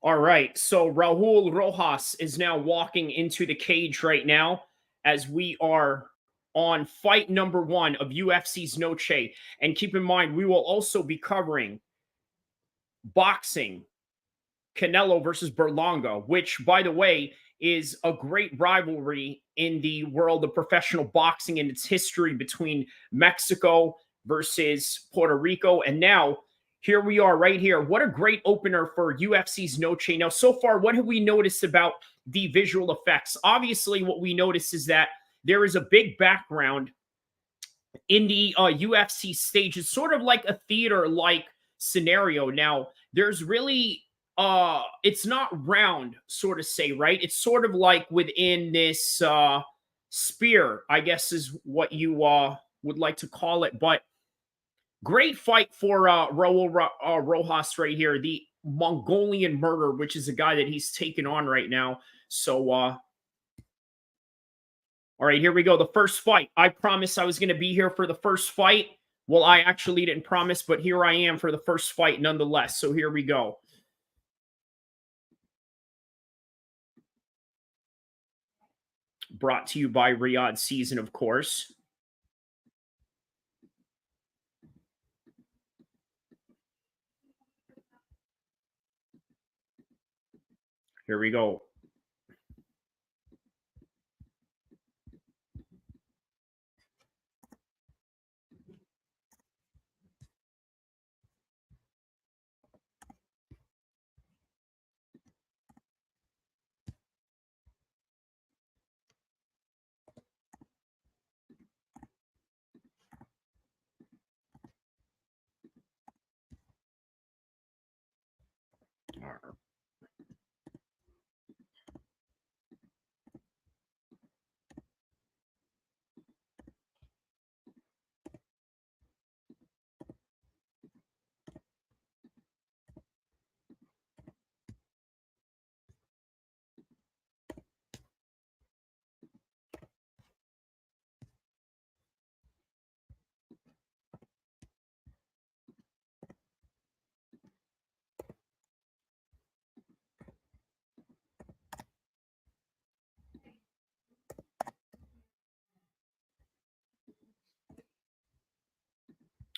All right. So Raul Rojas is now walking into the cage right now as we are on fight number one of UFC's Noche. And keep in mind, we will also be covering boxing, Canelo versus Berlanga, which, by the way, is a great rivalry in the world of professional boxing and its history between Mexico versus Puerto Rico. And now here we are right here. What a great opener for UFC's Noche. Now, so far, what have we noticed about the visual effects? Obviously, what we notice is that there is a big background in the UFC stage. It's sort of like a theater-like scenario. Now, there's really it's not round, sort of say, right? It's sort of like within this sphere, I guess is what you would like to call it. But great fight for Raul Rojas right here, the Mongolian murderer, which is a guy that he's taken on right now. So all right, here we go. The first fight. I promised I was going to be here for the first fight. Well, I actually didn't promise, but here I am for the first fight nonetheless. So here we go. Brought to you by Riyadh Season, of course. Here we go.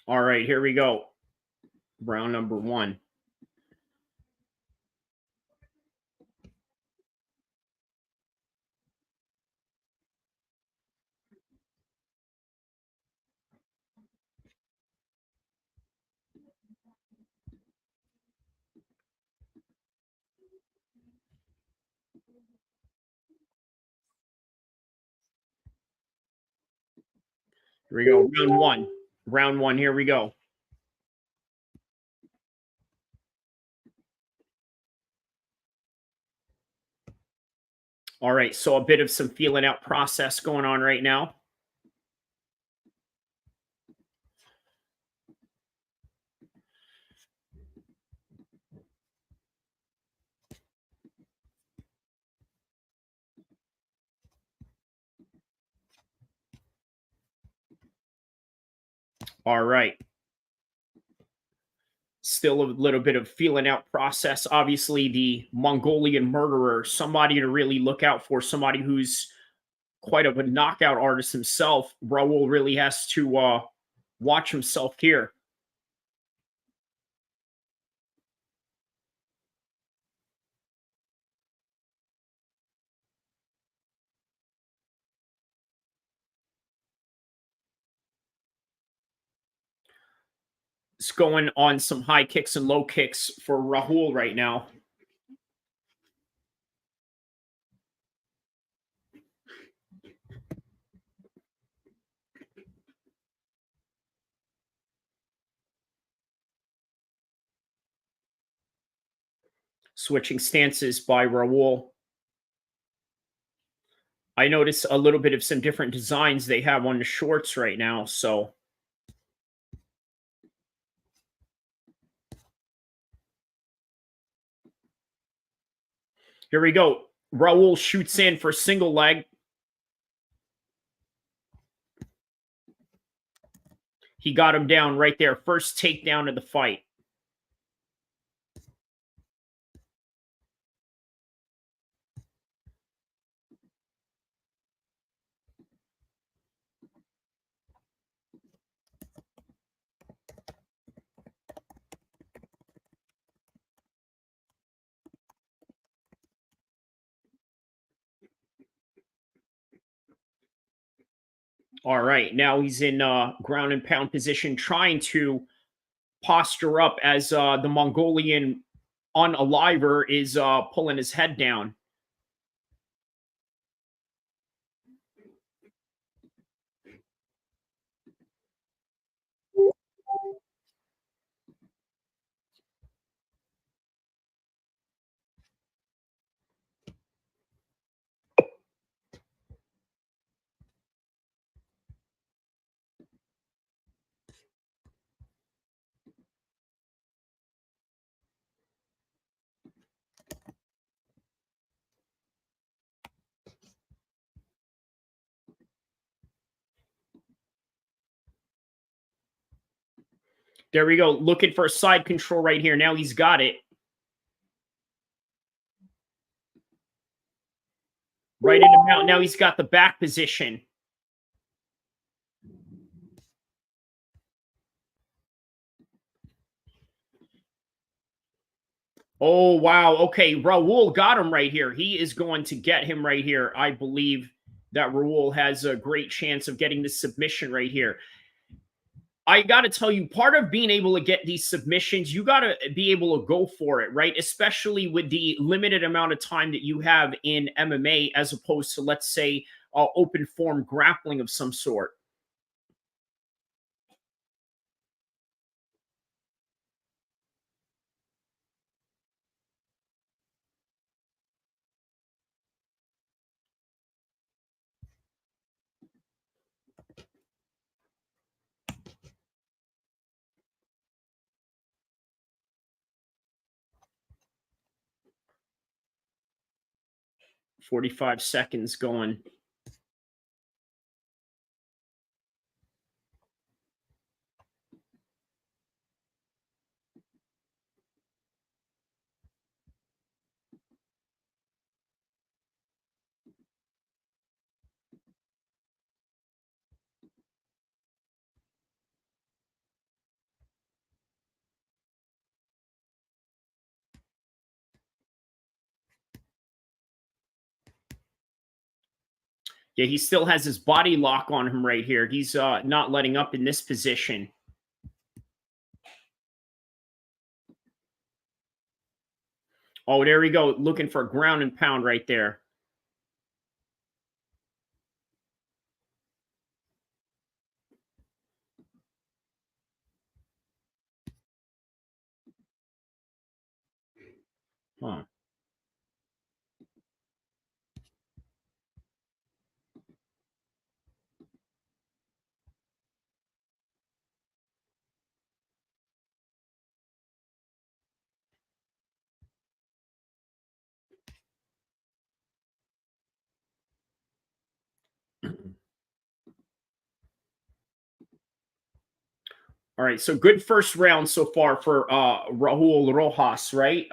All right, here we go. Round number one. Here we go. Round one. Round one. Here we go. All right. So a bit of some feeling out process going on right now. All right. Still a little bit of feeling out process. Obviously, the Mongolian murderer, somebody to really look out for, somebody who's quite of a knockout artist himself. Raul really has to watch himself here. It's going on some high kicks and low kicks for Raul right now. Switching stances by Raul. I notice a little bit of some different designs they have on the shorts right now. So here we go. Raul shoots in for single leg. He got him down right there. First takedown of the fight. All right. Now he's in ground and pound position, trying to posture up as the Mongolian unaliver is pulling his head down. There we go. Looking for a side control right here. Now he's got it. Right in the mount. Now he's got the back position. Oh, wow. Okay. Raul got him right here. He is going to get him right here. I believe that Raul has a great chance of getting the submission right here. I got to tell you, part of being able to get these submissions, you got to be able to go for it, right? Especially with the limited amount of time that you have in MMA as opposed to, let's say, open form grappling of some sort. "45 seconds going." Yeah, he still has his body lock on him right here. He's not letting up in this position. Oh, there we go. Looking for a ground and pound right there. Huh. All right, so good first round so far for Raul Rojas, right?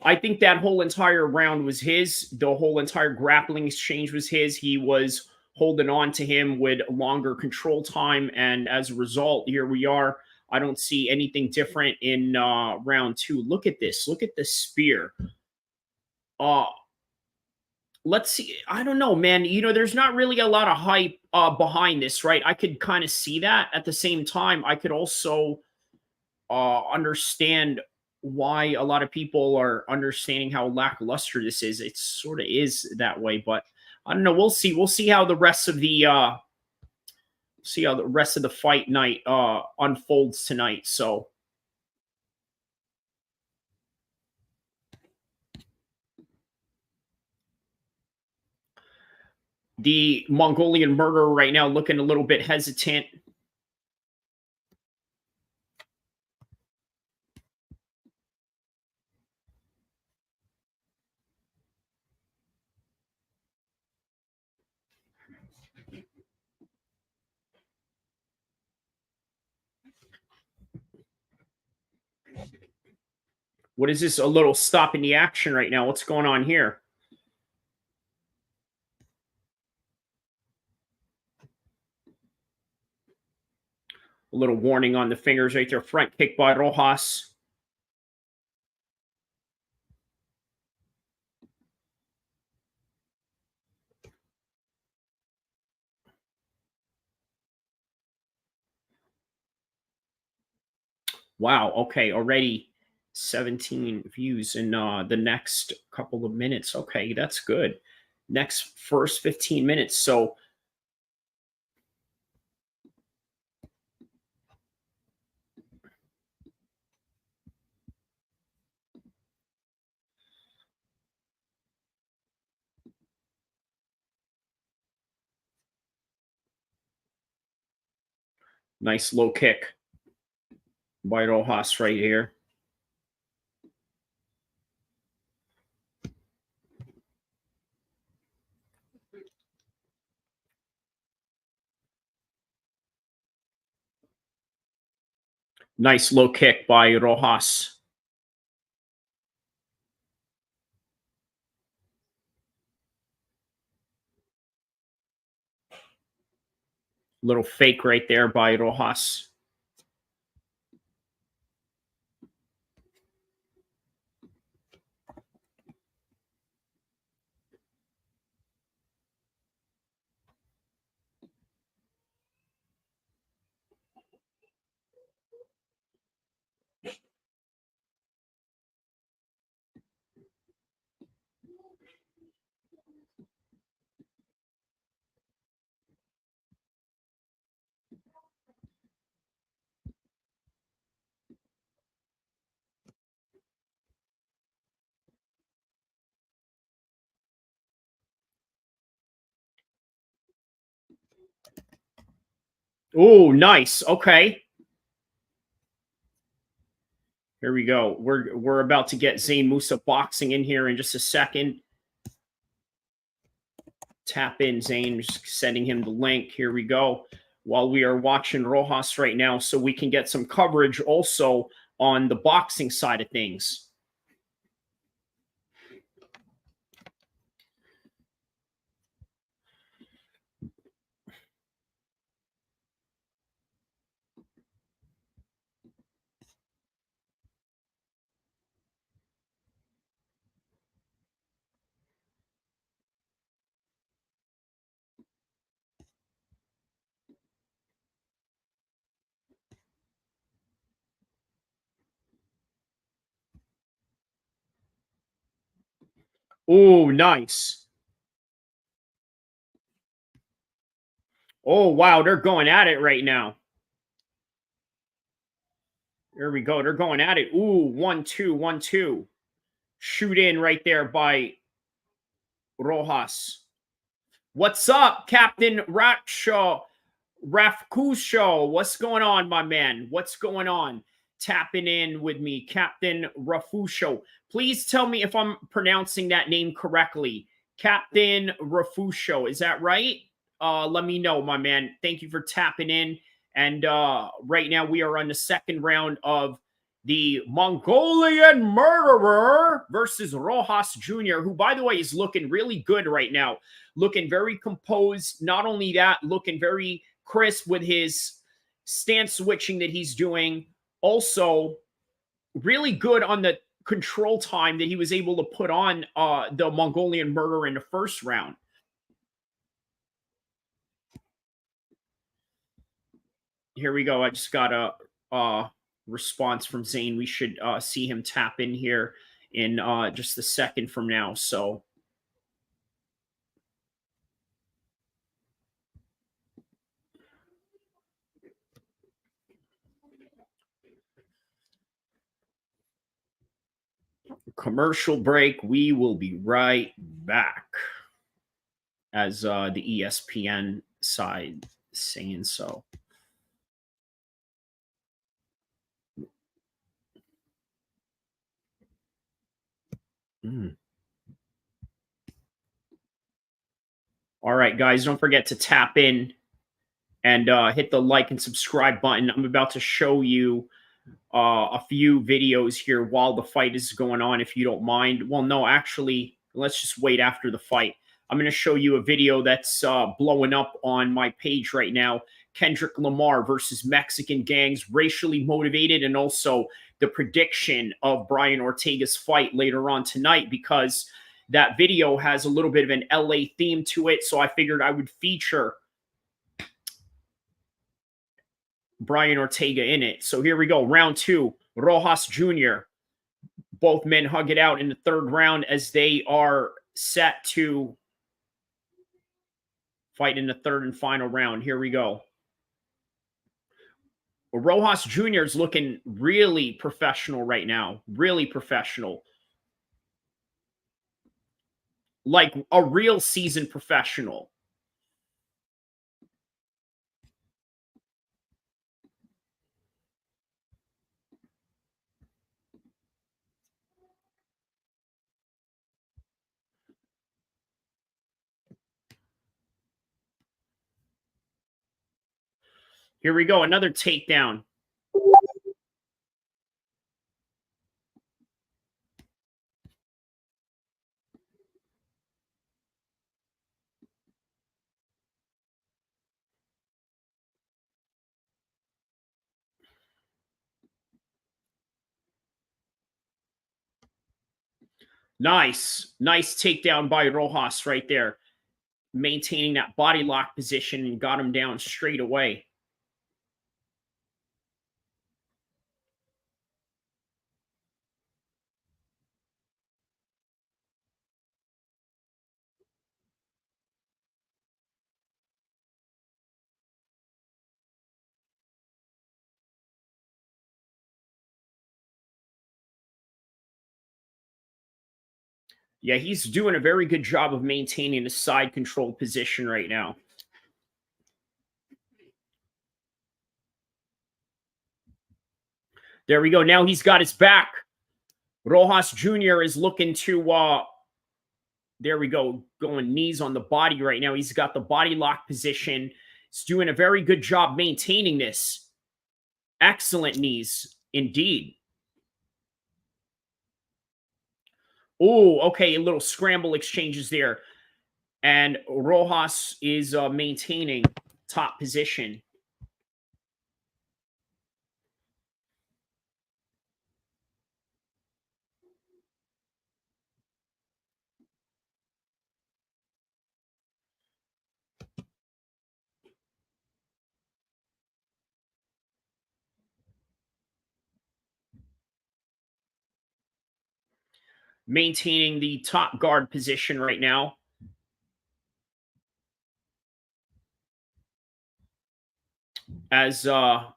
I think that whole entire round was his. The whole entire grappling exchange was his. He was holding on to him with longer control time, and as a result, here we are. I don't see anything different in round two. Look at this. Look at the spear. Uh let's see. I don't know, man. You know, there's not really a lot of hype behind this, right? I could kind of see that. At the same time, I could also understand why a lot of people are understanding how lackluster this is. It sort of is that way, but I don't know. We'll see. We'll see how the rest of the fight night unfolds tonight. So the Mongolian murderer right now looking a little bit hesitant. What is this? A little stop in the action right now. What's going on here? A little warning on the fingers right there. Front kick by Rojas. Wow. Okay. Already 17 views in the next couple of minutes. Okay. That's good. Next first 15 minutes. So nice low kick by Rojas right here. Nice low kick by Rojas. Little fake right there by Rojas. Oh, nice. Okay. Here we go. We're about to get Zane Musa boxing in here in just a second. Tap in Zane, just sending him the link. Here we go. While we are watching Rojas right now, so we can get some coverage also on the boxing side of things. Oh, nice. Oh, wow. They're going at it right now. There we go. They're going at it. Ooh, 1-2, 1-2. Shoot in right there by Rojas. What's up, Captain Rakshaw? Rafkusho? What's going on, my man? What's going on? Tapping in with me, Captain Rafusho. Please tell me if I'm pronouncing that name correctly. Captain Rafusho, is that right? Let me know, my man. Thank you for tapping in. And right now we are on the second round of the Mongolian Murderer versus Rojas Jr., who, by the way, is looking really good right now. Looking very composed. Not only that, looking very crisp with his stance switching that he's doing. Also, really good on the control time that he was able to put on the Mongolian Murderer in the first round. Here we go. I just got a response from Zane. We should see him tap in here in just a second from now. So commercial break. We will be right back. As the ESPN side saying so. All right, guys, don't forget to tap in and hit the like and subscribe button. I'm about to show you a few videos here while the fight is going on, if you don't mind. Well, no, actually, let's just wait after the fight. I'm going to show you a video that's blowing up on my page right now. Kendrick Lamar versus Mexican gangs, racially motivated, and also the prediction of Brian Ortega's fight later on tonight, because that video has a little bit of an LA theme to it. So I figured I would feature Brian Ortega in it. So here we go. Round 2. Rojas Jr. Both men hug it out in the third round as they are set to fight in the third and final round. Here we go. Rojas Jr. is looking really professional right now. Really professional. Like a real seasoned professional. Here we go. Another takedown. Nice. Nice takedown by Rojas right there. Maintaining that body lock position and got him down straight away. Yeah, he's doing a very good job of maintaining a side control position right now. There we go. Now he's got his back. Rojas Jr. is looking to there we go, going knees on the body right now. He's got the body lock position. He's doing a very good job maintaining this. Excellent knees indeed. Oh, okay, a little scramble exchanges there. And Rojas is maintaining top position. Maintaining the top guard position right now. As the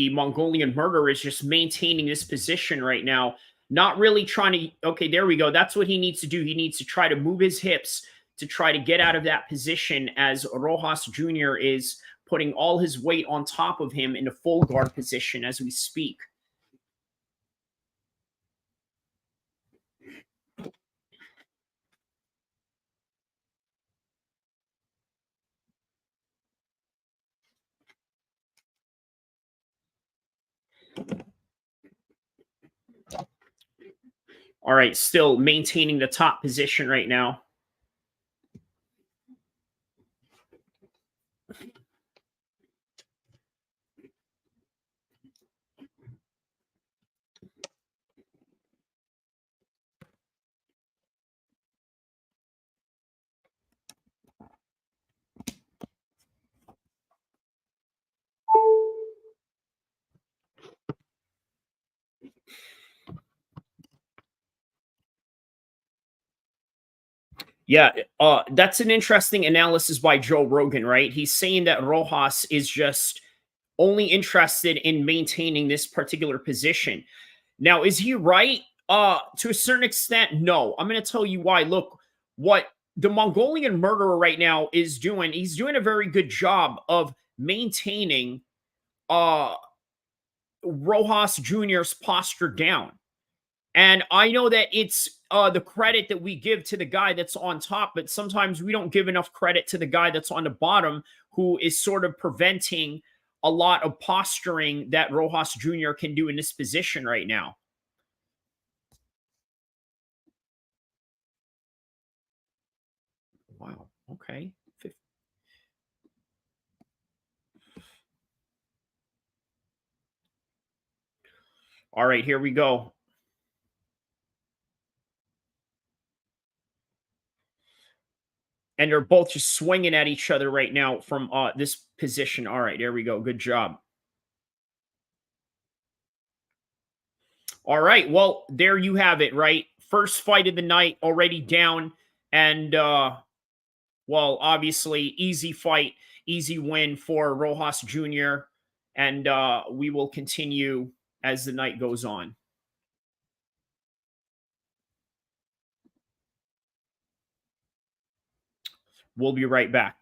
Mongolian murderer is just maintaining this position right now. Not really trying to, okay, there we go. That's what he needs to do. He needs to try to move his hips to try to get out of that position as Rojas Jr. is putting all his weight on top of him in a full guard position as we speak. All right, still maintaining the top position right now. Yeah, that's an interesting analysis by Joe Rogan, right? He's saying that Rojas is just only interested in maintaining this particular position. Now, is he right? To a certain extent, no. I'm going to tell you why. Look, what the Mongolian murderer right now is doing, he's doing a very good job of maintaining uh Rojas Jr.'s posture down. And I know that it's the credit that we give to the guy that's on top, but sometimes we don't give enough credit to the guy that's on the bottom who is sort of preventing a lot of posturing that Rojas Jr. can do in this position right now. Wow. Okay. All right, here we go. And they're both just swinging at each other right now from this position. All right, there we go. Good job. All right. Well, there you have it, right? First fight of the night already down. And, well, obviously, easy fight, easy win for Rojas Jr. And we will continue as the night goes on. We'll be right back.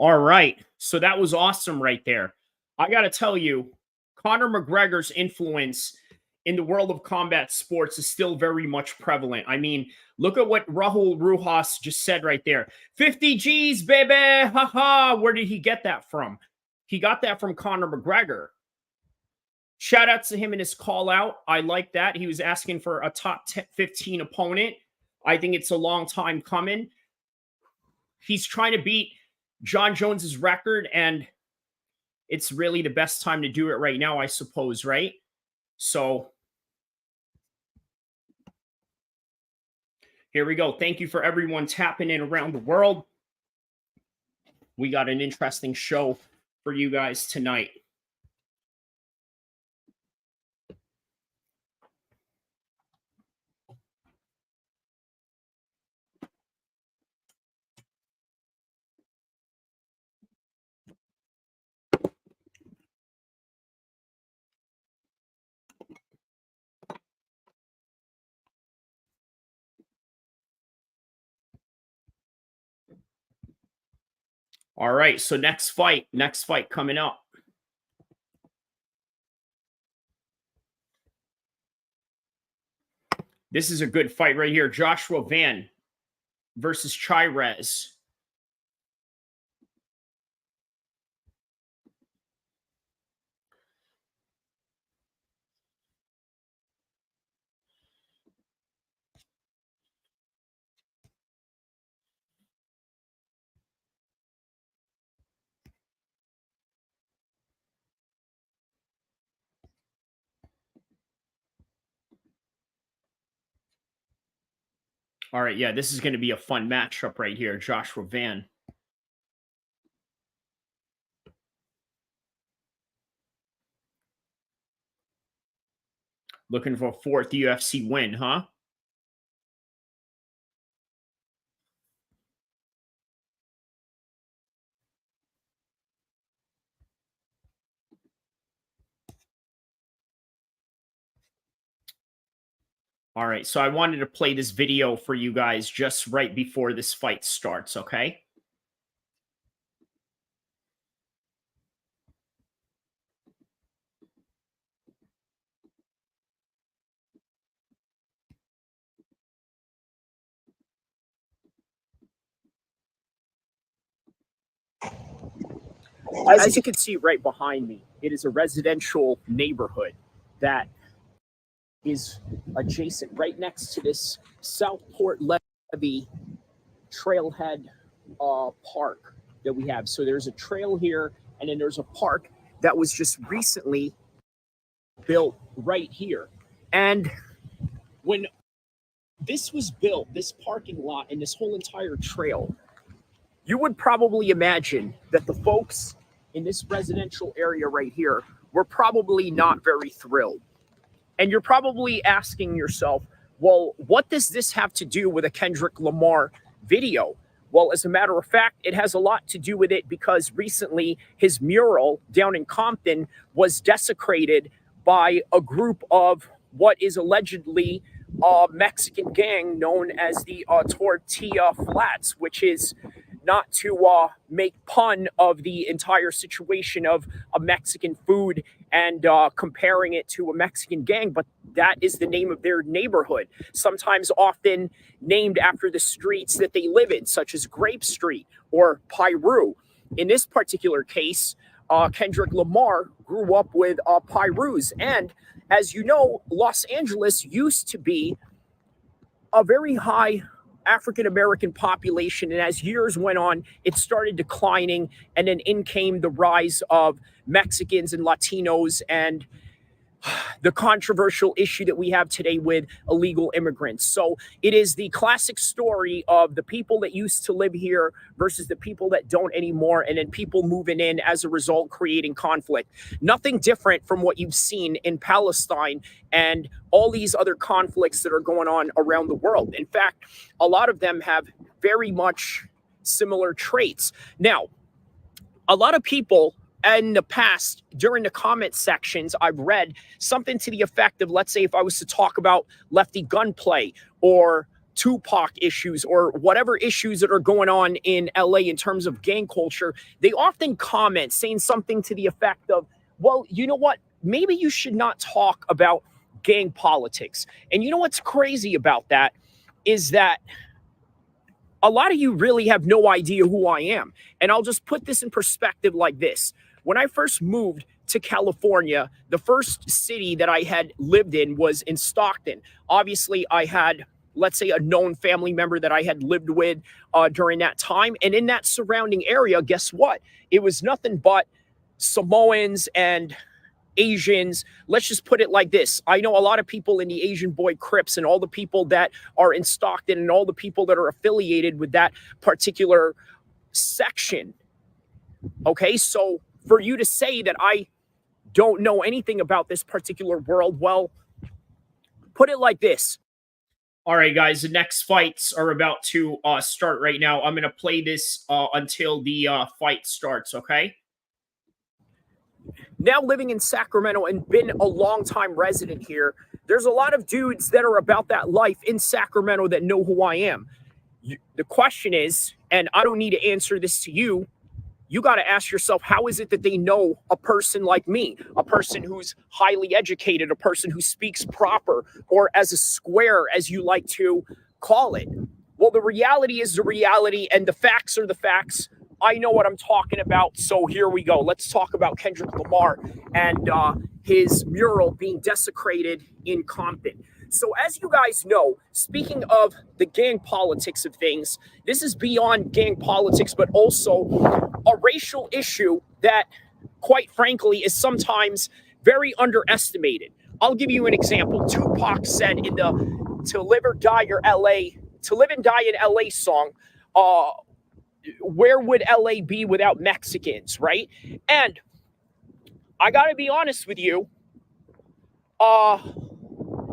All right. So that was awesome right there. I got to tell you, Conor McGregor's influence in the world of combat sports is still very much prevalent. I mean, look at what Rahul Rujas just said right there. 50 G's, baby. Haha. Where did he get that from? He got that from Conor McGregor. Shout out to him in his call out. I like that. He was asking for a top 10, 15 opponent. I think it's a long time coming. He's trying to beat John Jones's record, and it's really the best time to do it right now, I suppose, right? So here we go. Thank you for everyone tapping in around the world. We got an interesting show for you guys tonight. All right, so next fight coming up. This is a good fight right here. Joshua Van versus Chyz. All right, yeah, this is going to be a fun matchup right here, Joshua Van. Looking for a fourth UFC win, huh? All right, so I wanted to play this video for you guys just right before this fight starts, okay? As you can see right behind me, it is a residential neighborhood that is adjacent right next to this Southport Levee trailhead park that we have. So there's a trail here, and then there's a park that was just recently built right here. And when this was built, this parking lot and this whole entire trail, you would probably imagine that the folks in this residential area right here were probably not very thrilled. And you're probably asking yourself, well, what does this have to do with a Kendrick Lamar video? Well, as a matter of fact, it has a lot to do with it because recently his mural down in Compton was desecrated by a group of what is allegedly a Mexican gang known as the Tortilla Flats, which is not to make pun of the entire situation of a Mexican food and comparing it to a Mexican gang, but that is the name of their neighborhood, sometimes often named after the streets that they live in, such as Grape Street or Piru. In this particular case, Kendrick Lamar grew up with Pirus. And as you know, Los Angeles used to be a very high African-American population. And as years went on, it started declining. And then in came the rise of Mexicans and Latinos and the controversial issue that we have today with illegal immigrants. So it is the classic story of the people that used to live here versus the people that don't anymore, and then people moving in as a result, creating conflict. Nothing different from what you've seen in Palestine and all these other conflicts that are going on around the world. In fact, a lot of them have very much similar traits. Now, a lot of people in the past, during the comment sections, I've read something to the effect of, let's say, if I was to talk about lefty gunplay or Tupac issues or whatever issues that are going on in LA in terms of gang culture, they often comment saying something to the effect of, well, you know what? Maybe you should not talk about gang politics. And you know what's crazy about that is that a lot of you really have no idea who I am. And I'll just put this in perspective like this. When I first moved to California, the first city that I had lived in was in Stockton. Obviously, I had, let's say, a known family member that I had lived with during that time. And in that surrounding area, guess what? It was nothing but Samoans and Asians. Let's just put it like this. I know a lot of people in the Asian Boy Crips and all the people that are in Stockton and all the people that are affiliated with that particular section. Okay, so for you to say that I don't know anything about this particular world, well, put it like this. All right, guys, the next fights are about to start right now. I'm going to play this until the fight starts, okay? Now living in Sacramento and been a long-time resident here, there's a lot of dudes that are about that life in Sacramento that know who I am. The question is, and I don't need to answer this to you, you got to ask yourself, how is it that they know a person like me, a person who's highly educated, a person who speaks proper, or as a square, as you like to call it? Well, the reality is the reality, and the facts are the facts. I know what I'm talking about, so here we go. Let's talk about Kendrick Lamar and his mural being desecrated in Compton. So as you guys know, speaking of the gang politics of things, this is beyond gang politics, but also a racial issue that, quite frankly, is sometimes very underestimated. I'll give you an example. Tupac said in the "To Live or Die or LA" To Live and Die in LA song, where would LA be without Mexicans, right? And I gotta be honest with you,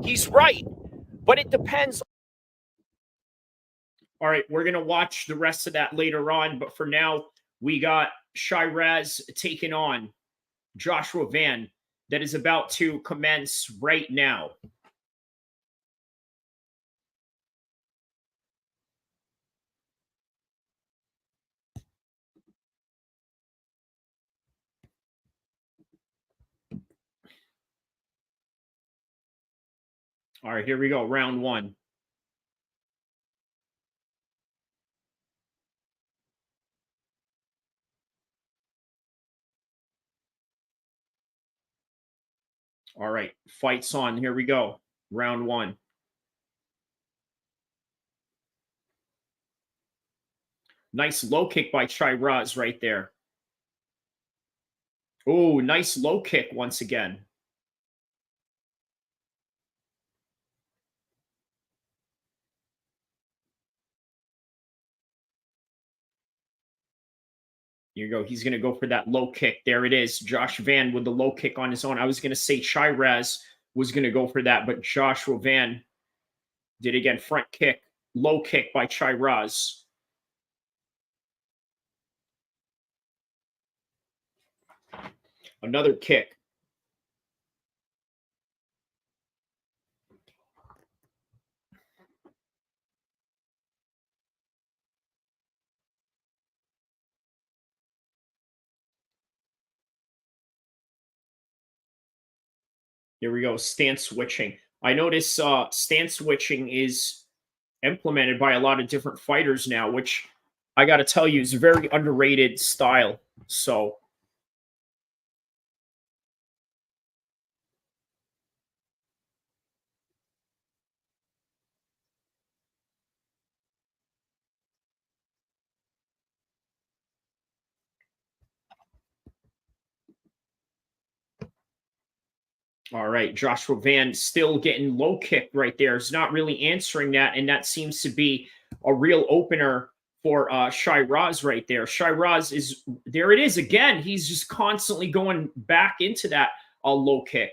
he's right, but it depends. All right, we're gonna watch the rest of that later on, but for now, we got Chyz taking on Joshua Van that is about to commence right now. All right, here we go. Round one. All right, fights on. Here we go. Round one. Nice low kick by Chyz right there. Oh, nice low kick once again. Here you go. He's going to go for that low kick. There it is. Josh Van with the low kick on his own. I was going to say Chyz was going to go for that, but Joshua Van did again. Front kick, low kick by Chyz. Another kick. Here we go. Stance switching. I notice stance switching is implemented by a lot of different fighters now, which I got to tell you is a very underrated style. So, all right, Joshua Van still getting low kick right there. Is not really answering that, and that seems to be a real opener for Chyz right there. Chyz is there. It is again. He's just constantly going back into that low kick.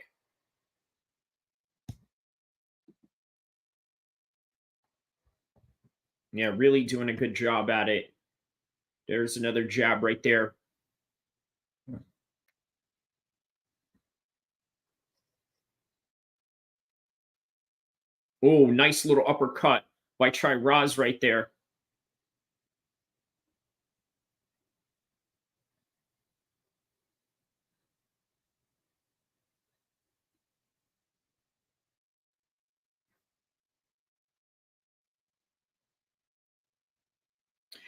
Yeah, really doing a good job at it. There's another jab right there. Oh, nice little uppercut by Chyz right there.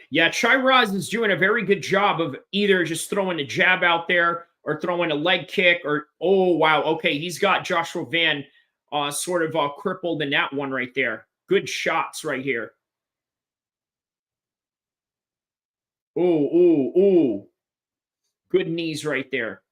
Yeah, Chyz is doing a very good job of either just throwing a jab out there or throwing a leg kick or, oh, wow. Okay, he's got Joshua Van sort of crippled in that one right there. Good shots right here. Ooh, ooh, ooh. Good knees right there.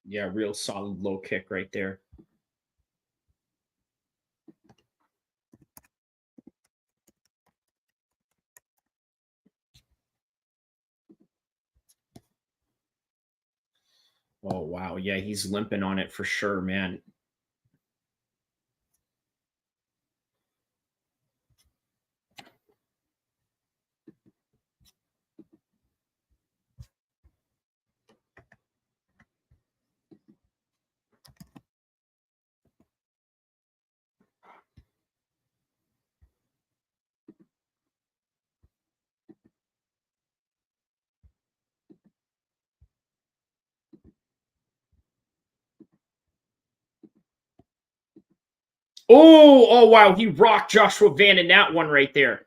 Yeah, real solid low kick right there. Oh, wow. Yeah, he's limping on it for sure, man. Oh, wow. He rocked Joshua Van in that one right there.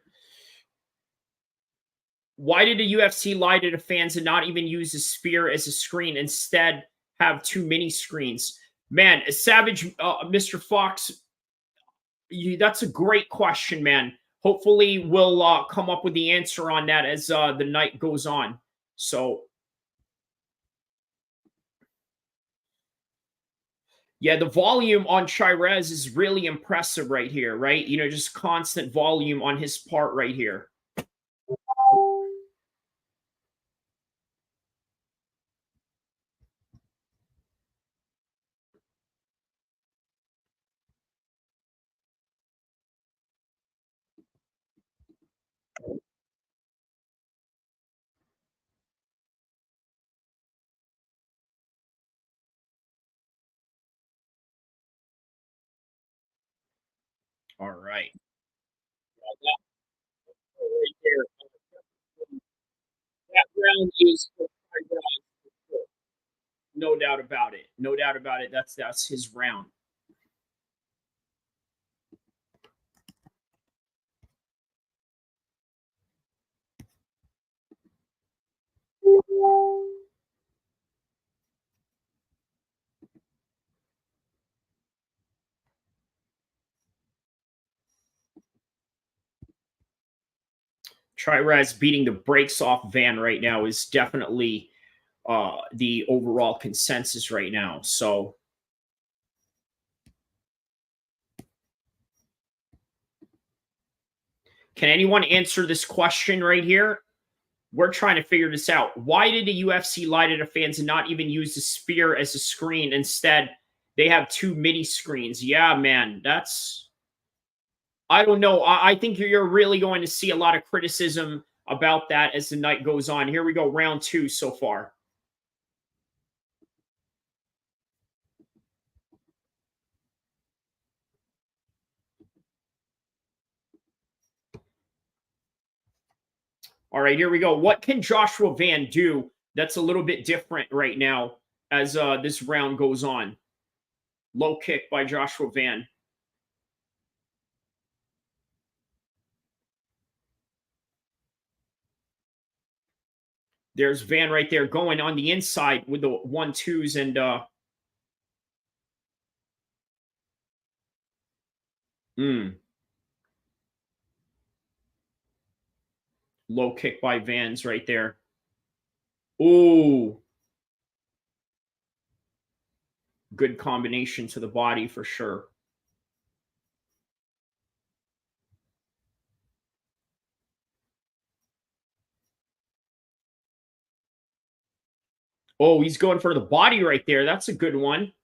Why did the UFC lie to the fans and not even use the spear as a screen, instead have two mini screens? Man, Savage, Mr. Fox, that's a great question, man. Hopefully, we'll come up with the answer on that as the night goes on. So, yeah, the volume on Chyz is really impressive right here, right? You know, just constant volume on his part right here. All right. Right there. That round is for Chyz. No doubt about it. No doubt about it. That's his round. Chyz beating the brakes off Van right now is definitely the overall consensus right now. So, can anyone answer this question right here? We're trying to figure this out. Why did the UFC lie to the fans and not even use the spear as a screen? Instead, they have two mini screens. Yeah, man, that's, I don't know. I think you're really going to see a lot of criticism about that as the night goes on. Here we go, round two so far. All right, here we go. What can Joshua Van do that's a little bit different right now as this round goes on? Low kick by Joshua Van. There's Van right there going on the inside with the 1-2s and low kick by Vans right there. Ooh, good combination to the body for sure. Oh, he's going for the body right there. That's a good one.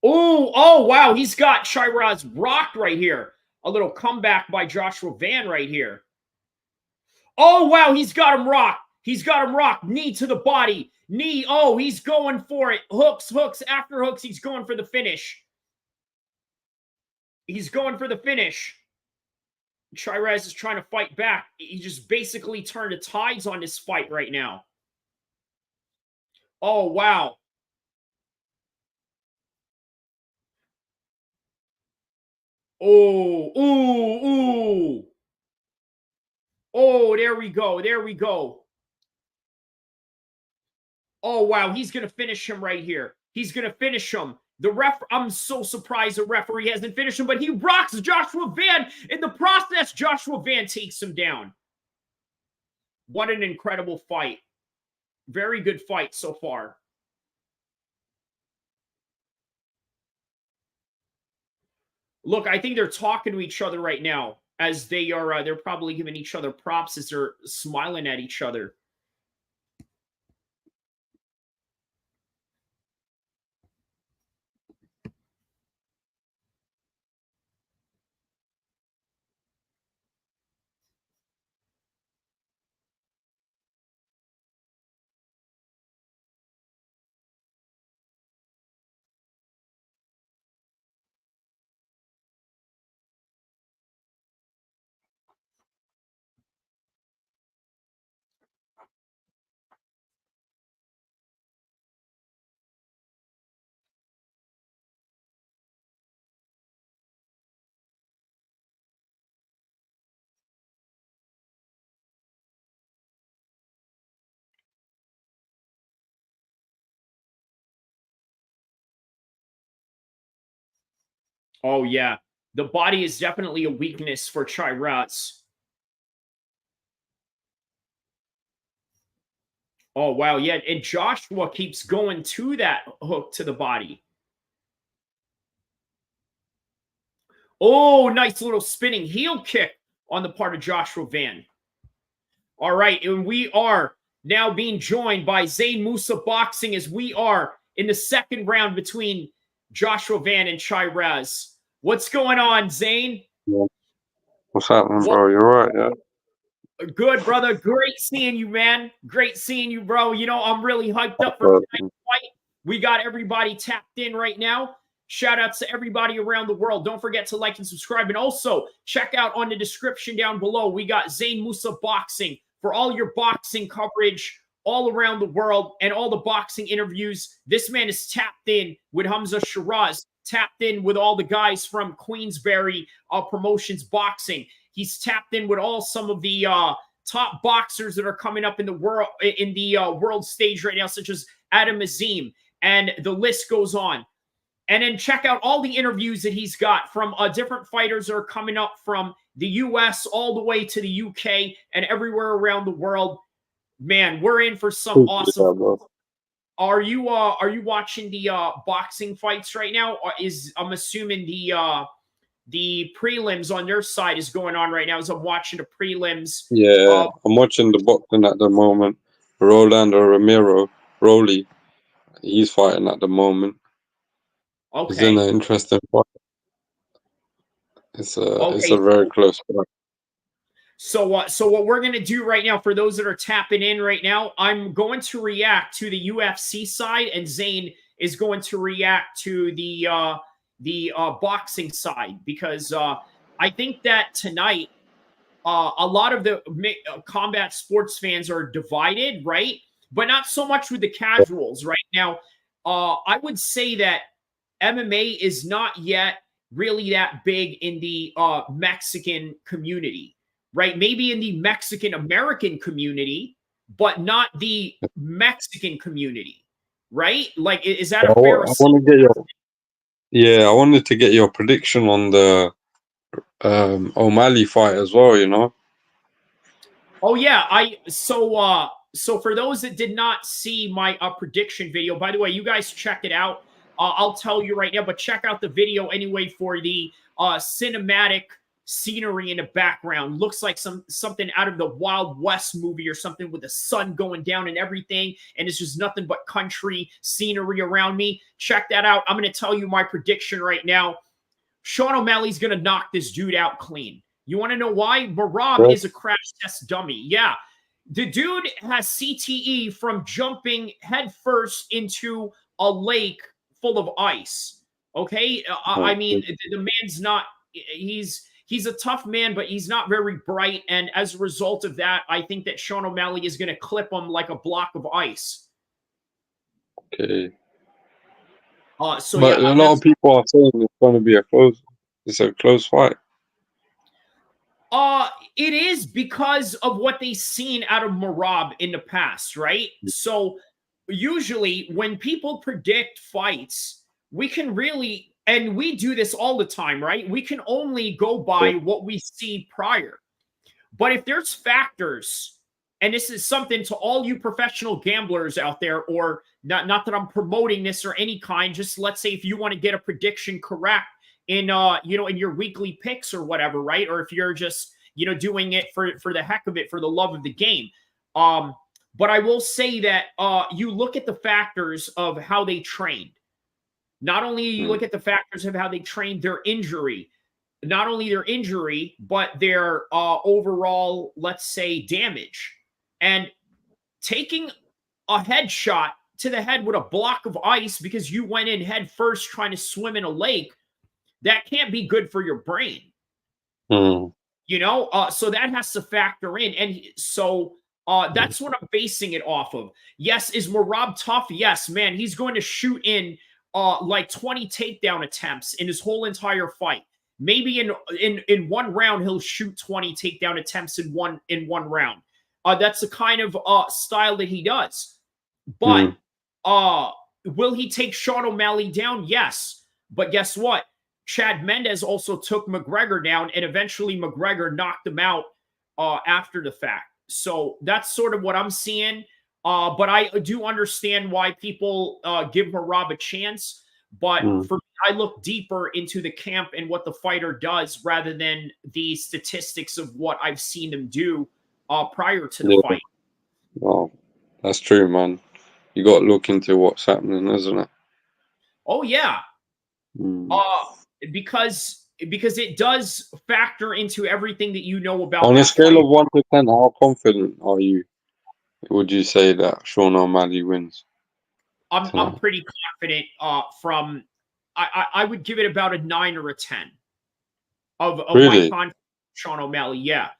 Oh, wow. He's got Chyz rocked right here. A little comeback by Joshua Van right here. Oh, wow. He's got him rocked. He's got him rocked. Knee to the body. Knee. Oh, he's going for it. Hooks, after hooks. He's going for the finish. He's going for the finish. Chyz is trying to fight back. He just basically turned the tides on this fight right now. Oh, wow. Oh, ooh. Oh, there we go. There we go. Oh, wow. He's going to finish him right here. He's going to finish him. I'm so surprised the referee hasn't finished him, but he rocks Joshua Van. In the process, Joshua Van takes him down. What an incredible fight. Very good fight so far. Look, I think they're talking to each other right now as they're probably giving each other props as they're smiling at each other. Oh yeah, the body is definitely a weakness for Chyz. Oh wow, yeah, and Joshua keeps going to that hook to the body. Oh, nice little spinning heel kick on the part of Joshua Van. All right, and we are now being joined by Zain Musa Boxing as we are in the second round between Joshua Van and Chyz. What's going on, Zain? Yeah. What's happening, Well, bro? You're right, yeah? good, brother. Great seeing you, man. Great seeing you, bro. You know, I'm really hyped up for But, tonight's fight. We got everybody tapped in right now. Shout outs to everybody around the world. Don't forget to like and subscribe. And also, check out on the description down below. We got Zain Musa Boxing for all your boxing coverage all around the world and all the boxing interviews. This man is tapped in with Hamza Shiraz, tapped in with all the guys from Queensberry Promotions Boxing. He's tapped in with all some of the top boxers that are coming up in the world stage right now, such as Adam Azim, and the list goes on. And then check out all the interviews that he's got from different fighters that are coming up from the US all the way to the UK and everywhere around the world. Man, we're in for some awesome. yeah, bro. Are you watching the boxing fights right now? Or I'm assuming the prelims on their side is going on right now as I'm watching the prelims. Yeah, I'm watching the boxing at the moment. Rolando Ramiro, Rolly, he's fighting at the moment. Okay. He's in an interesting fight. It's Okay. a very close fight. So what we're going to do right now, for those that are tapping in right now, I'm going to react to the UFC side, and Zain is going to react to the boxing side, because I think that tonight a lot of the combat sports fans are divided, right? But not so much with the casuals right now. I would say that MMA is not yet really that big in the Mexican community, right? Maybe in the Mexican American community, but not the Mexican community, right? Like, is that a fair assessment? I wanted to get your prediction on the O'Malley fight as well, you know? Oh yeah, so for those that did not see my prediction video, by the way, you guys check it out. I'll tell you right now, but check out the video anyway for the cinematic scenery in the background. Looks like something out of the Wild West movie or something, with the sun going down and everything, and it's just nothing but country scenery around me. Check that out. I'm going to tell you my prediction right now. Sean O'Malley's going to knock this dude out clean. You want to know why? Merab is a crash test dummy. Yeah. The dude has CTE from jumping headfirst into a lake full of ice. Okay? I mean, the man's not, he's a tough man, but he's not very bright. And as a result of that, I think that Sean O'Malley is going to clip him like a block of ice. Okay. So but yeah, a lot of people are saying it's going to be a close fight. It is because of what they've seen out of Merab in the past, right? So usually when people predict fights, we can really, and we do this all the time, right? We can only go by what we see prior. But if there's factors, and this is something to all you professional gamblers out there, or not that I'm promoting this or any kind, just let's say if you want to get a prediction correct in in your weekly picks or whatever, right? Or if you're just doing it for the heck of it, for the love of the game. But I will say that you look at the factors of how they trained. Not only you look at the factors of how they trained, their injury, not only their injury, but their overall, let's say, damage. And taking a headshot to the head with a block of ice because you went in head first trying to swim in a lake, that can't be good for your brain. So that has to factor in. And so that's what I'm basing it off of. Yes, is Merab tough? Yes, man. He's going to shoot in like 20 takedown attempts in his whole entire fight. Maybe in one round he'll shoot 20 takedown attempts in one round. That's the kind of style that he does. But will he take Sean O'Malley down? Yes. But guess what? Chad Mendes also took McGregor down, and eventually McGregor knocked him out after the fact. So that's sort of what I'm seeing. But I do understand why people give Merab a chance. But for me, I look deeper into the camp and what the fighter does rather than the statistics of what I've seen him do prior to the fight. Well, that's true, man. You got to look into what's happening, isn't it? Oh yeah, because it does factor into everything that you know about On a that scale fight. of 1 to 10, how confident are you? Would you say that Sean O'Malley wins I'm tonight? pretty confident. From I would give it about a 9 or a 10 of my Really? confidence, Sean O'Malley. Yeah.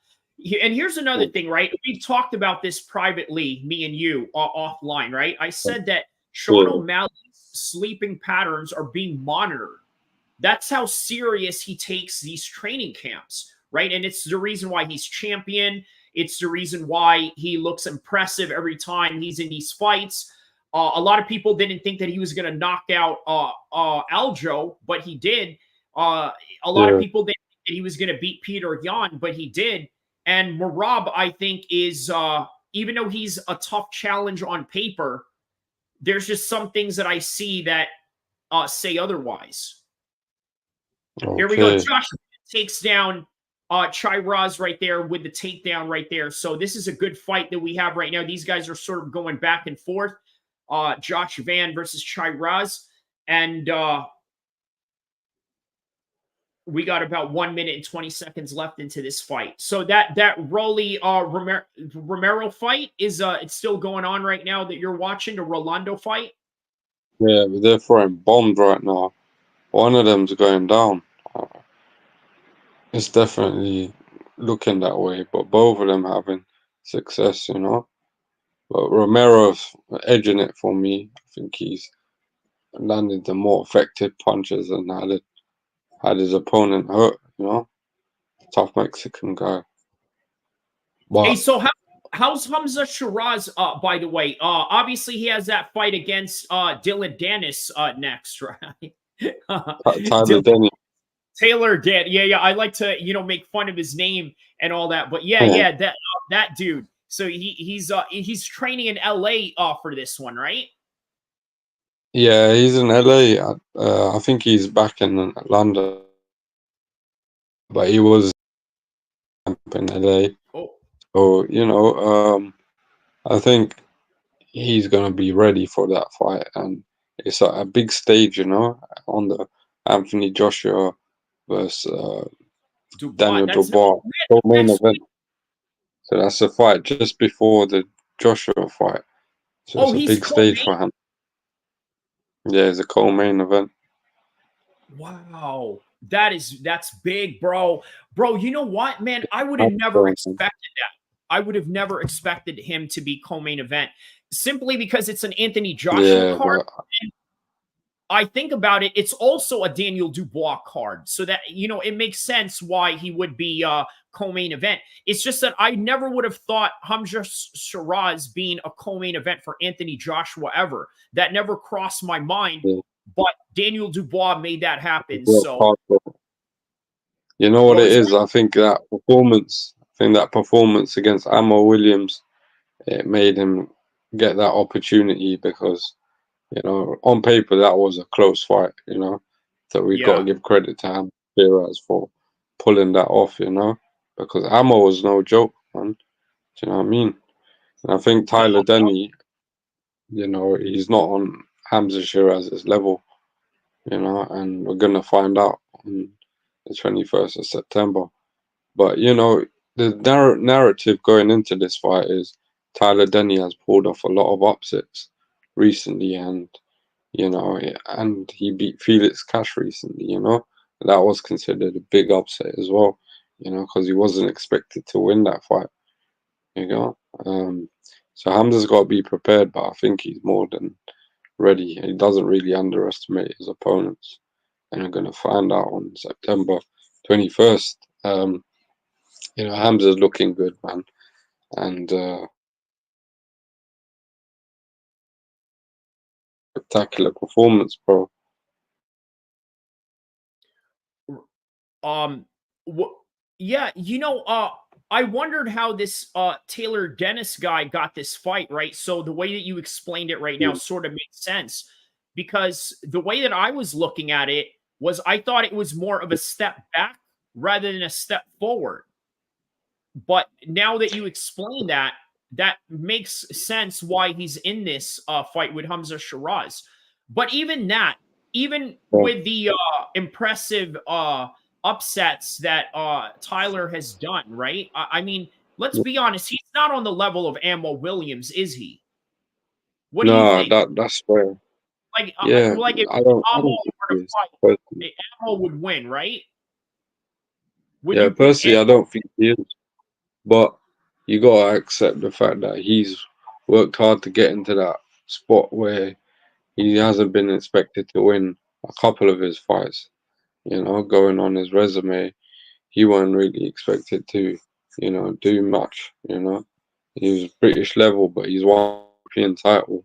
And here's another thing, right? We've talked about this privately, me and you, offline, right? I said that Sean Yeah. O'Malley's sleeping patterns are being monitored. That's how serious he takes these training camps, right? And it's the reason why he's champion. It's the reason why he looks impressive every time he's in these fights. A lot of people didn't think that he was going to knock out Aljo, but he did. A lot of Yeah. people didn't think that he was going to beat Peter Yan, but he did. And Merab, I think, is even though he's a tough challenge on paper, there's just some things that I see that say otherwise. Here we go. Okay. Josh takes down Chyz right there with the takedown right there. So this is a good fight that we have right now. These guys are sort of going back and forth. Josh Van versus Chyz. And we got about 1 minute and 20 seconds left into this fight. So that Rolly Romero fight is it's still going on right now that you're watching, the Rolando fight. Yeah, but they're throwing bombs right now. One of them's going down. It's definitely looking that way, but both of them having success, you know. But Romero's edging it for me. I think he's landed the more effective punches and had his opponent hurt, you know. Tough Mexican guy. Hey, But so how's Hamza Shiraz, by the way? Obviously he has that fight against Dylan Dennis next, right? Tyler Denny, Taylor did. Yeah. I like to, make fun of his name and all that. But yeah, that dude. So he's training in LA for this one, right? yeah, he's in LA. I think he's back in London, but he was in LA. Oh, So, I think he's gonna be ready for that fight, and it's a big stage, on the Anthony Joshua versus Dubois. Daniel That's Dubois main next event. week. So that's the fight just before the Joshua fight. So Oh, it's a he's big stage co-main. for him. Yeah, it's a co-main event. Wow. That's big, bro. Bro, you know what, man? I would have never expected that. I would have never expected him to be co-main event simply because it's an Anthony Joshua Yeah, card. but I think about it, it's also a Daniel Dubois card. So that, it makes sense why he would be co-main event. It's just that I never would have thought Hamza Shiraz being a co-main event for Anthony Joshua ever. That never crossed my mind. yeah, But Daniel Dubois made that happen. worked So hard for it. You know what what it was is? I think that performance against Ammo Williams, it made him get that opportunity because, on paper that was a close fight. So we've got to yeah. give credit to him, Firas, for pulling that off, because Ammo was no joke, man. Do you know what I mean? And I think Tyler Denny, he's not on Hamza Shiraz's level, and we're gonna find out on the 21st of September. But the narrative going into this fight is Tyler Denny has pulled off a lot of upsets recently, and he beat Felix Cash recently. That was considered a big upset as well, because he wasn't expected to win that fight. You know, so Hamza's got to be prepared, but I think he's more than ready. He doesn't really underestimate his opponents, and we're gonna find out on September 21st. Hamza's looking good, man, and spectacular performance, bro. Um, yeah, I wondered how this Taylor Dennis guy got this fight, right? So the way that you explained it right now Mm. sort of makes sense because the way that I was looking at it was I thought it was more of a step back rather than a step forward. But now that you explain that, that makes sense why he's in this fight with Hamza Shiraz. But even that, even Yeah. with the impressive upsets that Tyler has done, right? I mean, let's be honest, he's not on the level of Ammo Williams, is he? What do you No, think? that's where. Like, Yeah, like if I Ammo don't think were he to is. fight, Personally. Ammo would win, right? Would Yeah, you pick personally, I don't think he is. But you gotta accept the fact that he's worked hard to get into that spot where he hasn't been expected to win a couple of his fights. You know, going on his resume, he wasn't really expected to, do much. He was British level, but he's won the European title.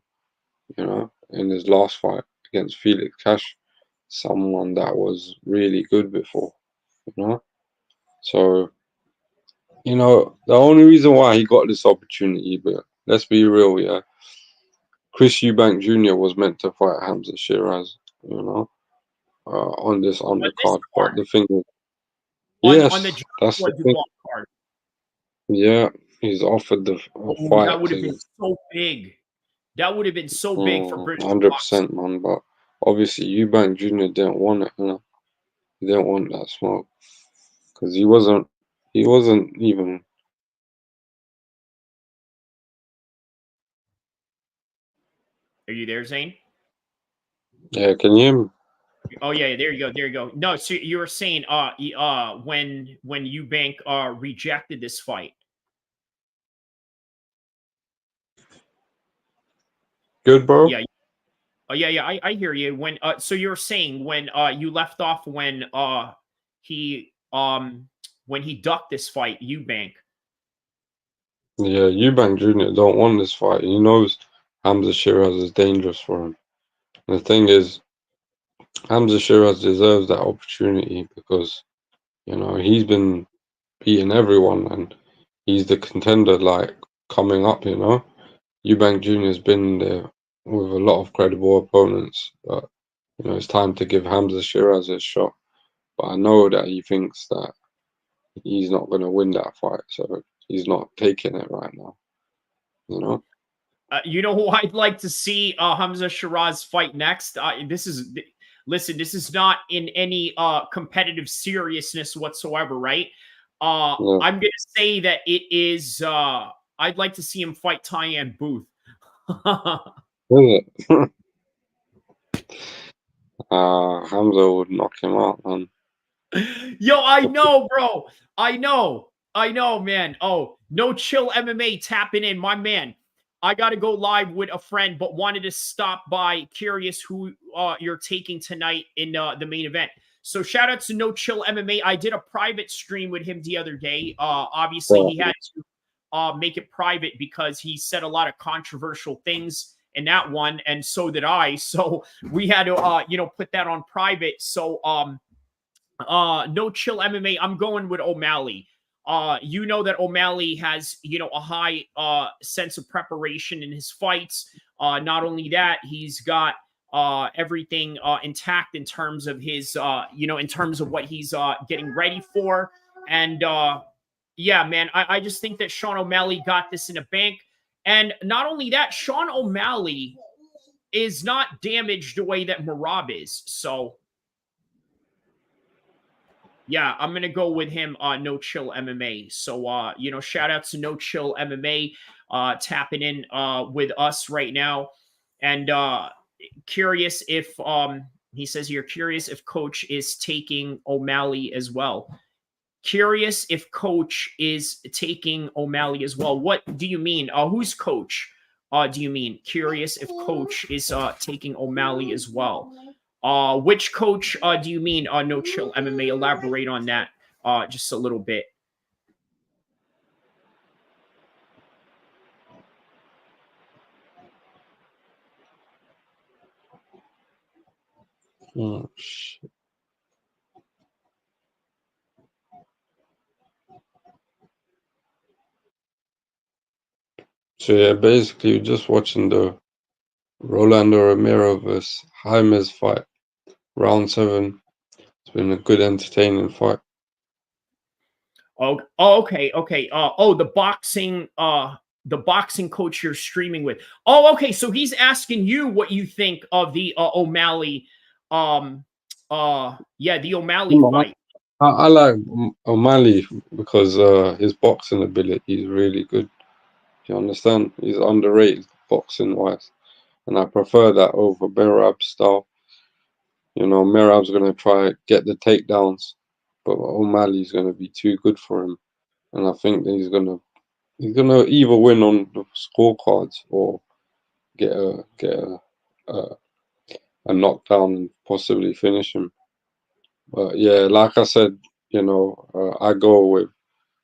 In his last fight against Felix Cash, someone that was really good before. You know, so the only reason why he got this opportunity, but let's be real, yeah, Chris Eubank Jr. was meant to fight Hamza Shiraz, on this on this undercard. But card the thing is, on the yes, that's Joshua the thing. Duval card? Yeah, he's offered the Oh, that fight would have been to so big. That would have been so big for British boxing. 100%, man. But obviously, Eubank Jr. didn't want it. He didn't want that smoke because he wasn't even. Are you there, Zane? Yeah, can you hear me? Oh yeah, there you go, there you go. No, so you were saying when Eubank rejected this fight. Good, bro. Yeah. Oh yeah, yeah, I hear you. So you're saying when you left off he when he ducked this fight, Eubank. Yeah, Eubank Jr. don't want this fight. He knows Hamza Shiraz is dangerous for him. And the thing is, Hamza Shiraz deserves that opportunity because, he's been beating everyone and he's the contender like coming up. Eubank Jr.'s been there with a lot of credible opponents, but it's time to give Hamza Shiraz a shot. But I know that he thinks that he's not gonna win that fight, so he's not taking it right now, you know? You know who I'd like to see Hamza Shiraz fight next? Listen, this is not in any competitive seriousness whatsoever, right? Yeah. I'm gonna say that it is I'd like to see him fight Tyann Booth. Is it? Hamza would knock him out, man. Yo, I know, bro. I know. I know, man. Oh, no chill MMA tapping in, my man. I got to go live with a friend, but wanted to stop by. Curious who you're taking tonight in the main event. So shout out to No Chill MMA. I did a private stream with him the other day. Obviously, he had to make it private because he said a lot of controversial things in that one, and so did I. So we had to, put that on private. So no chill MMA. I'm going with O'Malley. You know that O'Malley has, a high sense of preparation in his fights. Not only that, he's got everything intact in terms of his in terms of what he's getting ready for. And yeah, man, I just think that Sean O'Malley got this in a bank. And not only that, Sean O'Malley is not damaged the way that Marab is. So yeah, I'm gonna go with him on No Chill MMA. So shout out to No Chill MMA tapping in with us right now. And curious if he says you're curious if Coach is taking O'Malley as well. Curious if Coach is taking O'Malley as well. What do you mean? Who's Coach? Do you mean curious if Coach is taking O'Malley as well? Which coach do you mean? No chill MMA. Elaborate on that just a little bit. Oh, shit. So yeah, basically you're just watching the Rolando Romero versus Jaime's fight, round 7. It's been a good, entertaining fight. Oh, okay, okay. The boxing coach you're streaming with. Oh, okay. So he's asking you what you think of the O'Malley, yeah, the O'Malley No, fight. I like O'Malley because his boxing ability is really good. You understand? He's underrated boxing wise, and I prefer that over Merab's style. You know, Merab's gonna try get the takedowns, but O'Malley's gonna be too good for him, and I think that he's gonna either win on the scorecards or get a knockdown and possibly finish him. But yeah, like I said, I go with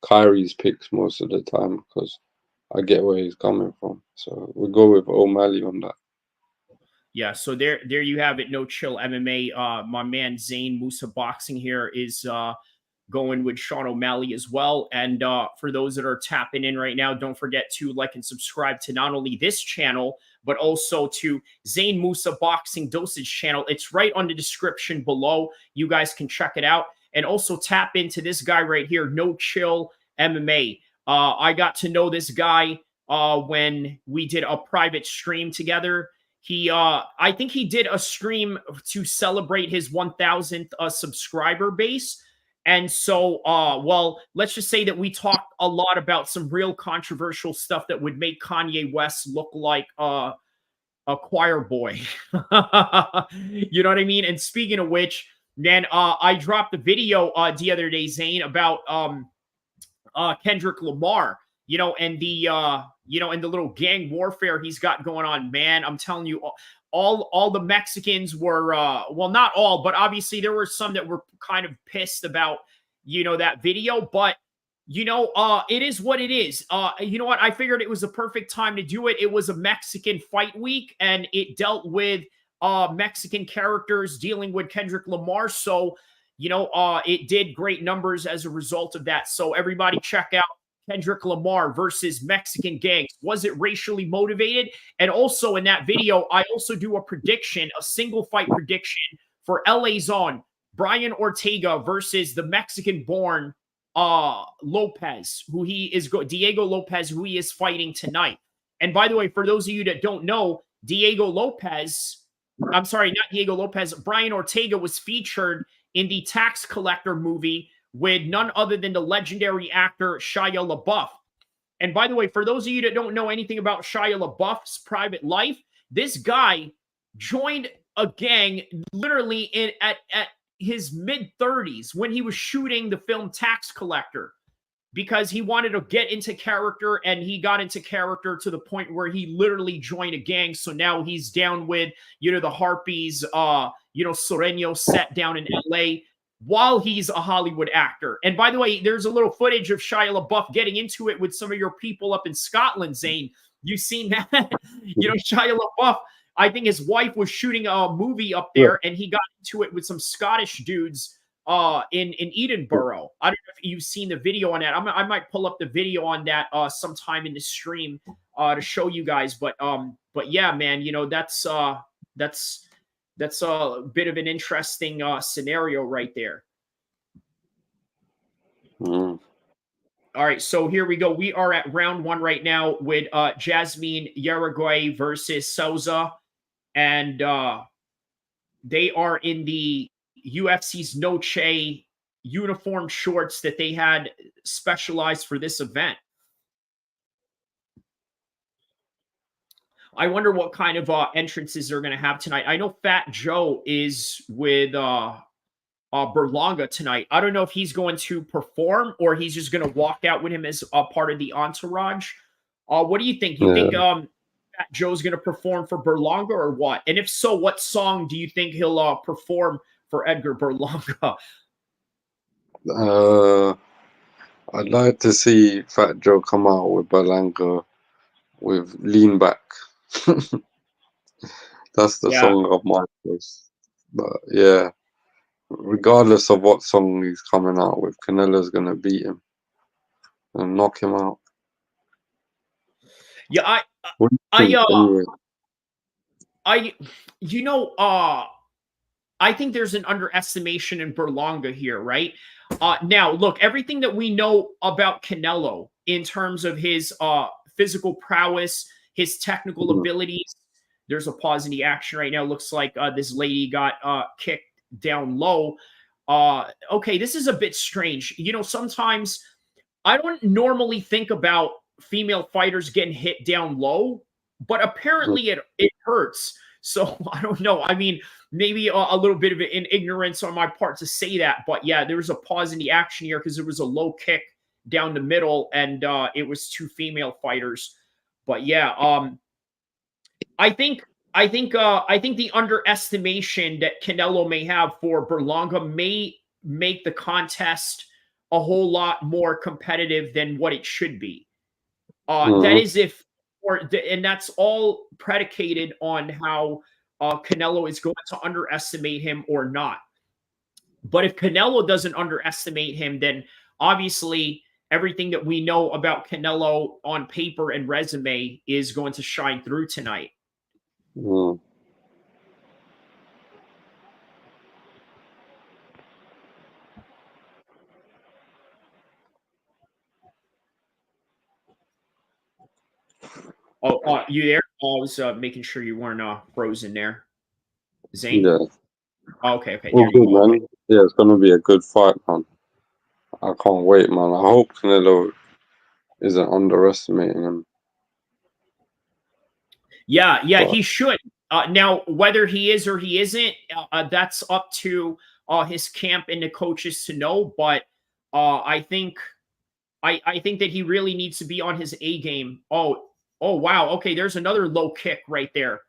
Kyrie's picks most of the time because I get where he's coming from. So we go with O'Malley on that. Yeah, so there you have it. No Chill MMA. My man Zane Musa Boxing here is going with Sean O'Malley as well. And for those that are tapping in right now, don't forget to like and subscribe to not only this channel, but also to Zane Musa Boxing Dosage channel. It's right on the description below. You guys can check it out. And also tap into this guy right here, No Chill MMA. I got to know this guy when we did a private stream together. I think he did a stream to celebrate his 1000th subscriber base. And so, well, let's just say that we talked a lot about some real controversial stuff that would make Kanye West look like a choir boy. You know what I mean? And speaking of which, man, I dropped a video the other day, Zane, about Kendrick Lamar, and the little gang warfare he's got going on. Man, I'm telling you, all the Mexicans were well, not all, but obviously there were some that were kind of pissed about that video. But it is what it is. You know what? I figured it was the perfect time to do it. It was a Mexican fight week, and it dealt with Mexican characters dealing with Kendrick Lamar. So it did great numbers as a result of that. So everybody check out Kendrick Lamar versus Mexican gangs. Was it racially motivated? And also in that video, I also do a prediction, a single fight prediction for LA's on Brian Ortega versus the Mexican-born Lopez, Diego Lopez, who he is fighting tonight. And by the way, for those of you that don't know, Brian Ortega was featured in the Tax Collector movie with none other than the legendary actor Shia LaBeouf. And by the way, for those of you that don't know anything about Shia LaBeouf's private life, this guy joined a gang literally at his mid-30s when he was shooting the film Tax Collector, because he wanted to get into character, and he got into character to the point where he literally joined a gang. So now he's down with, the Harpies, Sureño set down in LA while he's a Hollywood actor. And by the way, there's a little footage of Shia LaBeouf getting into it with some of your people up in Scotland, Zane. You've seen that? Shia LaBeouf, I think his wife was shooting a movie up there, and he got into it with some Scottish dudes in Edinburgh. I don't know if you've seen the video on that. I might pull up the video on that sometime in the stream to show you guys. But yeah, man, that's a bit of an interesting scenario right there. Mm. All right, so here we go. We are at round 1 right now with Jasmine Yaragway versus Souza, and they are in the UFC's Noche uniform shorts that they had specialized for this event. I wonder what kind of entrances they're going to have tonight. I know Fat Joe is with Berlanga tonight. I don't know if he's going to perform or he's just going to walk out with him as a part of the entourage. What do you think? You think Fat Joe's going to perform for Berlanga or what? And if so, what song do you think he'll perform for Edgar Berlanga? I'd like to see Fat Joe come out with Berlanga with Lean Back. That's the song of my choice. But yeah, regardless of what song he's coming out with, Canelo's gonna beat him and knock him out. Yeah, What do I, you think anyway? I, you know, I think there's an underestimation in Berlanga here, right? Now, look, everything that we know about Canelo in terms of his physical prowess, his technical Mhm. abilities. There's a pause in the action right now. Looks like this lady got kicked down low. Okay, this is a bit strange. You know, sometimes I don't normally think about female fighters getting hit down low, but apparently it hurts. So I don't know. I mean, maybe a little bit of an ignorance on my part to say that, but yeah, there was a pause in the action here because there was a low kick down the middle, and it was two female fighters. But yeah, I think I think the underestimation that Canelo may have for Berlanga may make the contest a whole lot more competitive than what it should be. That Mhm. is if, and that's all predicated on how Canelo is going to underestimate him or not. But if Canelo doesn't underestimate him, then obviously everything that we know about Canelo on paper and resume is going to shine through tonight. Mhm. Oh, you there? Oh, I was making sure you weren't frozen there, Zane. Yeah, Oh, okay, okay, all there you good, go. Okay. man. Yeah, it's gonna be a good fight, man. I can't wait, man. I hope Canelo isn't underestimating him. Yeah, yeah, But he should. Now, whether he is or he isn't, that's up to his camp and the coaches to know. But I think I think that he really needs to be on his A game. Oh, oh wow. Okay, there's another low kick right there.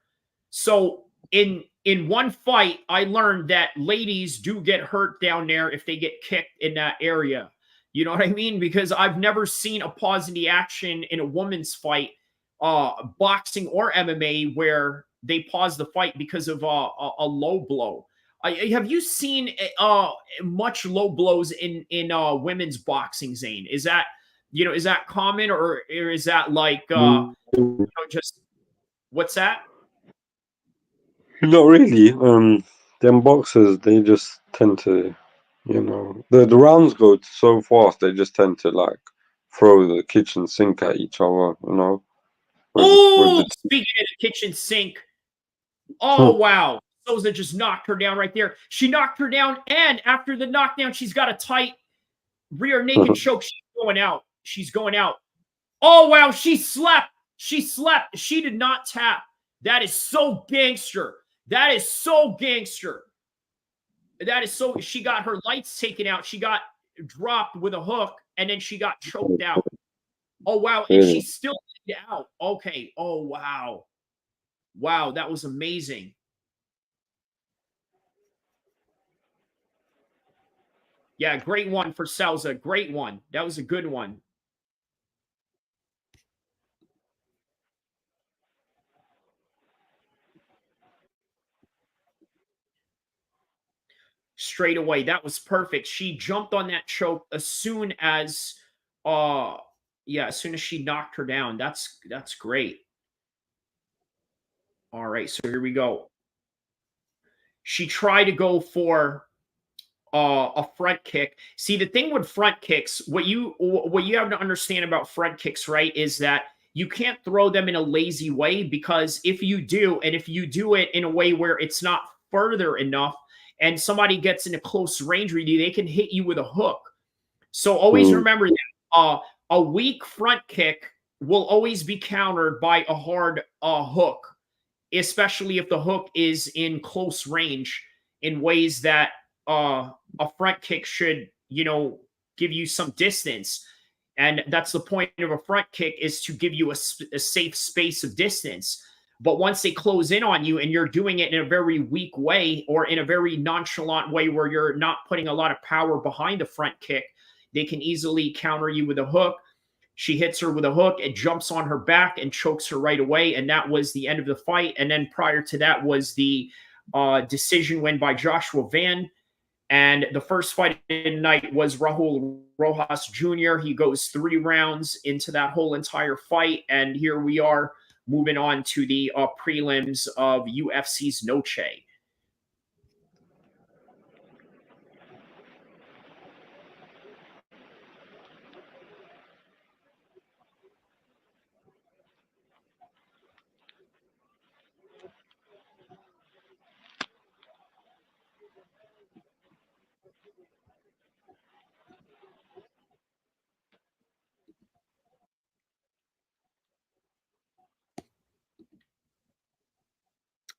So in one fight, I learned that ladies do get hurt down there if they get kicked in that area. You know what I mean? Because I've never seen a pause in the action in a woman's fight, boxing or MMA, where they pause the fight because of a low blow. Have you seen much low blows in women's boxing, Zane? Is that, you know, is that common, or is that like just what's that? not really. Them boxers, they just tend to, the rounds go so fast. They just tend to like throw the kitchen sink at each other. With Oh, the. speaking of the kitchen sink. Oh, wow. Souza just knocked her down right there. She knocked her down, and after the knockdown, she's got a tight rear naked choke. She's going out. She's going out. Oh, wow. She slept. She slept. She did not tap. That is so gangster. That is so gangster. That is so. She got her lights taken out. She got dropped with a hook, and then she got choked out. Oh, wow. And Really? she's still out. Okay. Oh, wow. Wow. That was amazing. Yeah, great one for Souza. Great one. That was a good one. Straight away. That was perfect. She jumped on that choke as soon as uh yeah, as soon as she knocked her down. That's great. All right, so here we go. She tried to go for a front kick. See, the thing with front kicks, what you have to understand about front kicks, right, is that you can't throw them in a lazy way, because if you do, and if you do it in a way where it's not further enough and somebody gets in a close range with you, they can hit you with a hook. So always Mm, remember that a weak front kick will always be countered by a hard hook, especially if the hook is in close range, in ways that a front kick should, you know, give you some distance. And that's the point of a front kick, is to give you a safe space of distance. But once they close in on you and you're doing it in a very weak way, or in a very nonchalant way where you're not putting a lot of power behind the front kick, they can easily counter you with a hook. She hits her with a hook, it jumps on her back and chokes her right away. And that was the end of the fight. And then prior to that was the decision win by Joshua Van. And the first fight of the night was Raul Rojas Jr. He goes 3 rounds into that whole entire fight. And here we are moving on to the prelims of UFC's Noche.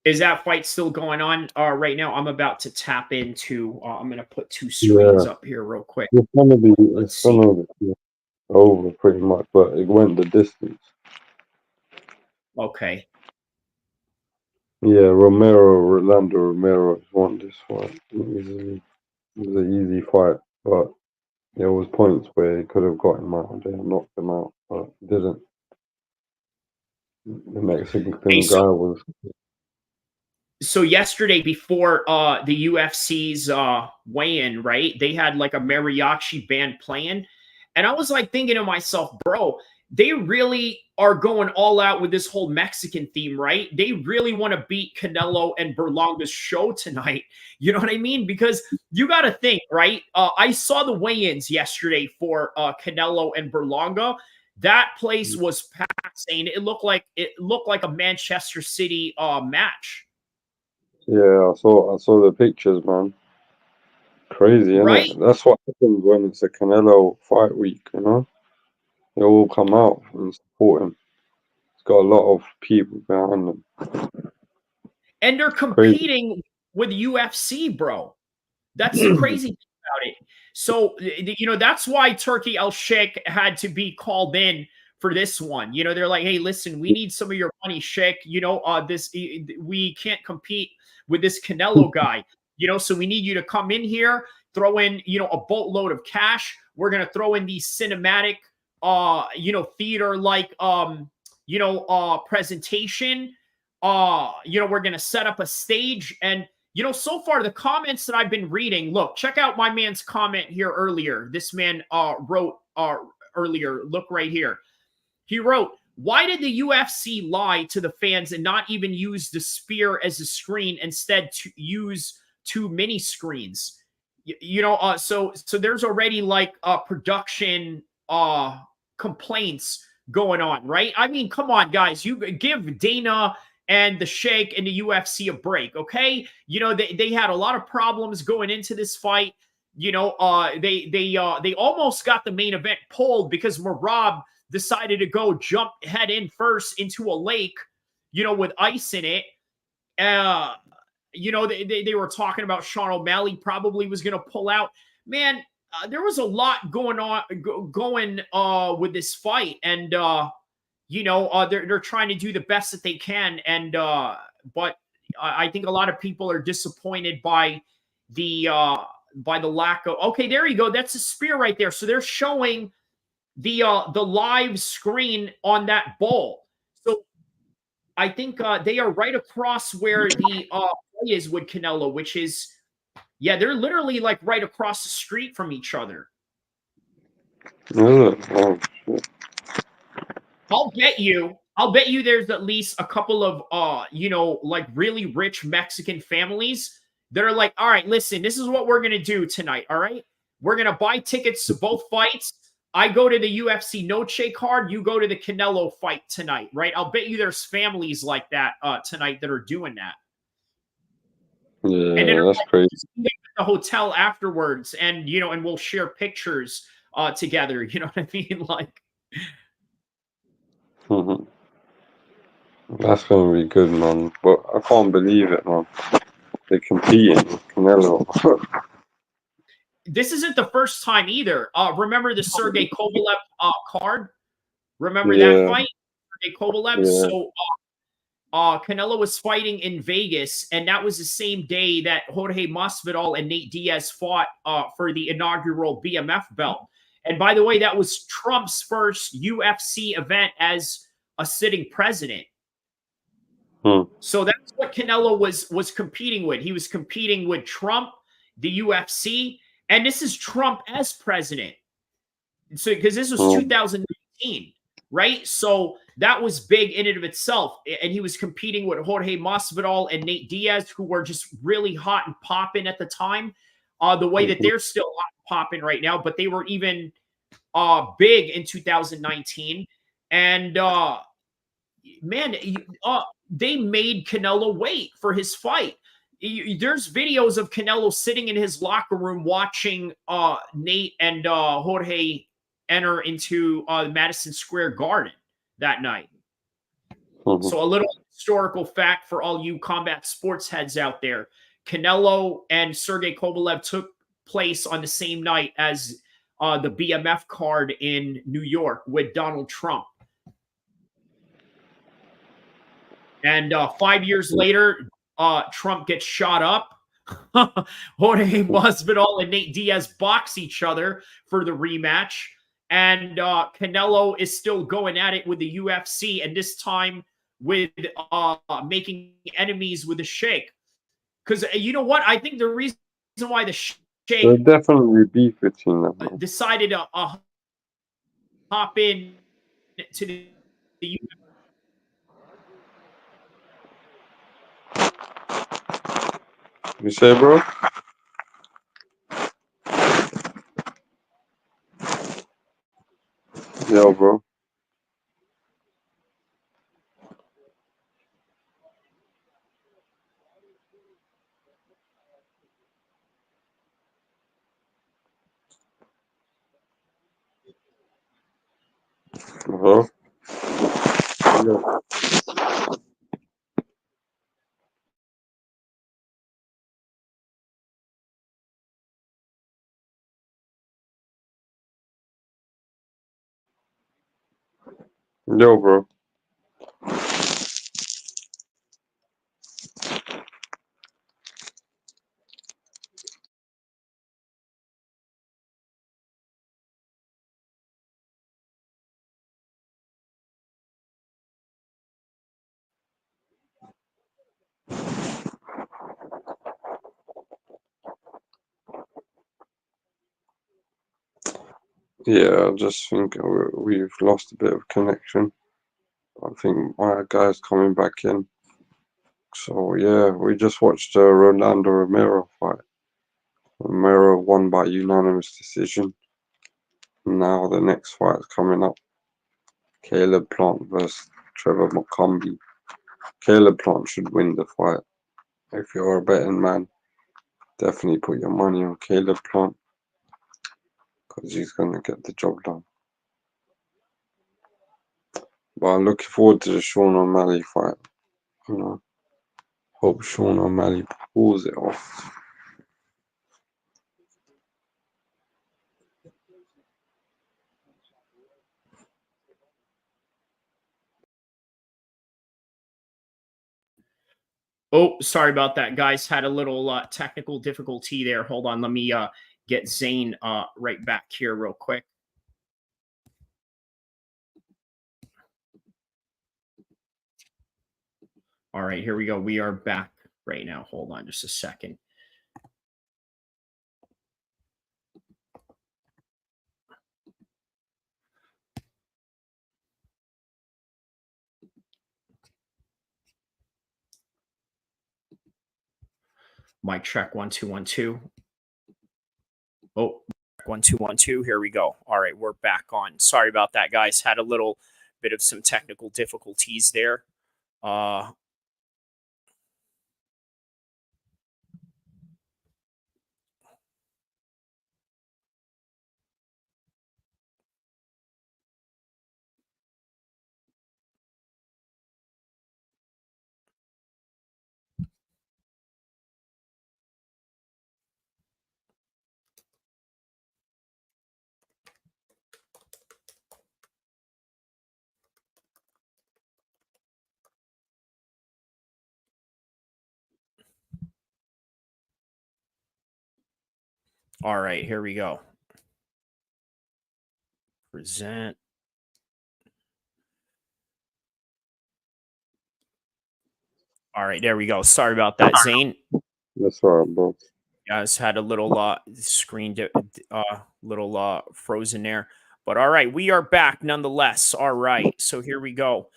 Is that fight still going on right now? I'm about to tap into. I'm going to put 2 screens up here real quick. It's gonna be see. over pretty much, but it went the distance. Okay. Yeah, Rolando Romero won this fight easily. It was an easy fight, but there was points where he could have got him out and knocked him out, but didn't. The Mexican guy was. So yesterday before the UFC's weigh-in, right? They had like a mariachi band playing. And I was like thinking to myself, bro, they really are going all out with this whole Mexican theme, right? They really want to beat Canelo and Berlanga's show tonight. You know what I mean? Because you got to think, right? I saw the weigh-ins yesterday for Canelo and Berlanga. That place was packed, saying it looked like a Manchester City match. Yeah, I saw the pictures, man. Crazy, right? Innit? That's what happens when it's a Canelo fight week, you know? They all come out and support him. He's got a lot of people behind him. And they're competing with UFC, bro. That's the crazy thing about it. So, you know, that's why Turki Al-Sheikh had to be called in for this one. You know, they're like, hey, listen, we need some of your money, Sheikh. You know, we can't compete with this Canelo guy. You know, so we need you to come in here, throw in, you know, a boatload of cash. We're gonna throw in these cinematic, you know, theater like, you know, presentation. You know, we're gonna set up a stage, and you know, so far the comments that I've been reading. Look, check out my man's comment here earlier. This man wrote earlier. Look right here. He wrote, why did the UFC lie to the fans and not even use the spear as a screen, instead to use 2 mini screens? You know, so there's already like production complaints going on, right? I mean, come on, guys. You give Dana and the Sheikh and the UFC a break, okay? You know, they had a lot of problems going into this fight. You know, they almost got the main event pulled because Merab decided to go jump head in first into a lake, you know, with ice in it. You know, they were talking about Sean O'Malley probably was going to pull out. Man, there was a lot going on with this fight, and you know, they're trying to do the best that they can, and but I think a lot of people are disappointed by the lack of. Okay, there you go. That's a spear right there. So they're showing the live screen on that bowl. So I think they are right across where the play is with Canelo, which is, yeah, they're literally like right across the street from each other. Oh, shit. I'll bet you there's at least a couple of you know, like really rich Mexican families that are like, all right, listen, this is what we're gonna do tonight. All right. We're gonna buy tickets to both fights. I go to the UFC Noche card, you go to the Canelo fight tonight, right? I'll bet you there's families like that tonight that are doing that. Yeah, and then that's crazy. At the hotel afterwards, and you know, and we'll share pictures together. You know what I mean? Like, That's gonna be good, man. But I can't believe it, man. They're competing with Canelo. this isn't the first time either. Remember the Sergey Kovalev card? Remember that fight? Sergey Kovalev? Yeah. So Canelo was fighting in Vegas, and that was the same day that Jorge Masvidal and Nate Diaz fought for the inaugural BMF belt. And by the way, that was Trump's first UFC event as a sitting president. So that's what Canelo was competing with. He was competing with Trump the UFC, and this is Trump as president. So because this was 2019, right? So that was big in and of itself. And he was competing with Jorge Masvidal and Nate Diaz, who were just really hot and popping at the time. The way that they're still hot and popping right now, but they were even big in 2019. And man, they made Canelo wait for his fight. There's videos of Canelo sitting in his locker room watching Nate and Jorge enter into Madison Square Garden that night. So a little historical fact for all you combat sports heads out there. Canelo and Sergey Kovalev took place on the same night as the BMF card in New York with Donald Trump. And 5 years later, Trump gets shot up. Jorge Masvidal and Nate Diaz box each other for the rematch. And Canelo is still going at it with the UFC, and this time with making enemies with the Sheikh. Because you know what? I think the reason why the Sheikh There's definitely beef between them. decided to hop in to the UFC. You say, bro? Yo, bro. Bro. Yo. Yo, bro. Yeah, I just think we've lost a bit of connection. I think my guy's coming back in. So, yeah, we just watched the Rolando Romero fight. Romero won by unanimous decision. Now the next fight is coming up. Caleb Plant versus Trevor McCombie. Caleb Plant should win the fight. If you're a betting man, definitely put your money on Caleb Plant because he's going to get the job done. But I'm looking forward to the Sean O'Malley fight. You know, hope Sean O'Malley pulls it off. Oh, sorry about that, guys. Had a little technical difficulty there. Hold on. Let me get Zane right back here real quick. All right, here we go. We are back right now. Hold on just a second. Mic check 1 2 1 2. Oh, 1 2 1 2. Here we go. All right, we're back on. Sorry about that, guys. Had a little bit of some technical difficulties there. All right, here we go. Present. All right, there we go. Sorry about that, Zane. That's all right, bro. Yeah, it's had a little little frozen there. But all right, we are back nonetheless. All right, so here we go.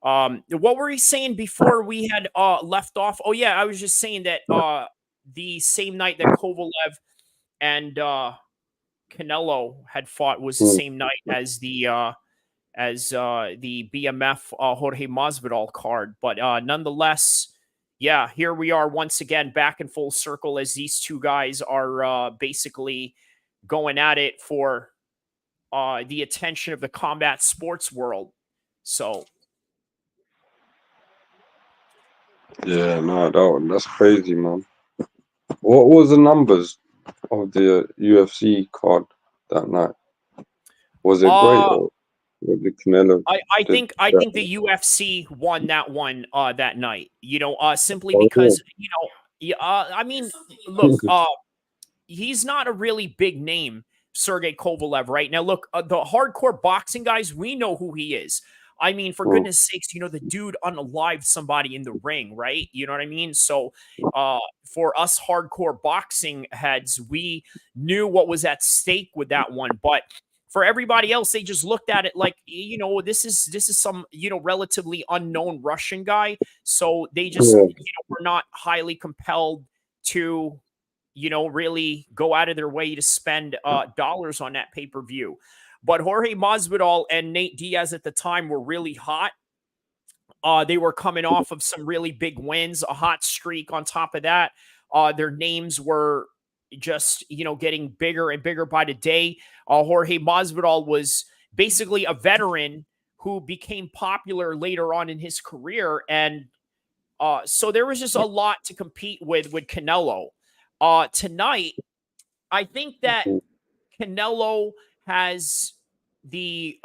What were you saying before we had left off? Oh yeah, I was just saying that the same night that Kovalev and Canelo had fought was the Mm. same night as the BMF Jorge Masvidal card. But nonetheless, yeah, here we are once again back in full circle as these two guys are basically going at it for the attention of the combat sports world. So Yeah, no, that's crazy, man. What was the numbers of the UFC card that night? Was it great uh or was it Canelo? Did I that? think the UFC won that one that night. Simply Oh, yeah. because yeah, I mean, look, he's not a really big name, Sergey Kovalev, right? Now, look, the hardcore boxing guys, we know who he is. I mean, for Mm, goodness sakes, the dude unalived somebody in the ring, right? You know what I mean? So, for us hardcore boxing heads, we knew what was at stake with that one. But for everybody else, they just looked at it like, this is some, relatively unknown Russian guy. So they just, yeah. were not highly compelled to really go out of their way to spend dollars on that pay-per-view. But Jorge Masvidal and Nate Diaz at the time were really hot. They were coming off of some really big wins, a hot streak on top of that. Their names were just, getting bigger and bigger by the day. Jorge Masvidal was basically a veteran who became popular later on in his career. And so there was just a lot to compete with Canelo. Tonight, I think that Mm, Canelo has the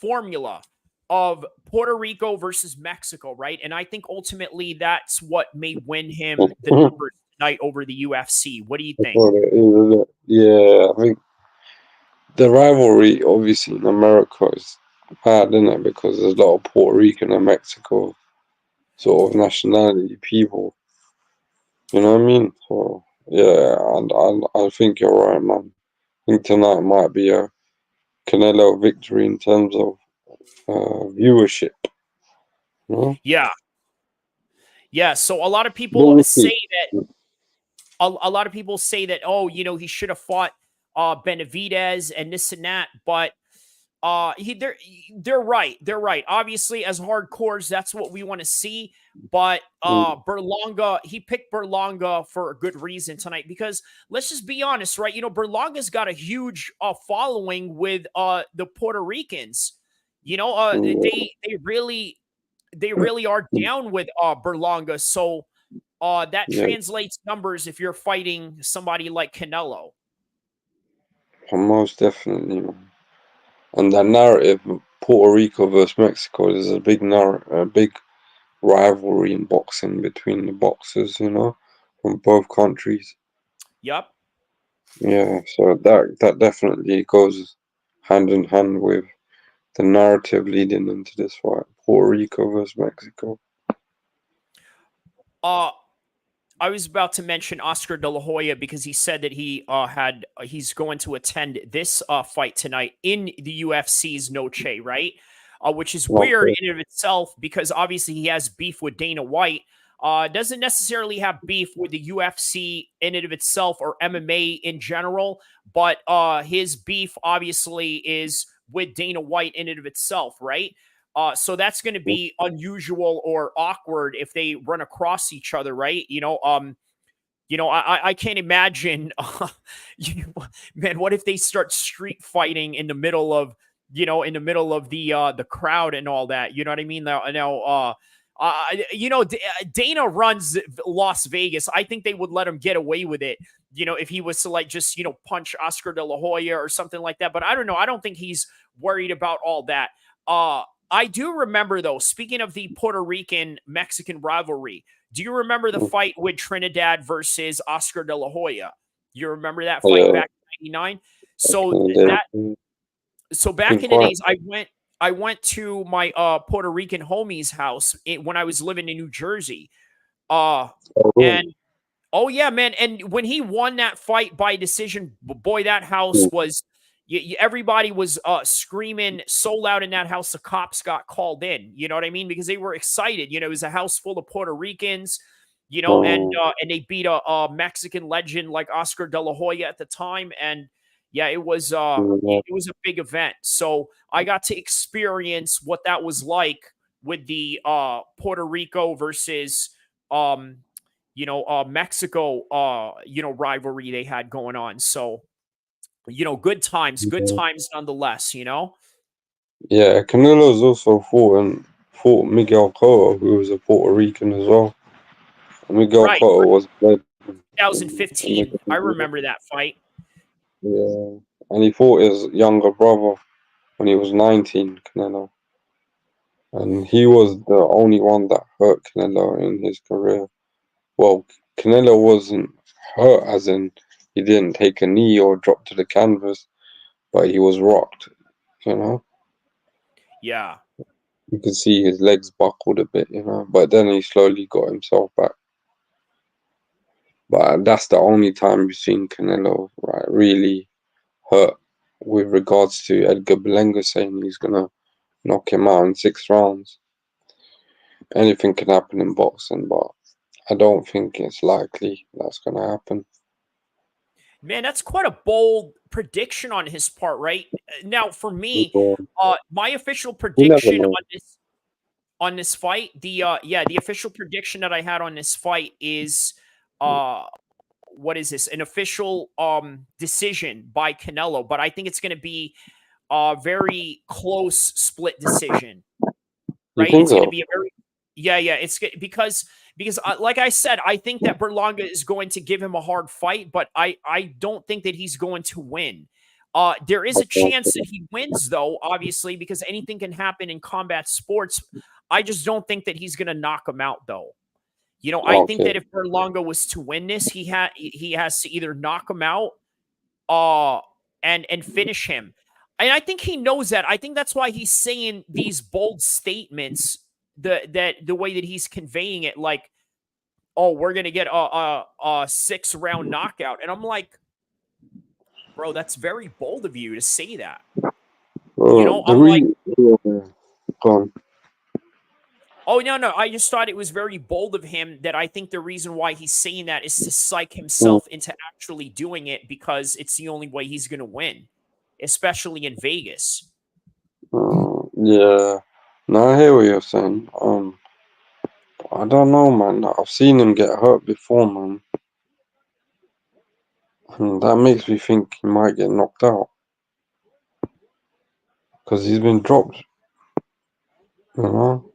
formula of Puerto Rico versus Mexico, right? And I think ultimately that's what may win him the mm. numbers tonight over the UFC. What do you That's think? what it is, isn't it? Yeah, I think the rivalry, obviously, in America is bad, isn't it? Because there's a lot of Puerto Rican and Mexico sort of nationality people. You know what I mean? So yeah, and I think you're right, man. I think tonight might be a Canelo victory in terms of viewership. You know? Yeah. Yeah. So a lot of But people we'll say see. that a lot of people say that, oh, he should have fought Benavidez and this and that, but they're right. They're right. Obviously, as hardcores, that's what we want to see. But Mm, Berlanga, he picked Berlanga for a good reason tonight because let's just be honest, right? Berlanga's got a huge following with the Puerto Ricans. yeah, They really are down with Berlanga. So that yeah, translates numbers if you're fighting somebody like Canelo. most definitely, man. And that narrative, Puerto Rico versus Mexico, is a big a big rivalry in boxing between the boxers, from both countries. Yep. Yeah, so that definitely goes hand in hand with the narrative leading into this fight, Puerto Rico versus Mexico. Uh I was about to mention Oscar De La Hoya because he said that he's going to attend this fight tonight in the UFC's Noche, right? Which is weird Okay. in and of itself because obviously he has beef with Dana White. Doesn't necessarily have beef with the UFC in and of itself or MMA in general, but his beef obviously is with Dana White in and of itself, right? So that's going to be unusual or awkward if they run across each other, right? I can't imagine, man. What if they start street fighting in the middle of, the crowd and all that? You know what I mean? Dana runs Las Vegas. I think they would let him get away with it. If he was to like just punch Oscar De La Hoya or something like that. But I don't know. I don't think he's worried about all that. I do remember though. Speaking of the Puerto Rican Mexican rivalry, do you remember the fight with Trinidad versus Oscar De La Hoya? You remember that fight Yeah, back in '99? So and then, that so back big in the fight. days, I went to my Puerto Rican homie's house when I was living in New Jersey. Uh Oh, and really? Oh yeah, man. And when he won that fight by decision, boy, that house was everybody was screaming so loud in that house. The cops got called in. You know what I mean? Because they were excited. You know, it was a house full of Puerto Ricans. You know, and they beat a Mexican legend like Oscar De La Hoya at the time, and yeah, it was it was a big event. So I got to experience what that was like with the Puerto Rico versus um Mexico, rivalry they had going on. So, good times nonetheless, you know? Yeah, Canelo's also fought Miguel Cotto, who was a Puerto Rican as well. Miguel Right. Cotto was bred in the 2015. I remember that fight. yeah, and he fought his younger brother when he was 19, Canelo, and he was the only one that hurt Canelo in his career. Well, Canelo wasn't hurt as in he didn't take a knee or drop to the canvas, but he was rocked, you know. Yeah. You could see his legs buckled a bit, you know, but then he slowly got himself back. But that's the only time we've seen Canelo really hurt with regards to Edgar Berlanga saying he's gonna knock him out in 6 rounds. Anything can happen in boxing, but I don't think it's likely that's gonna happen. Man, that's quite a bold prediction on his part, right? Now, for me, People, my official you never prediction know. on this fight, the official prediction that I had on this fight is uh what is this? An official decision by Canelo, but I think it's going to be a very close split decision, You right? think It's going to so? be a very because like I said, I think that Berlanga is going to give him a hard fight, but I don't think that he's going to win. There is a chance that he wins, though, obviously, because anything can happen in combat sports. I just don't think that he's going to knock him out, though. You know, I think Okay. that if Berlanga was to win this, he has to either knock him out, and finish him. And I think he knows that. I think that's why he's saying these bold statements. The way that he's conveying it, like, oh, we're gonna get a 6 round knockout, and I'm like, bro, that's very bold of you to say that. You know, The I'm like, re yeah, go on. oh, no, no. I just thought it was very bold of him that I think the reason why he's saying that is to psych Mm, himself into actually doing it because it's the only way he's going to win, especially in Vegas. yeah. No, I hear what you're saying. I don't know, man. I've seen him get hurt before, man. And that makes me think he might get knocked out because he's been dropped, you know,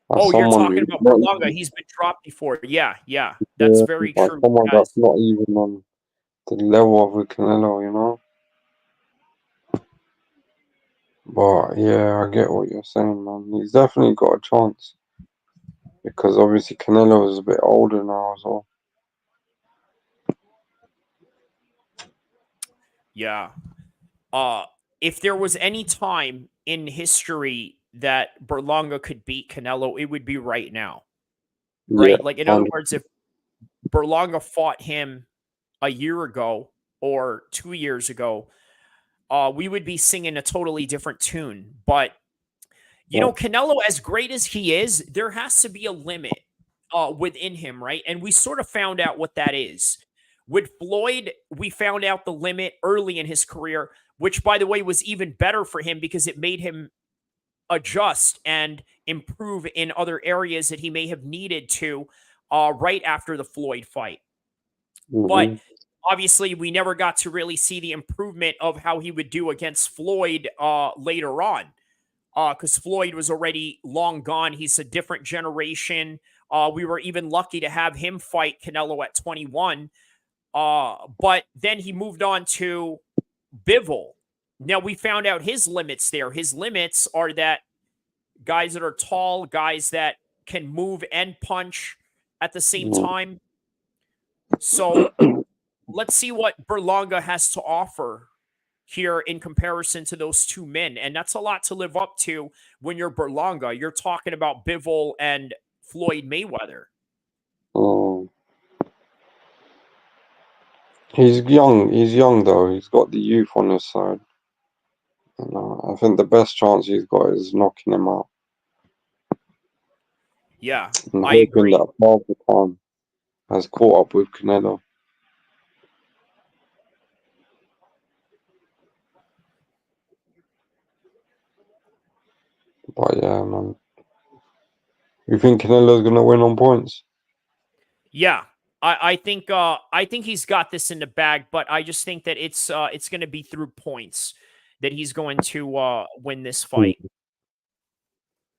by Oh, you're someone talking who's about not Berlanga. even, He's been dropped before. Yeah, yeah. That's yeah, very by true, someone guys. that's not even on the level of a Canelo, you know. But yeah, I get what you're saying, man. He's definitely got a chance because obviously Canelo is a bit older now as well. Yeah. Uh, if there was any time in history that Berlanga could beat Canelo, it would be right now, Yeah, right? Like, in other and words, if Berlanga fought him a year ago or 2 years ago, we would be singing a totally different tune. But yeah, Canelo, as great as he is, there has to be a limit within him, right? And we sort of found out what that is. With Floyd, we found out the limit early in his career, which, by the way, was even better for him because it made him adjust and improve in other areas that he may have needed to right after the Floyd fight. But hmm obviously, we never got to really see the improvement of how he would do against Floyd later on because Floyd was already long gone. He's a different generation. We were even lucky to have him fight Canelo at 21. But then he moved on to Bivol. Now we found out his limits there. His limits are that guys that are tall, guys that can move and punch at the same time. So let's see what Berlanga has to offer here in comparison to those two men. And that's a lot to live up to when you're Berlanga. You're talking about Bivol and Floyd Mayweather. Oh. He's young. He's young though. He's got the youth on his side. And, I think the best chance he's got is knocking him out. Yeah, And I hoping agree. that Father Time has caught up with Canelo. But yeah, man. You think Canelo's gonna win on points? Yeah, I think he's got this in the bag, but I just think that it's going to be through points that he's going to win this fight.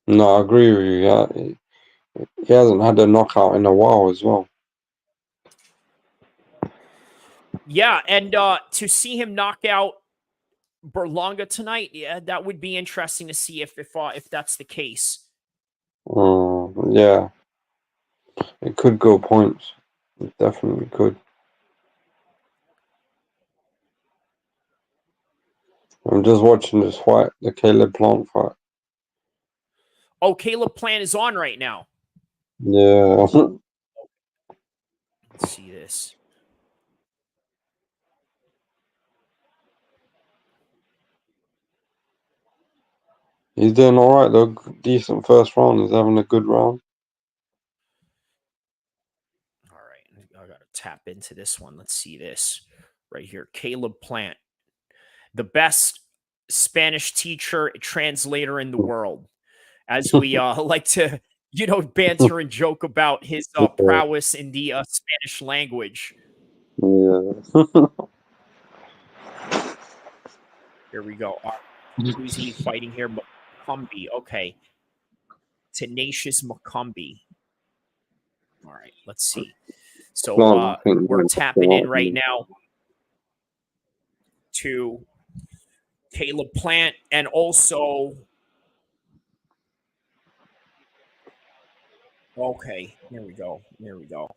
No, I agree with you. Yeah, he hasn't had a knockout in a while as well. Yeah, and to see him knock out Berlanga tonight, yeah, that would be interesting to see if that's the case. Yeah, it could go points. It definitely could. I'm just watching this fight, the Caleb Plant fight. Oh, Caleb Plant is on right now. Yeah. Let's see this. He's doing all right though. Decent first round. He's having a good round. All right, I got to tap into this one. Let's see this right here. Caleb Plant, the best Spanish teacher translator in the world, as we like to, banter and joke about his prowess in the Spanish language. Yeah. Here we go. Who's he fighting here? Macumbi. Okay. Tenacious Macumbi. All right, let's see. So Plant, I think, we're yeah, tapping in right now to Caleb Plant and also. Okay, there we go. There we go.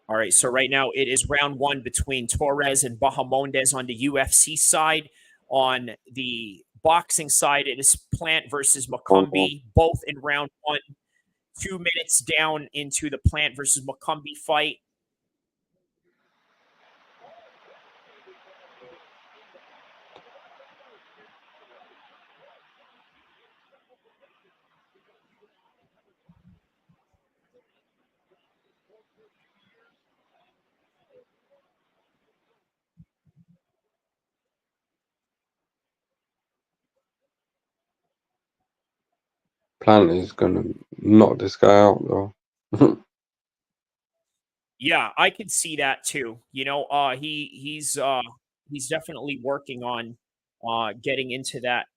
All right, so right now it is round one between Torres and Bahamondes on the UFC side. On the boxing side, it is Plant versus Macumbi, both in round one. 2 minutes down into the Plant versus Macumbi fight. Plant is gonna knock this guy out though. Yeah, I could see that too. He's definitely working on getting into that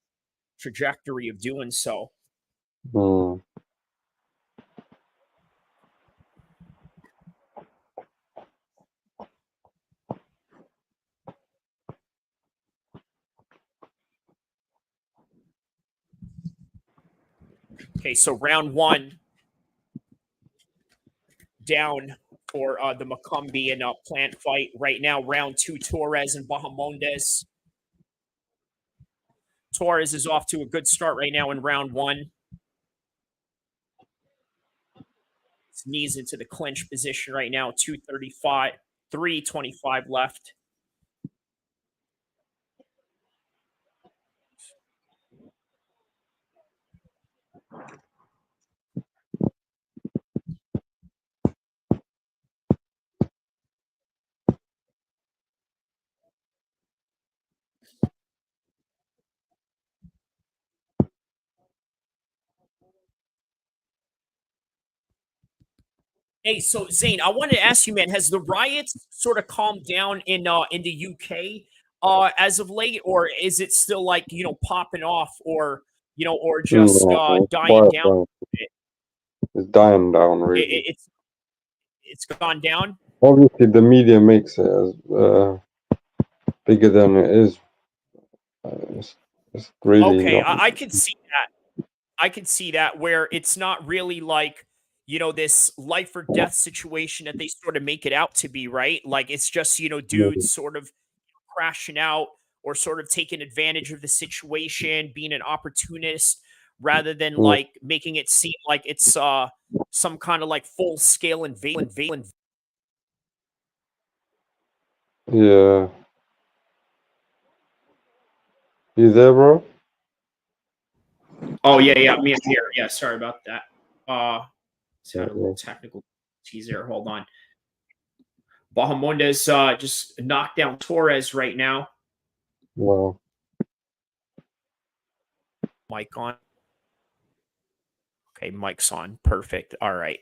trajectory of doing so. Hmm. Okay, so round one down for the Macumbi and Plant fight. Right now, round two, Torres and Bahamondes. Torres is off to a good start right now in round one. His knees into the clinch position right now, 235, 325 left. Hey, so Zane, I wanted to ask you, man, has the riots sort of calmed down in the UK as of late, or is it still like popping off, or just No, it's dying quiet down? down. It's dying down It, really. it, it's it's gone down. Obviously, the media makes it as bigger than it is. It's really Okay, not. I could see that. I could see that where it's not really like this life or death situation that they sort of make it out to be, right? Like it's just dudes sort of crashing out or sort of taking advantage of the situation, being an opportunist, rather than Yeah. like making it seem like it's some kind of like full scale invasion. Yeah. You there, bro? Oh yeah, me here. Yeah, sorry about that. Just had a little Yeah. technical teaser. Hold on. Bahamondes just knocked down Torres right now. Wow. Mic on. Okay, mic's on. Perfect. All right.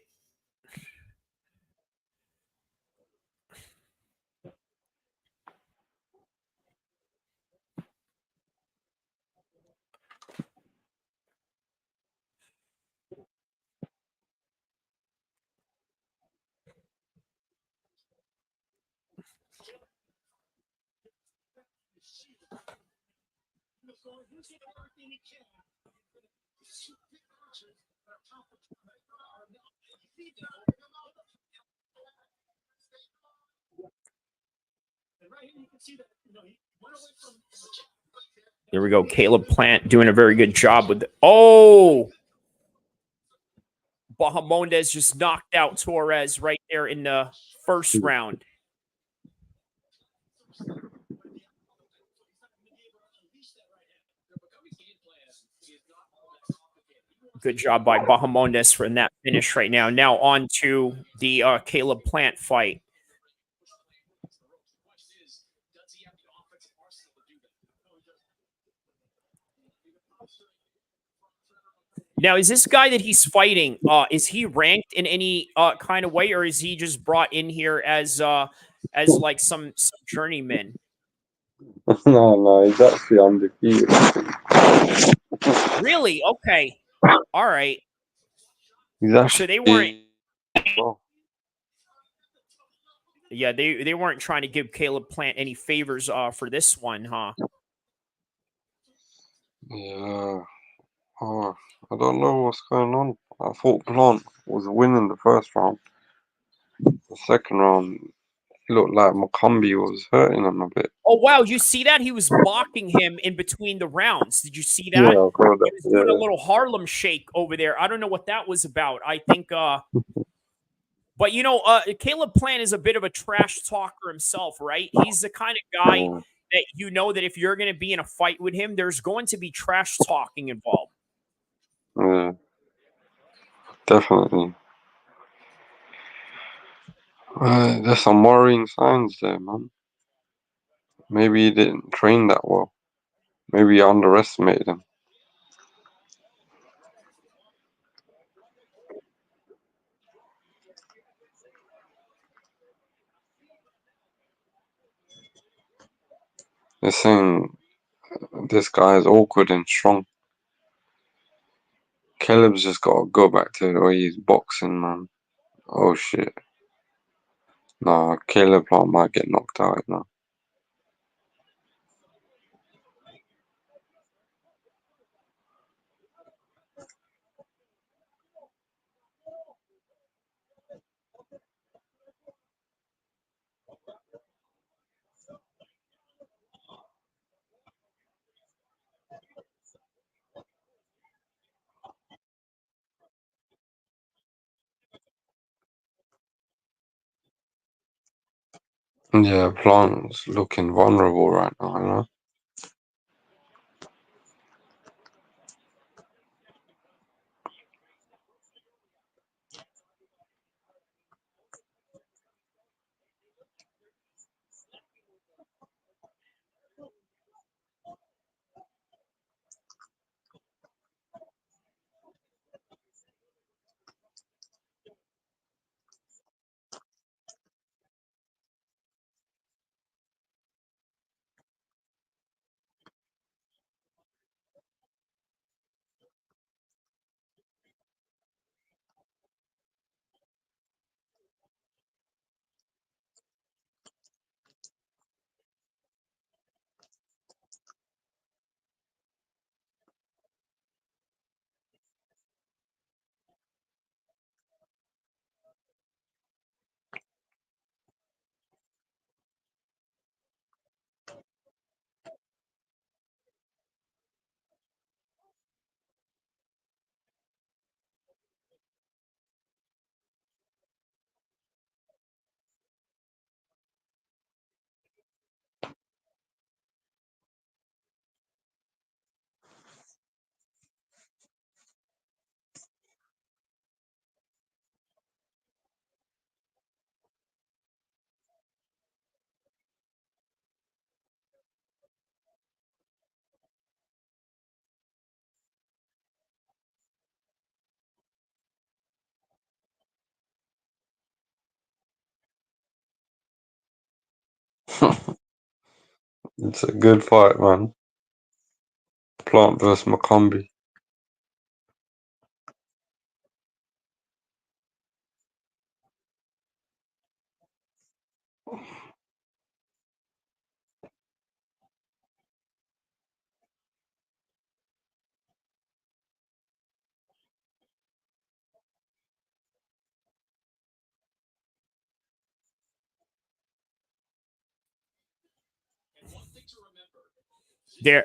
Here we go. Caleb Plant doing a very good job with Bahamondes just knocked out Torres right there in the first round. Good job by Bahamondes for that finish right now. Now on to the Caleb Plant fight. Now, is this guy that he's fighting, is he ranked in any kind of way, or is he just brought in here as like some journeyman? No, he's actually undefeated. Really? Okay. All right. He's So they weren't. actually. Well, Yeah, they weren't trying to give Caleb Plant any favors for this one, huh? yeah. Oh, I don't know what's going on. I thought Plant was winning the first round. The second round, it looked like Macombi was hurting him a bit. Oh wow, you see that? He was mocking him in between the rounds. Did you see Yeah, that? I heard He that. was doing a Yeah. little Harlem shake over there. I don't know what that was about. I think but you know, Caleb Plant is a bit of a trash talker himself, right? He's the kind of guy Yeah, that you know that if you're going to be in a fight with him, there's going to be trash talking involved. yeah, definitely. There's some worrying signs there, man. Maybe he didn't train that well. Maybe he underestimated him. They're saying this guy is awkward and strong. Caleb's just got to go back to the way he's boxing, man. Oh shit. Nah, Caleb might get knocked out now. Yeah, Plant's looking vulnerable right now, you know? It's a good fight, man. Plant versus Macombi.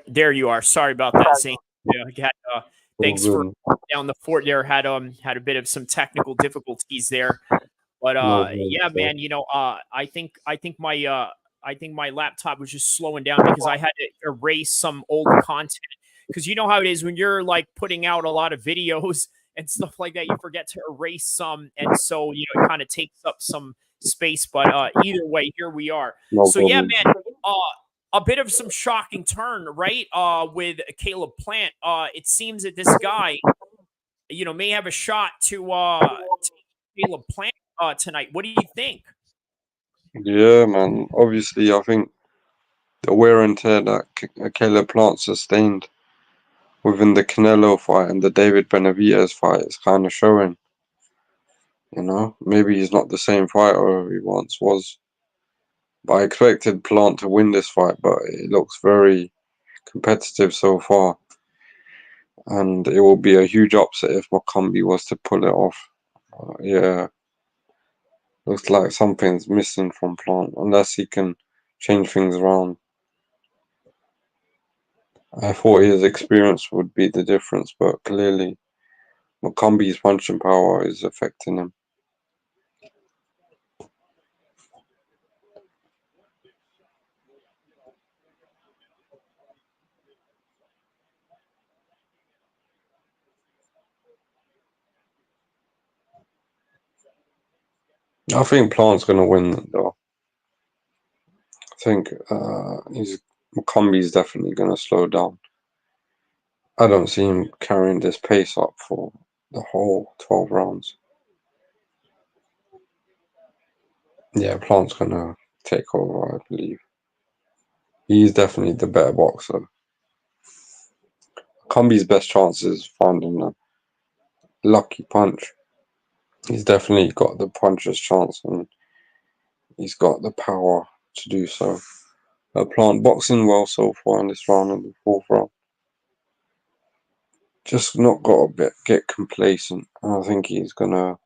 There you are. Sorry about that, Zane. Yeah, thanks for Good. down the fort there. Had a bit of some technical difficulties there. But No yeah, problem. man, I think my laptop was just slowing down because I had to erase some old content. Because you know how it is when you're like putting out a lot of videos and stuff like that, you forget to erase some, and so it kind of takes up some space. But either way, here we are. No So yeah, problem. man, a bit of some shocking turn, right? With Caleb Plant. It seems that this guy, may have a shot to Caleb Plant tonight. What do you think? Yeah, man. Obviously, I think the wear and tear that Caleb Plant sustained within the Canelo fight and the David Benavidez fight is kind of showing. Maybe he's not the same fighter he once was. But I expected Plant to win this fight, but it looks very competitive so far. And it will be a huge upset if Macombi was to pull it off. Yeah, looks like something's missing from Plant, unless he can change things around. I thought his experience would be the difference, but clearly Macombi's punching power is affecting him. I think Plant's going to win, though. I think Macombi's definitely going to slow down. I don't see him carrying this pace up for the whole 12 rounds. Yeah, Plant's going to take over, I believe. He's definitely the better boxer. Combi's best chance is finding a lucky punch. He's definitely got the puncher's chance and he's got the power to do so. Plant boxing well so far in this round and the fourth round. Just not got to get complacent. I think he's gonna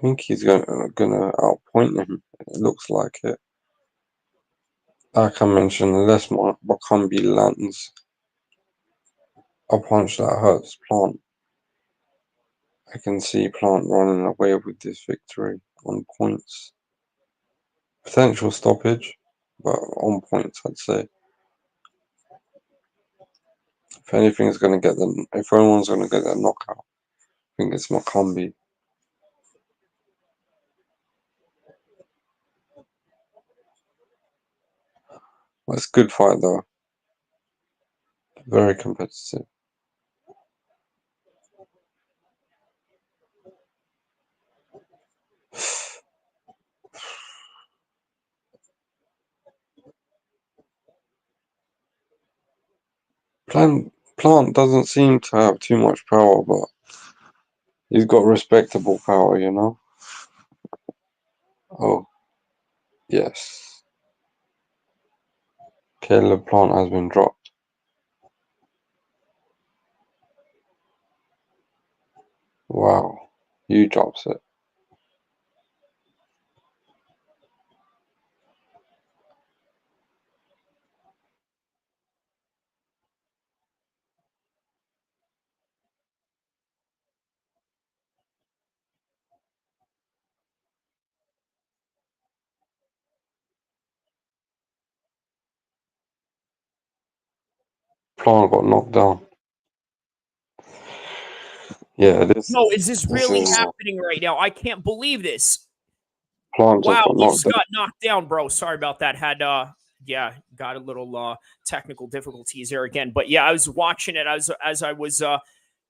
outpoint him. It looks like it. Like I mentioned, unless Macombi lands a punch that hurts Plant, I can see Plant running away with this victory on points. Potential stoppage, but on points, I'd say. If anyone's going to get that knockout, I think it's Macombi. Well, it's a good fight though. Very competitive. Plant doesn't seem to have too much power, but he's got respectable power. Oh, yes. Caleb Plant has been dropped. Wow. Huge upset. Plant got knocked down. Yeah, this No, is this this really is happening right now? I can't believe this. Plant just Wow, got you knocked just down. got knocked down, bro. Sorry about that. Had yeah, got a little technical difficulties there again. But yeah, I was watching it as I was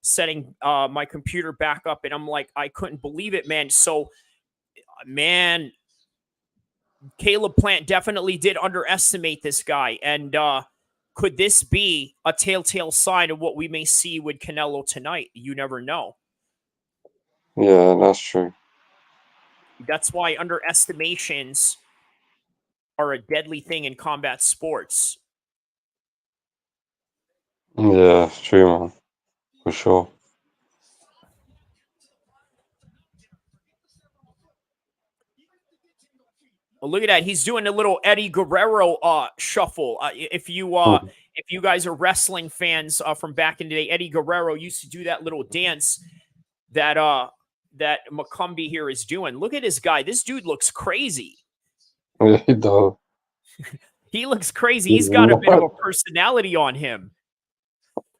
setting my computer back up, and I'm like, I couldn't believe it, man. So man, Caleb Plant definitely did underestimate this guy. And could this be a telltale sign of what we may see with Canelo tonight? You never know. Yeah, that's true. That's why underestimations are a deadly thing in combat sports. Yeah, it's true, man. For sure. Well, look at that. He's doing a little Eddie Guerrero shuffle. If you guys are wrestling fans from back in the day, Eddie Guerrero used to do that little dance that that McCombie here is doing. Look at this guy. This dude looks crazy. Yeah, he does. He looks crazy. He's got a bit of a personality on him.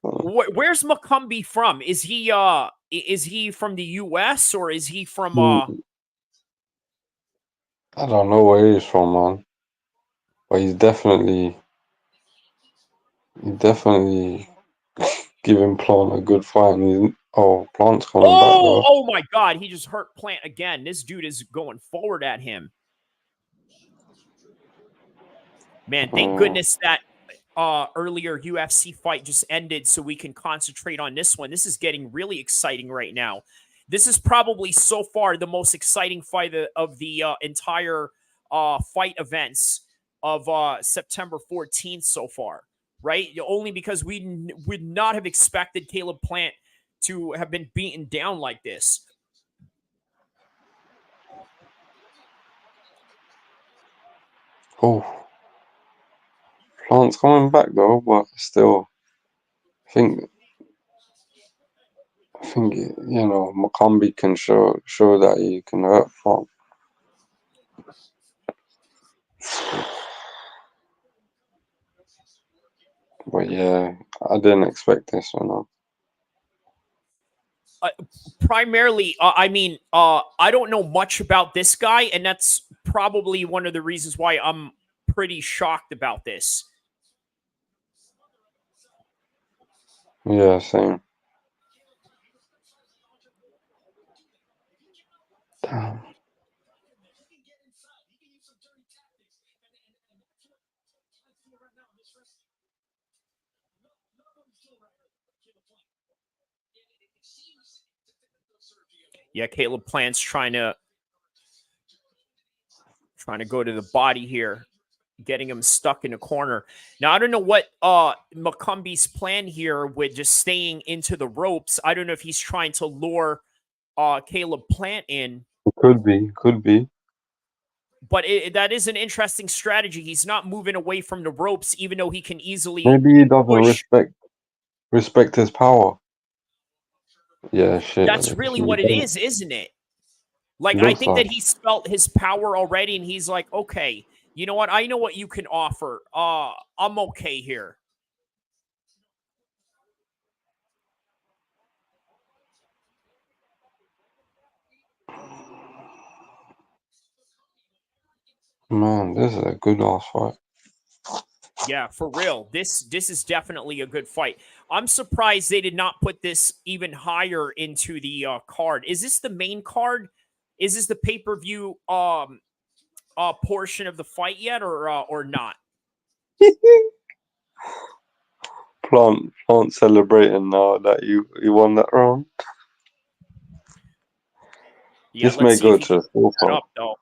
Where's McCombie from? Is he from the US or is he from I don't know where he's from, man. But he's definitely giving Plant a good fight. And Plant's coming back though. Oh my God. He just hurt Plant again. This dude is going forward at him. Man, thank goodness that earlier UFC fight just ended so we can concentrate on this one. This is getting really exciting right now. This is probably so far the most exciting fight of the entire fight events of September 14th so far, right? Only because we would not have expected Caleb Plant to have been beaten down like this. Oh, Plant's coming back though, but still, I think McCombie can show that he can hurt Plant. But yeah, I didn't expect this one. Primarily, I don't know much about this guy, and that's probably one of the reasons why I'm pretty shocked about this. Yeah, same. Damn. Yeah, Caleb Plant's trying to go to the body here, getting him stuck in a corner. Now, I don't know what McCombie's plan here with just staying into the ropes. I don't know if he's trying to lure Caleb Plant in. Could be. But that is an interesting strategy. He's not moving away from the ropes, even though he can easily Maybe he doesn't respect his power. Yeah, shit. That's really what it is, isn't it? Like, I think that he's felt his power already, and he's like, okay, you know what? I know what you can offer. I'm okay here. Man, this is a good ass fight. Yeah, for real. This is definitely a good fight. I'm surprised they did not put this even higher into the card. Is this the main card? Is this the pay-per-view portion of the fight yet, or not? Plant celebrating now that you won that round. Yeah, this may go to the full up though.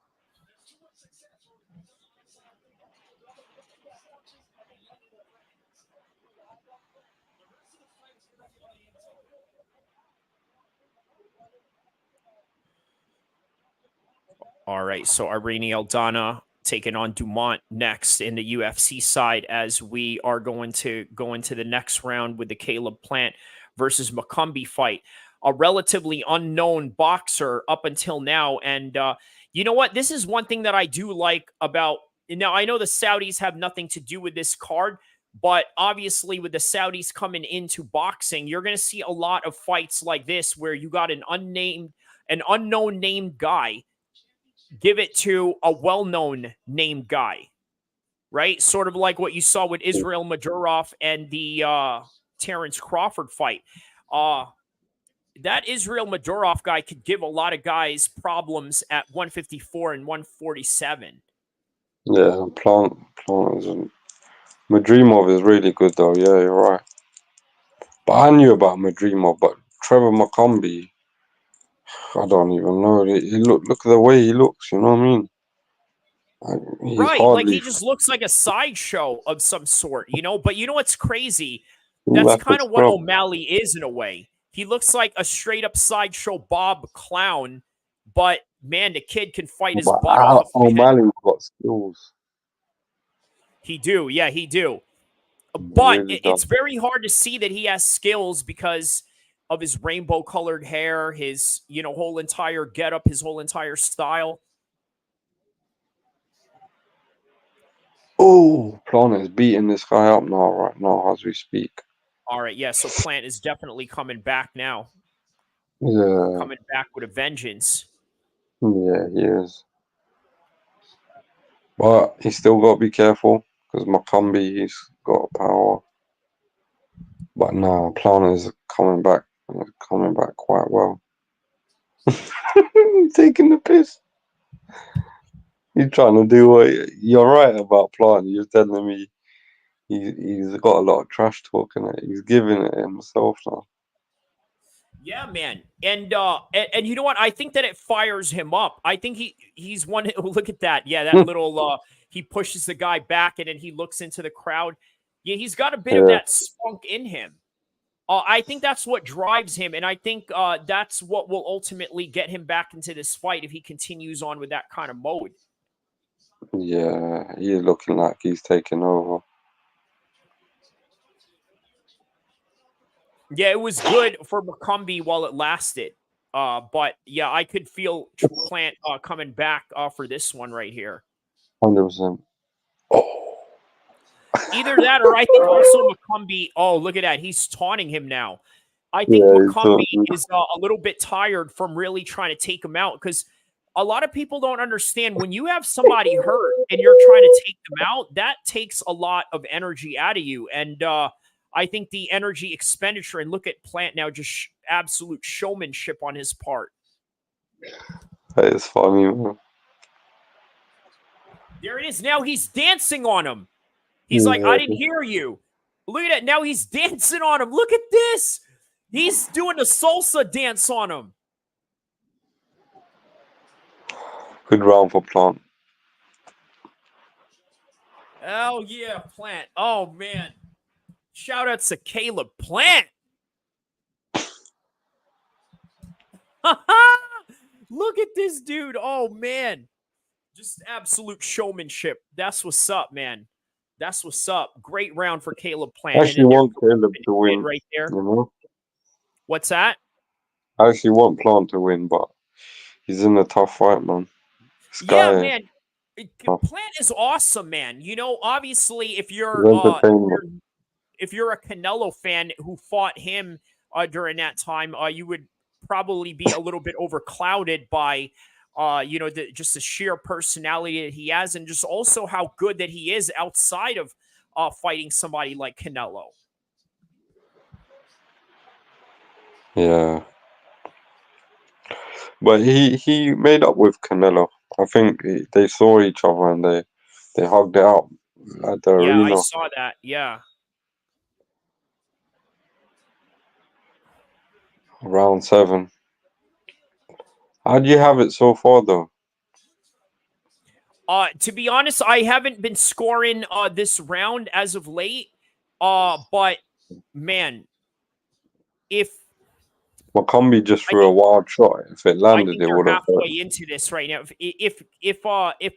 All right, so Irene Aldana taking on Dumont next in the UFC side as we are going to go into the next round with the Caleb Plant versus McCombie fight. A relatively unknown boxer up until now. And you know what? This is one thing that I do like about... Now, I know the Saudis have nothing to do with this card, but obviously with the Saudis coming into boxing, you're going to see a lot of fights like this where you got an unknown named guy give it to a well-known named guy, right? Sort of like what you saw with Israel Madurov and the Terrence Crawford fight. That Israel Madurov guy could give a lot of guys problems at 154 and 147. Yeah, Plant is Madrimov is really good though. Yeah, you're right. But I knew about Madrimov, but Trevor McCombie, I don't even know. Look at the way he looks. You know what I mean? He's Right, like he hardly just looks like a sideshow of some sort, you know? But you know what's crazy? That's like a kind of what scrub. O'Malley is in a way. He looks like a straight up sideshow Bob clown, but man, the kid can fight his But butt off, man. O'Malley's got skills. He do, yeah, he do. He But really does. it's very hard to see that he has skills because of his rainbow colored hair, his, whole entire getup, his whole entire style. Oh, Plant is beating this guy up now, right now, as we speak. All right, yeah, so Plant is definitely coming back now. Yeah, Coming back with a vengeance. yeah, he is. But he's still got to be careful because Makambi, he's got power. But now Plant is coming back quite well. Taking the piss. He's trying to do what you're right about Plant. You're telling me he's got a lot of trash talk in it. He's giving it himself now. Yeah, man. And you know what? I think that it fires him up. I think he's one. Look at that. Yeah, that little he pushes the guy back and then he looks into the crowd. Yeah, he's got a bit of Yeah, that spunk in him. I think that's what drives him, and I think that's what will ultimately get him back into this fight if he continues on with that kind of mode. yeah, he's looking like he's taking over. Yeah, it was good for McCombie while it lasted. But yeah, I could feel Plant coming back for this one right here. 100%. Oh, Either that or I think also McCombie. Oh, look at that. He's taunting him now. I think yeah, he's McCombie talking. is a little bit tired from really trying to take him out because a lot of people don't understand when you have somebody hurt and you're trying to take them out, that takes a lot of energy out of you. And I think the energy expenditure, and look at Plant now, just absolute showmanship on his part. That is funny, man. There it is. Now he's dancing on him. He's like, I Yeah, didn't hear you. Look at that. Now he's dancing on him. Look at this. He's doing a salsa dance on him. good round for Plant. Oh, yeah, Plant. Oh, man. Shout out to Caleb Plant. Look at this dude. Oh, man. Just absolute showmanship. That's what's up, man. That's what's up. Great round for Caleb Plant. I And actually then want Caleb to win. right there. You know, What's that? I actually want Plant to win, but he's in a tough fight, man. This Yeah, guy, man. tough. Plant is awesome, man. Obviously, if He's you're entertainment. if you're a Canelo fan who fought him during that time, you would probably be a little bit overclouded by, just the sheer personality that he has, and just also how good that he is outside of fighting somebody like Canelo. Yeah, but he made up with Canelo. I think they saw each other and they hugged it out at the Yeah, I arena. saw that. Yeah. Round 7. How do you have it so far, though? To be honest, I haven't been scoring this round as of late. But man, if Makambi just I threw a think wild shot. If it I landed, think it they're would have hurt. halfway into this right now. If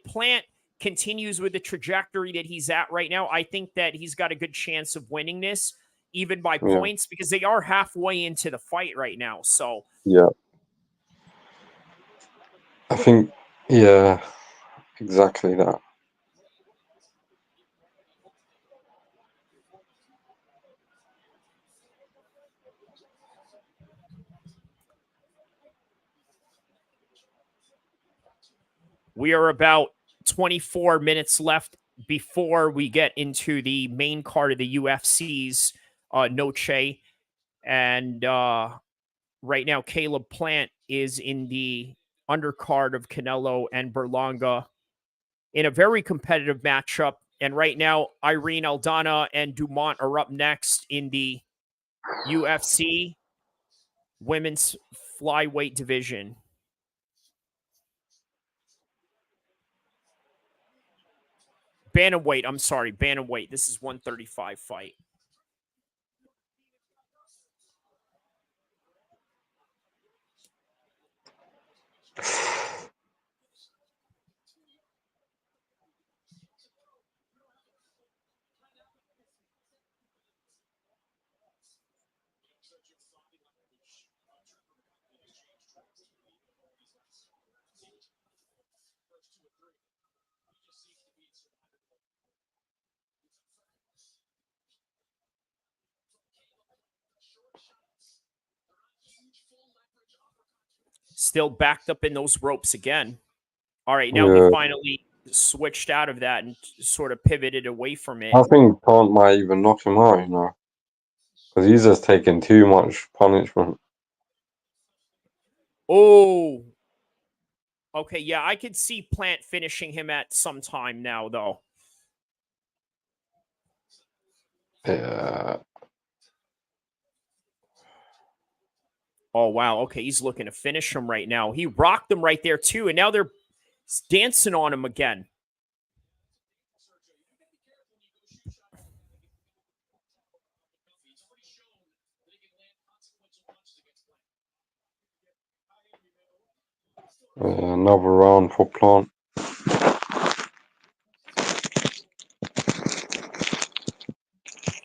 Plant continues with the trajectory that he's at right now, I think that he's got a good chance of winning this, even by Yeah, points, because they are halfway into the fight right now. So yeah. I think, yeah, exactly that. we are about 24 minutes left before we get into the main card of the UFC's Noche. And right now, Caleb Plant is in the undercard of Canelo and Berlanga. in a very competitive matchup. And right now, Irene Aldana and Dumont are up next in the UFC women's flyweight division. Bantamweight, I'm sorry, bantamweight. This is 135 fight. Still backed up in those ropes again. All right, now he finally switched out of that and sort of pivoted away from it. I think Plant might even knock him out, you know, because he's just taking too much punishment. Oh. Okay, yeah, I could see Plant finishing him at some time now, though. Yeah. Oh, wow. Okay, he's looking to finish him right now. He rocked him right there, too, and now they're dancing on him again. Another round for Plant.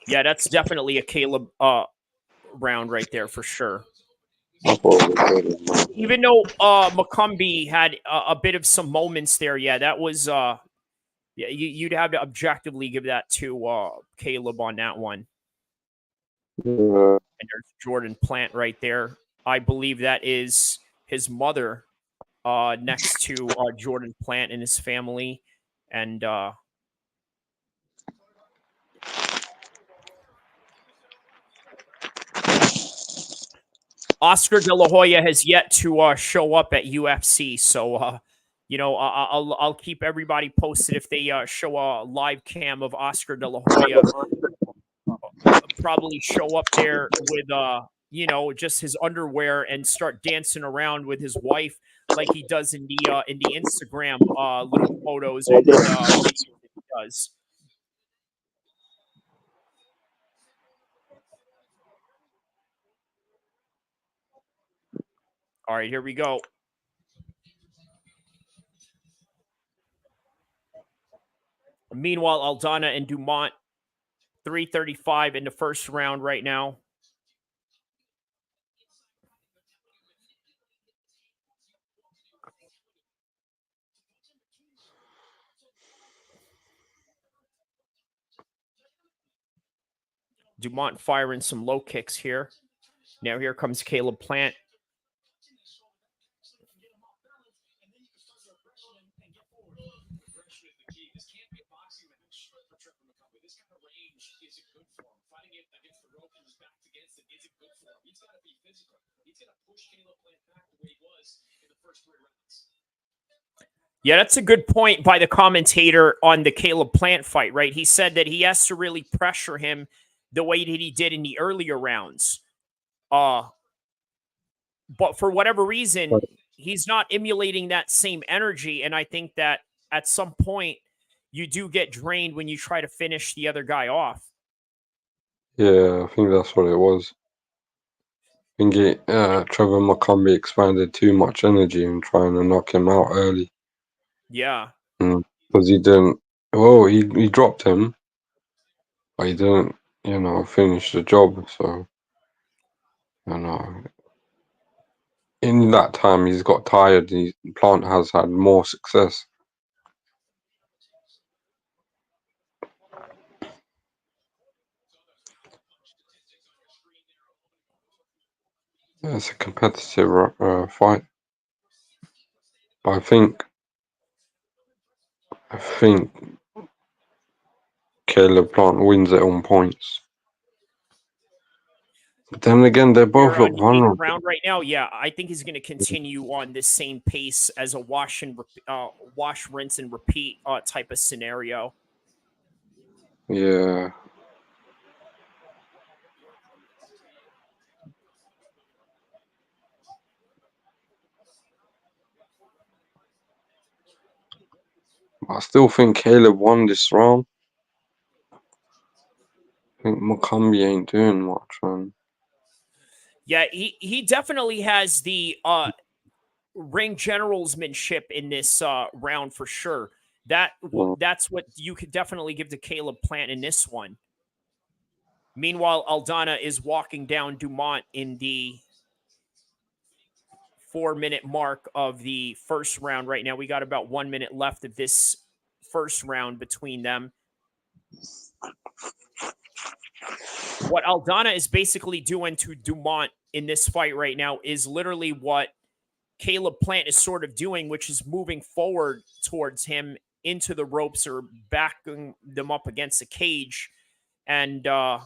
Yeah, that's definitely a Caleb round right there for sure. Even though McCumbee had a bit of some moments there, yeah, that was yeah, you'd have to objectively give that to Caleb on that one. Yeah. And there's Jordan Plant right there. I believe that is his mother next to Jordan Plant and his family. And Oscar De La Hoya has yet to show up at UFC. So, you know, I'll keep everybody posted if they show a live cam of Oscar De La Hoya. Probably show up there with, you know, just his underwear and start dancing around with his wife like he does in the Instagram little photos and videos that he does. All right, here we go. Meanwhile, Aldana and Dumont, 335 in the first round right now. Dumont firing some low kicks here. Now here comes Caleb Plant. Yeah, that's a good point by the commentator on the Caleb Plant fight, right? He said that he has to really pressure him the way that he did in the earlier rounds. But for whatever reason, he's not emulating that same energy. And I think that at some point, you do get drained when you try to finish the other guy off. Yeah, I think that's what it was. I think Trevor McCumbee expanded too much energy in trying to knock him out early. Yeah. Because he didn't, well, he dropped him, but he didn't, you know, finish the job. So, you know, in that time, he's got tired. Plant has had more success. Yeah, it's a competitive fight. But I think Caleb Plant wins it on points. But then again, they both We're on look the 8th vulnerable. round right now. Yeah, I think he's going to continue on this same pace as a wash, rinse, and repeat type of scenario. Yeah. I still think Caleb won this round. I think Mukambi ain't doing much, man. Yeah, he definitely has the ring generalsmanship in this round for sure. That's what you could definitely give to Caleb Plant in this one. Meanwhile, Aldana is walking down Dumont in the 4-minute mark of the first round right now. We got about 1 minute left of this first round between them. What Aldana is basically doing to Dumont in this fight right now is literally what Caleb Plant is sort of doing, which is moving forward towards him into the ropes or backing them up against the cage. And I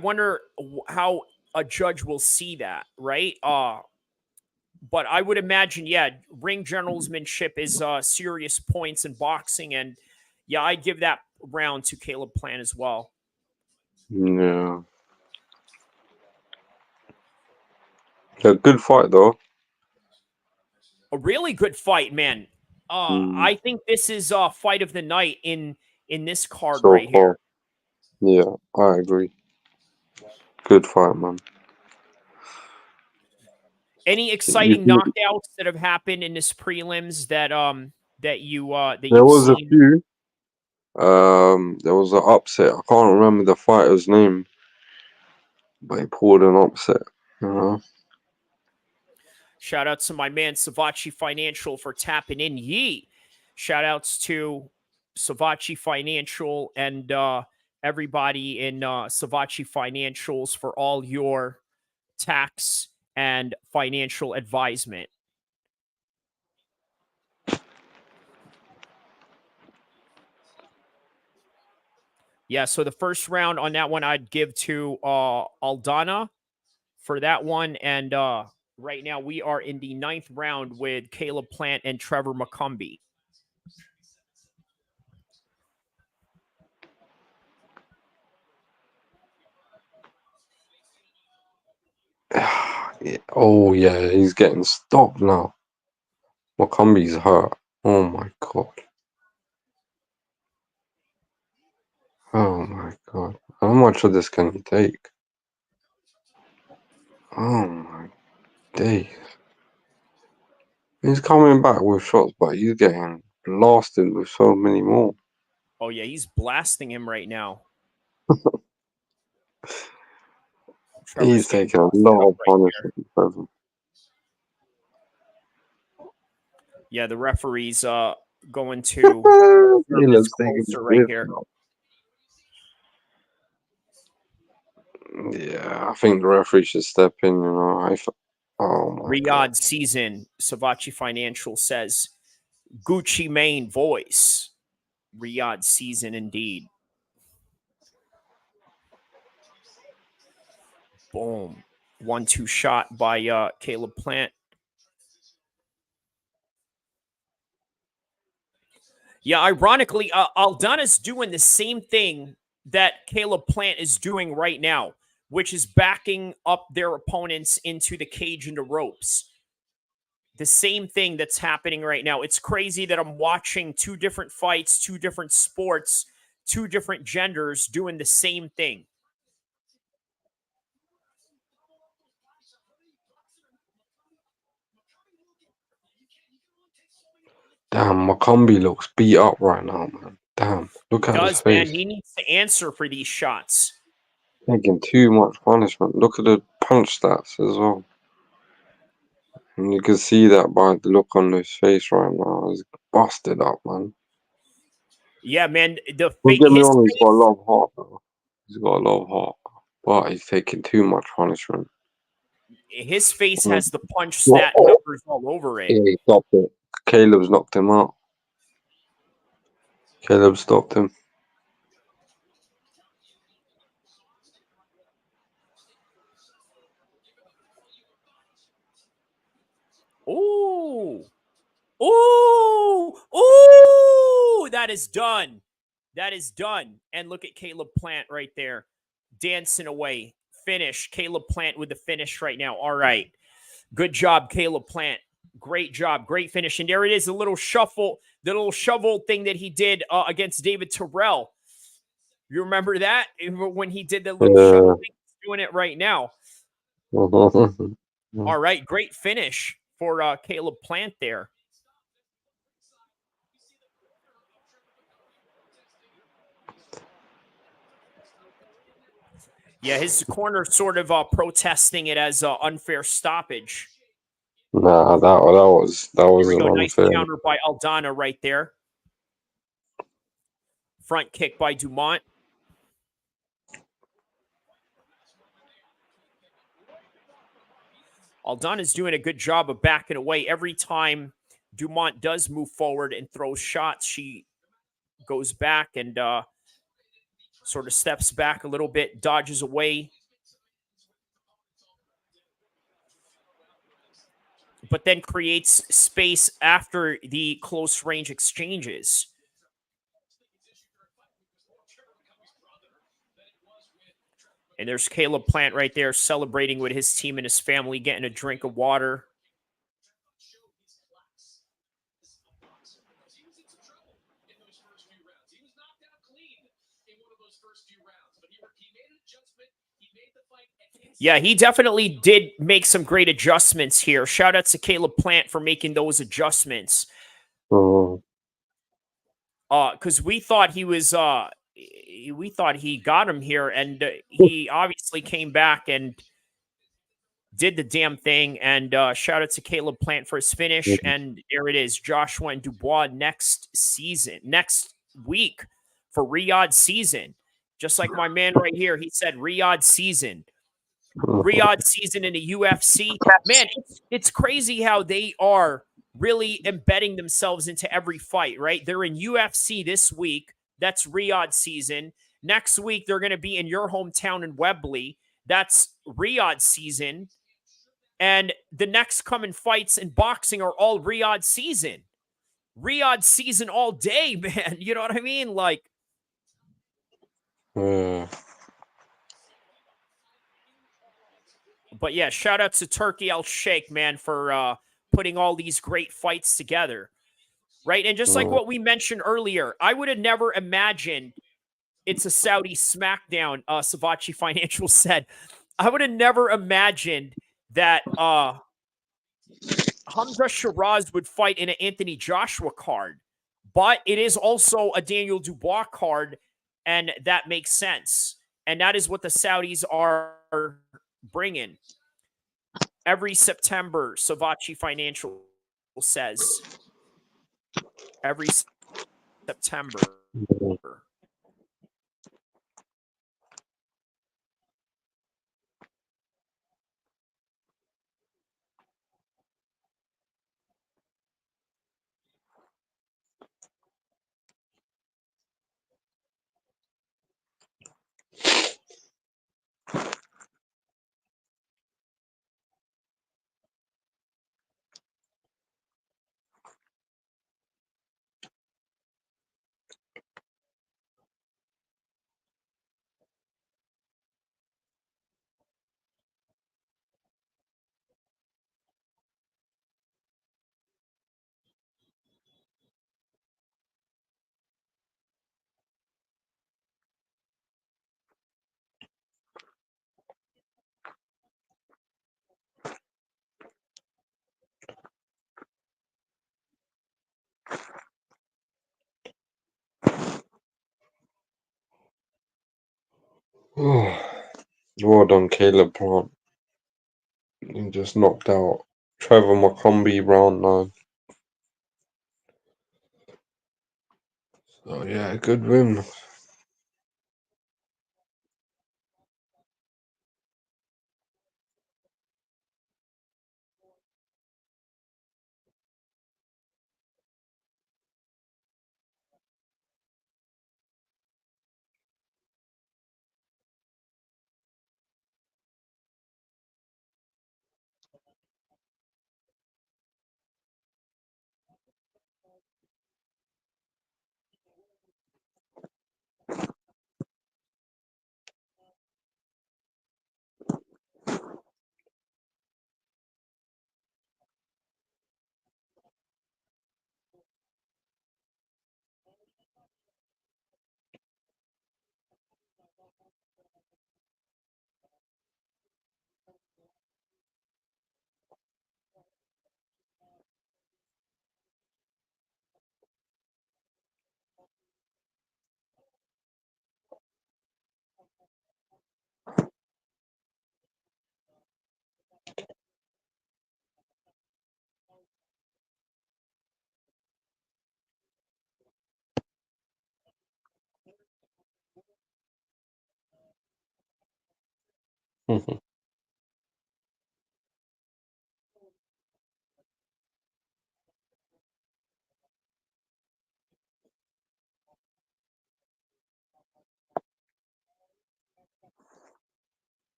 wonder how a judge will see that, right? But I would imagine, yeah, ring generalsmanship is serious points in boxing. And yeah, I give that round to Caleb Plant as well. Yeah. Yeah, good fight though. A really good fight, man. I think this is fight of the night in this card So right here. far. Yeah, I agree. Good fight, man. Any exciting knockouts that have happened in this prelims that that There you've was a seen? few. There was an upset. I can't remember the fighter's name, but he pulled an upset. You know. Shout out to my man Savachi Financial for tapping in. Yee. Shout outs to Savachi Financial and everybody in Savachi Financials for all your tax and financial advisement. Yeah, so the first round on that one I'd give to Aldana for that one. And right now we are in the 9th round with Caleb Plant and Trevor McCumbee. Yeah. Oh yeah, he's getting stopped now. Wakambi's hurt. Oh my god. Oh my god. How much of this can he take? Oh my days. He's coming back with shots, but he's getting blasted with so many more. Oh yeah, he's blasting him right now. He's taking a lot of punishment. Yeah, the referee's going to this closer right here. Yeah, I think the referee should step in. You know, oh my Riyadh god. season, Savachi Financial says, Gucci Mane voice. Riyadh season indeed. Boom. 1-2 shot by Caleb Plant. Yeah, ironically, Aldana's doing the same thing that Caleb Plant is doing right now, which is backing up their opponents into the cage and the ropes. The same thing that's happening right now. It's crazy that I'm watching two different fights, two different sports, two different genders doing the same thing. Damn, Makumbi looks beat up right now, man. Damn, look at his face. Man, he needs to answer for these shots. Taking too much punishment. Look at the punch stats as well. And you can see that by the look on his face right now. He's busted up, man. Yeah, man. Don't get me wrong, he's got a lot of heart, though. He's got a lot of heart. But he's taking too much punishment. His face has the punch stat numbers all over it. Yeah, he stopped it. Caleb's knocked him out. Caleb stopped him. Ooh. Ooh. Ooh. That is done. That is done. And look at Caleb Plant right there. Dancing away. Finish. Caleb Plant with the finish right now. All right. Good job, Caleb Plant. Great job. Great finish. And there it is, the little shuffle, the little shovel thing that he did against David Terrell. You remember that? When he did the little shovel thing? He's doing it right now. All right. Great finish for Caleb Plant there. Yeah, his corner sort of protesting it as unfair stoppage. Nah, that wasn't Nice unfair. counter by Aldana right there. Front kick by Dumont. Aldana's doing a good job of backing away. Every time Dumont does move forward and throws shots, she goes back and sort of steps back a little bit, dodges away. But then creates space after the close range exchanges. And there's Caleb Plant right there celebrating with his team and his family, getting a drink of water. Yeah, he definitely did make some great adjustments here. Shout out to Caleb Plant for making those adjustments. Because we thought he was we thought he got him here, and he obviously came back and did the damn thing. And shout out to Caleb Plant for his finish. And there it is, Joshua and Dubois next week for Riyadh season. Just like my man right here, he said Riyadh season. Riyadh season in the UFC. Man, it's crazy how they are really embedding themselves into every fight, right? They're in UFC this week. That's Riyadh season. Next week, they're going to be in your hometown in Wembley. That's Riyadh season. And the next coming fights in boxing are all Riyadh season. Riyadh season all day, man. You know what I mean? Like, but yeah, shout out to Turkey Al-Sheikh, man, for putting all these great fights together. Right? And just like what we mentioned earlier, I would have never imagined it's a Saudi smackdown, Savachi Financial said. I would have never imagined that Hamza Shiraz would fight in an Anthony Joshua card. But it is also a Daniel Dubois card, and that makes sense. And that is what the Saudis are bringing. Every September, Savachi Financial says. Every September. Well done, Caleb Plant. He just knocked out Trevor McCombie round 9. So yeah, good win.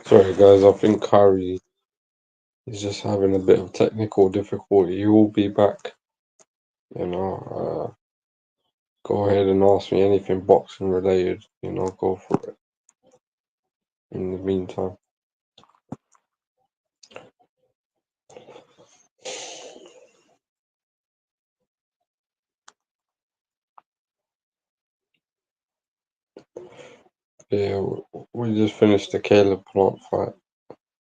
Sorry, guys. I think Kyrie is just having a bit of technical difficulty. He will be back. Go ahead and ask me anything boxing related. Go for it. In the meantime. Yeah, we just finished the Caleb Plant fight.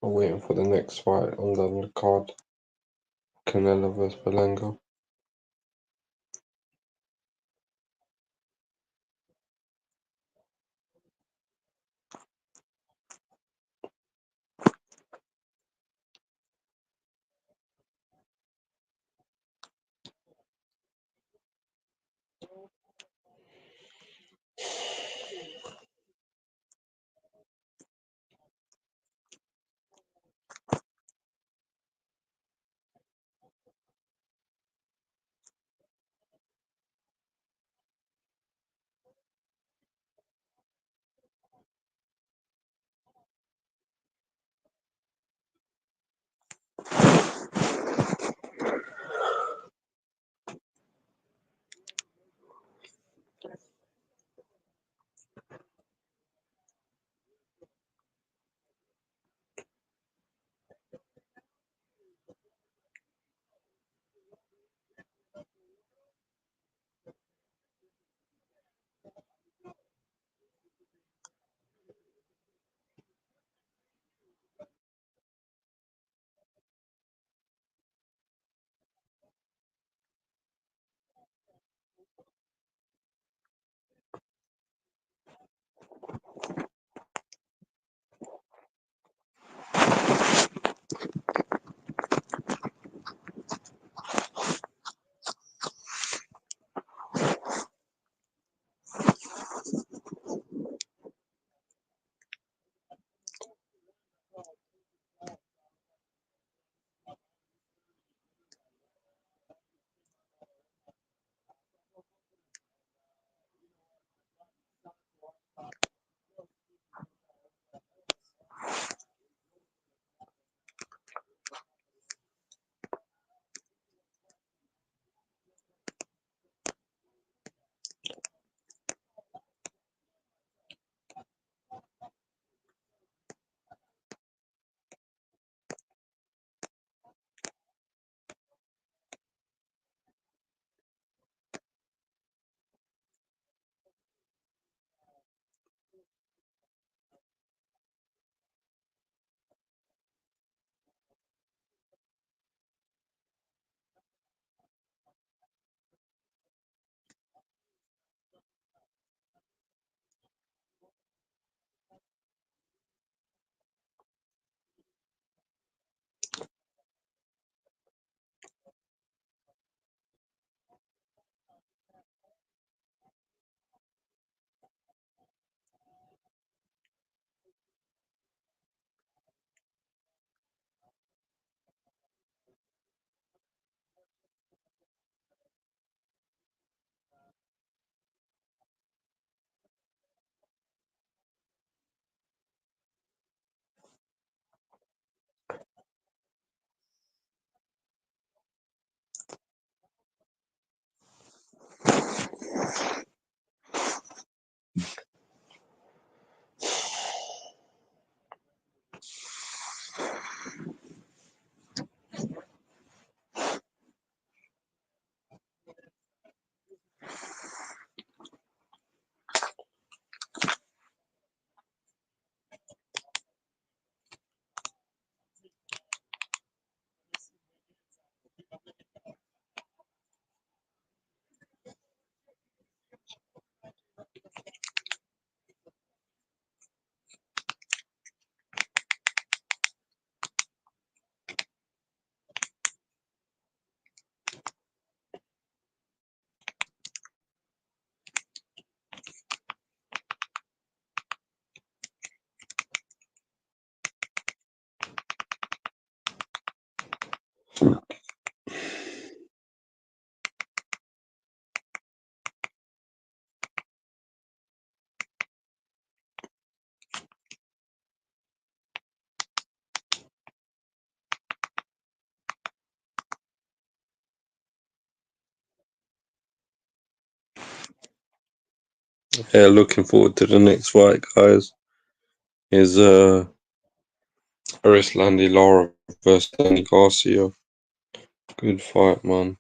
We're waiting for the next fight on the card. Canelo vs Berlanga. Yeah, looking forward to the next fight, guys. Is Lara versus Garcia. Good fight, man.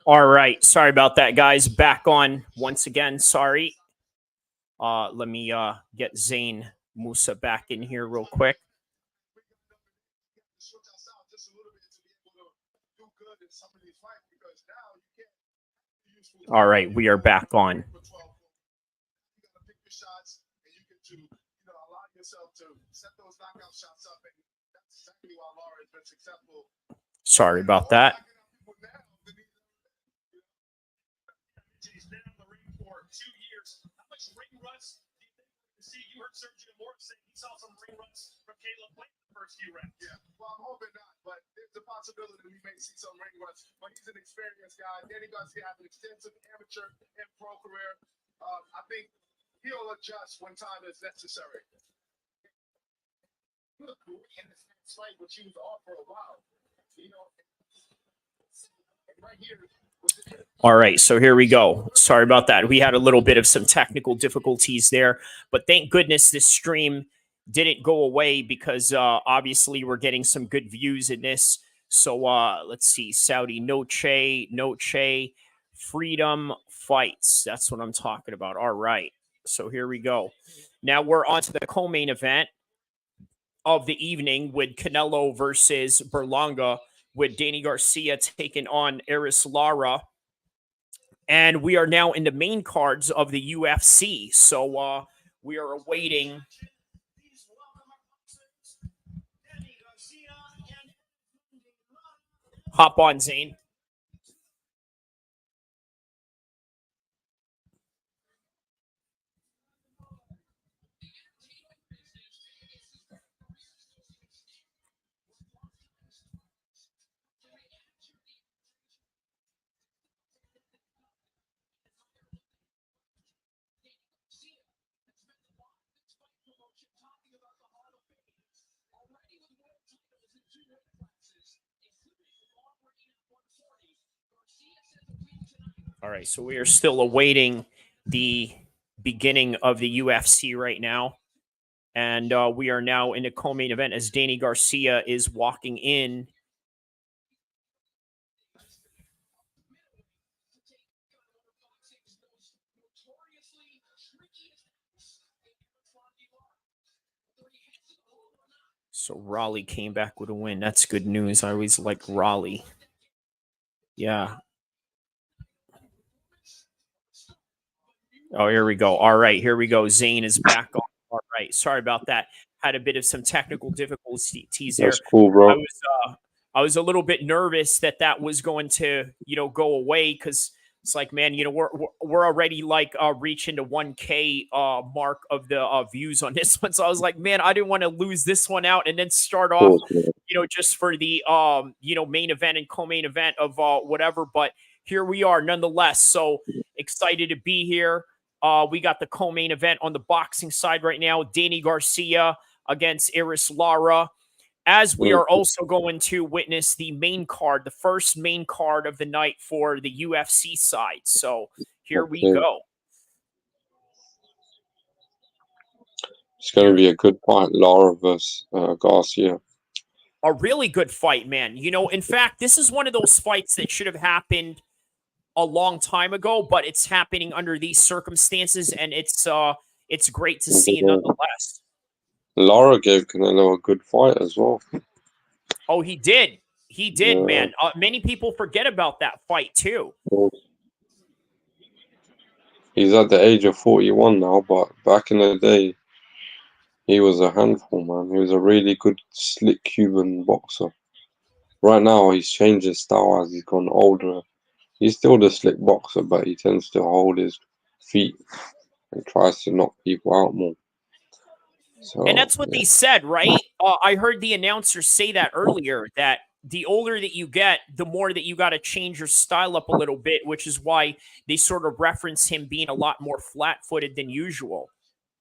All right. Sorry about that, guys. Back on once again. Sorry. Let me get Zane Musa back in here real quick. All right, we are back on. Sorry about that. Possibility we may see some ring runs, but he's an experienced guy. Danny Garcia has an extensive amateur and pro career. I think he'll adjust when time is necessary. Look, in this fight, what you was off for a while, you know, right here. All right, so here we go. Sorry about that. We had a little bit of some technical difficulties there, but thank goodness this stream didn't go away because obviously we're getting some good views in this. So let's see, Saudi Noche, Freedom Fights. That's what I'm talking about. All right, so here we go. Now we're on to the co-main event of the evening with Canelo versus Berlanga, with Danny Garcia taking on Lara. And we are now in the main cards of the UFC. So we are awaiting. Hop on, Zane. All right, so we are still awaiting the beginning of the UFC right now. And we are now in the co-main event as Danny Garcia is walking in. So Raleigh came back with a win. That's good news. I always like Raleigh. Yeah. Oh, here we go. All right, here we go. Zane is back on. All right. Sorry about that. Had a bit of some technical difficulties there. That's cool, bro. I was a little bit nervous that was going to, go away, because it's like, man, we're already like reaching the 1K mark of the views on this one. So I was like, man, I didn't want to lose this one out and then start off, just for the main event and co-main event of whatever. But here we are nonetheless. So excited to be here. We got the co-main event on the boxing side right now. Danny Garcia against Lara. As we are also going to witness the main card, the first main card of the night for the UFC side. So here we go. It's going to be a good fight, Lara versus Garcia. A really good fight, man. In fact, this is one of those fights that should have happened a long time ago, but it's happening under these circumstances, and it's great to see nonetheless. Lara gave Canelo a good fight as well. Oh, he did. He did, man. Many people forget about that fight too. He's at the age of 41 now, but back in the day, he was a handful, man. He was a really good, slick Cuban boxer. Right now, he's changed his style as he's gone older. He's still the slick boxer, but he tends to hold his feet and tries to knock people out more. So, and that's what they said, right? I heard the announcer say that earlier, that the older that you get, the more that you got to change your style up a little bit, which is why they sort of reference him being a lot more flat-footed than usual.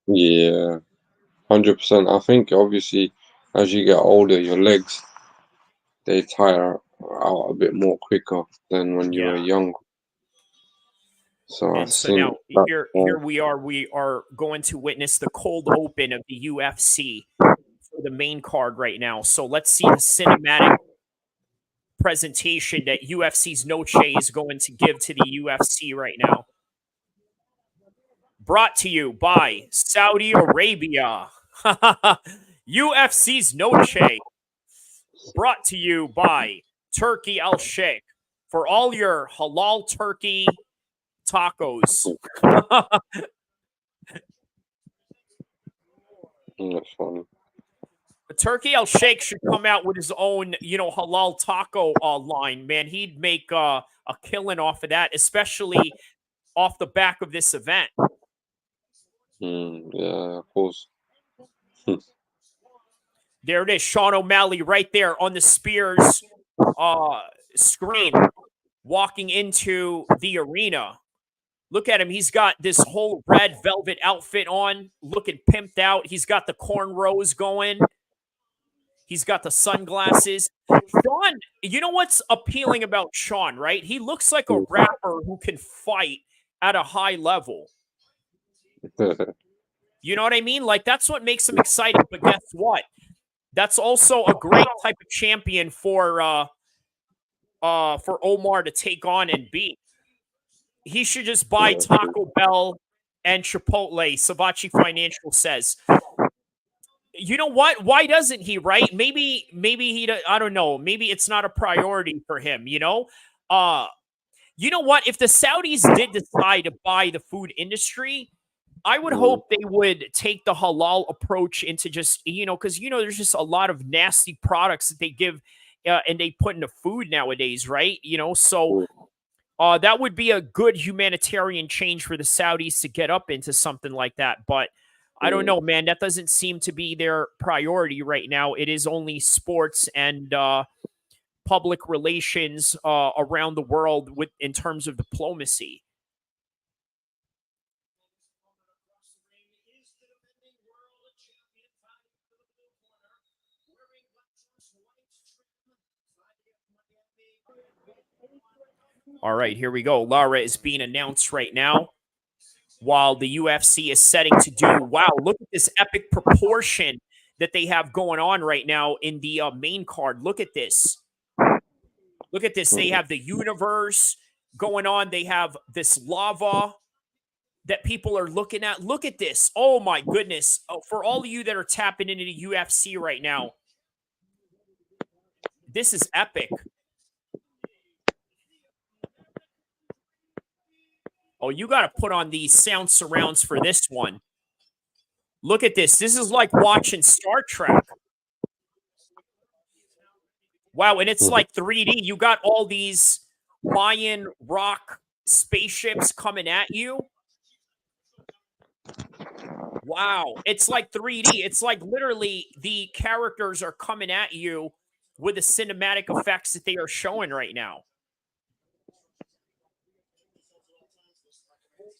Yeah, 100%. I think, obviously, as you get older, your legs, they tire out a bit more quicker than when you were young. So now here we are going to witness the cold open of the UFC for the main card right now. So let's see the cinematic presentation that UFC's NOCHE is going to give to the UFC right now. Brought to you by Saudi Arabia. UFC's NOCHE. Brought to you by Turkey El-Sheikh. For all your halal turkey tacos. That's funny. Turkey El-Sheikh should come out with his own, halal taco line, man. He'd make a killing off of that, especially off the back of this event. Yeah, of course. There it is, Sean O'Malley right there on the Spears screen, walking into the arena. Look at him. He's got this whole red velvet outfit on, looking pimped out. He's got the cornrows going. He's got the sunglasses. Sean, you know what's appealing about Sean, right? He looks like a rapper who can fight at a high level. You know what I mean? Like, that's what makes him exciting. But guess what? That's also a great type of champion for Omar to take on and beat. He should just buy Taco Bell and Chipotle, Savachi Financial says. You know what? Why doesn't he, right? Maybe he, I don't know. Maybe it's not a priority for him, You know what? If the Saudis did decide to buy the food industry, I would hope they would take the halal approach into just, because, there's just a lot of nasty products that they give and they put into food nowadays, right? So that would be a good humanitarian change for the Saudis to get up into something like that. But I don't know, man. That doesn't seem to be their priority right now. It is only sports and public relations around the world in terms of diplomacy. All right, here we go. Lara is being announced right now. while the UFC is setting to do. Wow, look at this epic proportion that they have going on right now in the main card. Look at this. Look at this. They have the universe going on. They have this lava that people are looking at. Look at this. Oh, my goodness. Oh, for all of you that are tapping into the UFC right now, this is epic. Oh, you got to put on these sound surrounds for this one. Look at this. This is like watching Star Trek. Wow, and it's like 3D. You got all these Mayan rock spaceships coming at you. Wow, it's like 3D. It's like literally the characters are coming at you with the cinematic effects that they are showing right now.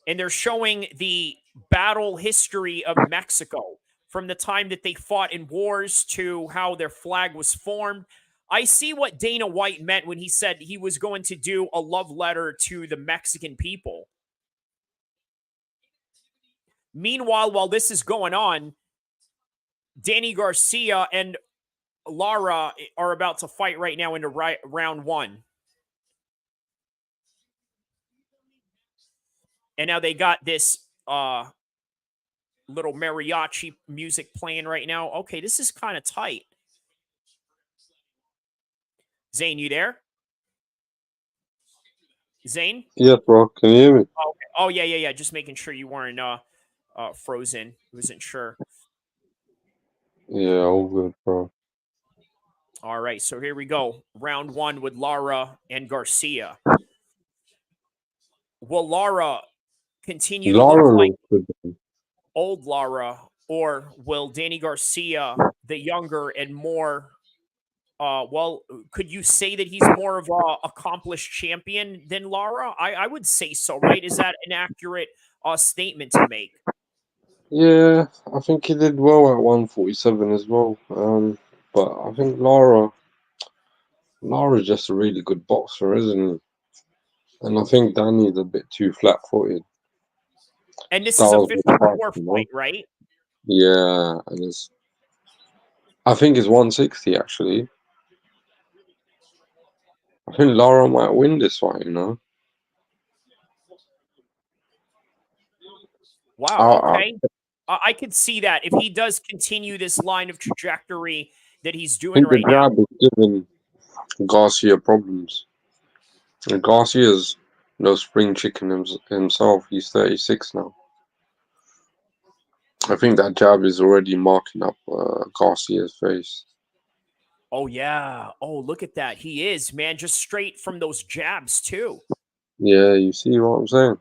And they're showing the battle history of Mexico from the time that they fought in wars to how their flag was formed. I see what Dana White meant when he said he was going to do a love letter to the Mexican people. Meanwhile, while this is going on, Danny Garcia and Lara are about to fight right now into round one. And now they got this little mariachi music playing right now. Okay, this is kind of tight. Zane, you there? Zane? Yeah, bro. Can you hear me? Oh, okay. Oh, yeah. Just making sure you weren't frozen. Wasn't sure. Yeah, all good, bro. All right, so here we go. Round one with Lara and Garcia. Will Lara continue to look like old Lara, or will Danny Garcia, the younger and more, could you say that he's more of a accomplished champion than Lara? I would say so, right? Is that an accurate statement to make? Yeah, I think he did well at 147 as well. But I think Lara's just a really good boxer, isn't he? And I think Danny's a bit too flat-footed. And this is a 54 fight, right? Yeah, and I think it's 160 actually. I think Lara might win this fight, you know. Wow, okay. I could see that if he does continue this line of trajectory that he's doing right now. The jab is giving Garcia problems. And Garcia's no spring chicken himself. He's 36 now. I think that jab is already marking up Garcia's face. Oh, yeah. Oh, look at that. He is, man, just straight from those jabs, too. Yeah, you see what I'm saying?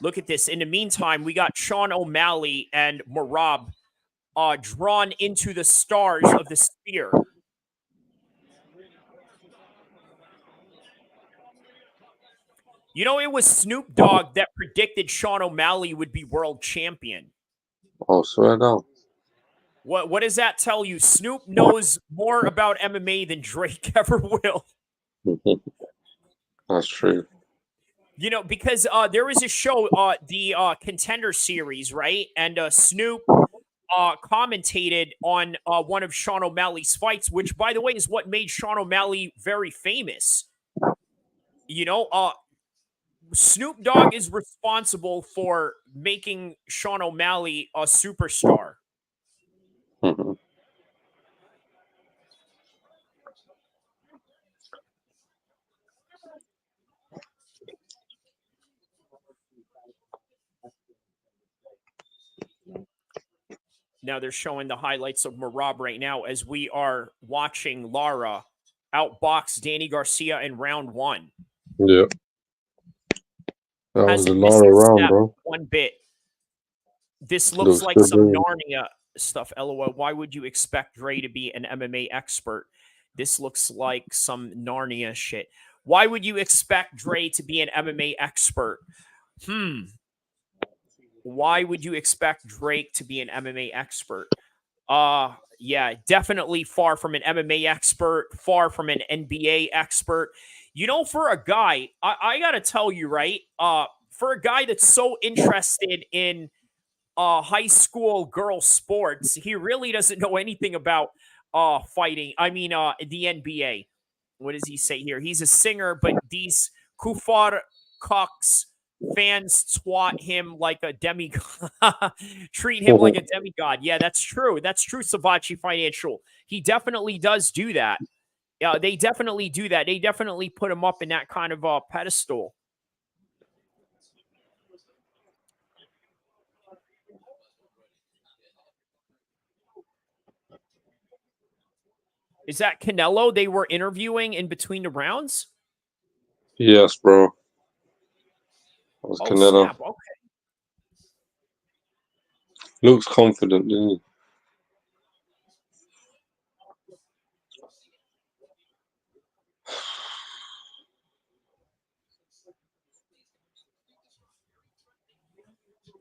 Look at this. In the meantime, we got Sean O'Malley and Merab drawn into the stars of the spear. You know, it was Snoop Dogg that predicted Sean O'Malley would be world champion. Oh, swear down. What does that tell you? Snoop knows more about MMA than Drake ever will. That's true. You know, because there was a show, the Contender Series, right? And Snoop commentated on one of Sean O'Malley's fights, which, by the way, is what made Sean O'Malley very famous. You know, Snoop Dogg is responsible for making Sean O'Malley a superstar. Now they're showing the highlights of Merab right now as we are watching Lara outbox Danny Garcia in round one. Yeah. That was a Lara round, bro. One bit. This looks like some Narnia stuff. LOL. Why would you expect Dre to be an MMA expert? This looks like some Narnia shit. Why would you expect Dre to be an MMA expert? Why would you expect Drake to be an MMA expert? Yeah, definitely far from an MMA expert, far from an NBA expert. You know, for a guy, I got to tell you, right? for a guy that's so interested in high school girl sports, he really doesn't know anything about fighting. I mean, the NBA. What does he say here? He's a singer, but these kufar cocks fans twat him like a demigod. Treat him like a demigod. Yeah, that's true. That's true, Savachi Financial. He definitely does do that. Yeah, they definitely do that. They definitely put him up in that kind of pedestal. Is that Canelo they were interviewing in between the rounds? Yes, bro. That was Oh, Canelo. snap. Okay. Looks confident, didn't he?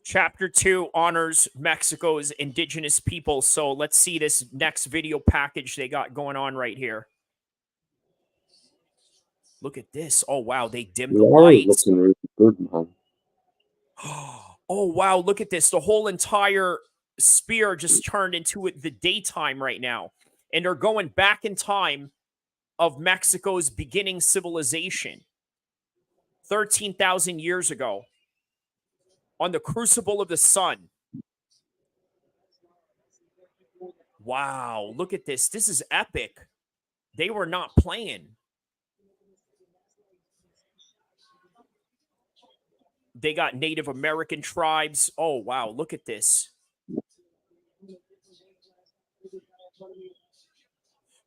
Chapter 2 honors Mexico's indigenous people. So let's see this next video package they got going on right here. Look at this. Oh, wow. They dimmed the Lara's lights. looking really good, man. Oh, wow. Look at this. The whole entire spear just turned into the daytime right now. And they're going back in time of Mexico's beginning civilization. 13,000 years ago. On the crucible of the sun. Wow, look at this. This is epic. They were not playing. They got Native American tribes. Oh, wow, look at this.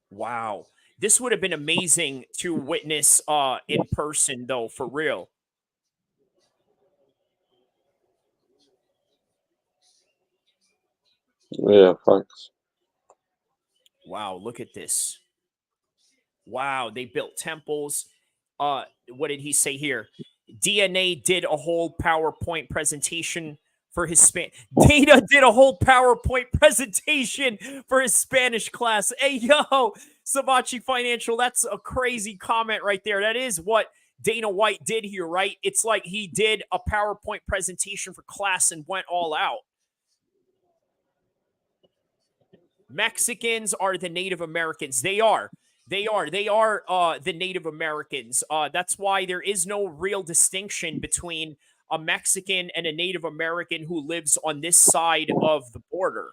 Wow. This would have been amazing to witness in person, though, for real. Yeah, thanks. Wow, look at this. Wow, they built temples. What did he say here? DNA did a whole PowerPoint presentation for his Data did a whole PowerPoint presentation for his Spanish class. Hey, yo, Savachi Financial, that's a crazy comment right there. That is what Dana White did here, right? It's like he did a PowerPoint presentation for class and went all out. Mexicans are the Native Americans. They are the Native Americans. That's why there is no real distinction between a Mexican and a Native American who lives on this side of the border.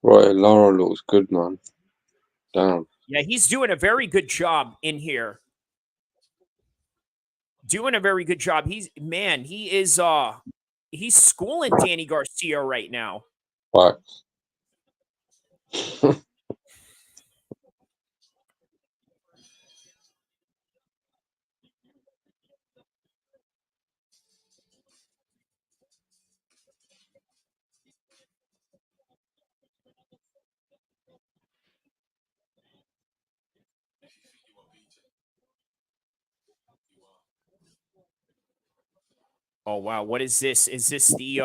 Right, Lara looks good, man. Damn. Yeah, he's doing a very good job in here. Doing a very good job. He is he's schooling Danny Garcia right now. Facts. Oh wow, what is this? Is this the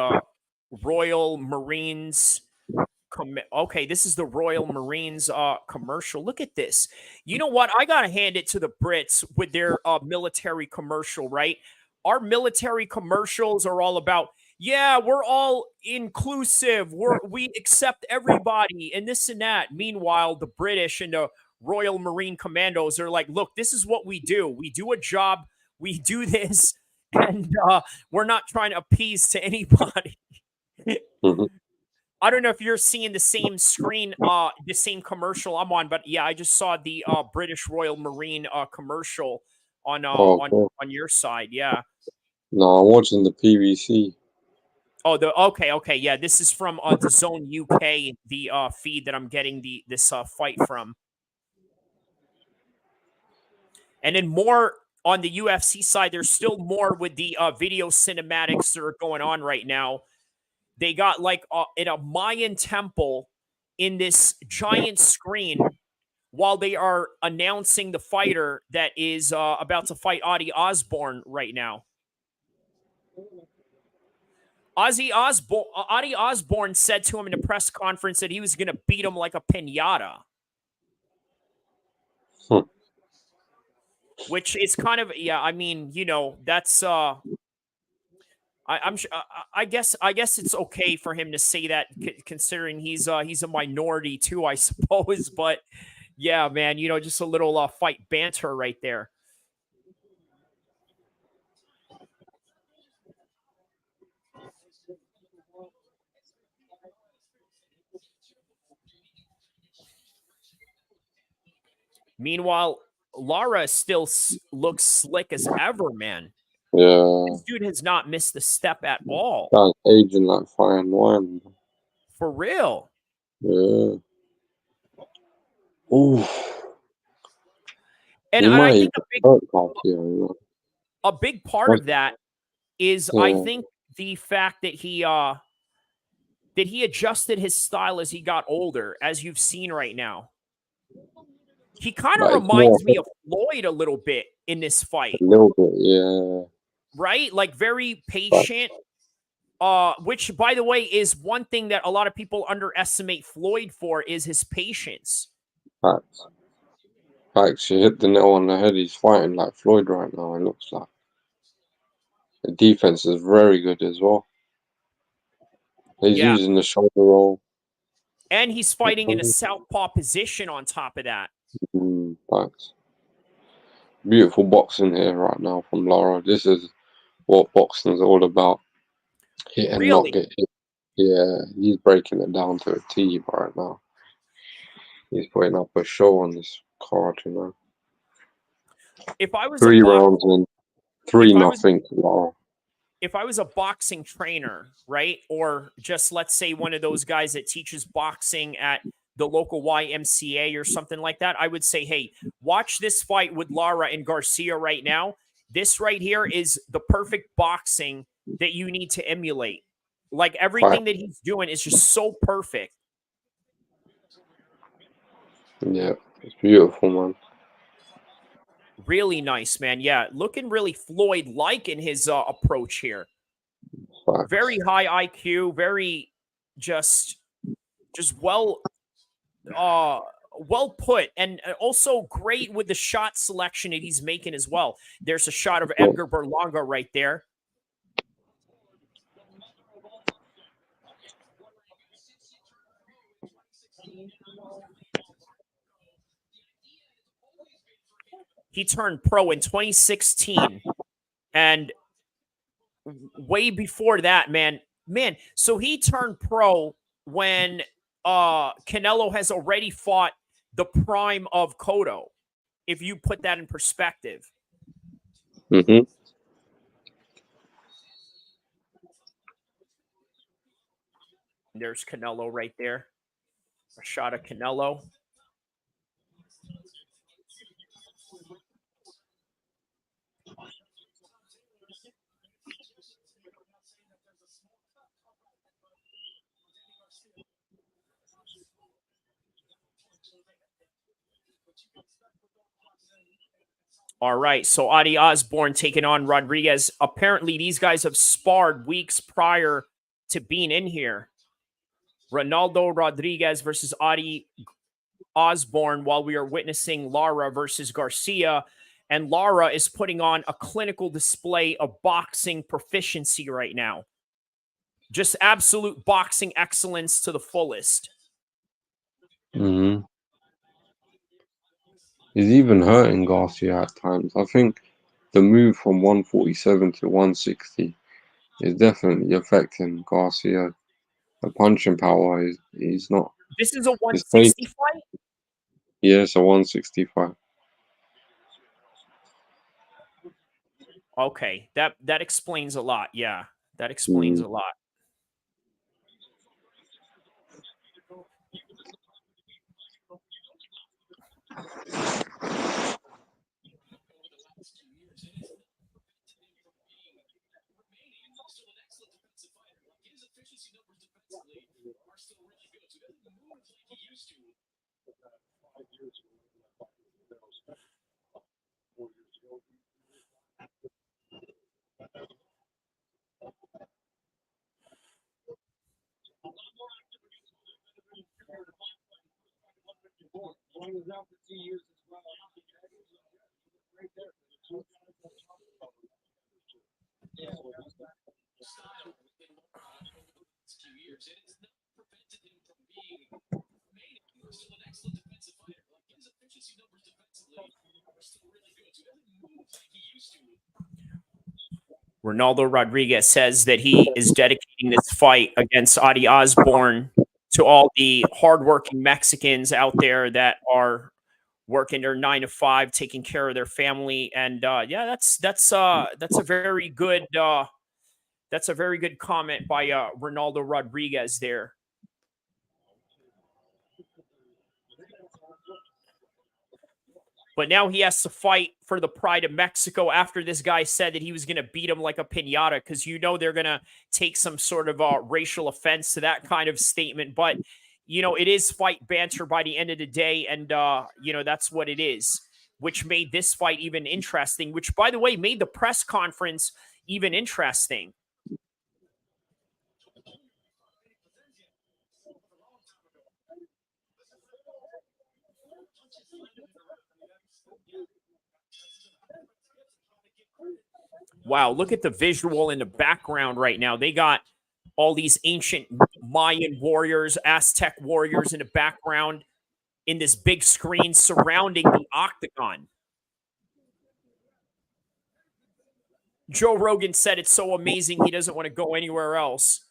Royal Marines? Okay, this is the Royal Marines commercial. Look at this. You know what? I gotta hand it to the Brits with their military commercial, right? Our military commercials are all about, yeah, we're all inclusive. We accept everybody and this and that. Meanwhile, the British and the Royal Marine Commandos are like, look, this is what we do. We do a job. We do this, and we're not trying to appease to anybody. I don't know if you're seeing the same screen, the same commercial I'm on, but yeah, I just saw the British Royal Marine commercial on cool. on your side. Yeah. No, I'm watching the PVC. Oh, okay, yeah. This is from the Zone UK, the feed that I'm getting this fight from, and then more on the UFC side. There's still more with the video cinematics that are going on right now. They got like in a Mayan temple in this giant screen while they are announcing the fighter that is about to fight Adi Osborne right now. Ozzy Osbourne said to him in a press conference that he was going to beat him like a pinata. Hmm. Which is kind of, yeah, I mean, you know, that's I'm sure. I guess it's okay for him to say that, considering he's a minority too, I suppose. But yeah, man, you know, just a little fight banter right there. Meanwhile, Lara still looks slick as ever, man. Yeah, This dude has not missed a step at all. that's aging like fine wine. For real. Yeah. Ooh, And he I might even think hurt Garcia, you know. a big part That's, of that is, I yeah, think, the fact that he adjusted his style as he got older, as you've seen right now. He kind of like it's more reminds me of Floyd a little bit in this a fight, little bit, yeah. right? Like very But patient. Which, by the way, is one thing that a lot of people underestimate Floyd for, is his patience. facts, facts. You hit the nail on the head. He's fighting like Floyd right now. It looks like the defense is very good as well. He's Yeah. using the shoulder roll. And he's fighting in a southpaw position on top of that. Facts. Beautiful boxing here right now from Lara. This is what boxing's all about. Hit and not Really. get hit. Yeah, he's breaking it down to a T right now. He's putting up a show on this card, you know. If I was a 3 rounds and if three I was nothing to Lara. if I was a boxing trainer, right? Or just, let's say, one of those guys that teaches boxing at the local YMCA or something like that, I would say, hey, watch this fight with Lara and Garcia right now. This right here is the perfect boxing that you need to emulate. Like, Fact. everything that he's doing is just so perfect. Yeah, it's beautiful, man. Really nice, man. Yeah, looking really Floyd-like in his approach here. Facts. Very high IQ, very just well well put, and also great with the shot selection that he's making as well. There's a shot of Yeah. Edgar Berlanga right there. He turned pro in 2016, and way before that, man. So he turned pro when Canelo has already fought the prime of Cotto, if you put that in perspective. Mm-hmm. There's Canelo right there. A shot of Canelo. All right, so Adi Osborne taking on Rodriguez. Apparently, these guys have sparred weeks prior to being in here. Ronaldo Rodriguez versus Adi Osborne, while we are witnessing Lara versus Garcia. And Lara is putting on a clinical display of boxing proficiency right now. Just absolute boxing excellence to the fullest. Mm-hmm. He's even hurting Garcia at times. I think the move from 147 to 160 is definitely affecting Garcia. The punching power is not. This is a His pace, 160 fight? yeah, it's a 165. Okay, that explains a lot. Yeah, that explains Mm. a lot. Ronaldo Rodriguez says that he is dedicating this fight against Adi Osborne to all the hardworking Mexicans out there that are working their 9 to 5, taking care of their family, and yeah, that's a very good comment by Ronaldo Rodriguez there. But now he has to fight for the pride of Mexico after this guy said that he was going to beat him like a piñata, because they're going to take some sort of racial offense to that kind of statement. But, it is fight banter by the end of the day, and, that's what it is, which made this fight even interesting, which, by the way, made the press conference even interesting. Wow, look at the visual in the background right now. They got all these ancient Mayan warriors, Aztec warriors in the background in this big screen surrounding the octagon. Joe Rogan said it's so amazing he doesn't want to go anywhere else.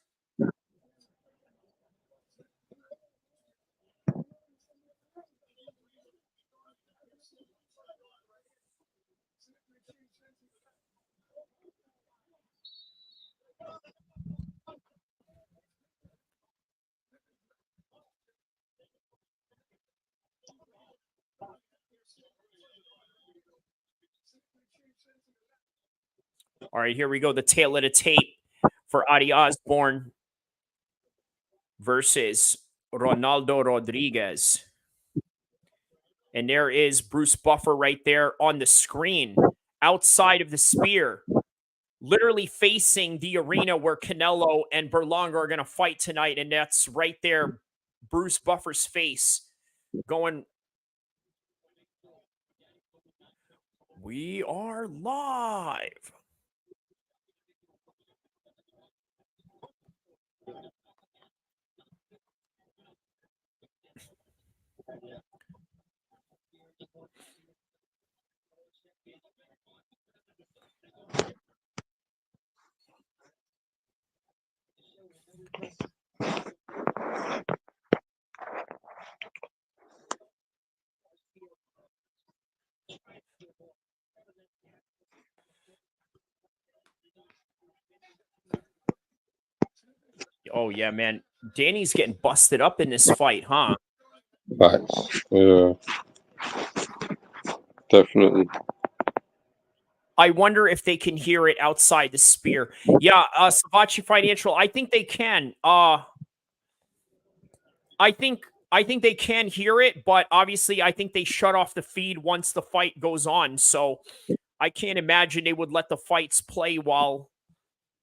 All right, here we go. The tail of the tape for Adi Osborne versus Ronaldo Rodriguez. And there is Bruce Buffer right there on the screen, outside of the spear, literally facing the arena where Canelo and Berlanga are going to fight tonight. And that's right there, Bruce Buffer's face going. We are live. Oh, yeah, man. Danny's getting busted up in this fight, huh? Facts. Yeah. Definitely. I wonder if they can hear it outside the spear. Yeah, Savachi Financial, I think they can. I think they can hear it, but obviously I think they shut off the feed once the fight goes on. So I can't imagine they would let the fights play while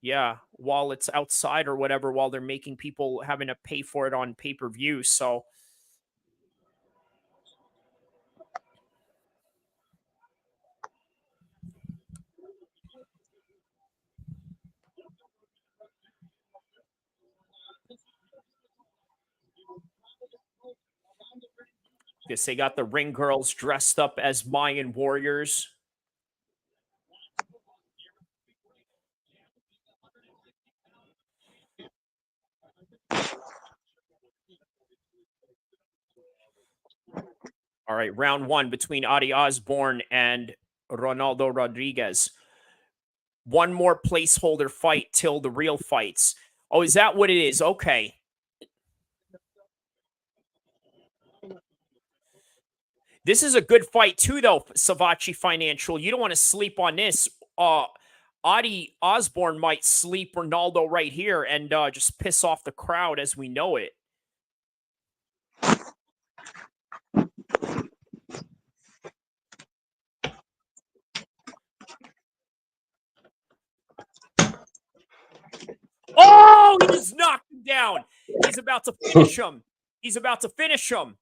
it's outside or whatever, while they're making people having to pay for it on pay-per-view. So guess they got the ring girls dressed up as Mayan warriors. All right, round one between Adi Osborne and Ronaldo Rodriguez. One more placeholder fight till the real fights. Oh, is that what it is? Okay. This is a good fight too, though, Savachi Financial. You don't want to sleep on this. Adi Osborne might sleep Ronaldo right here and just piss off the crowd as we know it. Oh, he just knocked him down. He's about to finish him. He's about to finish him.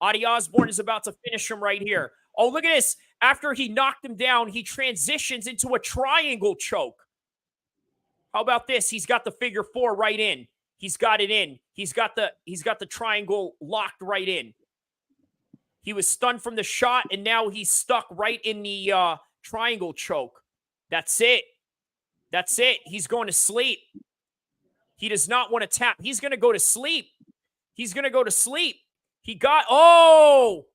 Adi Osborne is about to finish him right here. Oh, look at this. After he knocked him down, he transitions into a triangle choke. How about this? He's got the figure 4 right in. He's got it in. He's got the triangle locked right in. He was stunned from the shot, and now he's stuck right in the triangle choke. That's it. That's it. He's going to sleep. He does not want to tap. He's going to go to sleep. He's going to go to sleep. He got, oh!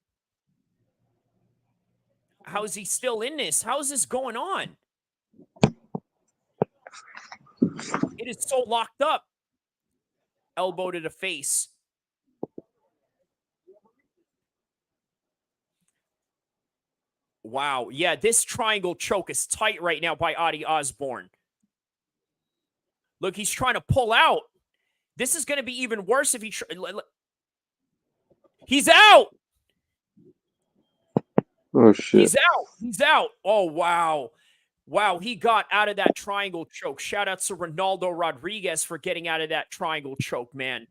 How is he still in this? How is this going on? It is so locked up. Elbow to the face. Wow. Yeah, this triangle choke is tight right now by Adi Osborne. Look, he's trying to pull out. This is going to be even worse if he... He's out! Oh, shit. He's out. He's out. Oh, wow. Wow, he got out of that triangle choke. Shout out to Ronaldo Rodriguez for getting out of that triangle choke, man.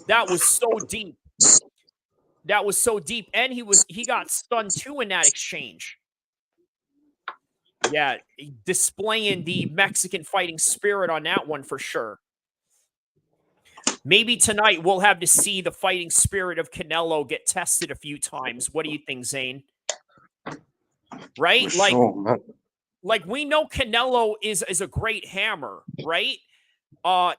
That was so deep. That was so deep. And he got stunned too in that exchange. Yeah, displaying the Mexican fighting spirit on that one for sure. Maybe tonight we'll have to see the fighting spirit of Canelo get tested a few times. What do you think, Zane? Right? For sure, man. Like we know Canelo is a great hammer, right?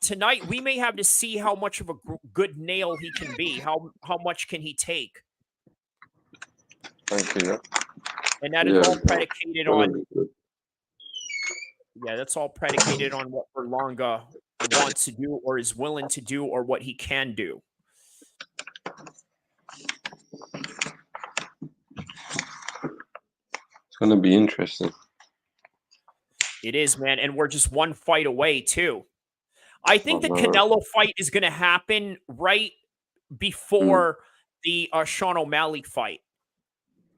Tonight we may have to see how much of a good nail he can be. How much can he take? Thank you. And that is all predicated on. Yeah, that's all predicated on what Berlanga wants to do or is willing to do or what he can do. It's going to be interesting. It is, man. And we're just one fight away, too. I think the Canelo fight is going to happen right before the Sean O'Malley fight.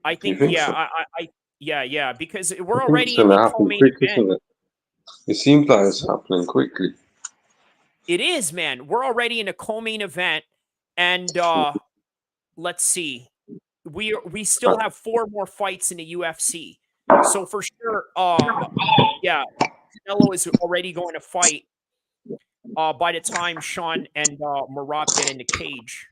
I think, yeah, so? Yeah, because we're already in the co-main event. It seems like it's happening quickly. It is, man. We're already in a co-main event, and let's see. We still have 4 more fights in the UFC. So for sure, yeah, Canelo is already going to fight by the time Sean and Murat get in the cage.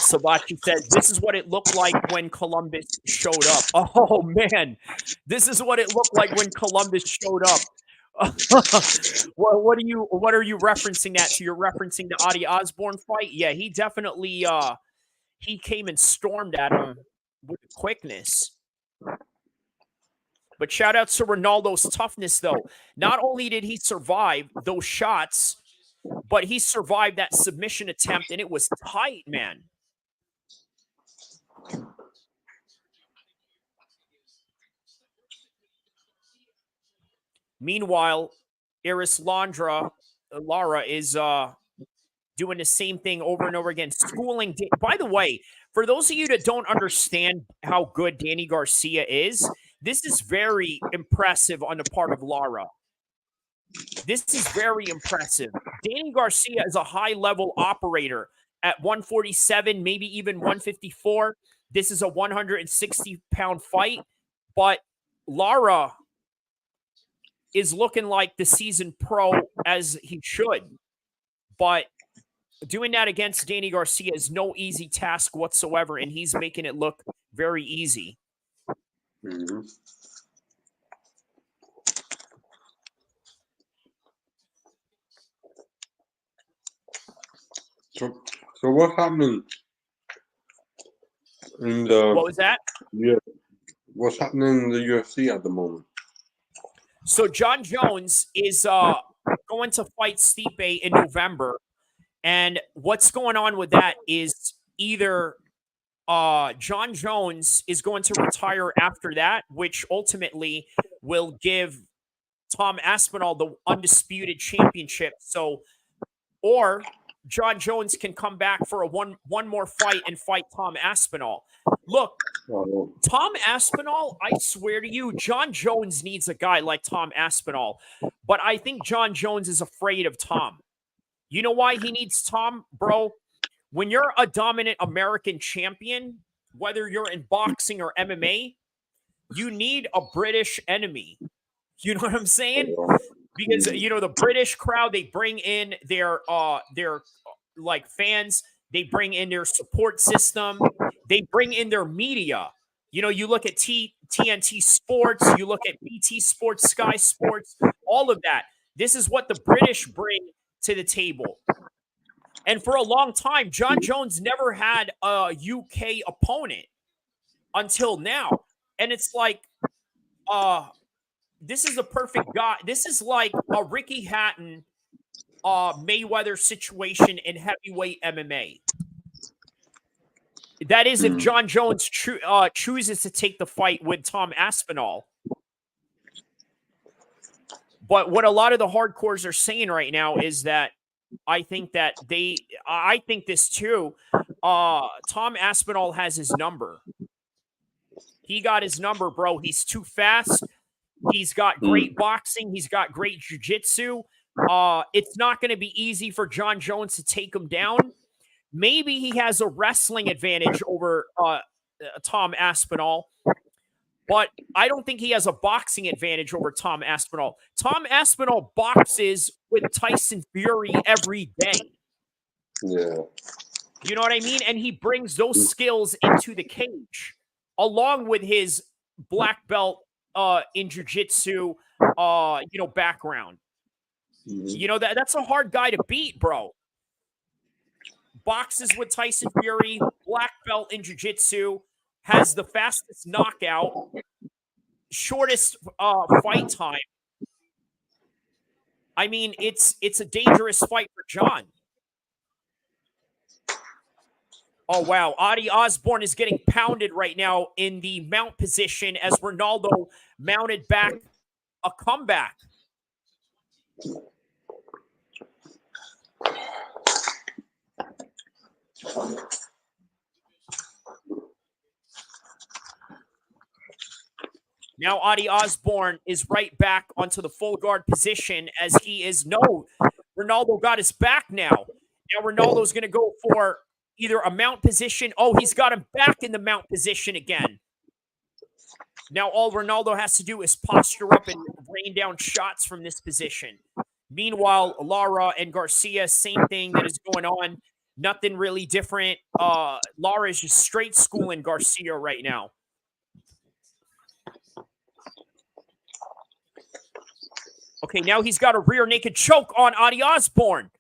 Sabachi says, this is what it looked like when Columbus showed up. Oh, man. This is what it looked like when Columbus showed up. Well, what are you referencing that to? You're referencing the Adi Osborne fight? Yeah, he definitely he came and stormed at him with quickness. But shout out to Ronaldo's toughness, though. Not only did he survive those shots, but he survived that submission attempt, and it was tight, man. Meanwhile, Lara is doing the same thing over and over again, schooling. By the way, for those of you that don't understand how good Danny Garcia is, this is very impressive on the part of Lara. This is very impressive. Danny Garcia is a high-level operator at 147, maybe even 154. This is a 160-pound fight, but Lara is looking like the seasoned pro as he should. But doing that against Danny Garcia is no easy task whatsoever, and he's making it look very easy. Mm-hmm. So what's happening in the... What was that? Yeah, what's happening in the UFC at the moment? So John Jones is going to fight Stipe in November. And what's going on with that is either John Jones is going to retire after that, which ultimately will give Tom Aspinall the undisputed championship. So, or John Jones can come back for a one more fight and fight Tom Aspinall. Look, Tom Aspinall, I swear to you, John Jones needs a guy like Tom Aspinall. But I think John Jones is afraid of Tom. You know why he needs Tom, bro? When you're a dominant American champion, whether you're in boxing or MMA, you need a British enemy. You know what I'm saying? Because the British crowd, they bring in their like fans, they bring in their support system, they bring in their media. You look at TNT Sports, you look at BT Sports, Sky Sports, all of that. This is what the British bring to the table. And for a long time, John Jones never had a UK opponent until now. And it's like, this is the perfect guy. This is like a Ricky Hatton, Mayweather situation in heavyweight MMA. That is if John Jones chooses to take the fight with Tom Aspinall. But what a lot of the hardcores are saying right now is that I think this too. Tom Aspinall has his number. He got his number, bro. He's too fast. He's got great boxing. He's got great jiu-jitsu. It's not going to be easy for John Jones to take him down. Maybe he has a wrestling advantage over Tom Aspinall, but I don't think he has a boxing advantage over Tom Aspinall. Tom Aspinall boxes with Tyson Fury every day. Yeah. You know what I mean? And he brings those skills into the cage, along with his black belt in jiu-jitsu, background. That's a hard guy to beat, bro. Boxes with Tyson Fury, black belt in jiu-jitsu, has the fastest knockout, shortest fight time. I mean, it's a dangerous fight for John. Oh, wow. Adi Osborne is getting pounded right now in the mount position as Ronaldo mounted back a comeback. Now Adi Osborne is right back onto the full guard position as he is. No, Ronaldo got his back now. Now Ronaldo's going to go for either a mount position. Oh, he's got him back in the mount position again. Now all Ronaldo has to do is posture up and rain down shots from this position. Meanwhile, Lara and Garcia, same thing that is going on. Nothing really different. Lara is just straight schooling Garcia right now. Okay, now he's got a rear naked choke on Adi Osborne.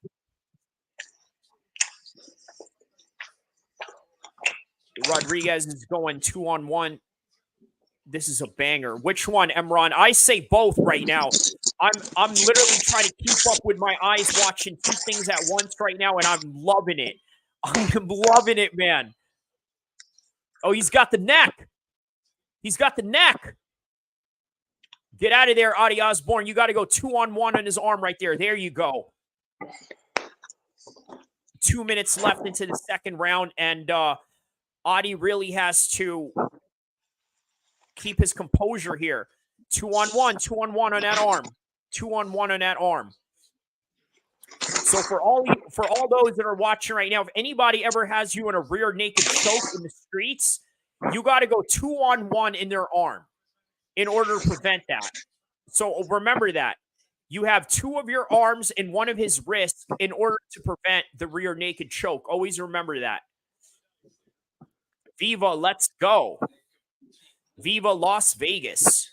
Rodriguez is going 2-on-1. This is a banger. Which one, Emron? I say both right now. I'm literally trying to keep up with my eyes watching two things at once right now, and I'm loving it. I'm loving it, man. Oh, he's got the neck. He's got the neck. Get out of there, Adi Osborne. You got to go 2-on-1 on his arm right there. There you go. 2 minutes left into the second round, and Adi really has to keep his composure here. 2-on-1, 2-on-1 on that arm. 2-on-1 on that arm. So for all those that are watching right now, if anybody ever has you in a rear naked choke in the streets, you got to go 2-on-1 in their arm in order to prevent that. So remember that. You have two of your arms and one of his wrists in order to prevent the rear naked choke. Always remember that. Viva, let's go. Viva Las Vegas.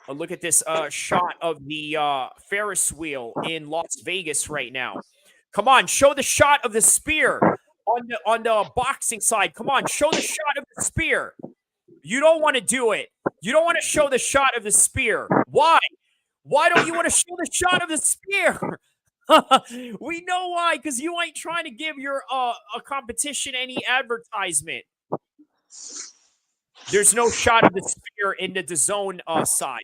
Look at this shot of the Ferris wheel in Las Vegas right now. Come on, show the shot of the spear on the boxing side. Come on, show the shot of the spear. You don't want to do it. You don't want to show the shot of the spear. Why? Why don't you want to show the shot of the spear? We know why, because you ain't trying to give your a competition any advertisement. There's no shot of the spear in the DAZN side.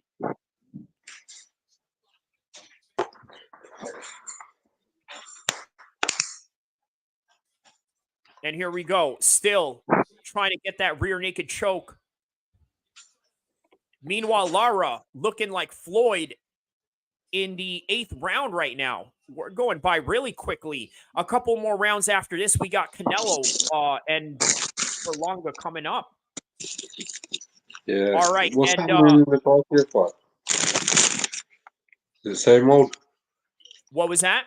And here we go. Still trying to get that rear naked choke. Meanwhile, Lara looking like Floyd in the 8th round right now. We're going by really quickly. A couple more rounds after this, we got Canelo and Berlanga coming up. Yeah. All right, What's and happening in the Garcia fight? The same old. what was that?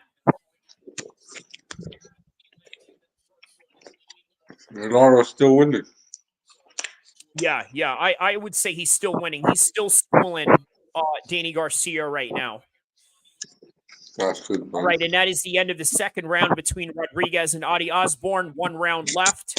Lara's still winning. Yeah, I would say he's still winning. He's still schooling Danny Garcia right now. That's good, man. All right, and that is the end of the 2nd round between Rodriguez and Adi Osborne. 1 round left.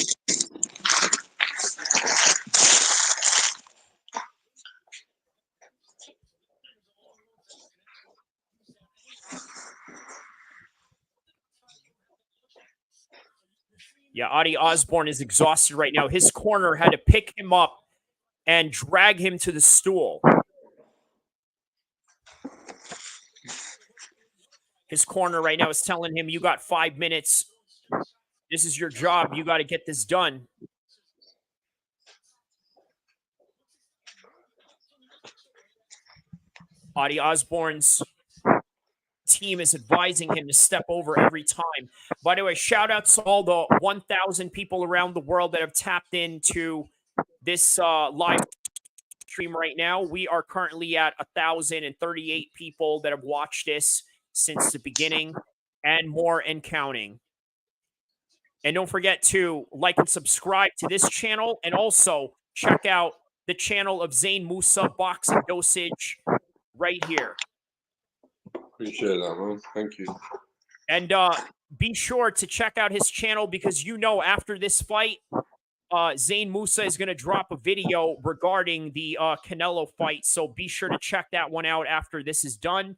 Yeah, Adi Osborne is exhausted right now. His corner had to pick him up and drag him to the stool. His corner right now is telling him, you got 5 minutes. This is your job. You got to get this done. Adi Osborne's team is advising him to step over every time. By the way, shout out to all the 1,000 people around the world that have tapped into this live stream right now. We are currently at 1,038 people that have watched this since the beginning, and more and counting. And don't forget to like and subscribe to this channel, and also check out the channel of Zain Musa Boxing Dosage right here. Appreciate that, man. Thank you. And be sure to check out his channel, because after this fight, Zain Musa is going to drop a video regarding the Canelo fight. So be sure to check that one out after this is done.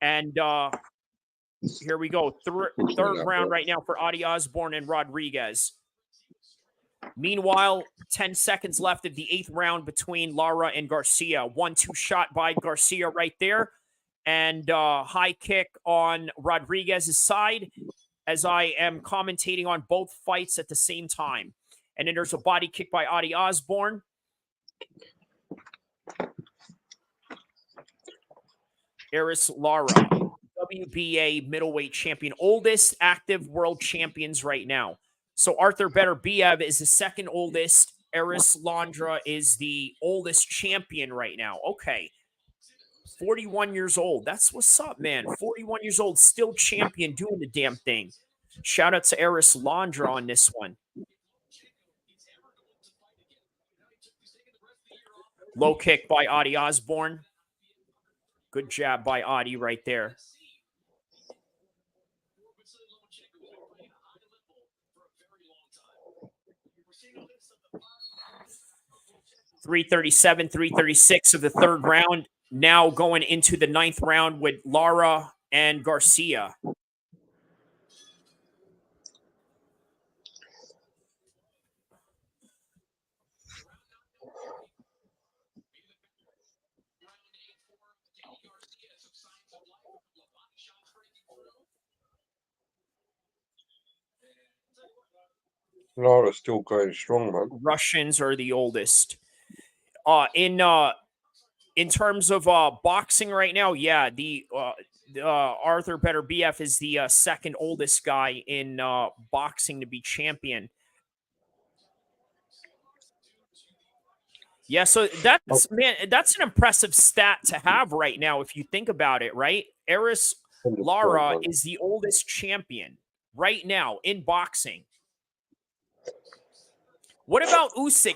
And here we go. Third round right now for Adi Osborne and Rodriguez. Meanwhile, 10 seconds left of the 8th round between Lara and Garcia. 1-2 shot by Garcia right there. And high kick on Rodriguez's side, as I am commentating on both fights at the same time. And then there's a body kick by Adi Osborne. Eris Lara, WBA middleweight champion, oldest active world champions right now. So Arthur Beterbiev is the 2nd oldest. Eris Lara is the oldest champion right now. Okay. 41 years old. That's what's up, man. 41 years old, still champion, doing the damn thing. Shout out to Eris Lara on this one. Low kick by Adi Osborne. Good jab by Adi right there. .337, 336 of the 3rd round. Now going into the 9th round with Lara and Garcia. Lara's still going strong, man. Russians are the oldest. In terms of boxing right now, yeah, the Arthur Beterbiev is the 2nd oldest guy in boxing to be champion. Yeah, so that's an impressive stat to have right now if you think about it, right? Eris Lara is the oldest champion right now in boxing. What about Usyk?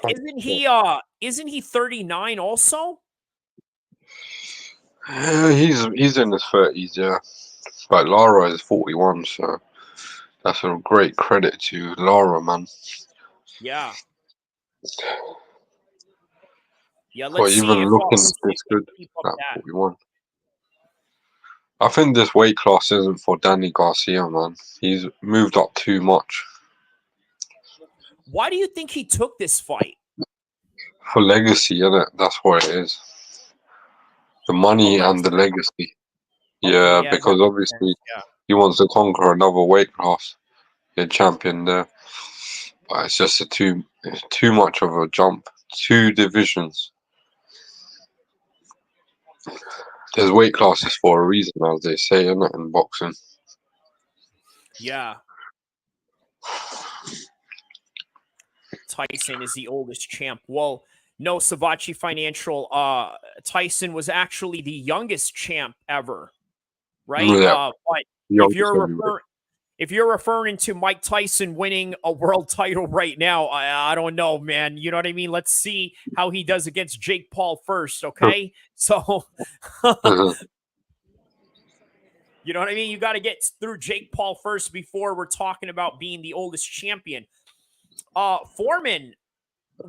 Isn't he 39 also? He's in his 30s, yeah. But Lara is 41, so that's a great credit to Lara, man. Yeah. Yeah, For let's see even if looking Usyk this good can keep at up that. 41. I think this weight class isn't for Danny Garcia, man. He's moved up too much. Why do you think he took this fight? For legacy, innit? That's what it is. The money and the legacy. Yeah, yeah, because that makes obviously sense, yeah. he wants to conquer another weight class. Be a champion there. But it's just it's too much of a jump. 2 divisions. There's weight classes for a reason, as they say, innit, in boxing. Yeah. Tyson is the oldest champ. Well, no, Savachi Financial. Tyson was actually the youngest champ ever, right? Yeah. But if you're referring to Mike Tyson winning a world title right now, I don't know, man. You know what I mean? Let's see how he does against Jake Paul first, okay? So, you know what I mean? You got to get through Jake Paul first before we're talking about being the oldest champion. Foreman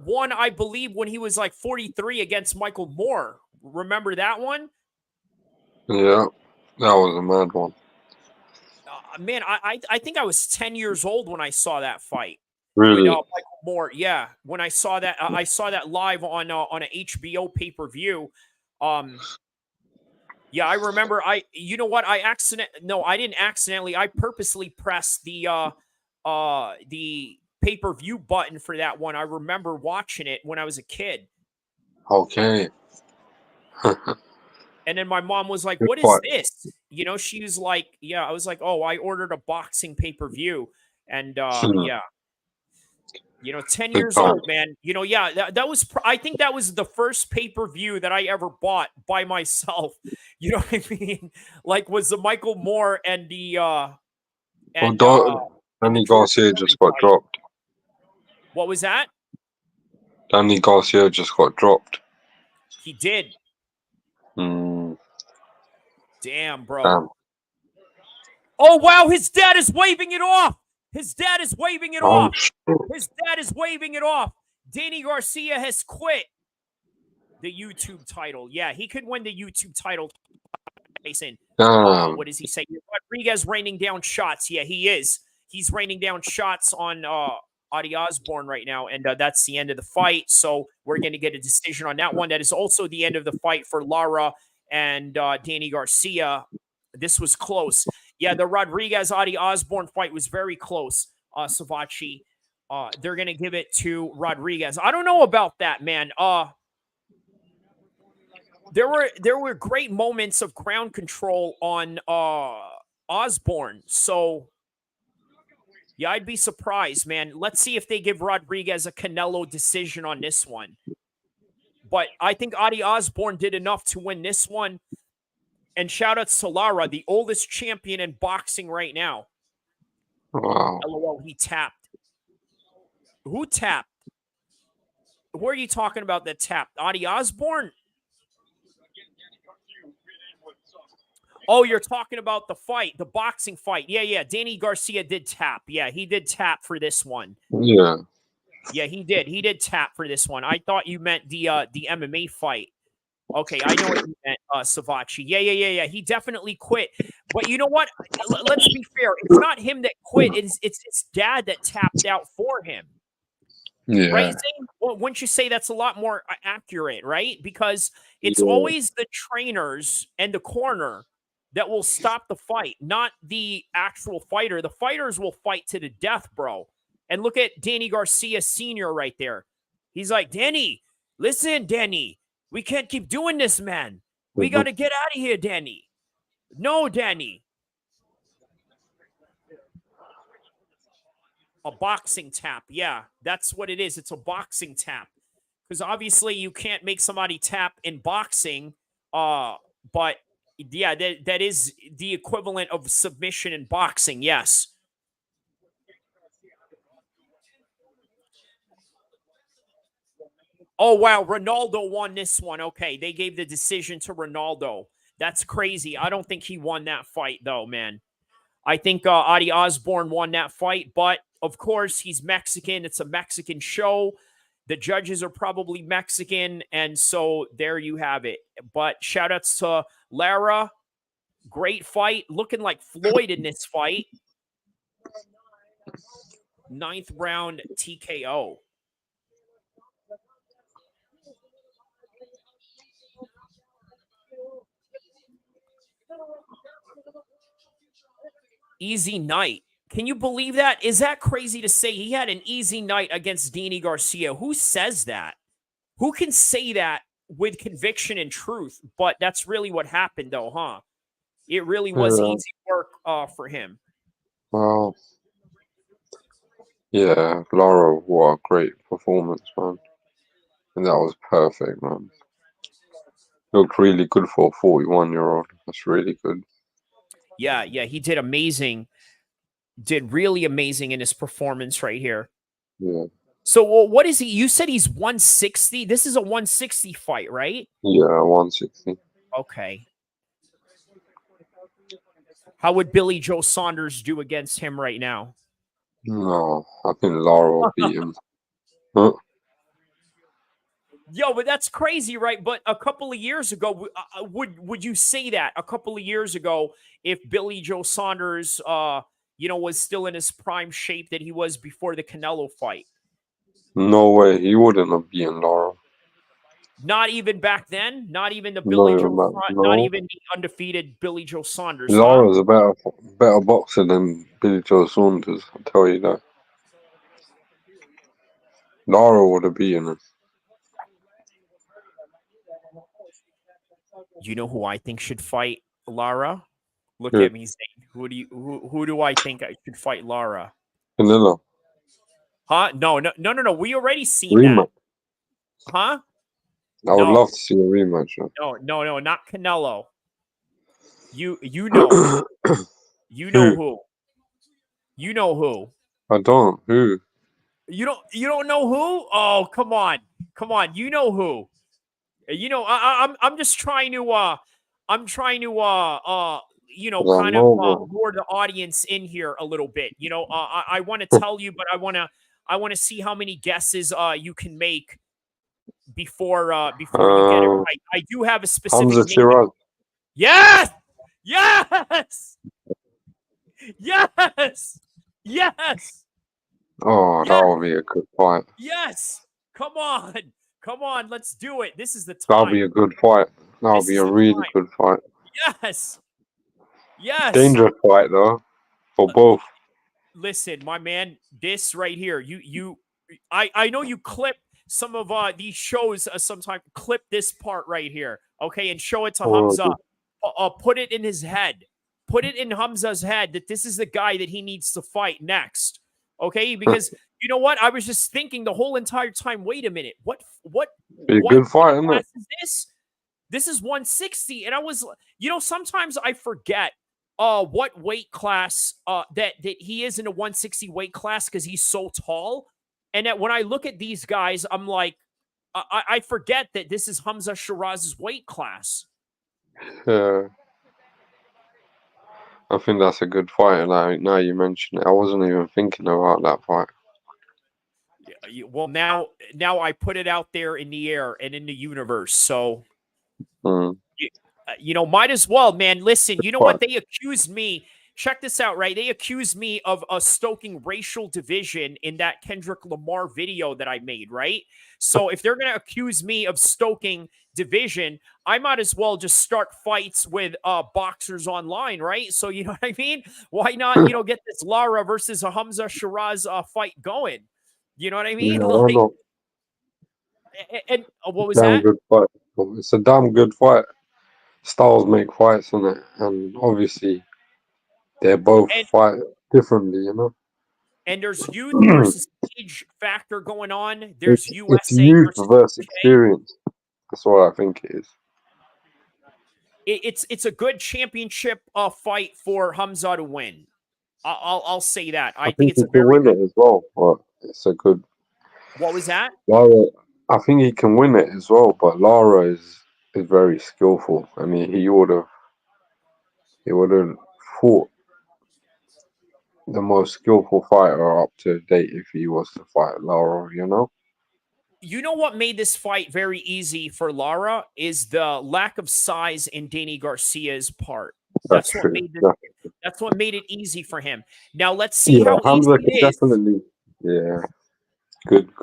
won, I believe, when he was like 43 against Michael Moore. Remember that one? Yeah, that was a mad one. Man, I think I was 10 years old when I saw that fight. Really? With Michael Moore. Yeah, when I saw that live on an HBO pay-per-view. Yeah, I remember. You know what? I didn't accidentally. I purposely pressed the pay-per-view button for that one. I remember watching it when I was a kid. Okay. And then my mom was like, "What is this?" You know, she was like, "Yeah." I was like, "Oh, I ordered a boxing pay-per-view." And yeah. You know, 10 years old, man. You know, yeah, that was, I think that was the first pay-per-view that I ever bought by myself. You know what I mean? Like, was the Michael Moore and the, Danny Garcia just got dropped. What was that? Danny Garcia just got dropped. He did. Damn, bro. Damn. Oh, wow, his dad is waving it off. His dad is waving it off. His dad is waving it off. Danny Garcia has quit the YouTube title. Yeah, he could win the YouTube title. Tyson. What does he say? Rodriguez raining down shots. Yeah, he is. He's raining down shots on Adi Osborne right now, and that's the end of the fight. So we're going to get a decision on that one. That is also the end of the fight for Lara and Danny Garcia. This was close. Yeah, the Rodriguez-Adi Osborne fight was very close, Savachi. They're going to give it to Rodriguez. I don't know about that, man. There were great moments of ground control on Osborne. So, yeah, I'd be surprised, man. Let's see if they give Rodriguez a Canelo decision on this one. But I think Adi Osborne did enough to win this one. And shout out to Lara, the oldest champion in boxing right now. Wow. LOL, he tapped. Who tapped? Who are you talking about that tapped? Adi Osborne? Oh, you're talking about the fight, the boxing fight. Yeah. Danny Garcia did tap. Yeah, he did tap for this one. Yeah. Yeah, he did. He did tap for this one. I thought you meant the MMA fight. Okay, I know what you meant, Savachi. Yeah. He definitely quit. But you know what? Let's be fair. It's not him that quit. It's his dad that tapped out for him. Yeah. Right? Well, wouldn't you say that's a lot more accurate, right? Because it's always the trainers and the corner that will stop the fight, not the actual fighter. The fighters will fight to the death, bro. And look at Danny Garcia Sr. right there. He's like, Danny, listen, Danny. We can't keep doing this, man. We got to get out of here, Danny. No, Danny. A boxing tap. Yeah, that's what it is. It's a boxing tap. Because obviously you can't make somebody tap in boxing. But yeah, that is the equivalent of submission in boxing. Yes. Oh, wow. Ronaldo won this one. Okay. They gave the decision to Ronaldo. That's crazy. I don't think he won that fight, though, man. I think Adi Osborne won that fight. But, of course, he's Mexican. It's a Mexican show. The judges are probably Mexican. And so there you have it. But shout outs to Lara. Great fight. Looking like Floyd in this fight. 9th round TKO. Easy night. Can you believe that? Is that crazy to say? He had an easy night against Danny Garcia. Who says that? Who can say that with conviction and truth. But that's really what happened, though, huh? It really was Yeah. easy work for him. Well, yeah, Lara, what a great performance, man. And that was perfect, man. Looked really good for a 41-year-old. That's really good. Yeah, he did amazing. Did really amazing in his performance right here. Yeah. So, well, what is he? You said he's 160. This is a 160 fight, right? Yeah, 160. Okay. How would Billy Joe Saunders do against him right now? No, I think Lara will beat him. Huh? Yo, but that's crazy, right? But a couple of years ago, would you say that a couple of years ago, if Billy Joe Saunders, was still in his prime shape that he was before the Canelo fight? No way, he wouldn't have beaten Lara. Not even back then. Not even the Billy No, Joe. man, Not no. even the undefeated Billy Joe Saunders. Huh? Lara's a better boxer than Billy Joe Saunders, I'll tell you that. Lara would have beaten him. You know who I think should fight Lara? Look Who? at me saying, who do I think I should fight Lara? Canelo. Huh? No. We already seen Rematch. that. Huh? I would No. love to see a rematch. No, not Canelo. You know. You know who. You know who. I don't. Who? You don't know who? Oh, come on. You know who. I'm just trying to kind I of know, bro. lure the audience in here a little bit. I want to tell you, but I want to see how many guesses you can make before you get it right. I do have a specific Hamza name. Shiraz. Yes! Yes! Yes! Yes! Oh, that would be a good fight. Yes! Come on, let's do it. This is the That'll time. be a good fight. That'll This be is a the really time. good fight. Yes! Yes! Dangerous fight though, for both. Listen, my man, this right here, I know you clip some of these shows sometimes. Clip this part right here, okay, and show it to Oh, Hamza. Put it in his head. Put it in Hamza's head that this is the guy that he needs to fight next. Okay, because you know what? I was just thinking the whole entire time. Wait a minute. What be a good fight, isn't it? class is this? This is 160, and I was, sometimes I forget what weight class that he is in a 160 weight class because he's so tall, and that when I look at these guys, I'm like, I forget that this is Hamza Shiraz's weight class. Yeah. I think that's a good fight. Like now you mention it, I wasn't even thinking about that fight. Well, now I put it out there in the air and in the universe. So, might as well, man. Listen, you know what? They accused me. Check this out, right? They accused me of stoking racial division in that Kendrick Lamar video that I made, right? So if they're going to accuse me of stoking division, I might as well just start fights with boxers online, right? So you know what I mean? Why not, get this Lara versus a Hamza Shiraz fight going? You know what I mean? Yeah, why not? And what was Damn that? good fight. It's a damn good fight. Styles make fights on it, and obviously they both fight differently. And there's youth versus age factor going on. There's It's USA youth versus versus UK. experience. That's what I think it is. It's a good championship fight for Hamza to win. I'll say that. I think it's he a can very win good. it as well, but it's a good. What was that? Lara, I think he can win it as well, but Lara is very skillful. I mean, he would have fought the most skillful fighter up to date if he was to fight Lara. You know what made this fight very easy for Lara is the lack of size in Danny Garcia's part. That's What true. made it. That's what made it easy for him. Now let's see Yeah, how Hamza easy could it is. definitely. Yeah, good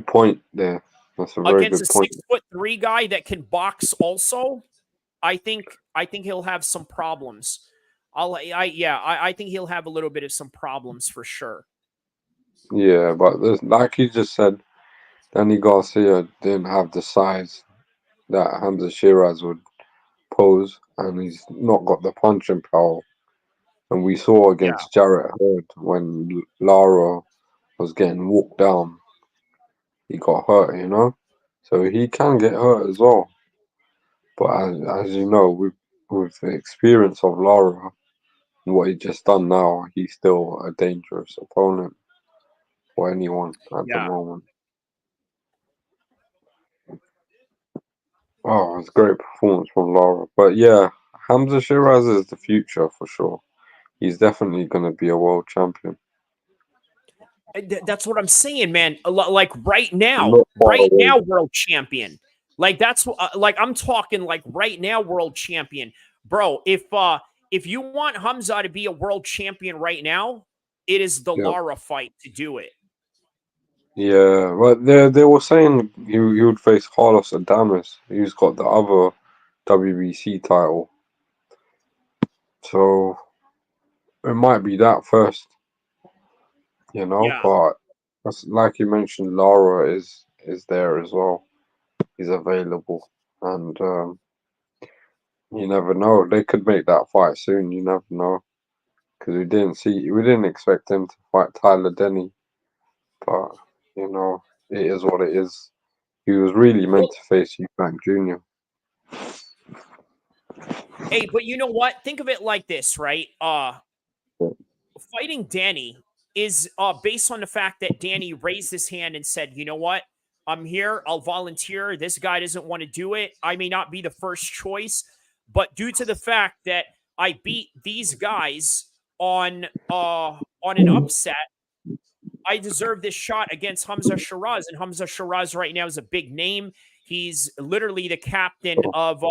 point there. That's a very Against good a point. 6'3" guy that can box also. I think he'll have some problems. I think he'll have a little bit of some problems for sure. Yeah, but like you just said, Danny Garcia didn't have the size that Hamza Shiraz would pose, and he's not got the punching power. And we saw Yeah. against Jarrett Hurd when Lara was getting walked down, he got hurt, you know? So he can get hurt as well. But as you know, with the experience of Lara and what he just done now, he's still a dangerous opponent for anyone at the Yeah. moment. Oh, it's a great performance from Lara. But yeah, Hamza Shiraz is the future for sure. He's definitely going to be a world champion. That's what I'm saying, man. Like Not far right away. now, world champion. Like that's like I'm talking like right now, world champion, bro. If you want Hamza to be a world champion right now, it is the Yeah. Lara fight to do it. Yeah, but they were saying he would face Carlos Adames, who's got the other WBC title. So it might be that first, you know. Yeah. But like you mentioned, Lara is there as well. He's available, and you never know. They could make that fight soon. You never know because we didn't expect him to fight Tyler Denny, but you know it is what it is. He was really meant Well, to face Eubank Jr. hey, but you know what? Think of it like this, right? Fighting Danny is based on the fact that Danny raised his hand and said, "You know what? I'm here. I'll volunteer. This guy doesn't want to do it. I may not be the first choice, but due to the fact that I beat these guys on an upset, I deserve this shot against Hamza Shiraz, and Hamza Shiraz right now is a big name. He's literally the captain of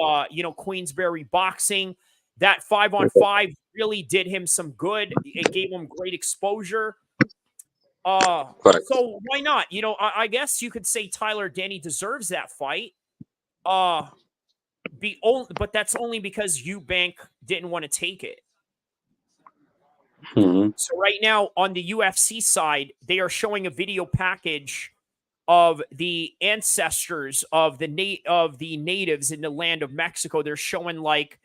Queensberry Boxing. That 5-on-5 really did him some good. It gave him great exposure. Facts. So why not? I guess you could say Tyler Danny deserves that fight. Uh but that's only because Eubank didn't want to take it. Hmm. So right now on the UFC side, they are showing a video package of the ancestors of the natives in the land of Mexico. They're showing like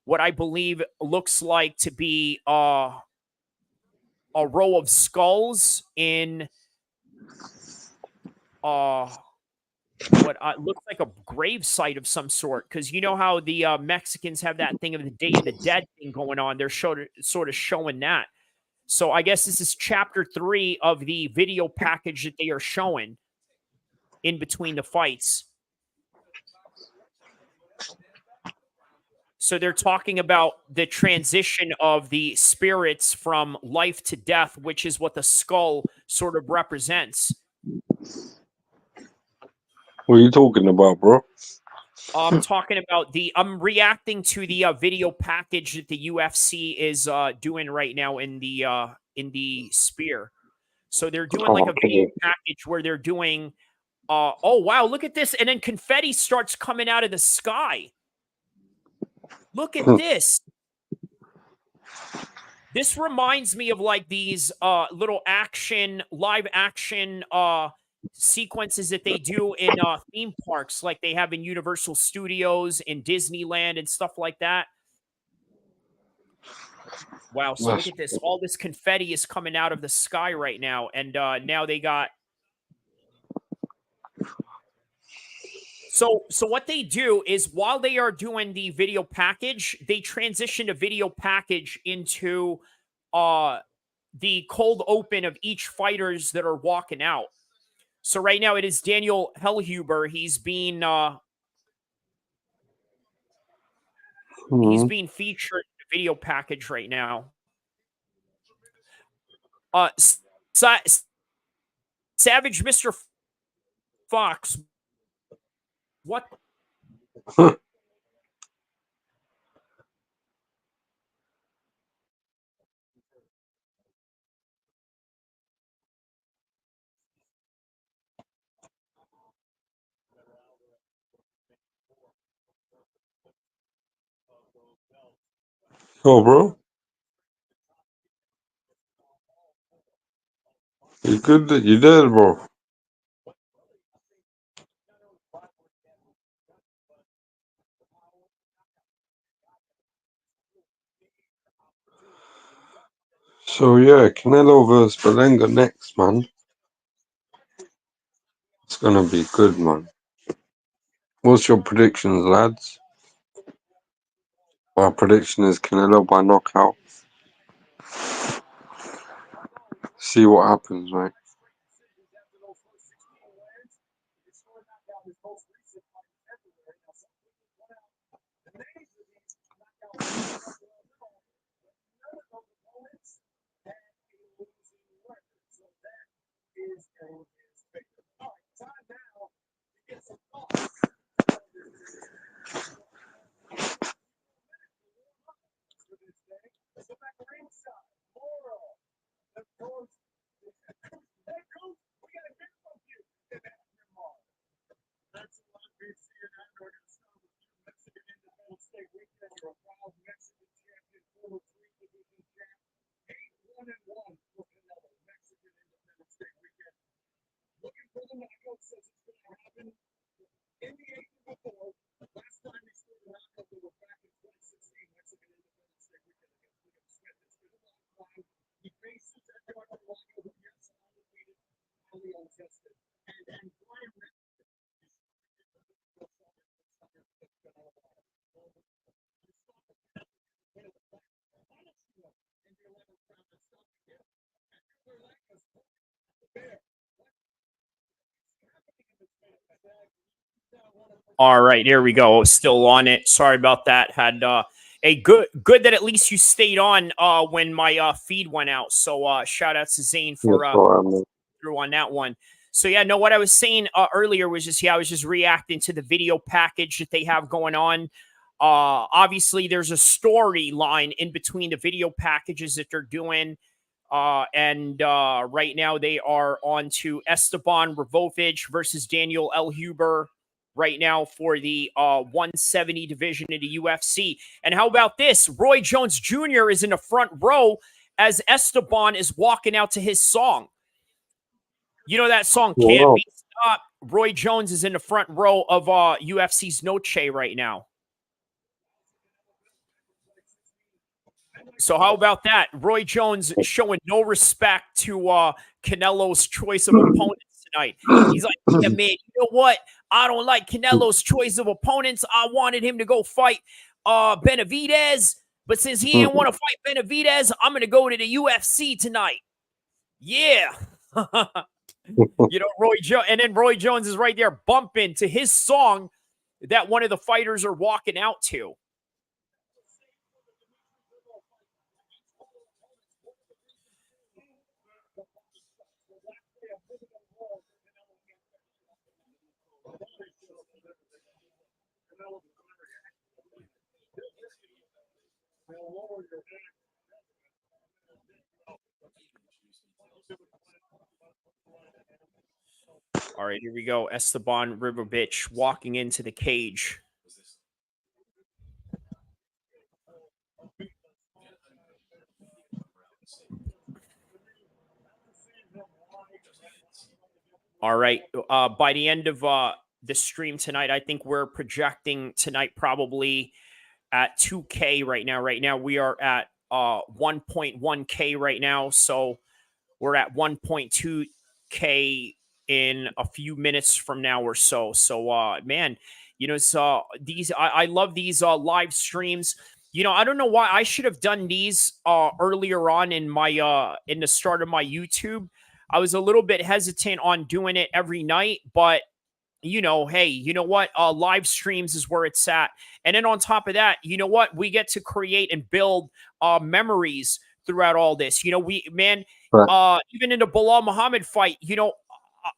what I believe looks like to be a row of skulls in uh what looks like a grave site of some sort, because you know how the Mexicans have that thing of the Day of the Dead thing going on. They're sort of showing that. So I guess this is chapter 3 of the video package that they are showing in between the fights. So they're talking about the transition of the spirits from life to death, which is what the skull sort of represents. What are you talking about, bro? I'm reacting to the video package that the UFC is doing right now in the Spear. So they're doing like Oh, a video okay. package where they're doing oh wow, look at this, and then confetti starts coming out of the sky. Look at this. This reminds me of like these little live action sequences that they do in theme parks, like they have in Universal Studios, in Disneyland, and stuff like that. Wow, so look That's at this. All this confetti is coming out of the sky right now, and now they got. So what they do is while they are doing the video package, they transition a video package into uh the cold open of each fighters that are walking out. So right now it is Daniel El-Kheer. He's mhm. being featured in the video package right now. Sa- Savage Mr. Fox. What? Oh, bro, you good? You did, bro. So yeah, Canelo versus Berlanga next, man. It's gonna be good, man. What's your predictions, lads? My prediction is Canelo by knockout. See what happens, mate. All right, here we go. Still on it. Sorry about that. Had a good that at least you stayed on when my feed went out. So shout out to Zane Yeah, for so, through on that one. So yeah, no, what I was saying earlier was just I was just reacting to the video package that they have going on. Obviously, there's a storyline in between the video packages that they're doing. And right now they are on to Esteban Ravovich versus Daniel El-Kheer right now for the 170 division of the UFC. And how about this? Roy Jones Jr. is in the front row as Esteban is walking out to his song. You know that song, Can't wow. Be Stopped? Roy Jones is in the front row of UFC's Noche right now. So how about that? Roy Jones showing no respect to Canelo's choice of opponents tonight. He's like, yeah, man, you know what? I don't like Canelo's choice of opponents. I wanted him to go fight Benavidez, but since he didn't want to fight Benavidez, I'm going to go to the UFC tonight. Yeah. You know, Roy Jones, and then Roy Jones is right there bumping to his song that one of the fighters are walking out to. All right, here we go. Esteban Ravovich walking into the cage. All right. By the end of the stream tonight, I think we're projecting tonight probably at 2K right now. Right now, we are at 1.1K right now. So we're at 1.2K in a few minutes from now or so. So, man, you know, so I love these live streams. You know, I don't know why I should have done these earlier on in my in the start of my YouTube. I was a little bit hesitant on doing it every night, but you know, hey, you know what? Live streams is where it's at. And then on top of that, you know what? We get to create and build memories throughout all this. You know, even in the Bilal Muhammad fight, you know,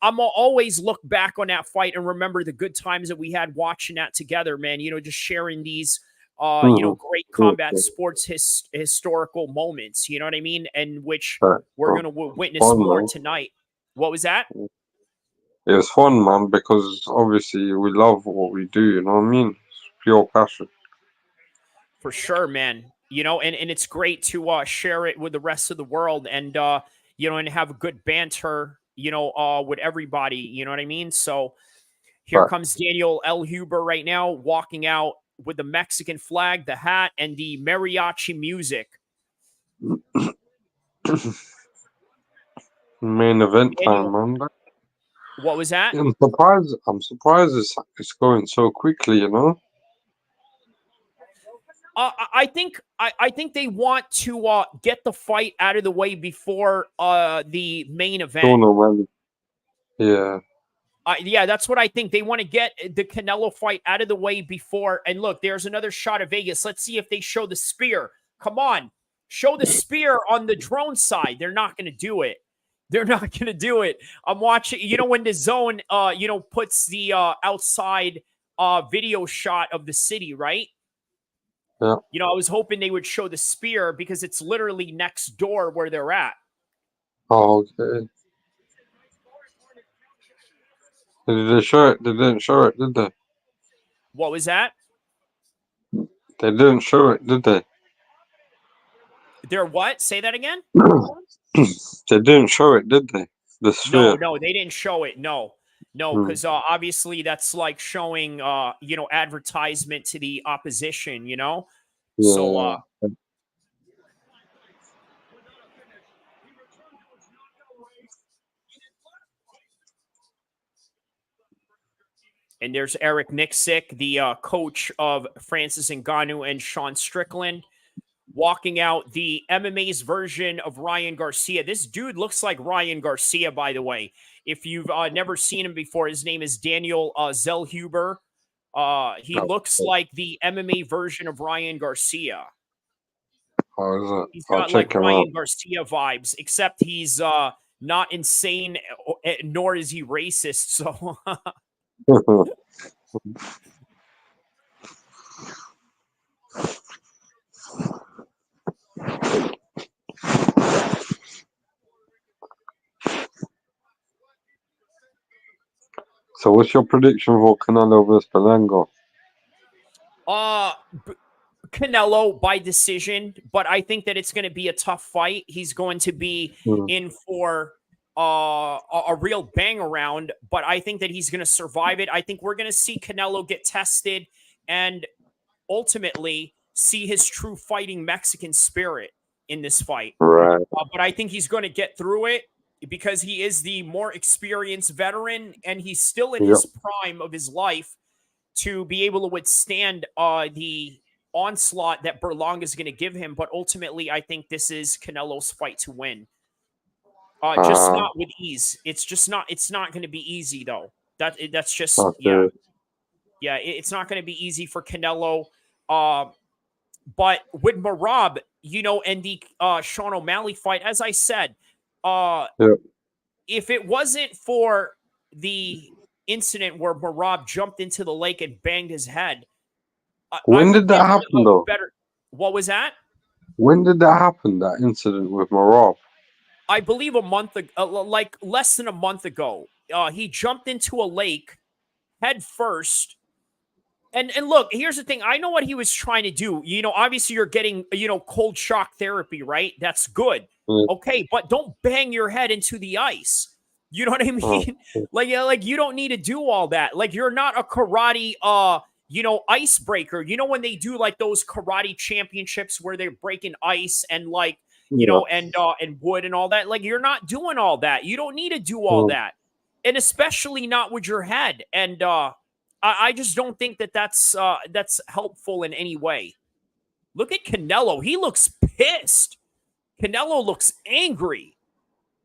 I'm always look back on that fight and remember the good times that we had watching that together, man. You know, just sharing these you know, great combat sports historical moments, you know what I mean? And which we're going to witness more tonight. What was that? It was fun, man, because obviously we love what we do, you know what I mean? It's pure passion. For sure, man. You know, and it's great to share it with the rest of the world and you know, and have a good banter, you know, with everybody, you know what I mean? So here comes Daniel El-Kheer right now, walking out with the Mexican flag, the hat, and the mariachi music. Main event Daniel, time, man. what was that? I'm surprised. I'm surprised it's going so quickly. You know. I think they want to get the fight out of the way before the main event. Don't know when. Yeah. Yeah, that's what I think. They want to get the Canelo fight out of the way before. And look, there's another shot of Vegas. Let's see if they show the spear. Come on, show the spear on the drone side. They're not going to do it. They're not going to do it. I'm watching. You know when the zone, puts the outside video shot of the city, right? Yeah. You know, I was hoping they would show the spear because it's literally next door where they're at. Oh, okay. Did they show it? They didn't show it, did they? What was that? They didn't show it, did they? They're what? Say that again? They didn't show it, did they? The sphere. No, they didn't show it. No, because obviously that's like showing, advertisement to the opposition, you know? Yeah. So, and there's Eric Nixick, the coach of Francis Ngannou and Sean Strickland, walking out the MMA's version of Ryan Garcia. This dude looks like Ryan Garcia, by the way. If you've never seen him before, his name is Daniel Zellhuber. He looks like the MMA version of Ryan Garcia. Oh, is it? He's I'll got check like him Ryan out. Garcia vibes, except he's not insane, nor is he racist. So So what's your prediction for Canelo versus Berlanga? Canelo by decision, but I think that it's going to be a tough fight. He's going to be in for a real bang around, but I think that he's going to survive it. I think we're going to see Canelo get tested and ultimately see his true fighting Mexican spirit in this fight. Right. But I think he's going to get through it because he is the more experienced veteran and he's still in his prime of his life to be able to withstand the onslaught that Berlanga is going to give him. But ultimately, I think this is Canelo's fight to win. Just not with ease. It's not going to be easy though. That's just, okay. Yeah. It's not going to be easy for Canelo. But with Merab, and the Sean O'Malley fight, as I said, if it wasn't for the incident where Merab jumped into the lake and banged his head, when did that happen, though? What was that? When did that happen? That incident with Merab? I believe a month ago, like less than a month ago. He jumped into a lake head first. And look, here's the thing. I know what he was trying to do. Obviously you're getting, cold shock therapy, right? That's good. Okay, but don't bang your head into the ice. You know what I mean? Like you don't need to do all that. Like you're not a karate icebreaker. When they do like those karate championships where they're breaking ice and like, and wood and all that. Like you're not doing all that. You don't need to do all that. And especially not with your head. And I just don't think that that's helpful in any way. Look at Canelo. He looks pissed. Canelo looks angry,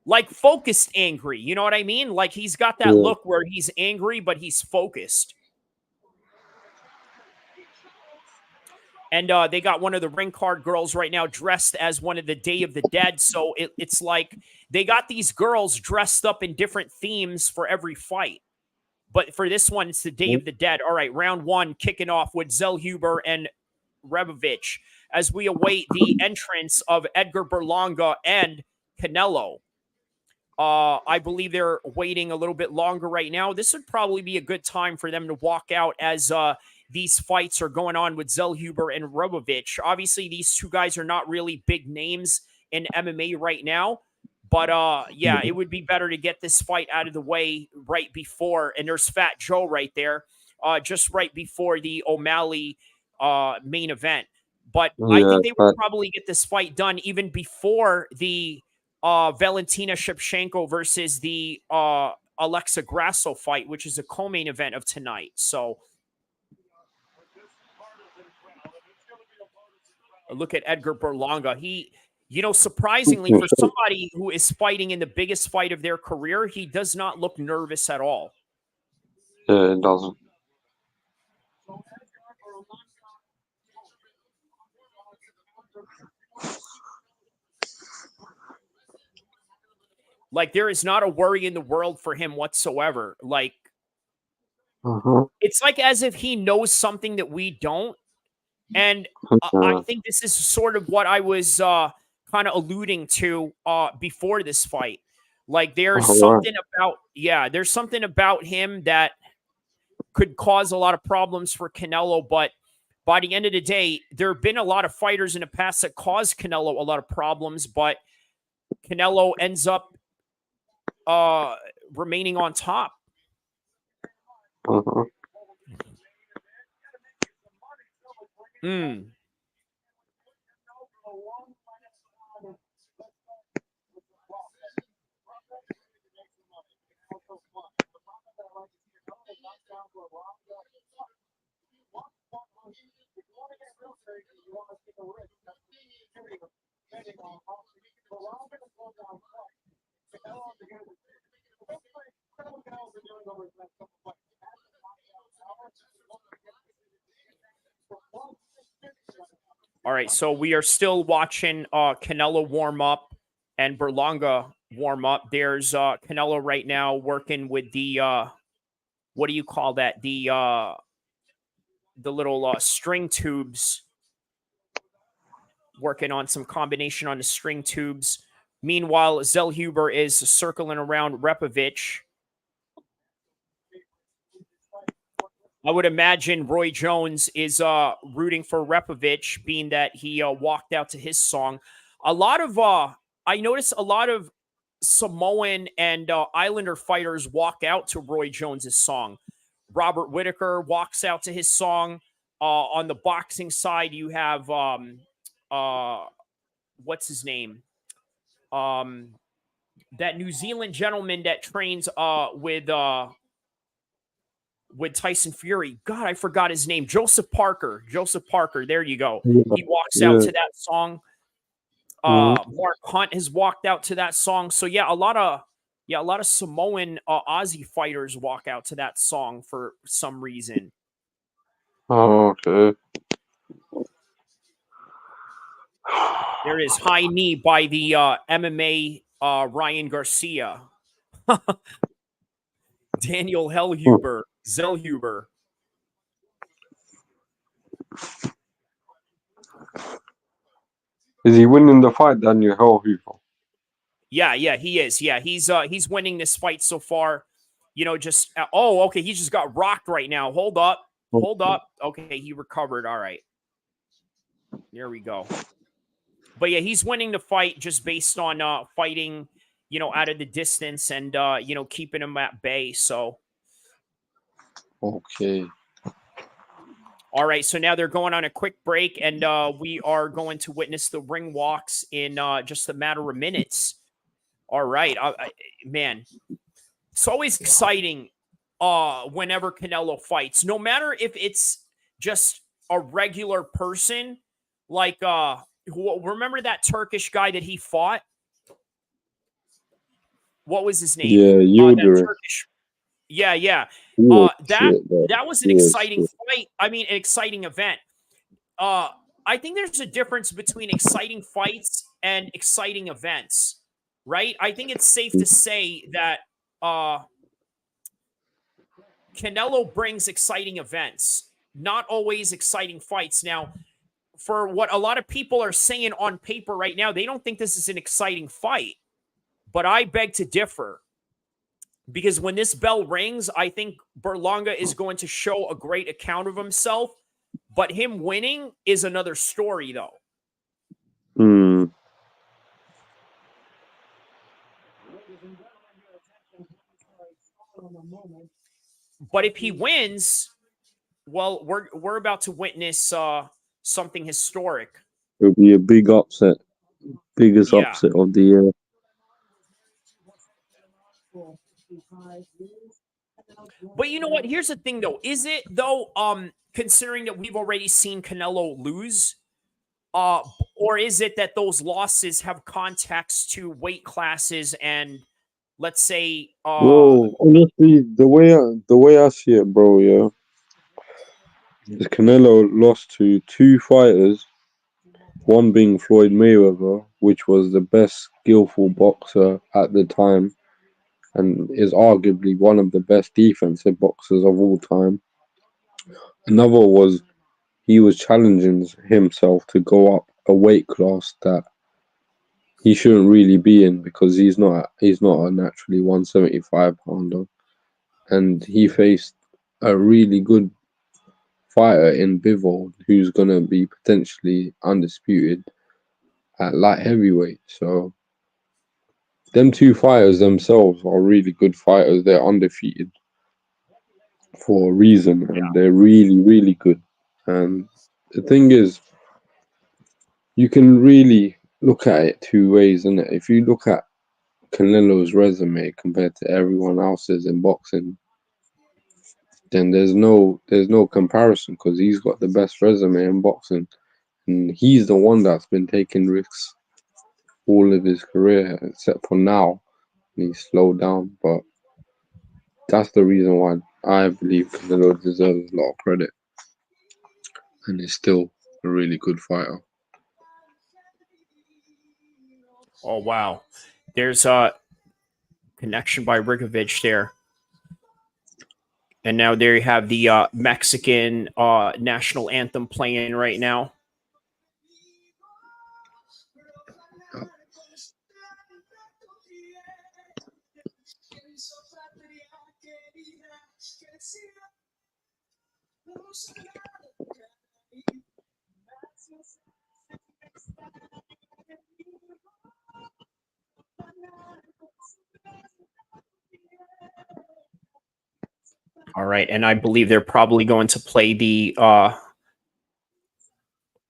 like focused angry. You know what I mean? Like he's got that look where he's angry, but he's focused. And they got one of the ring card girls right now dressed as one of the Day of the Dead. So it's like they got these girls dressed up in different themes for every fight. But for this one, it's the Day of the Dead. All right, round one kicking off with Zellhuber and Rebovich as we await the entrance of Edgar Berlanga and Canelo. I believe they're waiting a little bit longer right now. This would probably be a good time for them to walk out as these fights are going on with Zellhuber and Rebovich. Obviously, these two guys are not really big names in MMA right now. But, it would be better to get this fight out of the way right before. And there's Fat Joe right there, just right before the O'Malley main event. But I think they would probably get this fight done even before the Valentina Shevchenko versus the Alexa Grasso fight, which is a co-main event of tonight. So look at Edgar Berlanga. He, you know, surprisingly for somebody who is fighting in the biggest fight of their career, he does not look nervous at all. Yeah, it doesn't. Like, there is not a worry in the world for him whatsoever. Like, it's like as if he knows something that we don't. And I think this is sort of what I was kind of alluding to before this fight. Like, there's something about, there's something about him that could cause a lot of problems for Canelo. But by the end of the day, there have been a lot of fighters in the past that caused Canelo a lot of problems, but Canelo ends up remaining on top. All right, so we are still watching Canelo warm up and Berlanga warm up. There's Canelo right now working with the what do you call that? The little string tubes. Working on some combination on the string tubes. Meanwhile, Zellhuber is circling around Repovich. I would imagine Roy Jones is rooting for Repovich, being that he walked out to his song. A lot of I noticed a lot of Samoan and Islander fighters walk out to Roy Jones's song. Robert Whittaker walks out to his song. On the boxing side, you have what's his name? That New Zealand gentleman that trains with Tyson Fury. God, I forgot his name. Joseph Parker. Joseph Parker. There you go. He walks out to that song. Mark Hunt has walked out to that song. So a lot of Samoan Aussie fighters walk out to that song for some reason. Oh, okay. There is high knee by the MMA Ryan Garcia. Daniel Zellhuber. Is he winning the fight, Daniel Zellhuber? Yeah, he is. Yeah, he's winning this fight so far. You know, just okay, he just got rocked right now. Hold up. Okay, he recovered. All right. There we go. But yeah, he's winning the fight just based on fighting, you know, out of the distance and you know, keeping him at bay. So okay. All right, so now they're going on a quick break, and we are going to witness the ring walks in just a matter of minutes. All right, man, it's always exciting whenever Canelo fights, no matter if it's just a regular person, like remember that Turkish guy that he fought? What was his name? Yeah, Yeah. That was an exciting fight. I mean, an exciting event. I think there's a difference between exciting fights and exciting events, right? I think it's safe to say that Canelo brings exciting events, not always exciting fights. Now, for what a lot of people are saying on paper right now, they don't think this is an exciting fight, but I beg to differ. Because when this bell rings, I think Berlanga is going to show a great account of himself. But him winning is another story, though. But if he wins, well, we're about to witness something historic. It'll be a big upset. Biggest upset of the year. But you know what? Here's the thing, though. Is it though? Considering that we've already seen Canelo lose, or is it that those losses have context to weight classes and, let's say, Bro, honestly, the way I see it, bro, yeah, is Canelo lost to two fighters, one being Floyd Mayweather, which was the best skillful boxer at the time, and is arguably one of the best defensive boxers of all time. Another was he was challenging himself to go up a weight class that he shouldn't really be in because he's not a naturally 175 pounder, and he faced a really good fighter in Bivol who's gonna be potentially undisputed at light heavyweight. So them two fighters themselves are really good fighters. They're undefeated for a reason, and they're really, really good. And the thing is, you can really look at it two ways, and if you look at Canelo's resume compared to everyone else's in boxing, then there's no comparison because he's got the best resume in boxing, and he's the one that's been taking risks all of his career, except for now. He's slowed down, but that's the reason why I believe Canelo deserves a lot of credit, and is still a really good fighter. oh wow, there's a connection by Rigovich there. And now there you have the Mexican national anthem playing right now. All right, and I believe they're probably going to play the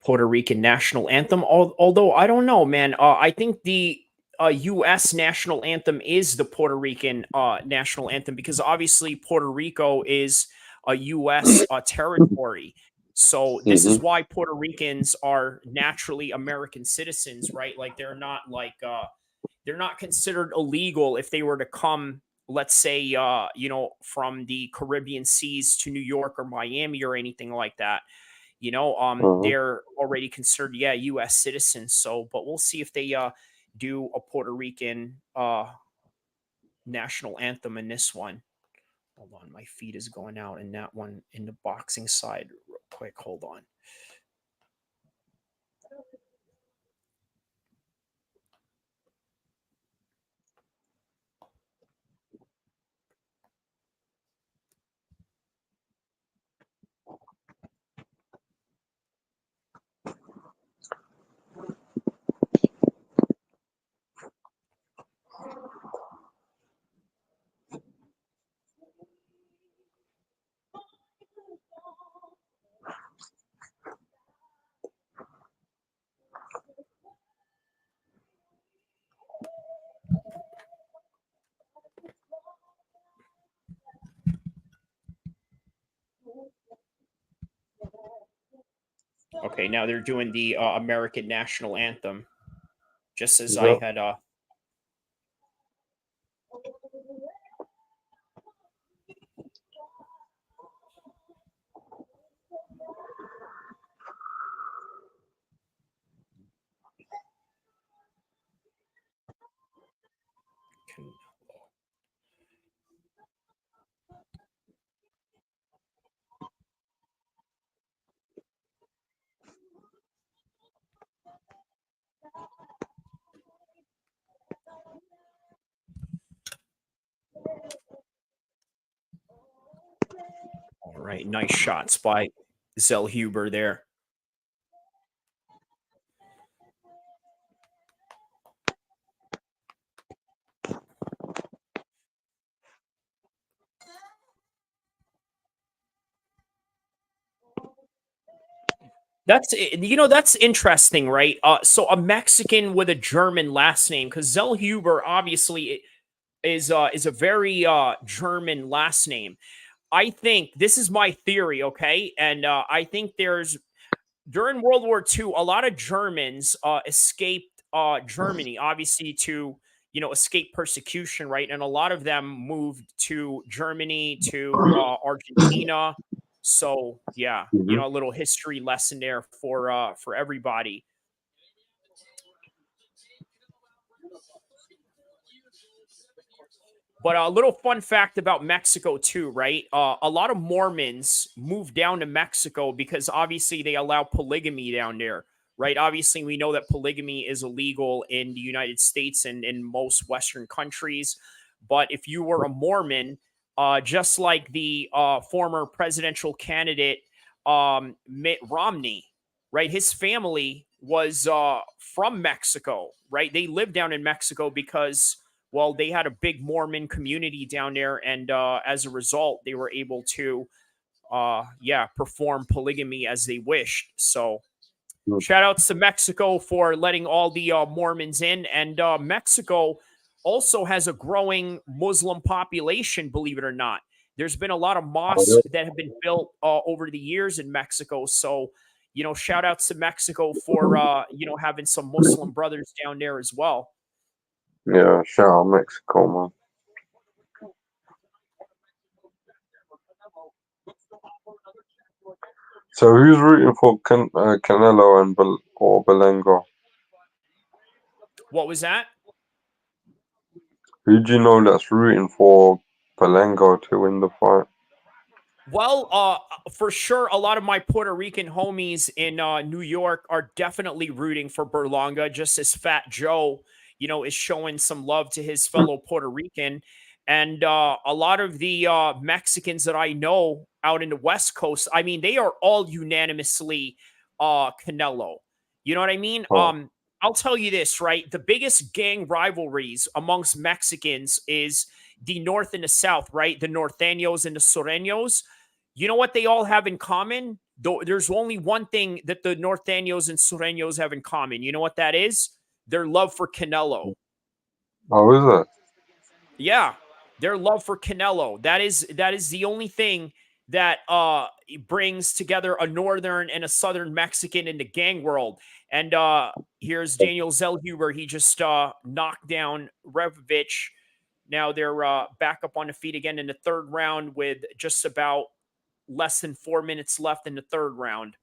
Puerto Rican national anthem. Although I don't know, man. I think the U.S. national anthem is the Puerto Rican national anthem because obviously Puerto Rico is a U.S. Territory. So this is why Puerto Ricans are naturally American citizens, right? Like they're not considered illegal if they were to come, let's say, from the Caribbean seas to New York or Miami or anything like that. They're already considered, U.S. citizens. So, but we'll see if they do a Puerto Rican national anthem in this one. Hold on, my feed is going out in that one in the boxing side. Real quick, hold on. Okay, now they're doing the American national anthem, just as I had. All right, nice shots by El-Kheer there. That's interesting, right? So a Mexican with a German last name, because El-Kheer obviously is a very German last name. I think this is my theory, okay? And I think there's during World War II, a lot of Germans escaped Germany, obviously to escape persecution, right? And a lot of them moved to Germany, to Argentina. So yeah, Mhm. a little history lesson there for everybody. But a little fun fact about Mexico too, right? A lot of Mormons moved down to Mexico because obviously they allow polygamy down there, right? Obviously, we know that polygamy is illegal in the United States and in most Western countries. But if you were a Mormon, just like the former presidential candidate Mitt Romney, right? His family was from Mexico, right? They lived down in Mexico because well, they had a big Mormon community down there, and as a result, they were able to, perform polygamy as they wished. So, Mm. shout outs to Mexico for letting all the Mormons in, and Mexico also has a growing Muslim population. Believe it or not, there's been a lot of mosques that have been built over the years in Mexico. So, shout outs to Mexico for having some Muslim brothers down there as well. Yeah, shout out Mexico, man. So who's rooting for Canelo and or Berlanga? What was that? Who do you know that's rooting for Berlanga to win the fight? Well, for sure, a lot of my Puerto Rican homies in New York are definitely rooting for Berlanga, just as Fat Joe, is showing some love to his fellow Puerto Rican. And a lot of the Mexicans that I know out in the West Coast, I mean, they are all unanimously Canelo. You know what I mean? Oh, I'll tell you this, right? The biggest gang rivalries amongst Mexicans is the North and the South, right? The Norteños and the Sureños. You know what they all have in common? Though there's only one thing that the Norteños and Sureños have in common. You know what that is? Their love for Canelo. oh, is it? Yeah, their love for Canelo. That is the only thing that brings together a northern and a southern Mexican in the gang world. And here's Daniel Zellhuber. He just knocked down Revovich. Now they're back up on the feet again in the third round with just about less than 4 minutes left in the third round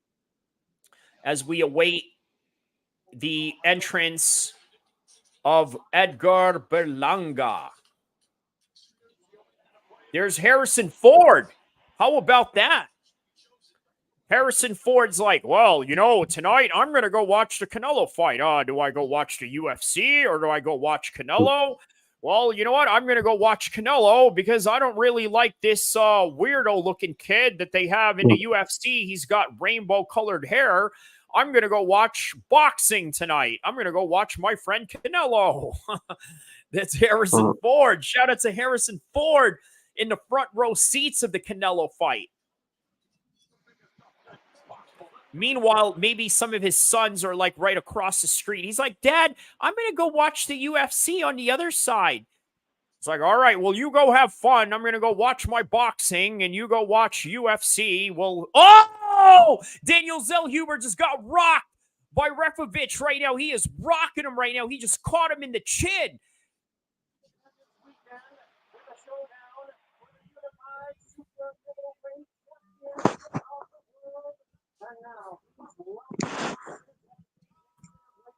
as we await the entrance of Edgar Berlanga. There's Harrison Ford. How about that? Harrison Ford's like, well, tonight I'm going to go watch the Canelo fight. Do I go watch the UFC or do I go watch Canelo? Well, you know what? I'm going to go watch Canelo because I don't really like this weirdo looking kid that they have in the UFC. He's got rainbow colored hair. I'm going to go watch boxing tonight. I'm going to go watch my friend Canelo. That's Harrison Ford. Shout out to Harrison Ford in the front row seats of the Canelo fight. Meanwhile, maybe some of his sons are like right across the street. He's like, Dad, I'm going to go watch the UFC on the other side. It's like, all right, well, you go have fun. I'm going to go watch my boxing and you go watch UFC. Well, oh, Daniel Zellhuber just got rocked by Revovich right now. He is rocking him right now. He just caught him in the chin.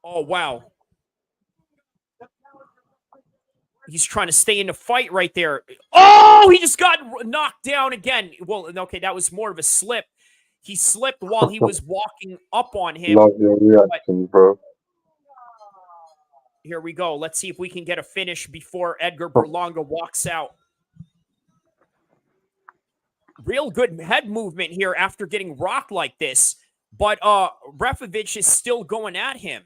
Oh, wow. He's trying to stay in the fight right there. Oh, he just got knocked down again. Well, okay, that was more of a slip. He slipped while he was walking up on him. Love your reaction, bro. Here we go. Let's see if we can get a finish before Edgar Berlanga walks out. Real good head movement here after getting rocked like this. But Revovich is still going at him.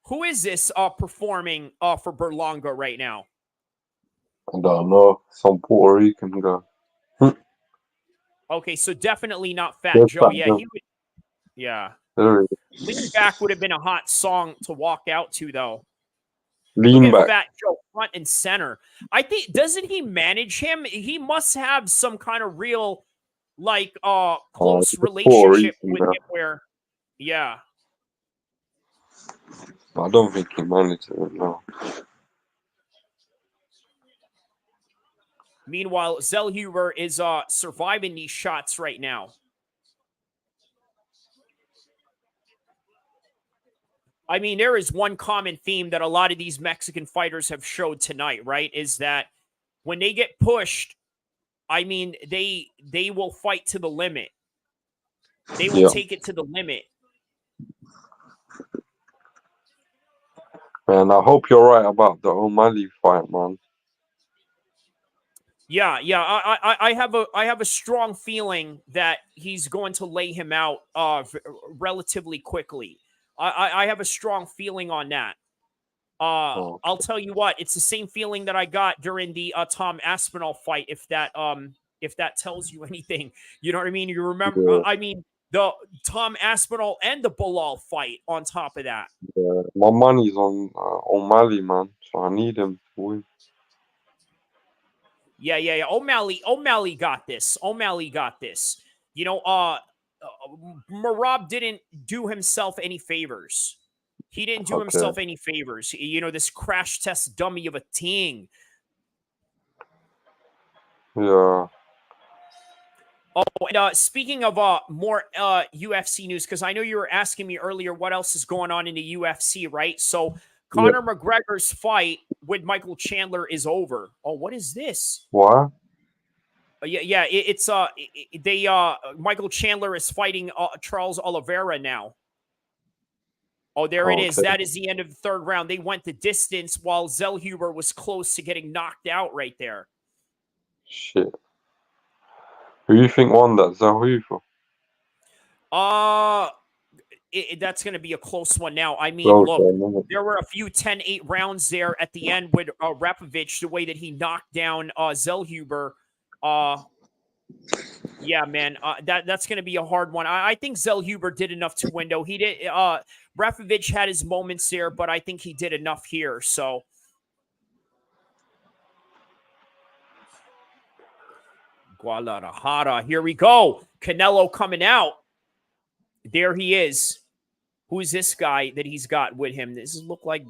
Who is this performing for Berlanga right now? I don't know. Some Puerto Rican guy. Okay, so definitely not Fat There's Joe. Fat Yeah, Joe. he would. Yeah. There it is. Lean back would have been a hot song to walk out to, though. Lean Look at back. Fat Joe front and center. I think, doesn't he manage him? He must have some kind of real, like, close relationship with him where, yeah. I don't think he manages it, no. Meanwhile, Zellhuber is surviving these shots right now. I mean, there is one common theme that a lot of these Mexican fighters have showed tonight, right? Is that when they get pushed, I mean, they will fight to the limit. They will take it to the limit. Man, I hope you're right about the O'Malley fight, man. Yeah. I have a strong feeling that he's going to lay him out relatively quickly. I have a strong feeling on that. I'll tell you what, it's the same feeling that I got during the Tom Aspinall fight. If that tells you anything, you know what I mean. You remember? Yeah. I mean, the Tom Aspinall and the Bilal fight. On top of that, My money's on O'Malley, man. So I need him to win. Yeah. O'Malley got this. O'Malley got this. You know, Merab didn't do himself any favors. He didn't do himself any favors. You know, this crash test dummy of a thing. Yeah. Oh, and speaking of more UFC news, because I know you were asking me earlier what else is going on in the UFC, right? So Conor McGregor's fight with Michael Chandler is over. Oh, what is this? What? It's Michael Chandler is fighting Charles Oliveira now. Oh, there it is. That is the end of the third round. They went the distance while Zellhuber was close to getting knocked out right there. Shit. Who do you think won that? Zellhuber? That's going to be a close one now. I mean, look, there were a few 10-8 rounds there at the end with Repovich, the way that he knocked down Zellhuber. Yeah, man, that's going to be a hard one. I think Zellhuber did enough to win, though. He did. Repovich had his moments there, but I think he did enough here. So, Guadalajara, here we go. Canelo coming out. There he is. Who is this guy that he's got with him? This look like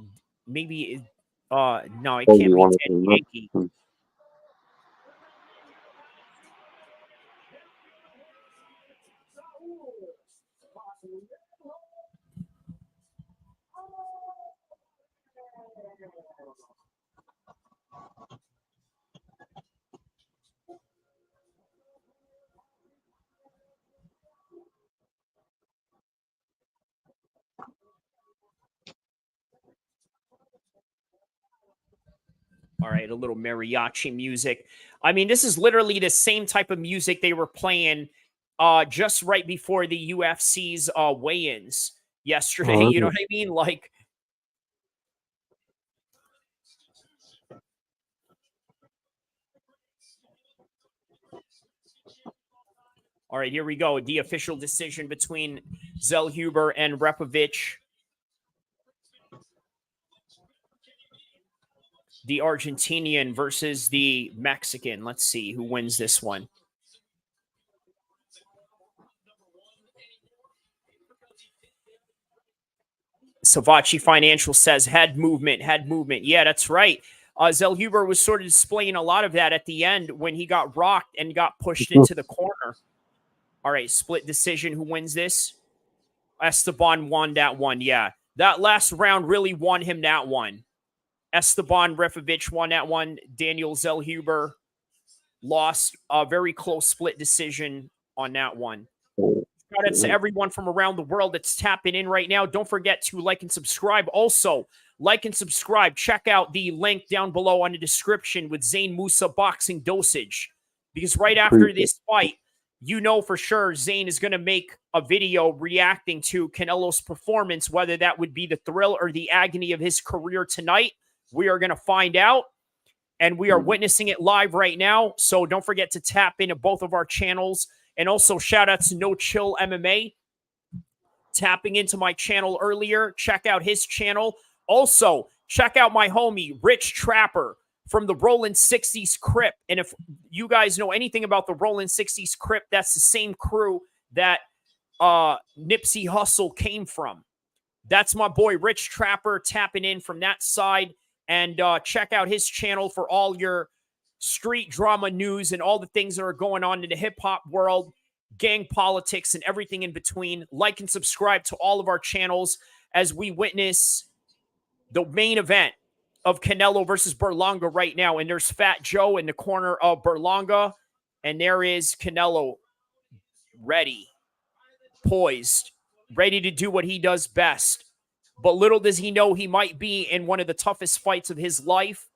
maybe. No, it can't be Ted Yankee. All right, a little mariachi music. I mean, this is literally the same type of music they were playing just right before the UFC's weigh-ins yesterday. You know what I mean? Like, all right, here we go. The official decision between Zellhuber and Repovich. The Argentinian versus the Mexican. Let's see who wins this one. Savachi Financial says head movement. Yeah, that's right. Zellhuber was sort of displaying a lot of that at the end when he got rocked and got pushed into the corner. All right, split decision. Who wins this? Esteban won that one. Yeah, that last round really won him that one. Esteban Repovich won that one. Daniel Zellhuber lost a very close split decision on that one. Shout out to everyone from around the world that's tapping in right now. Don't forget to like and subscribe. Also, like and subscribe. Check out the link down below on the description with Zane Musa Boxing Dosage. Because right after this fight, you know for sure Zane is going to make a video reacting to Canelo's performance, whether that would be the thrill or the agony of his career tonight. We are going to find out, and we are witnessing it live right now. So don't forget to tap into both of our channels. And also shout out to No Chill MMA. tapping into my channel earlier, check out his channel. Also, check out my homie, Rich Trapper from the Rollin' 60s Crip. And if you guys know anything about the Rollin' 60s Crip, that's the same crew that Nipsey Hussle came from. That's my boy, Rich Trapper, tapping in from that side. And check out his channel for all your street drama news and all the things that are going on in the hip-hop world, gang politics, and everything in between. Like and subscribe to all of our channels as we witness the main event of Canelo versus Berlanga right now. And there's Fat Joe in the corner of Berlanga. And there is Canelo ready, poised, ready to do what he does best. But little does he know he might be in one of the toughest fights of his life.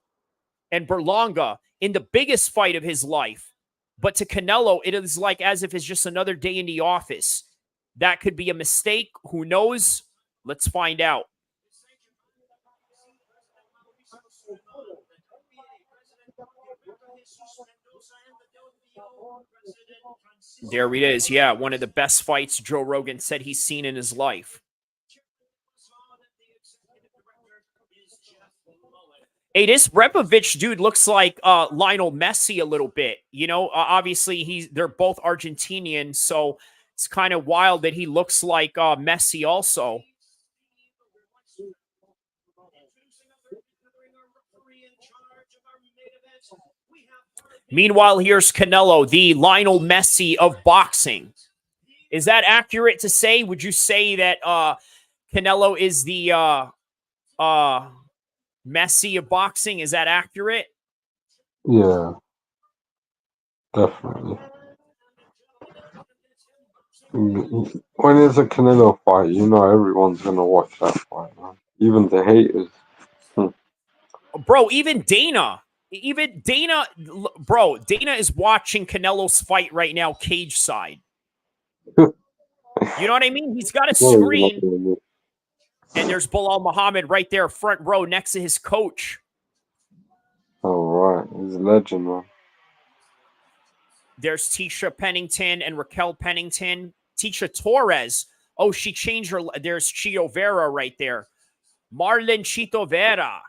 And Berlanga in the biggest fight of his life. But to Canelo, it is like as if it's just another day in the office. That could be a mistake. Who knows? Let's find out. There it is. Yeah, one of the best fights Joe Rogan said he's seen in his life. Hey, this Repovich dude looks like Lionel Messi a little bit. You know, obviously they're both Argentinian, so it's kind of wild that he looks like Messi also. Meanwhile, here's Canelo, the Lionel Messi of boxing. Is that accurate to say? Would you say that Canelo is the Messi of boxing? Is that accurate? Yeah, definitely. When it's a Canelo fight, you know everyone's gonna watch that fight, man. Even the haters. Bro, even Dana, bro, Dana is watching Canelo's fight right now, cage side. You know what I mean? He's got a screen, and there's Bilal Muhammad right there, front row, next to his coach. Oh, right. He's a legend, man. There's Tisha Pennington and Raquel Pennington. Tisha Torres. Oh, she changed her. There's Chito Vera right there. Marlon Chito Vera.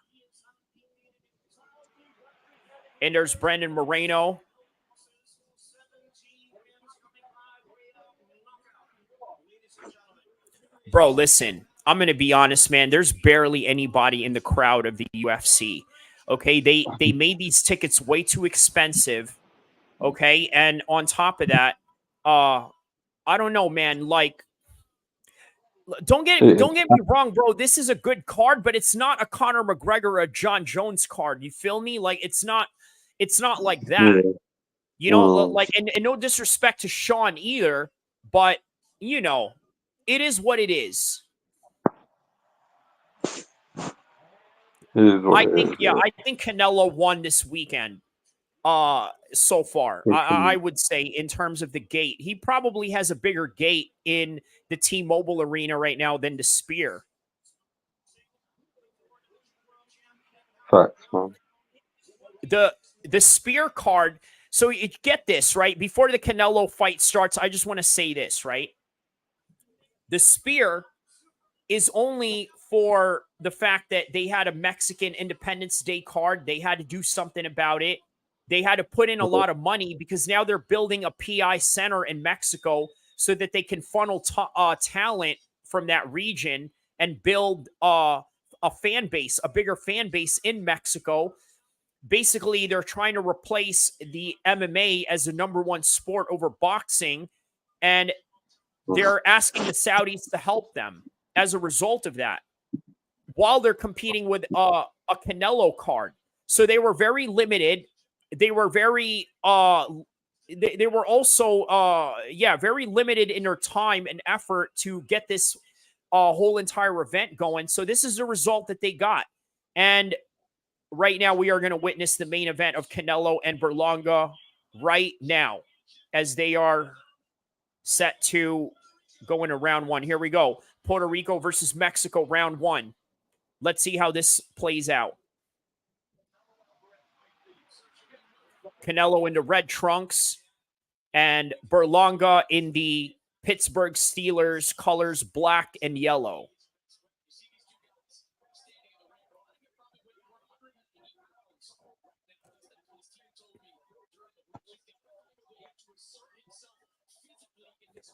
And there's Brandon Moreno. Bro, listen. I'm going to be honest, man. There's barely anybody in the crowd of the UFC. Okay? They made these tickets way too expensive. Okay? And on top of that, I don't know, man. Like, don't get me wrong, bro. This is a good card, but it's not a Conor McGregor or a John Jones card. You feel me? Like, it's not like that. Yeah. You know, like, and no disrespect to Sean either, but you know, it is what it is. I think Canelo won this weekend. So far, I would say in terms of the gate, he probably has a bigger gate in the T-Mobile Arena right now than the Spear. Facts, man. The Spear card. So you get this right before the Canelo fight starts. I just want to say this, right? The Spear is only for the fact that they had a Mexican Independence Day card. They had to do something about it. They had to put in a lot of money because now they're building a PI center in Mexico so that they can funnel talent from that region and build a fan base, a bigger fan base in Mexico. Basically, they're trying to replace the MMA as the #1 sport over boxing, and they're asking the Saudis to help them as a result of that while they're competing with a Canelo card. So they were very limited. They were very they were also very limited in their time and effort to get this whole entire event going. So this is the result that they got. And right now we are going to witness the main event of Canelo and Berlanga right now as they are set to go into round one. Here we go. Puerto Rico versus Mexico, round one. Let's see how this plays out. Canelo in the red trunks and Berlanga in the Pittsburgh Steelers colors, black and yellow.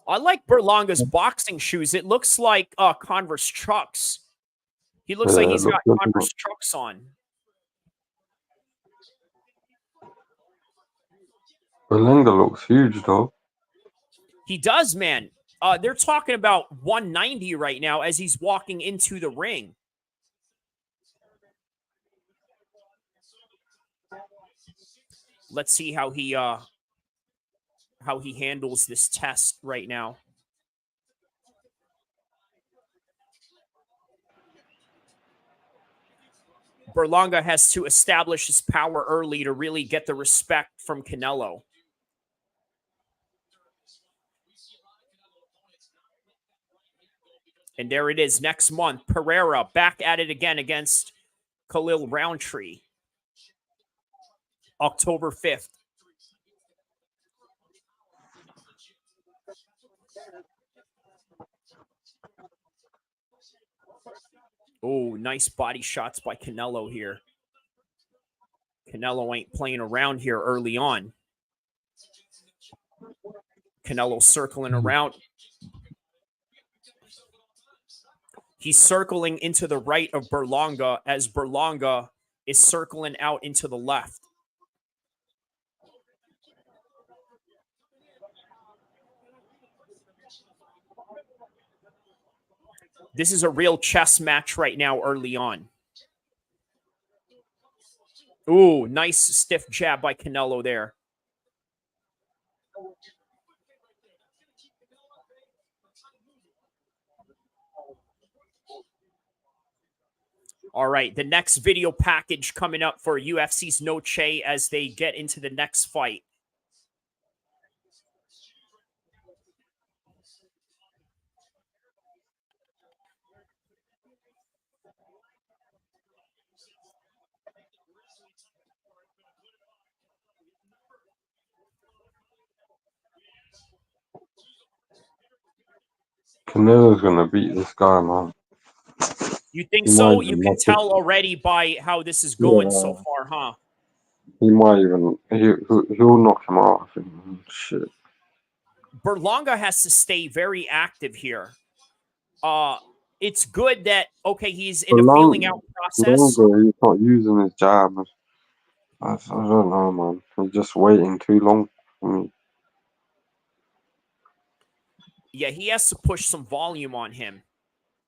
I like Berlanga's boxing shoes. It looks like Converse Chucks. He looks like he's got Converse Chucks on. Berlanga looks huge, though. He does, man. They're talking about 190 right now as he's walking into the ring. Let's see how he handles this test right now. Berlanga has to establish his power early to really get the respect from Canelo. And there it is next month. Pereira back at it again against Khalil Roundtree. October 5th. Oh, nice body shots by Canelo here. Canelo ain't playing around here early on. Canelo circling around. He's circling into the right of Berlanga as Berlanga is circling out into the left. This is a real chess match right now early on. Ooh, nice stiff jab by Canelo there. All right, the next video package coming up for UFC's NOCHE as they get into the next fight. Canelo's gonna beat this guy, man. You think so? You can tell already by how this is going so far, huh? He might even he'll knock him out. I think. Shit. Berlanga has to stay very active here. It's good that he's in a feeling out process. Berlanga, he's not using his jab. I don't know, man. He's just waiting too long for me. Yeah, he has to push some volume on him.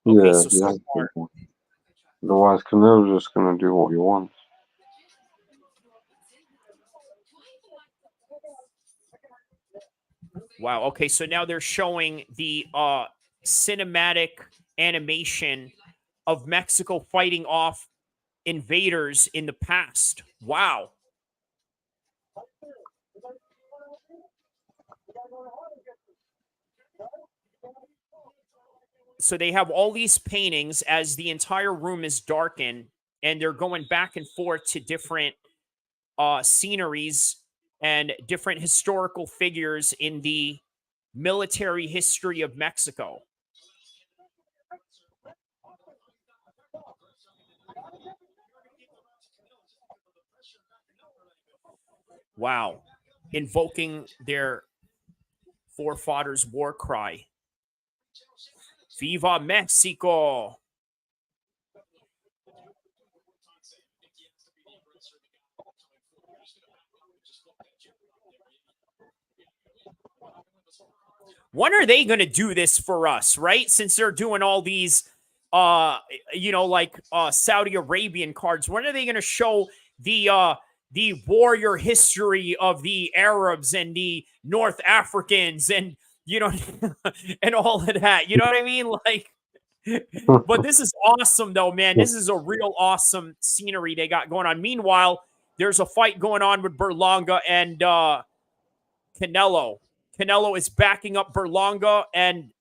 Okay, yeah, so far. Otherwise, Canelo's just gonna do what he wants. Wow. Okay, so now they're showing the cinematic animation of Mexico fighting off invaders in the past. Wow. So they have all these paintings as the entire room is darkened, and they're going back and forth to different sceneries and different historical figures in the military history of Mexico. Wow. Invoking their forefathers' war cry. Viva Mexico! When are they going to do this for us, right? Since they're doing all these, Saudi Arabian cards, when are they going to show the warrior history of the Arabs and the North Africans and, and all of that? You know what I mean? Like, but this is awesome, though, man. This is a real awesome scenery they got going on. Meanwhile, there's a fight going on with Berlanga and Canelo. Canelo is backing up Berlanga, and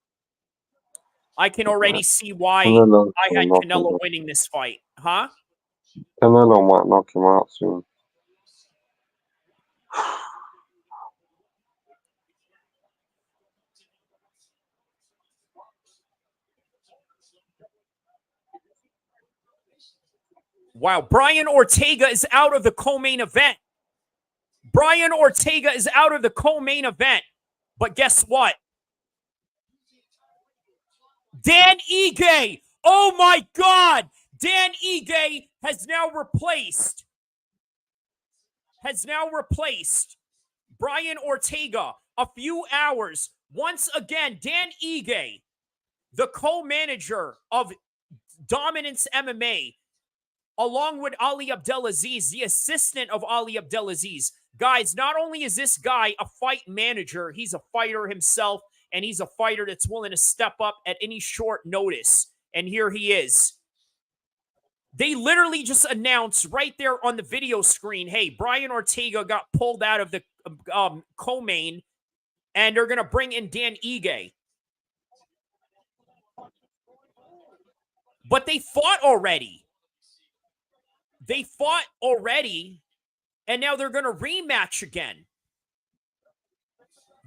I can already see why I had Canelo winning this fight. Huh? Canelo might knock him out soon. Wow, Brian Ortega is out of the co-main event. Brian Ortega is out of the co-main event. But guess what? Dan Ige. Oh my God. Dan Ige has now replaced Brian Ortega. A few hours. Once again, Dan Ige, the co-manager of Dominance MMA, along with Ali Abdelaziz, the assistant of Ali Abdelaziz. Guys, not only is this guy a fight manager, he's a fighter himself, and he's a fighter that's willing to step up at any short notice. And here he is. They literally just announced right there on the video screen, hey, Brian Ortega got pulled out of the co-main, and they're going to bring in Dan Ige. But they fought already. And now they're going to rematch again.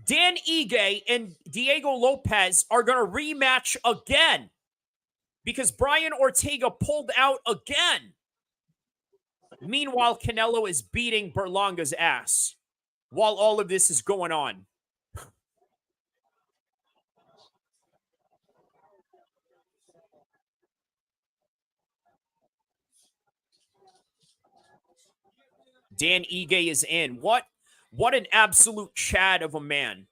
Dan Ige and Diego Lopez are going to rematch again because Brian Ortega pulled out again. Meanwhile, Canelo is beating Berlanga's ass while all of this is going on. Dan Ige is in. What an absolute Chad of a man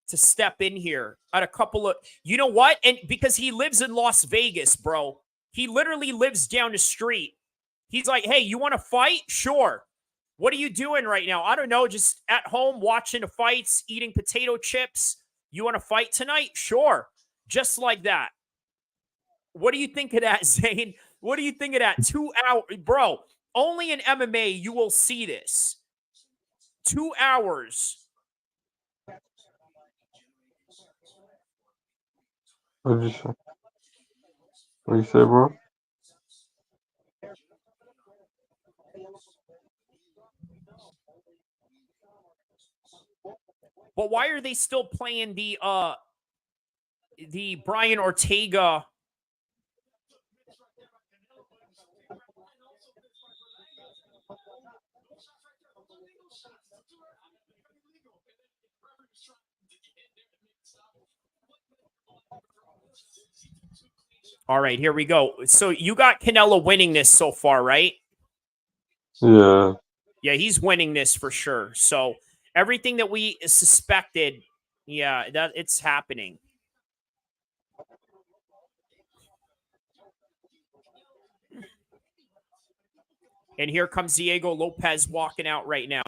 to step in here at a couple of, you know what? And because he lives in Las Vegas, bro. He literally lives down the street. He's like, hey, you want to fight? Sure. What are you doing right now? I don't know. Just at home watching the fights, eating potato chips. You want to fight tonight? Sure. Just like that. What do you think of that, Zane? What do you think of that? 2 hours, bro. Only in MMA you will see this. 2 hours. What did you say? What you say, bro? But why are they still playing the Brian Ortega? All right, here we go. So you got Canelo winning this so far, right? Yeah. Yeah, he's winning this for sure. So everything that we suspected, yeah, that it's happening. And here comes Diego Lopez walking out right now.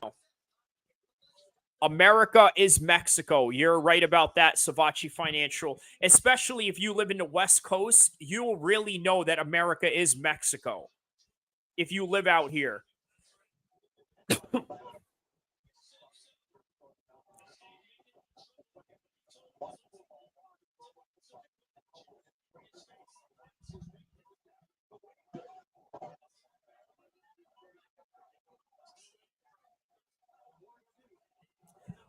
America is Mexico. You're right about that, Savachi Financial. Especially if you live in the West Coast, you'll really know that America is Mexico if you live out here.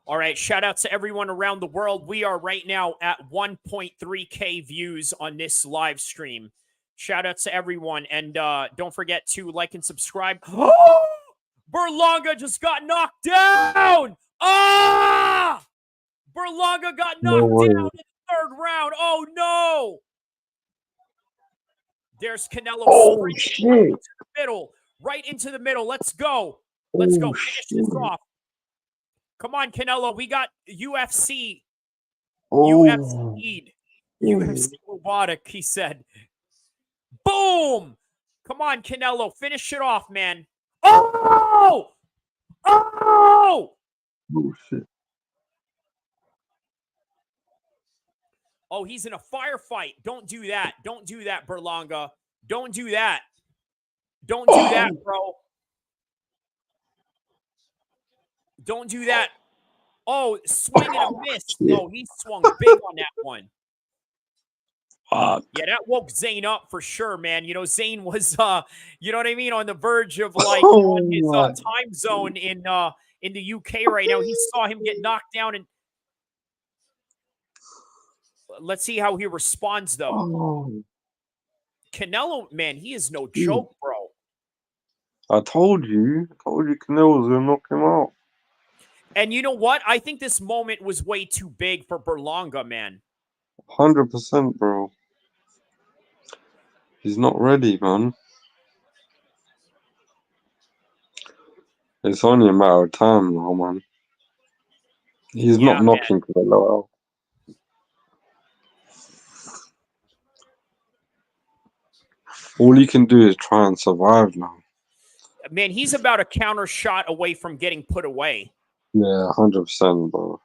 All right, shout out to everyone around the world. We are right now at 1.3K views on this live stream. Shout out to everyone. And don't forget to like and subscribe. Oh! Berlanga just got knocked down. Ah! Berlanga got knocked down in the third round. Oh, no. There's Canelo. Oh, shit. Right into the middle. Right into the middle. Let's go. Let's go. Finish this off. Come on, Canelo. We got UFC. UFC lead. UFC robotic, he said. Boom! Come on, Canelo. Finish it off, man. Oh! Oh! Oh, shit. Oh, he's in a firefight. Don't do that. Don't do that, Berlanga. Don't do that. Don't do that, bro. Don't do that. Oh, swing and a miss. Oh, he swung big on that one. Yeah, that woke Zane up for sure, man. You know, Zane was, you know what I mean, on the verge of like on his time zone in the UK right now. He saw him get knocked down, and let's see how he responds though. Canelo, man, he is no joke, bro. I told you Canelo was gonna knock him out. And you know what? I think this moment was way too big for Berlanga, man. 100%, bro. He's not ready, man. It's only a matter of time now, man. He's Yeah, not knocking Canelo out. All he can do is try and survive now. man, he's about a counter shot away from getting put away. Yeah, 100%, bro.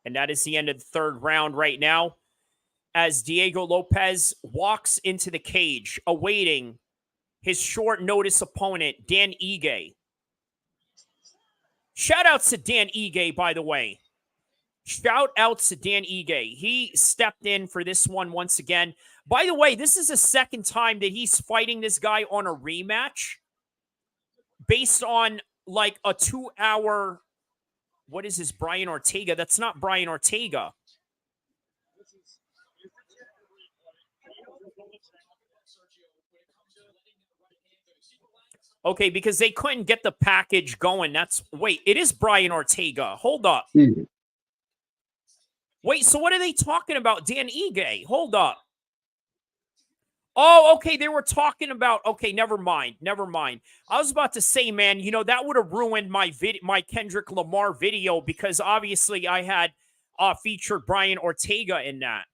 And that is the end of the third round right now, as Diego Lopez walks into the cage, awaiting his short notice opponent, Dan Ige. Shout outs to Dan Ige, by the way. Shout outs to Dan Ige. He stepped in for this one once again. By the way, this is the second time that he's fighting this guy on a rematch based on like a 2-hour. What is this, Brian Ortega? That's not Brian Ortega. Okay, because they couldn't get the package going. Wait, it is Brian Ortega. Hold up. Wait, so what are they talking about? Dan Ige. Hold up. Oh, okay, they were talking about, okay, never mind. I was about to say, man, you know, that would have ruined my Kendrick Lamar video, because obviously I had featured Brian Ortega in that.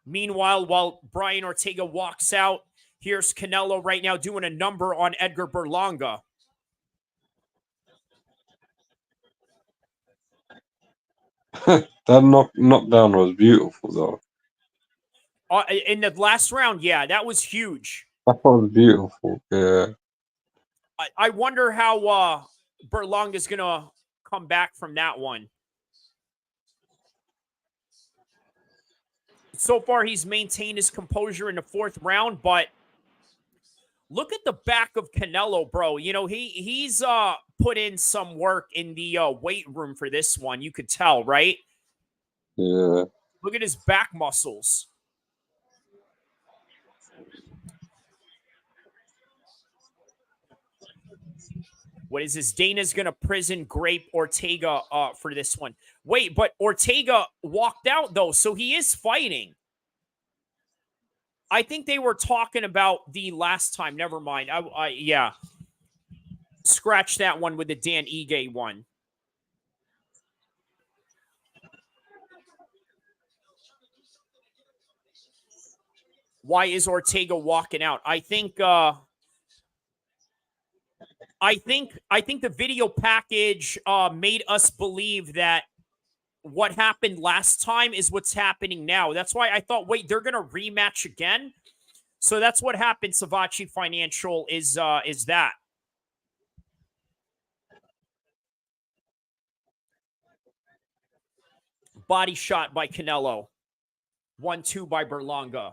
Meanwhile, while Brian Ortega walks out, here's Canelo right now doing a number on Edgar Berlanga. That knockdown was beautiful, though. In the last round, yeah, that was huge. That was beautiful, yeah. I wonder how Berlanga's going to come back from that one. So far, he's maintained his composure in the fourth round, but look at the back of Canelo, bro. You know, he's put in some work in the weight room for this one. You could tell, right? Yeah. Look at his back muscles. What is this? Dana's going to prison grape Ortega for this one. Wait, but Ortega walked out, though, so he is fighting. I think they were talking about the last time. Never mind. Yeah. Scratch that one with the Dan Ige one. Why is Ortega walking out? I think the video package made us believe that what happened last time is what's happening now. That's why I thought, wait, they're going to rematch again. So that's what happened. Savachi Financial is that. Body shot by Canelo. 1-2 by Berlanga.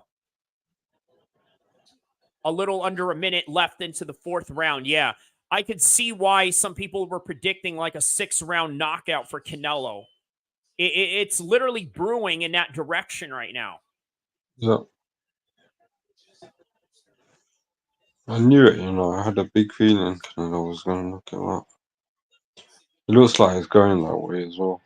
A little under a minute left into the fourth round. Yeah, I could see why some people were predicting like a 6-round knockout for Canelo. It's literally brewing in that direction right now. Yeah. I knew it, you know. I had a big feeling Canelo was going to knock him out. It looks like it's going that way as well.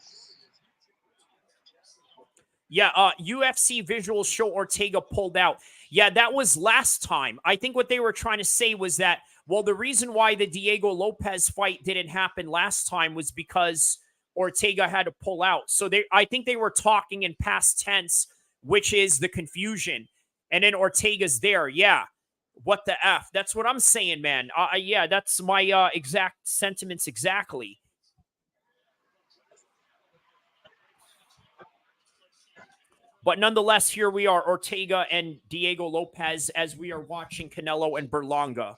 Yeah, UFC visuals show Ortega pulled out. Yeah, that was last time. I think what they were trying to say was that, well, the reason why the Diego Lopez fight didn't happen last time was because Ortega had to pull out. So I think they were talking in past tense, which is the confusion. And then Ortega's there. Yeah. What the F? That's what I'm saying, man. Yeah, that's my exact sentiments exactly. But nonetheless, here we are, Ortega and Diego Lopez, as we are watching Canelo and Berlanga.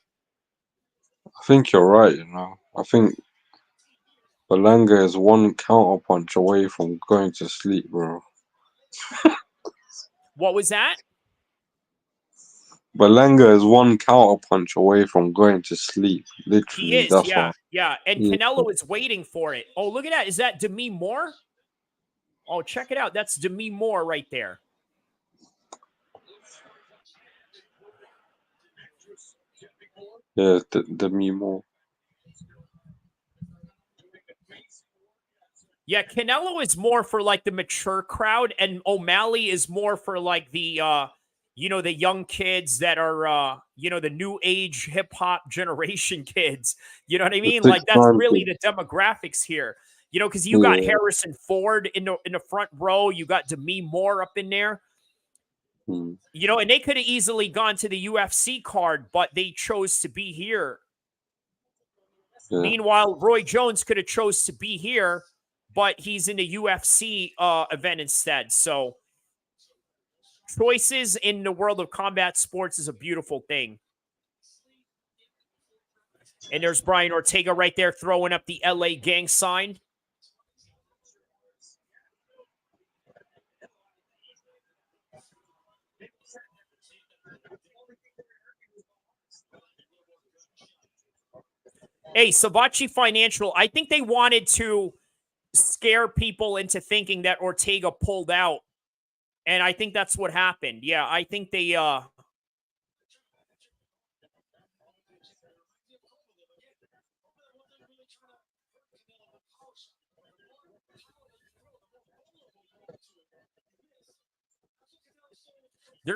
I think you're right, you know. I think Berlanga is one counter punch away from going to sleep, bro. What was that? Berlanga is one counter punch away from going to sleep. Literally, he is, that's yeah, why. yeah. And Canelo is waiting for it. Oh, look at that. Is that Demi Moore? Oh, check it out. That's Demi Moore right there. Yeah, the me more. Yeah, Canelo is more for like the mature crowd, and O'Malley is more for like the the young kids that are the new age hip hop generation kids. You know what I The mean? Like that's 6'9" really kid. the demographics here. You know, because you got Yeah. Harrison Ford in the front row, you got Demi Moore up in there. Hmm. You know, and they could have easily gone to the UFC card, but they chose to be here. Yeah. Meanwhile, Roy Jones could have chose to be here, but he's in the UFC event instead. So choices in the world of combat sports is a beautiful thing. And there's Brian Ortega right there throwing up the LA gang sign. Hey, Savachi Financial, I think they wanted to scare people into thinking that Ortega pulled out. And I think that's what happened. Yeah, I think they're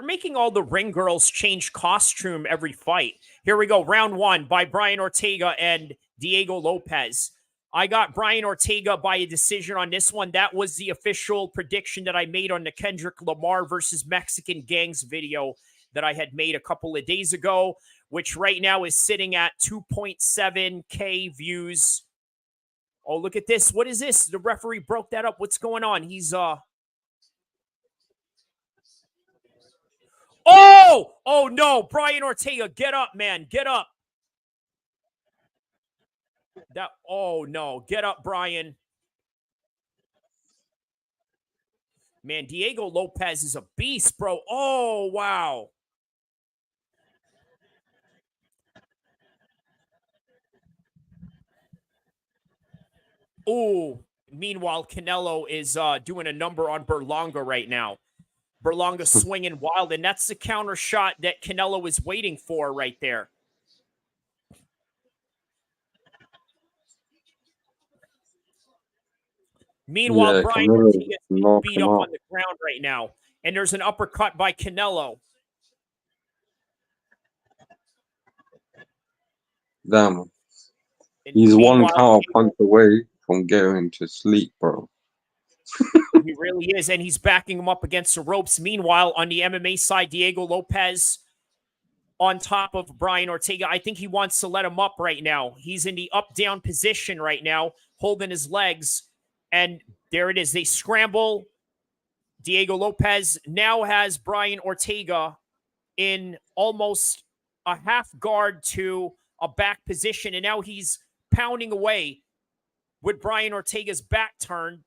making all the ring girls change costume every fight. Here we go. Round one by Brian Ortega and Diego Lopez. I got Brian Ortega by a decision on this one. That was the official prediction that I made on the Kendrick Lamar versus Mexican Gangs video that I had made a couple of days ago, which right now is sitting at 2.7K views. Oh, look at this. What is this? The referee broke that up. What's going on? He's Oh no, Brian Ortega, get up, man. Get up. Oh no, get up, Brian. Man, Diego Lopez is a beast, bro. Oh, wow. Oh, meanwhile, Canelo is doing a number on Berlanga right now. Berlanga swinging wild, and that's the counter shot that Canelo is waiting for right there. Meanwhile, Brian Ortega is beat up on the ground right now, and there's an uppercut by Canelo. Damn. He's one counter punch away from going to sleep, bro. He really is, and he's backing him up against the ropes. Meanwhile, on the MMA side, Diego Lopez on top of Brian Ortega. I think he wants to let him up right now. He's in the up-down position right now, holding his legs, and there it is. They scramble. Diego Lopez now has Brian Ortega in almost a half guard to a back position, and now he's pounding away with Brian Ortega's back turned,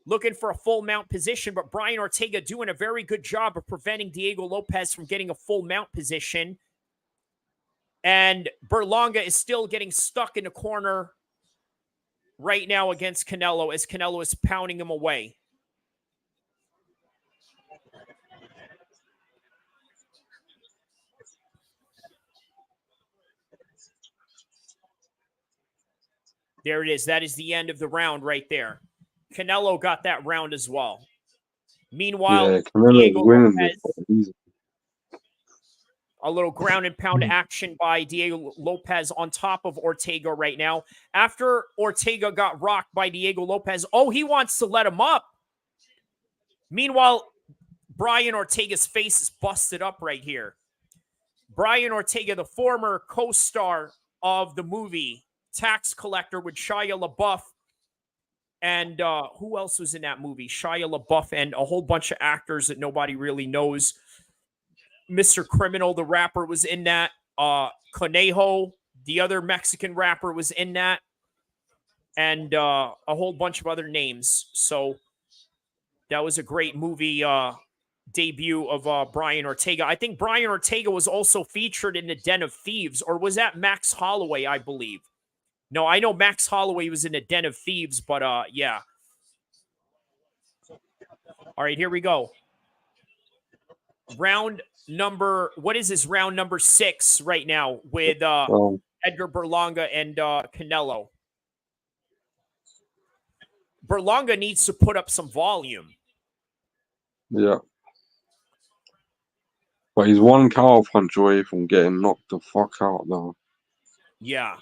looking for a full mount position, but Brian Ortega doing a very good job of preventing Diego Lopez from getting a full mount position. And Berlanga is still getting stuck in the corner right now against Canelo as Canelo is pounding him away. There it is. That is the end of the round right there. Canelo got that round as well. Meanwhile, Diego Lopez, a little ground and pound action by Diego Lopez on top of Ortega right now. After Ortega got rocked by Diego Lopez, he wants to let him up. Meanwhile, Brian Ortega's face is busted up right here. Brian Ortega, the former co-star of the movie Tax Collector with Shia LaBeouf, and who else was in that movie? Shia LaBeouf and a whole bunch of actors that nobody really knows. Mr. Criminal, the rapper, was in that. Conejo, the other Mexican rapper, was in that. And a whole bunch of other names. So that was a great movie debut of Brian Ortega. I think Brian Ortega was also featured in The Den of Thieves, or was that Max Holloway, I believe? No, I know Max Holloway was in The Den of Thieves, but yeah. All right, here we go. Round number, what is this? Round number 6 right now with Edgar Berlanga and Canelo. Berlanga needs to put up some volume. Yeah. But he's one counter punch away from getting knocked the fuck out, though. Yeah.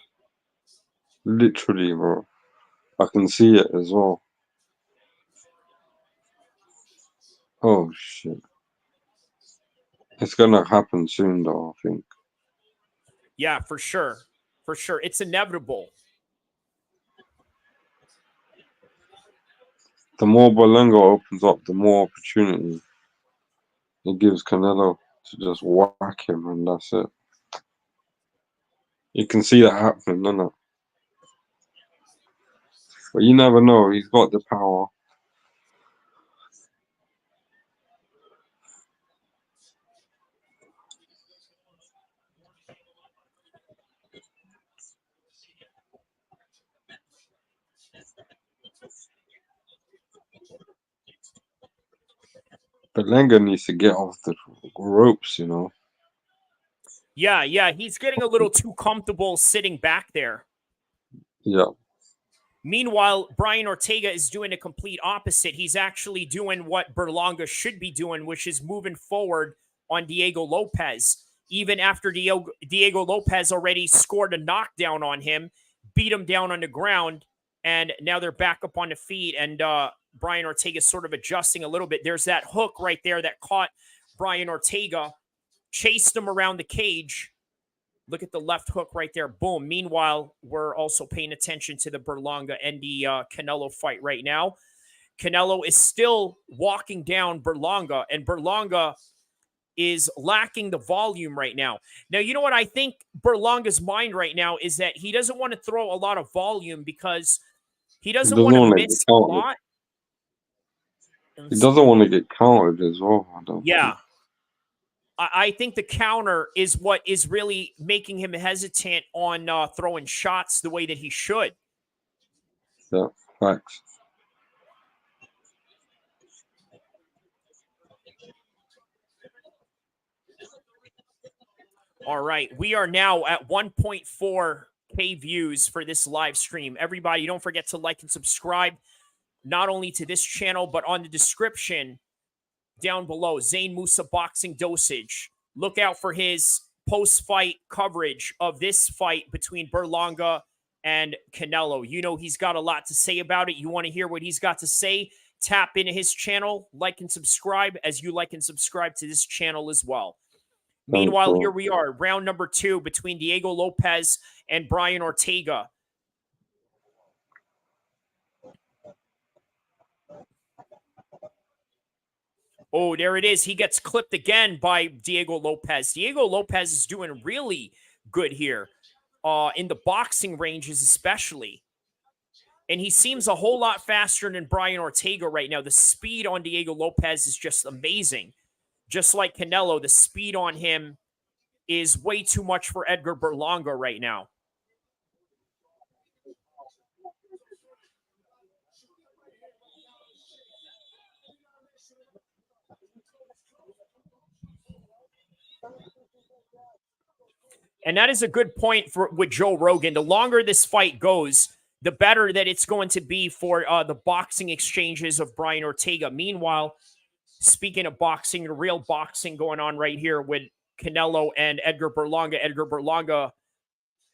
Literally, bro. I can see it as well. Oh, shit. It's gonna happen soon, though, I think. Yeah, for sure. For sure. It's inevitable. The more Berlanga opens up, the more opportunity it gives Canelo to just whack him, and that's it. You can see that happening, innit? But you never know. He's got the power. Berlanga needs to get off the ropes, you know? Yeah, yeah. He's getting a little too comfortable sitting back there. Yeah. Meanwhile, Brian Ortega is doing the complete opposite. He's actually doing what Berlanga should be doing, which is moving forward on Diego Lopez. Even after Diego Lopez already scored a knockdown on him, beat him down on the ground, and now they're back up on the feet, and Brian Ortega is sort of adjusting a little bit. There's that hook right there that caught Brian Ortega, chased him around the cage. Look at the left hook right there. Boom. Meanwhile, we're also paying attention to the Berlanga and the Canelo fight right now. Canelo is still walking down Berlanga, and Berlanga is lacking the volume right now. Now, you know what I think Berlanga's mind right now is that he doesn't want to throw a lot of volume because he doesn't want to miss a lot. He doesn't want to get countered as well. Yeah. I think the counter is what is really making him hesitant on throwing shots the way that he should. Yeah, facts. All right. We are now at 1.4K views for this live stream. Everybody, don't forget to like and subscribe, not only to this channel, but on the description down below, Zane Musa Boxing Dosage. Look out for his post-fight coverage of this fight between Berlanga and Canelo. You know he's got a lot to say about it. You want to hear what he's got to say? Tap into his channel, like and subscribe, as you like and subscribe to this channel as well. Meanwhile, here we are, round number 2 between Diego Lopez and Brian Ortega. Oh, there it is. He gets clipped again by Diego Lopez. Diego Lopez is doing really good here in the boxing ranges especially. And he seems a whole lot faster than Brian Ortega right now. The speed on Diego Lopez is just amazing. Just like Canelo, the speed on him is way too much for Edgar Berlanga right now. And that is a good point with Joe Rogan. The longer this fight goes, the better that it's going to be for the boxing exchanges of Brian Ortega. Meanwhile, speaking of boxing, the real boxing going on right here with Canelo and Edgar Berlanga. Edgar Berlanga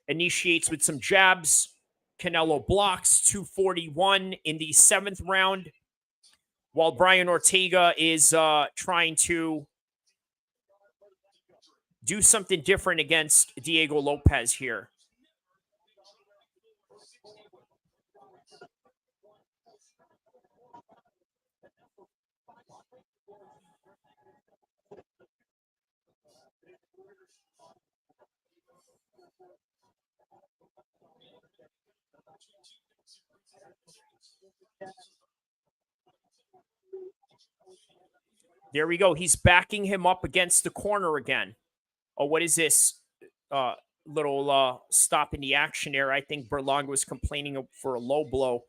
initiates with some jabs. Canelo blocks 241 in the 7th round, while Brian Ortega is trying to do something different against Diego Lopez here. There we go. He's backing him up against the corner again. Oh, what is this? Little stop in the action there. I think Berlanga was complaining for a low blow.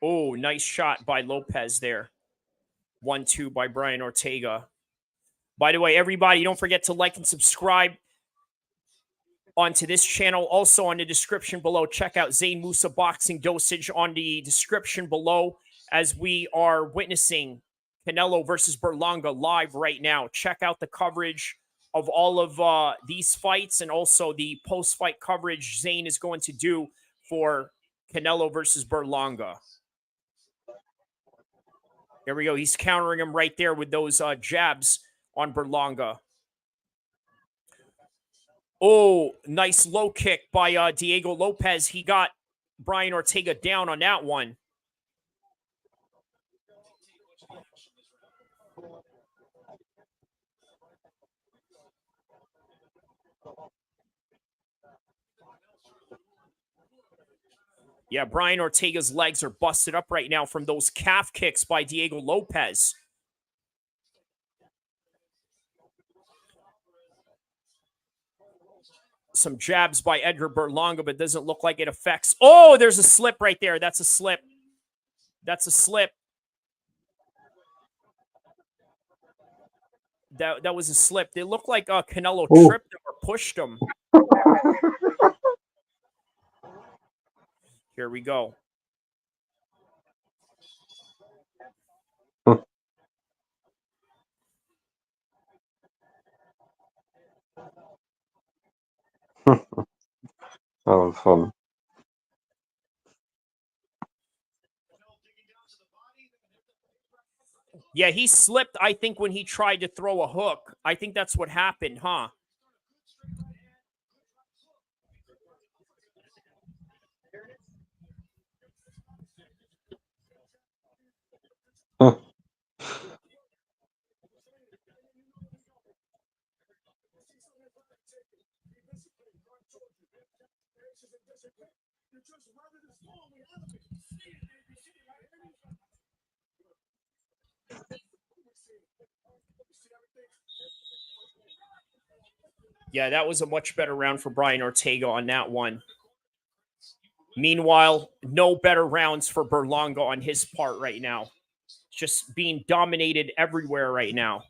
Oh, nice shot by Lopez there. 1-2 by Brian Ortega. By the way, everybody, don't forget to like and subscribe onto this channel. Also on the description below, check out Zayn Musa Boxing Dosage on the description below as we are witnessing Canelo versus Berlanga live right now. Check out the coverage of all of these fights and also the post-fight coverage Zayn is going to do for Canelo versus Berlanga. There we go. He's countering him right there with those jabs on Berlanga. Oh, nice low kick by Diego Lopez. He got Brian Ortega down on that one. Yeah, Brian Ortega's legs are busted up right now from those calf kicks by Diego Lopez. Some jabs by Edgar Berlanga, but doesn't look like it affects. Oh, there's a slip right there. That's a slip. That's a slip. That was a slip. They look like Canelo tripped him or pushed him. Here we go. That was fun. Yeah, he slipped, I think, when he tried to throw a hook. I think that's what happened, huh? Yeah, that was a much better round for Brian Ortega on that one. Meanwhile, no better rounds for Berlanga on his part right now. Just being dominated everywhere right now.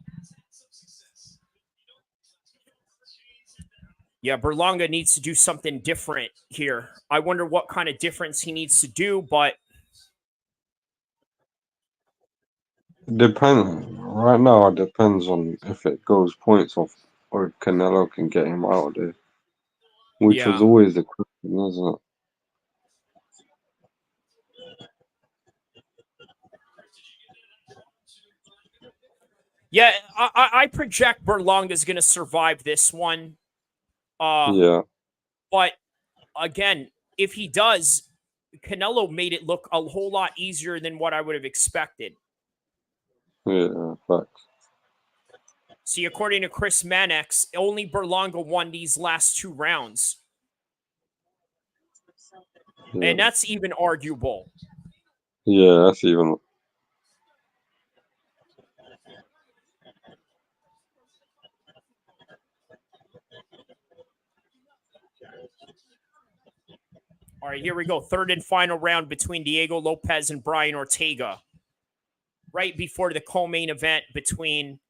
Yeah, Berlanga needs to do something different here. I wonder what kind of difference he needs to do, but Depends. Right now, it depends on if it goes points off or Canelo can get him out of there, which was always the question, isn't it? yeah, I project Berlanga is going to survive this one. Yeah. But again, if he does, Canelo made it look a whole lot easier than what I would have expected. Yeah, facts. See, according to Chris Mannix, only Berlanga won these last 2 rounds. Yeah. And that's even arguable. Yeah, that's even. All right, here we go. 3rd and final round between Diego Lopez and Brian Ortega. Right before the co-main event between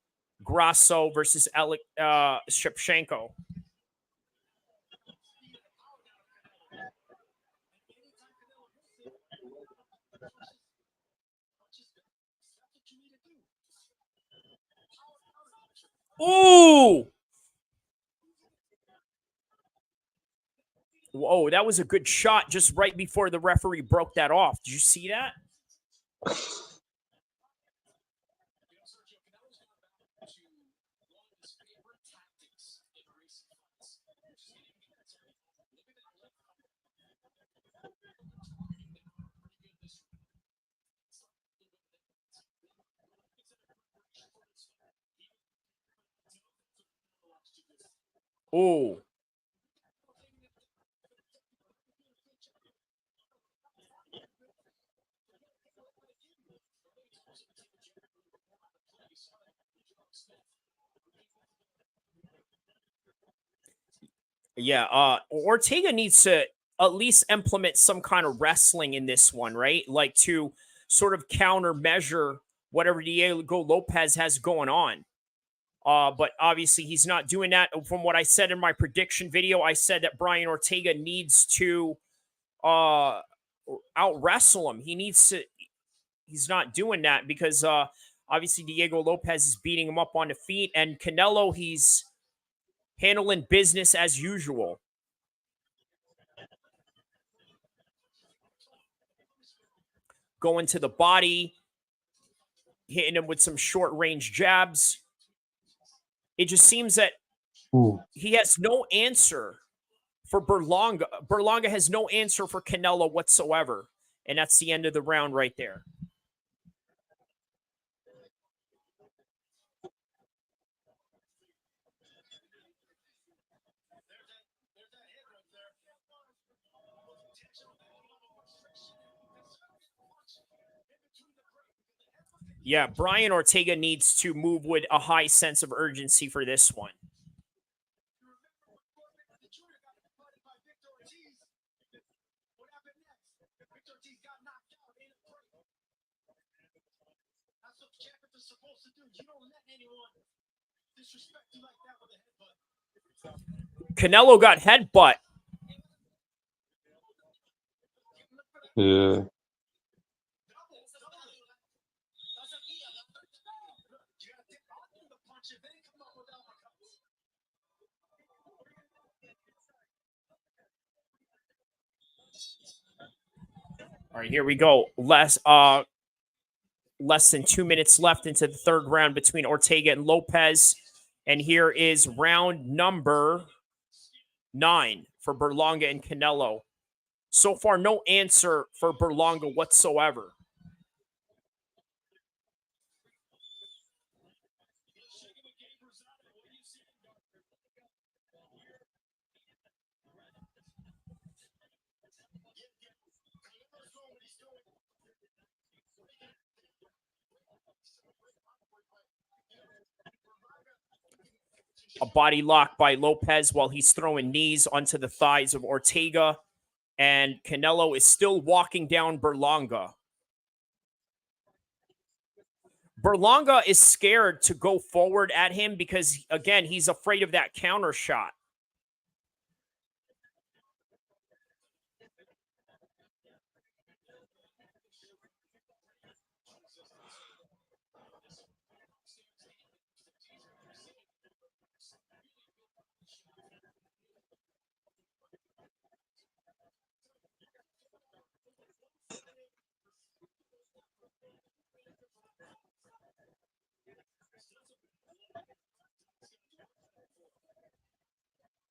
Grasso versus Shevchenko. Ooh! Whoa, that was a good shot just right before the referee broke that off. Did you see that? Oh. Yeah, Ortega needs to at least implement some kind of wrestling in this one, right? Like to sort of countermeasure whatever Diego Lopez has going on. But obviously he's not doing that. From what I said in my prediction video, I said that Brian Ortega needs to out wrestle him. He's not doing that because obviously Diego Lopez is beating him up on the feet, and Canelo, he's handling business as usual. Going to the body, hitting him with some short-range jabs. It just seems that he has no answer for Berlanga. Berlanga has no answer for Canelo whatsoever. And that's the end of the round right there. Yeah, Brian Ortega needs to move with a high sense of urgency for this one. Canelo got headbutt. Yeah. All right, here we go. Less than 2 minutes left into the third round between Ortega and Lopez. And here is round number 9 for Berlanga and Canelo. So far, no answer for Berlanga whatsoever. A body lock by Lopez while he's throwing knees onto the thighs of Ortega. And Canelo is still walking down Berlanga. Berlanga is scared to go forward at him because, again, he's afraid of that counter shot.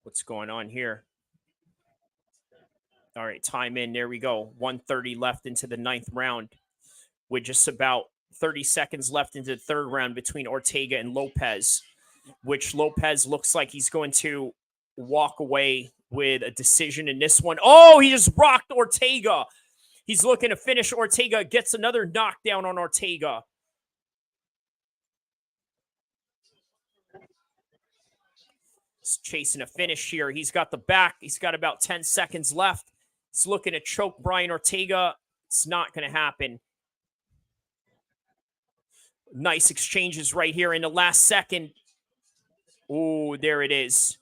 What's going on here? All right, time in. There we go. 1:30 left into the 9th round with just about 30 seconds left into the 3rd round between Ortega and Lopez, which Lopez looks like he's going to walk away with a decision in this one. Oh, he just rocked Ortega. He's looking to finish Ortega, gets another knockdown on Ortega. He's chasing a finish here. He's got the back. He's got about 10 seconds left. He's looking to choke Brian Ortega. It's not going to happen. Nice exchanges right here in the last second. Oh, there it is.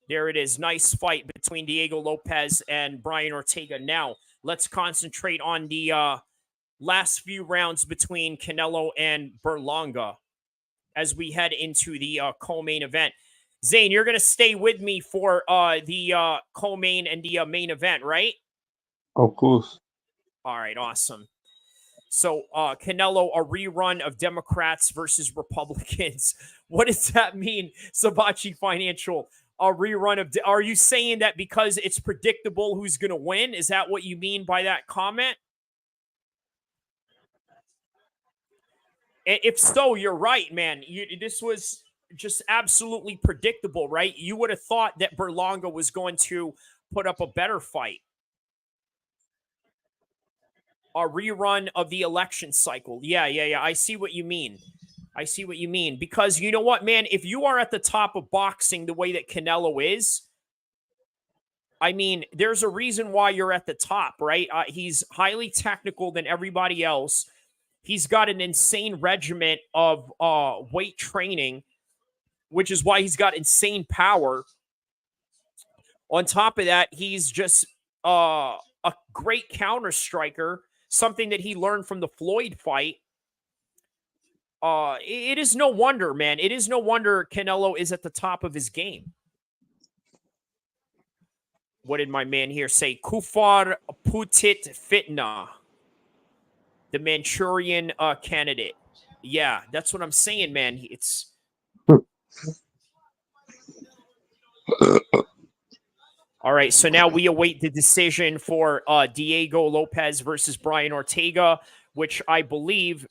There it is. Nice fight between Diego Lopez and Brian Ortega. Now, let's concentrate on the last few rounds between Canelo and Berlanga as we head into the co-main event. Zane, you're going to stay with me for the co-main and the main event, right? Of course. All right, awesome. So, Canelo, a rerun of Democrats versus Republicans. What does that mean, Sabachi Financial? A rerun of... Are you saying that because it's predictable who's going to win? Is that what you mean by that comment? If so, you're right, man. This was just absolutely predictable, right? You would have thought that Berlanga was going to put up a better fight. A rerun of the election cycle. Yeah. I see what you mean. Because you know what, man? If you are at the top of boxing the way that Canelo is, I mean, there's a reason why you're at the top, right? He's highly technical than everybody else. He's got an insane regiment of weight training, which is why he's got insane power. On top of that, he's just a great counter striker, something that he learned from the Floyd fight. It is no wonder, man. It is no wonder Canelo is at the top of his game. What did my man here say? Kufar Putit Fitna, the Manchurian candidate. Yeah, that's what I'm saying, man. It's all right. So now we await the decision for Diego Lopez versus Brian Ortega, which I believe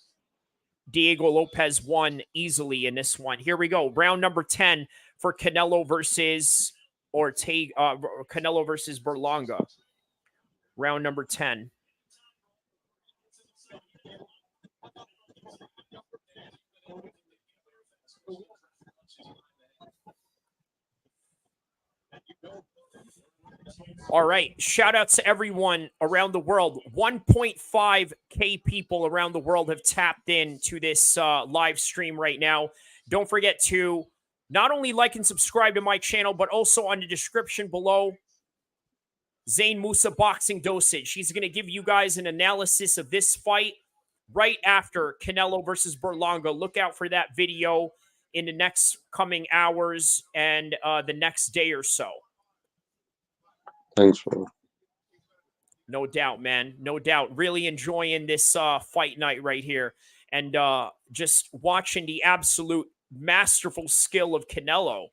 Diego Lopez won easily in this one. Here we go. Round number 10 for Canelo versus Ortega. Canelo versus Berlanga. Round number 10. All right. Shout outs to everyone around the world. 1.5K people around the world have tapped in to this live stream right now. Don't forget to not only like and subscribe to my channel, but also on the description below, Zain Musa Boxing Dosage. He's going to give you guys an analysis of this fight right after Canelo versus Berlanga. Look out for that video in the next coming hours and the next day or so. Thanks, bro. No doubt, man. No doubt. Really enjoying this fight night right here. And just watching the absolute masterful skill of Canelo.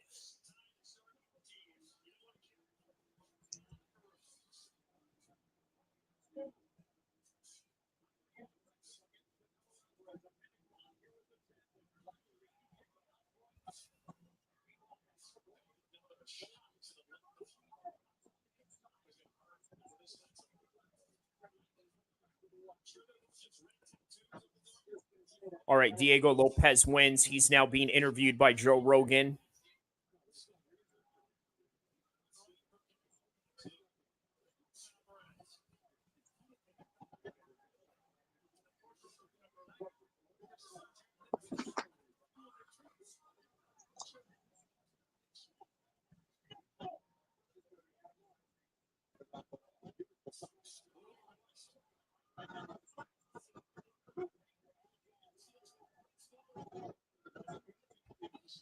All right, Diego Lopez wins. He's now being interviewed by Joe Rogan.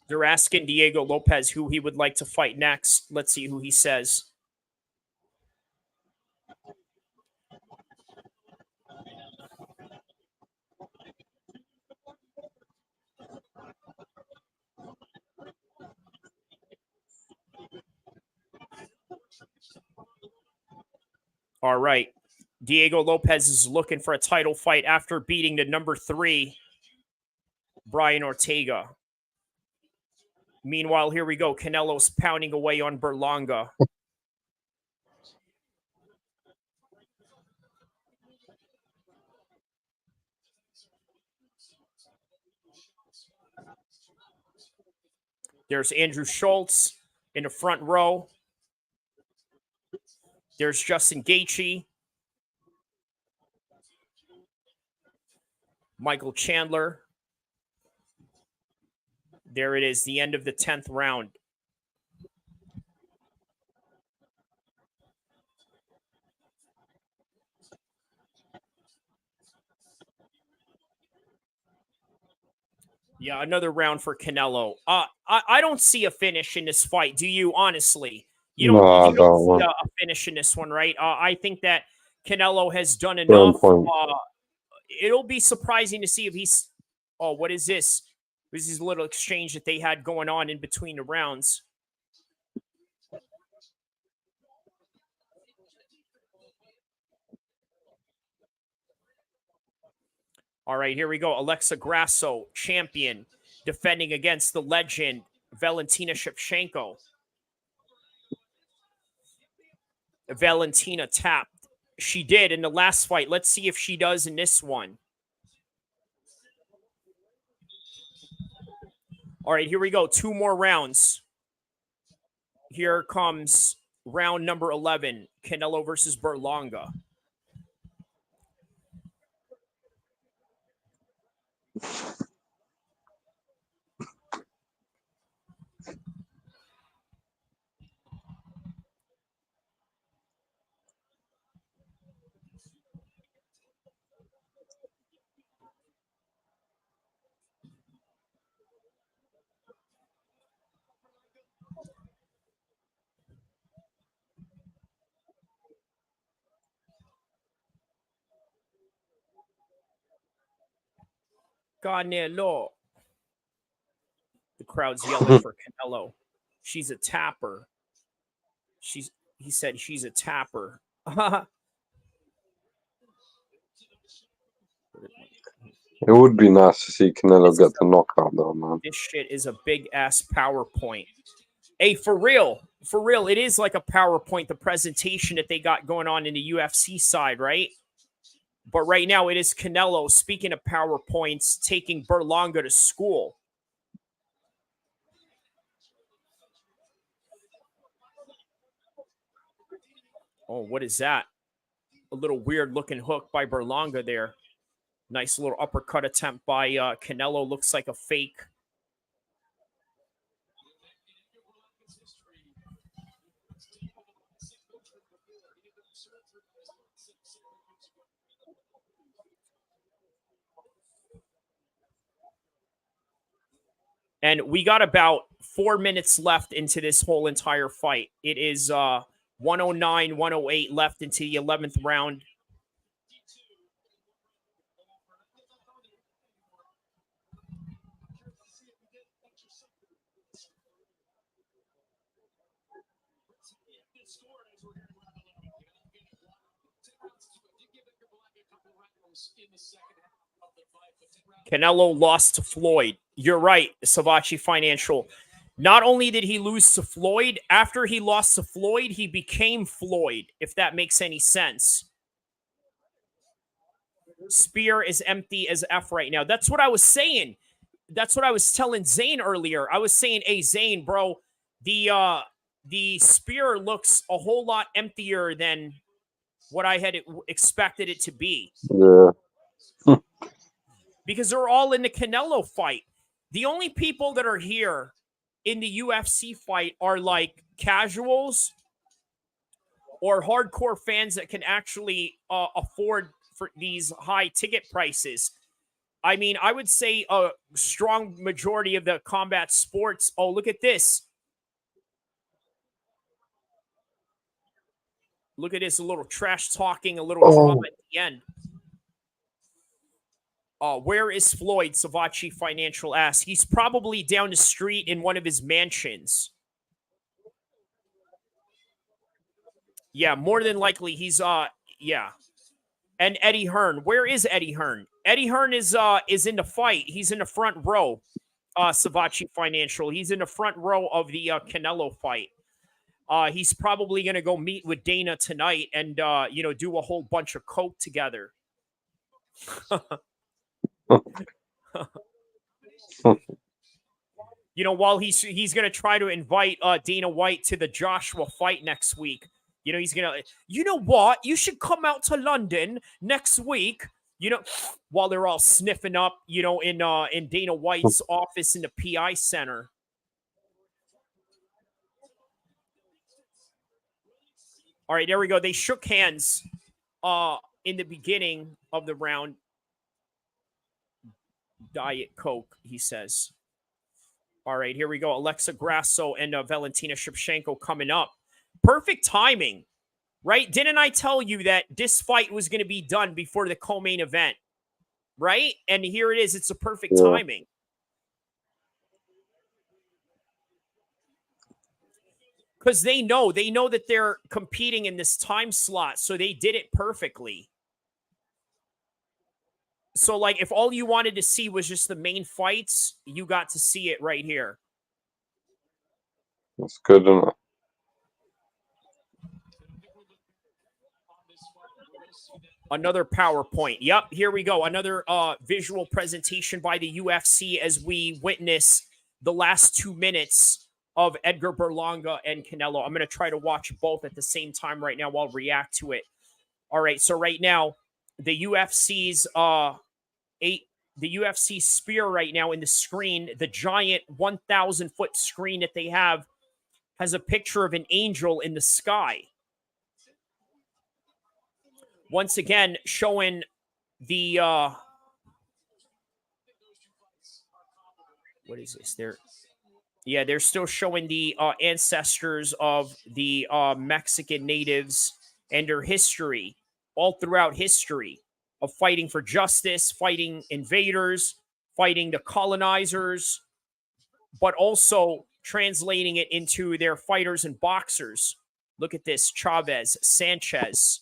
They're asking Diego Lopez who he would like to fight next. Let's see who he says. All right. Diego Lopez is looking for a title fight after beating the number 3, Brian Ortega. Meanwhile, here we go. Canelo's pounding away on Berlanga. There's Andrew Schultz in the front row. There's Justin Gaethje. Michael Chandler. There it is, the end of the 10th round. Yeah, another round for Canelo. I don't see a finish in this fight. Do you, honestly? You don't see a finish in this one, right? I think that Canelo has done enough. It'll be surprising to see if he's... Oh, what is this? This is a little exchange that they had going on in between the rounds. All right, here we go. Alexa Grasso, champion, defending against the legend, Valentina Shevchenko. Valentina tapped. She did in the last fight. Let's see if she does in this one. All right, here we go. 2 more rounds. Here comes round number 11, Canelo versus Berlanga. Canelo. The crowd's yelling for Canelo. She's a tapper. He said she's a tapper. It would be nice to see Canelo get the knockout, though, man. This shit is a big ass PowerPoint. Hey, for real, it is like a PowerPoint, the presentation that they got going on in the UFC side, right? But right now it is Canelo, speaking of PowerPoints, taking Berlanga to school. Oh, what is that? A little weird looking hook by Berlanga there. Nice little uppercut attempt by Canelo. Looks like a fake. And we got about 4 minutes left into this whole entire fight. It is 109, 108 left into the 11th round. Canelo lost to Floyd. You're right, Savachi Financial. Not only did he lose to Floyd, after he lost to Floyd, he became Floyd, if that makes any sense. Spear is empty as F right now. That's what I was saying. That's what I was telling Zane earlier. I was saying, hey, Zane, bro, the spear looks a whole lot emptier than what I had expected it to be. Yeah. Because they're all in the Canelo fight. The only people that are here in the UFC fight are like casuals or hardcore fans that can actually afford for these high ticket prices. I mean, I would say a strong majority of the combat sports. Oh, look at this. Look at this, a little trash talking, a little drama at the end. Where is Floyd? Savachi Financial asks. He's probably down the street in one of his mansions. Yeah, more than likely he's yeah. And Eddie Hearn. Where is Eddie Hearn? Eddie Hearn is in the fight. He's in the front row. Savachi Financial. He's in the front row of the Canelo fight. He's probably gonna go meet with Dana tonight and do a whole bunch of coke together. While he's gonna try to invite Dana White to the Joshua fight next week. He's gonna. You know what? You should come out to London next week. While they're all sniffing up. In Dana White's office in the PI Center. All right, there we go. They shook hands in the beginning of the round. Diet Coke, he says. All right, here we go. Alexa Grasso and Valentina Shevchenko coming up. Perfect timing, right? Didn't I tell you that this fight was going to be done before the co-main event, right? And here it is. It's a perfect timing. Because they know that they're competing in this time slot, so they did it perfectly. So, like, if all you wanted to see was just the main fights, you got to see it right here. That's good enough. Another PowerPoint. Yep, here we go. Another visual presentation by the UFC as we witness the last 2 minutes of Edgar Berlanga and Canelo. I'm going to try to watch both at the same time right now. I'll react to it. All right, so right now, the UFC's the UFC spear right now in the screen, the giant 1,000-foot screen that they have, has a picture of an angel in the sky. Once again, showing the what is this? They're still showing the ancestors of the Mexican natives and their history, all throughout history, of fighting for justice, fighting invaders, fighting the colonizers, but also translating it into their fighters and boxers. Look at this, Chavez, Sanchez.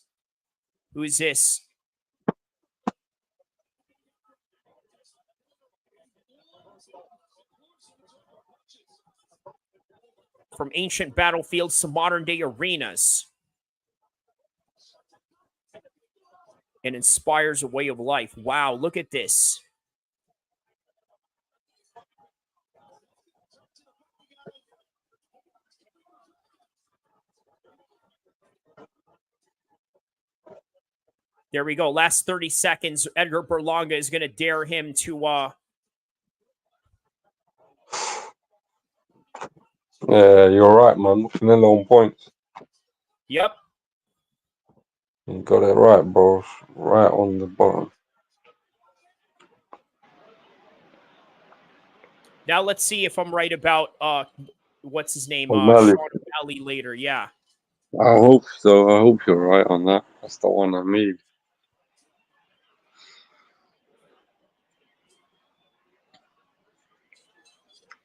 Who is this? From ancient battlefields to modern day arenas. And inspires a way of life. Wow, look at this. There we go. Last 30 seconds. Edgar Berlanga is going to dare him to... Yeah, you're right, man. Canelo on points. Yep. You got it right, bro. Right on the bottom. Now let's see if I'm right about what's his name? O'Malley. Sean O'Malley later. Yeah. I hope so. I hope you're right on that. That's the one I need.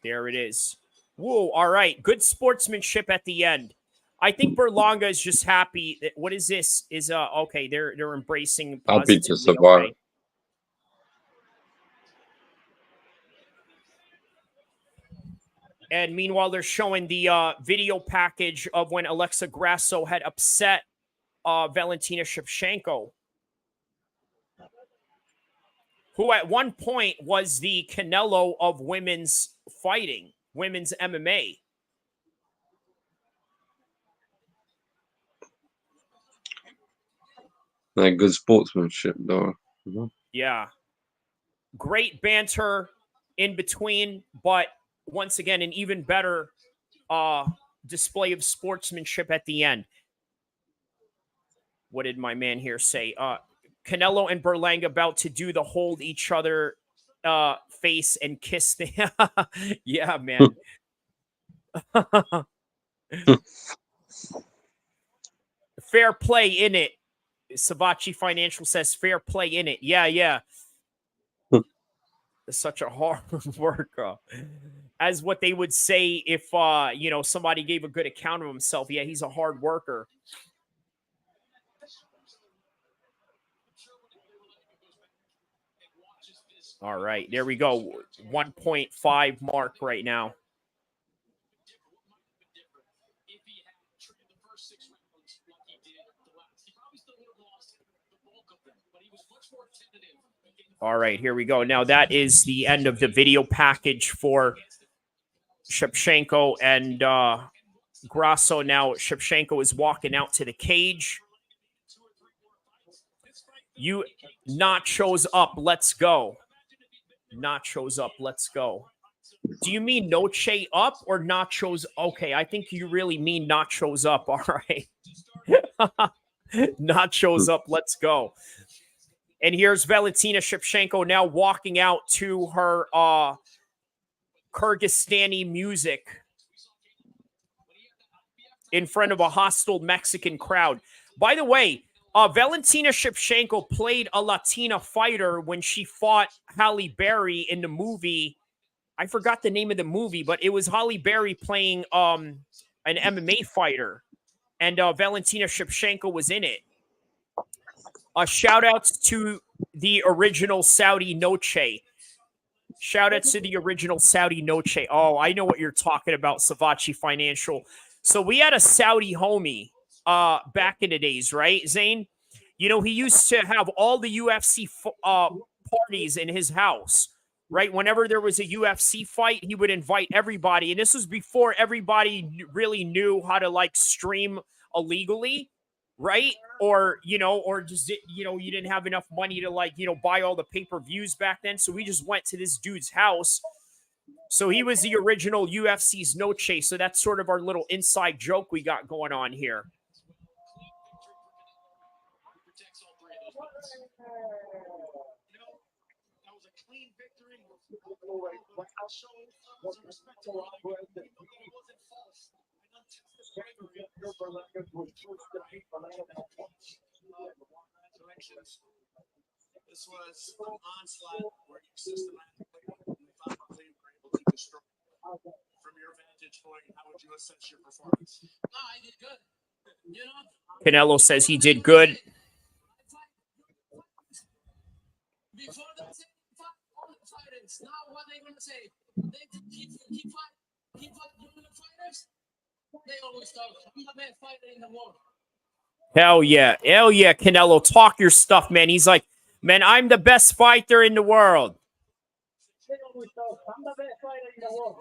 There it is. Whoa, all right. Good sportsmanship at the end. I think Berlanga is just happy. What is this? Okay, they're embracing Happy positivity. to survive. Okay. And meanwhile, they're showing the video package of when Alexa Grasso had upset Valentina Shevchenko, who at one point was the Canelo of women's fighting, women's MMA. Like good sportsmanship, though. Mm-hmm. Yeah. Great banter in between, but once again, an even better display of sportsmanship at the end. What did my man here say? Canelo and Berlanga about to do the hold each other face and kiss thing. Yeah, man. Fair play in it. Savachi Financial says fair play in it. Yeah. It's such a hard worker. As what they would say if somebody gave a good account of himself. Yeah, he's a hard worker. All right, there we go. 1.5 mark right now. All right, here we go. Now that is the end of the video package for Shevchenko and Grasso. Now Shevchenko is walking out to the cage. Nachos up, let's go. Nachos up, let's go. Do you mean Noche up or nachos? Okay, I think you really mean nachos up. All right. Nachos up, let's go. And here's Valentina Shevchenko now walking out to her Kyrgyzstani music in front of a hostile Mexican crowd. By the way, Valentina Shevchenko played a Latina fighter when she fought Halle Berry in the movie. I forgot the name of the movie, but it was Halle Berry playing an MMA fighter. And Valentina Shevchenko was in it. Shout outs to the original Saudi Noche. Shout outs to the original Saudi Noche. Oh, I know what you're talking about, Savachi Financial. So we had a Saudi homie back in the days, right, Zane? You know, he used to have all the UFC parties in his house. right? Whenever there was a UFC fight, he would invite everybody. And this was before everybody really knew how to like stream illegally, right? Or, you know, or just, you know, you didn't have enough money to like, you know, buy all the pay-per-views back then. So we just went to this dude's house. So he was the original UFC's NOCHE. So that's sort of our little inside joke we got going on here. This was an onslaught where you systematically and methodically were able to destroy. From your vantage point, how would you assess your performance? No, I did good. You know, Canelo says he did good. before they say all the fighters, now what are they going to say? They keep doing the fighters. They always talk, I'm the best fighter in the world. Hell yeah. Hell yeah, Canelo. Talk your stuff, man. He's like, man, I'm the best fighter in the world. They always talk, I'm the best fighter in the world.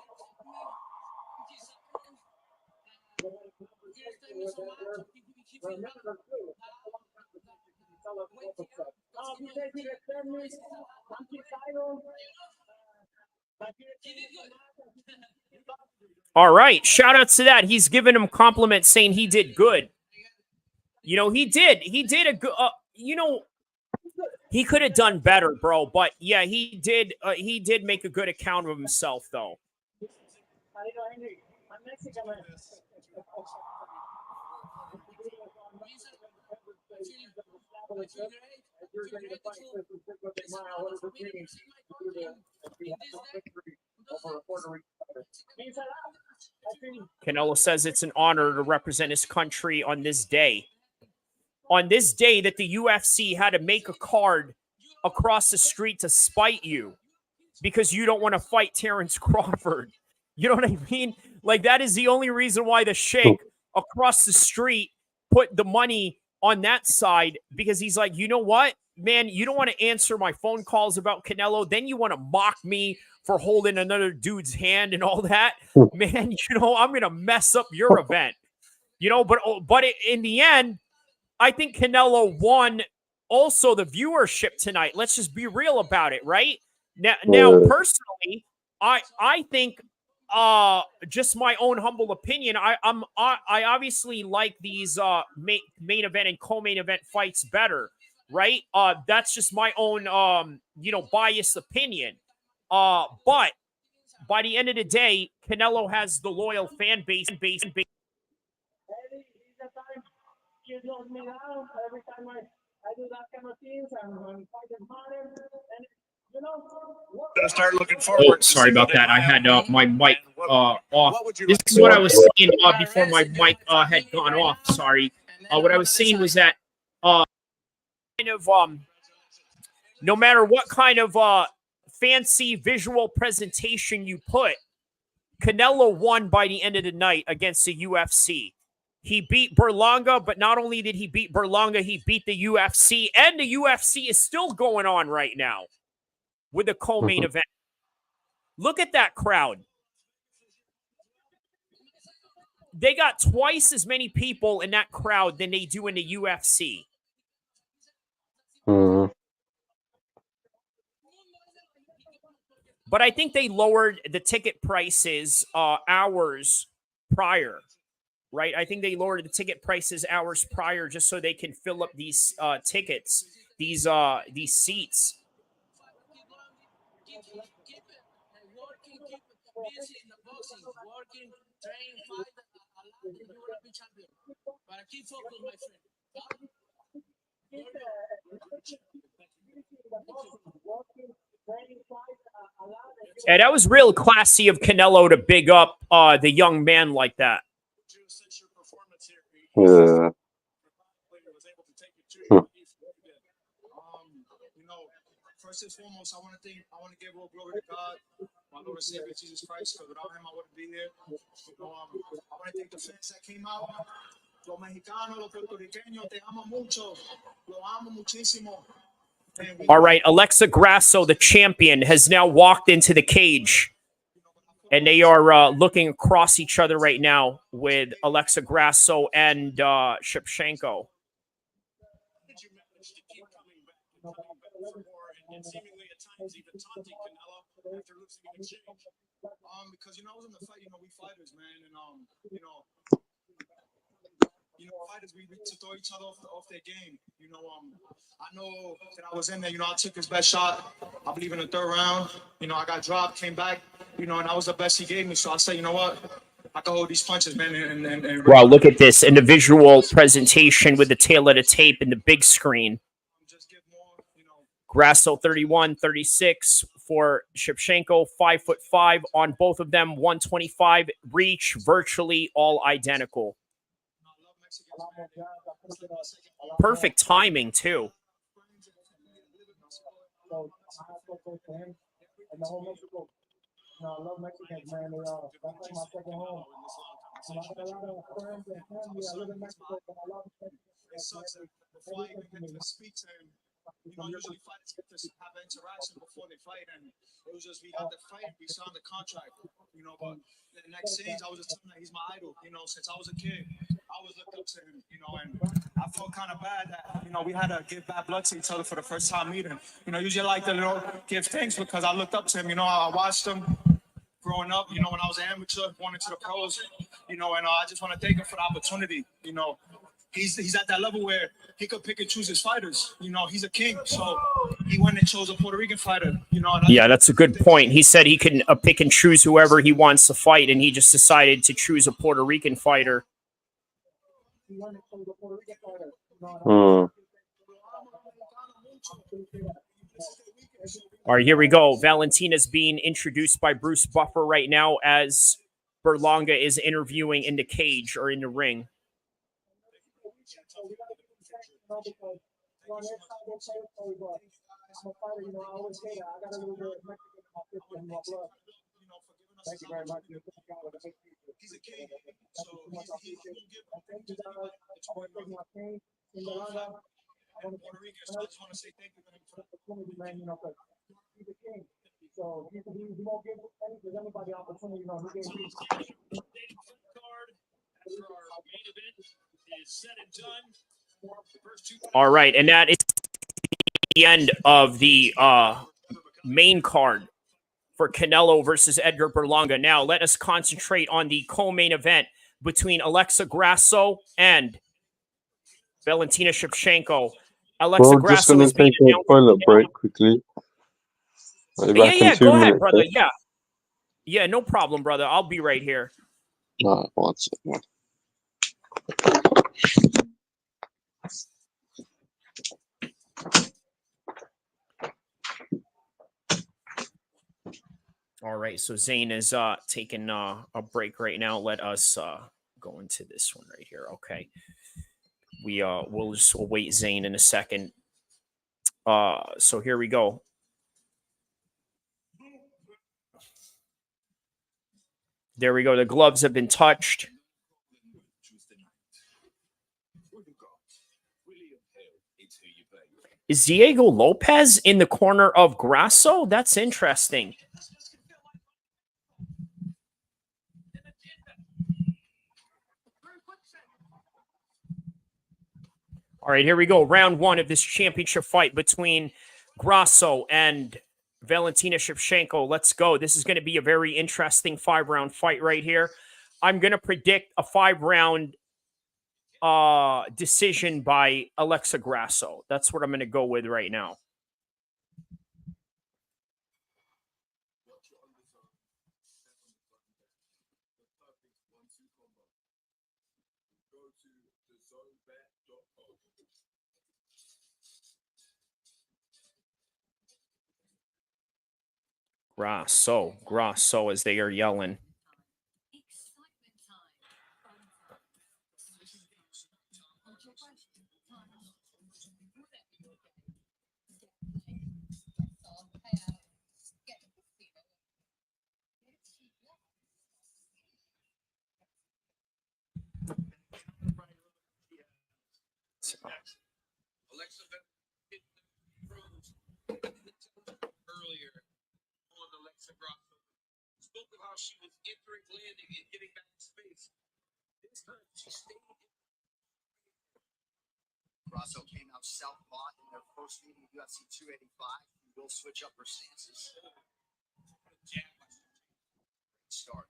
All right. Shout out to that. He's giving him compliments saying he did good. You know, he did. He did a good, you know, he could have done better, bro. But yeah, he did make a good account of himself, though. Canelo says it's an honor to represent his country on this day. On this day that the UFC had to make a card across the street to spite you because you don't want to fight Terrence Crawford. You know what I mean? Like, that is the only reason why the Sheikh across the street put the money on that side, because he's like, you know what, man, you don't want to answer my phone calls about Canelo. Then you want to mock me for holding another dude's hand and all that. Man, you know, I'm going to mess up your event. You know, but in the end, I think Canelo won also the viewership tonight. Let's just be real about it, right? Now personally, I think just my own humble opinion, I obviously like these main event and co-main event fights better, right? That's just my own you know, biased opinion. But by the end of the day, Canelo has the loyal fan base. You knows me now. Every time I do that kind of things, I'm fighting harder. And, you know, gonna start looking forward. Oh, sorry about that. I had my mic off. This is what I was saying before my mic had gone off. Sorry. What I was saying was that kind of no matter what kind of fancy visual presentation you put, Canelo won by the end of the night against the UFC. He beat Berlanga, but not only did he beat Berlanga, he beat the UFC, and the UFC is still going on right now with the co-main event. Look at that crowd. They got twice as many people in that crowd than they do in the UFC. But I think they lowered the ticket prices hours prior. Right, I think they lowered the ticket prices hours prior just so they can fill up these tickets, these seats. Yeah, that was real classy of Canelo to big up the young man like that. Yeah. You know, first and foremost, I want to give all glory to God, my Lord and Savior Jesus Christ, because without him I wouldn't be here. You know, I want to thank the fans that came out. Los mexicanos, los puertorriqueños, te amo mucho, lo amo muchísimo. All right, Alexa Grasso, the champion, has now walked into the cage. And they are looking across each other right now with Alexa Grasso and Shevchenko. Did you manage to keep coming back for more and seemingly at times even taunting Canelo after losing an exchange? Because I was in the fight, we fighters, man, and fighters we to throw each other off their game. I know that I was in there. I took his best shot. I believe in the third round. I got dropped, came back. And that was the best he gave me. So I said, you know what? I can hold these punches, man. And wow, look at this individual presentation with the tail of the tape and the big screen. just give more, Grasso 31, 36 for Shevchenko, 5'5" on both of them, 125 reach, virtually all identical. I love Mexicans, man. Perfect timing too. I love Mexicans, man. That's like my second home. And I have a lot of friends and family. I live in Mexico, but I love Mexico. It sucks that before I even get to speak to him, usually fighters get to have interaction before they fight, and it was just we had the fight, we signed the contract, but the next scenes, I was just telling him that he's my idol, since I was a kid, I always looked up to him, and I felt kind of bad that, we had to give bad blood to each other for the first time meeting. Usually I like to give thanks because I looked up to him, I watched him growing up, when I was an amateur, going into the pros, and I just want to thank him for the opportunity, He's at that level where he could pick and choose his fighters. He's a king, so he went and chose a Puerto Rican fighter. Yeah, that's a good point. He said he can pick and choose whoever he wants to fight, and he just decided to choose a Puerto Rican fighter. Hmm. All right, here we go. Valentina's being introduced by Bruce Buffer right now as Berlanga is interviewing in the cage or in the ring. I'm a fighter, I always say that. I got a little bit of Mexican in my system, in my blood. Thank you very much. He's a king, so he will give thank you guys. I want to thank my team in Berlanga. Puerto Rican, so I just want to say thank you for the opportunity, man, because he's a king. So he won't give anybody opportunity, he gave me. card after our main event is said and done. All right, and that is the end of the main card for Canelo versus Edgar Berlanga. Now, let us concentrate on the co-main event between Alexa Grasso and Valentina Shevchenko. Alexa Bro, just Grasso gonna is being take a toilet break quickly. I'll be back in 2 go ahead, minutes. brother. Yeah, no problem, brother. I'll be right here. Alright, one second. All right, so Zane is taking a break right now. Let us go into this one right here. Okay, we'll wait Zane in a second. So here we go. There we go. The gloves have been touched. Is Diego Lopez in the corner of Grasso? That's interesting. All right, here we go. Round one of this championship fight between Grasso and Valentina Shevchenko. Let's go. This is going to be a very interesting 5-round fight right here. I'm going to predict a 5-round decision by Alexa Grasso. That's what I'm going to go with right now. Grasso, as they are yelling. Spoke of how she was entering, landing, and getting back in space. This time she stayed. Grasso came out southpaw in their first meeting at UFC 285. He will switch up her stances. Start.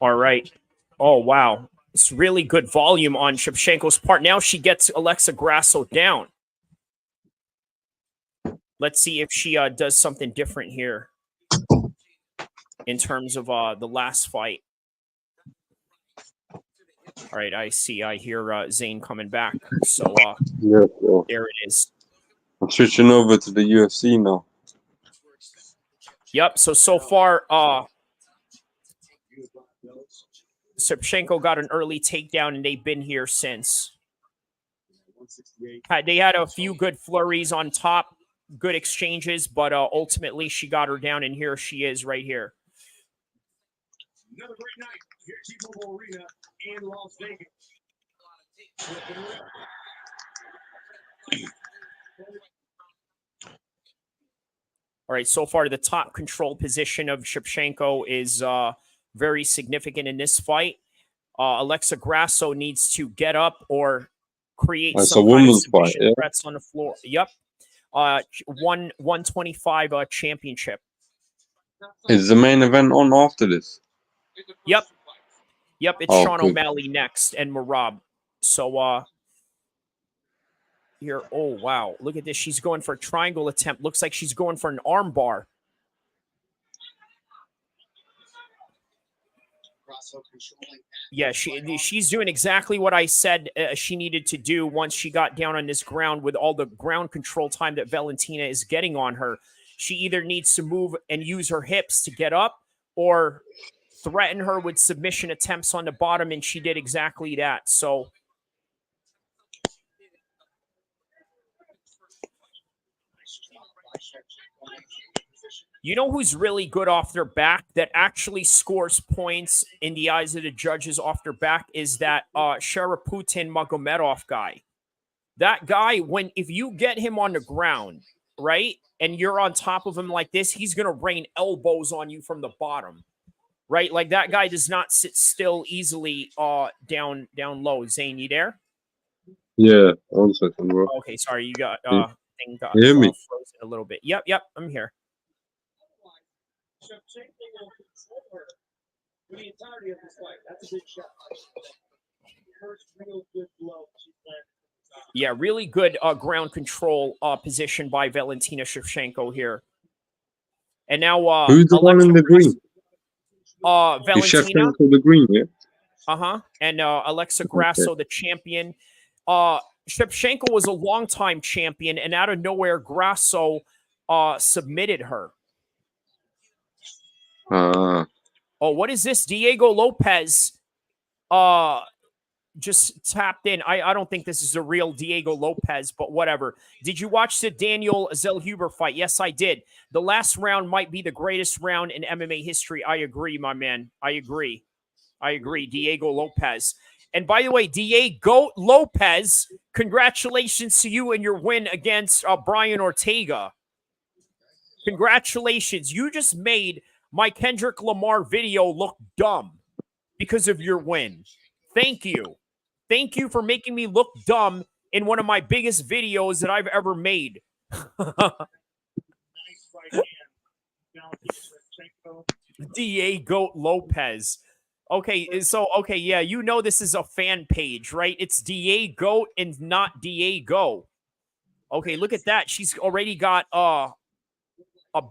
All right. Oh, wow. It's really good volume on Shevchenko's part. Now she gets Alexa Grasso down. Let's see if she does something different here in terms of the last fight. All right, I see. I hear Zane coming back. So Yeah, bro. there it is. I'm switching over to the UFC now. Yep. So far, Shevchenko got an early takedown, and they've been here since. They had a few good flurries on top, good exchanges, but ultimately she got her down, and here she is right here. Another great night here at T-Mobile Arena in Las Vegas. All right, so far the top control position of Shevchenko is very significant in this fight. Alexa Grasso needs to get up or create That's some a kind of woman's fight, submission yeah? threats on the floor. Yep. 125 championship. Is the main event on after this? Yep. Yep, it's Oh, Sean good. O'Malley next and Merab. So here, oh wow, look at this. She's going for a triangle attempt. Looks like she's going for an arm bar. Yeah, she's doing exactly what I said she needed to do once she got down on this ground with all the ground control time that Valentina is getting on her. She either needs to move and use her hips to get up or threaten her with submission attempts on the bottom, and she did exactly that. So you know who's really good off their back that actually scores points in the eyes of the judges off their back is that Sharaputin Magomedov guy. That guy, if you get him on the ground, right, and you're on top of him like this, he's going to rain elbows on you from the bottom, right? Like that guy does not sit still easily down low. Zane, you there? Yeah, 1 second, bro. Okay, sorry, you got thing got You hear me? frozen a little bit. Yep, I'm here. Shevchenko will control her for the entirety of this fight. That's a big shot. First real good blow she landed. Yeah, really good ground control position by Valentina Shevchenko here. And now Who's the one in the green? Is Valentina. Shevchenko the green, yeah? And Alexa Grasso, the champion. Shevchenko was a longtime champion, and out of nowhere, Grasso submitted her. Oh, what is this? Diego Lopez just tapped in. I don't think this is the real Diego Lopez, but whatever. Did you watch the Daniel Zellhuber fight? Yes, I did. The last round might be the greatest round in MMA history. I agree, my man. I agree. Diego Lopez. And by the way, Diego Lopez, congratulations to you and your win against Brian Ortega. Congratulations. You just made my Kendrick Lamar video look dumb because of your win. Thank you. Thank you for making me look dumb in one of my biggest videos that I've ever made. Diego Lopez. Okay, yeah, you know this is a fan page, right? It's Diego and not Diego. Okay, look at that. She's already got a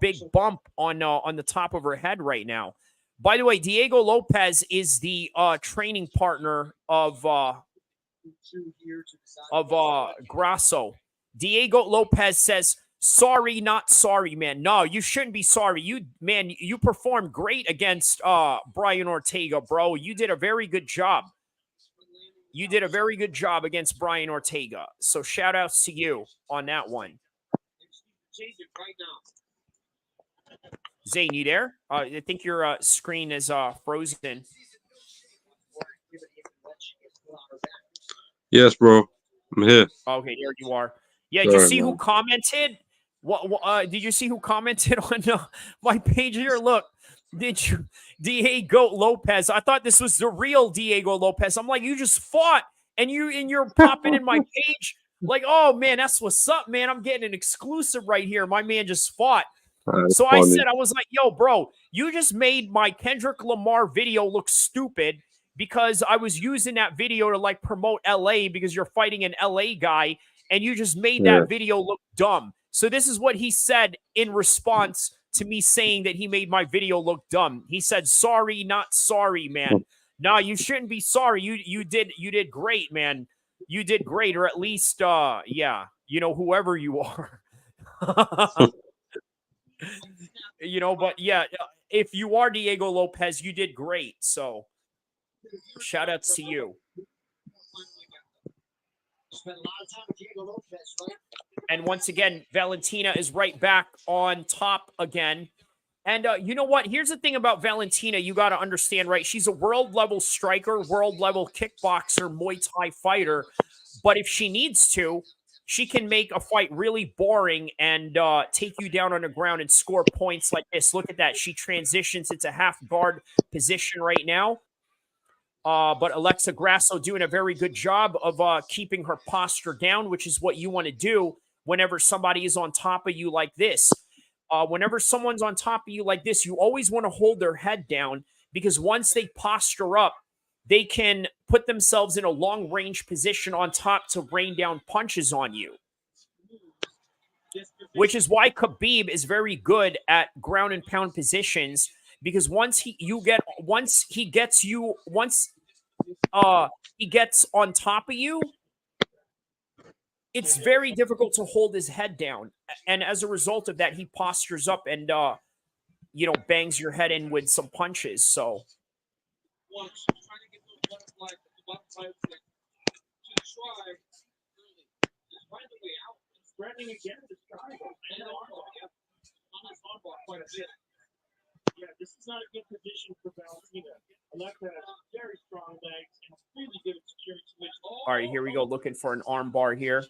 big bump on the top of her head right now. By the way, Diego Lopez is the training partner of Grasso. Diego Lopez says, "Sorry, not sorry, man. No, you shouldn't be sorry. You performed great against Brian Ortega, bro. You did a very good job. You did a very good job against Brian Ortega. So shout outs to you on that one." Zane, you there? I think your screen is frozen. Yes, bro. I'm here. Okay, there you are. Yeah, Sorry, did you see man. who commented? Did you see who commented on my page here? Look, did you Diego Lopez? I thought this was the real Diego Lopez. I'm like, you just fought, and you're popping in my page. Like, oh man, that's what's up, man. I'm getting an exclusive right here. My man just fought. That's So funny. I was like, yo, bro, you just made my Kendrick Lamar video look stupid because I was using that video to like promote LA because you're fighting an LA guy, and you just made that video look dumb. So this is what he said in response to me saying that he made my video look dumb. He said, sorry, not sorry, man. No, you shouldn't be sorry. You did great, man. You did great, or at least yeah, you know, whoever you are. You know, but yeah, if you are Diego Lopez, you did great. So shout out to you. Spent a lot of time with Diego Lopez, right? And once again, Valentina is right back on top again. And you know what? Here's the thing about Valentina you got to understand, right? She's a world-level striker, world-level kickboxer, Muay Thai fighter. But if she needs to, she can make a fight really boring and take you down on the ground and score points like this. Look at that. She transitions into half-guard position right now. But Alexa Grasso doing a very good job of keeping her posture down, which is what you want to do whenever somebody is on top of you like this. Whenever someone's on top of you like this, you always want to hold their head down because once they posture up, they can put themselves in a long-range position on top to rain down punches on you. Which is why Khabib is very good at ground and pound positions because once he gets on top of you, it's very difficult to hold his head down. And as a result of that, he postures up and, you know, bangs your head in with some punches. So. Yeah, this is not a good position for Valentina. Alexa has very strong legs and really good at securing switch. All right, here we go. Looking for an arm bar here.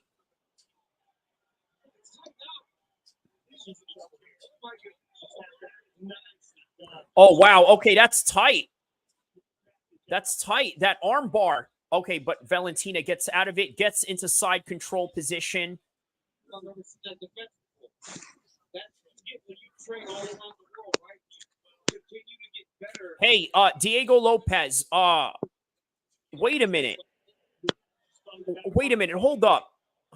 Oh, wow. Okay, that's tight. That's tight. That arm bar. Okay, but Valentina gets out of it, gets into side control position. Hey, Diego Lopez. Wait a minute. Hold up.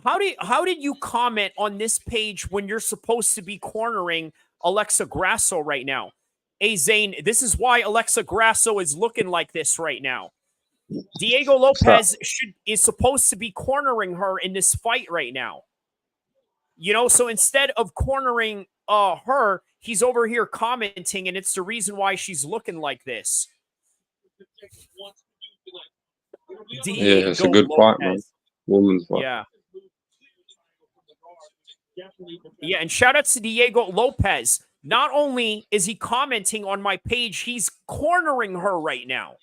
How did you comment on this page when you're supposed to be cornering Alexa Grasso right now? Hey, Zane, this is why Alexa Grasso is looking like this right now. Diego Lopez is supposed to be cornering her in this fight right now. You know, so instead of cornering her, he's over here commenting, and it's the reason why she's looking like this. Yeah, it's a good fight, man. Woman's fight. Yeah. Yeah, and shout out to Diego Lopez. Not only is he commenting on my page, he's cornering her right now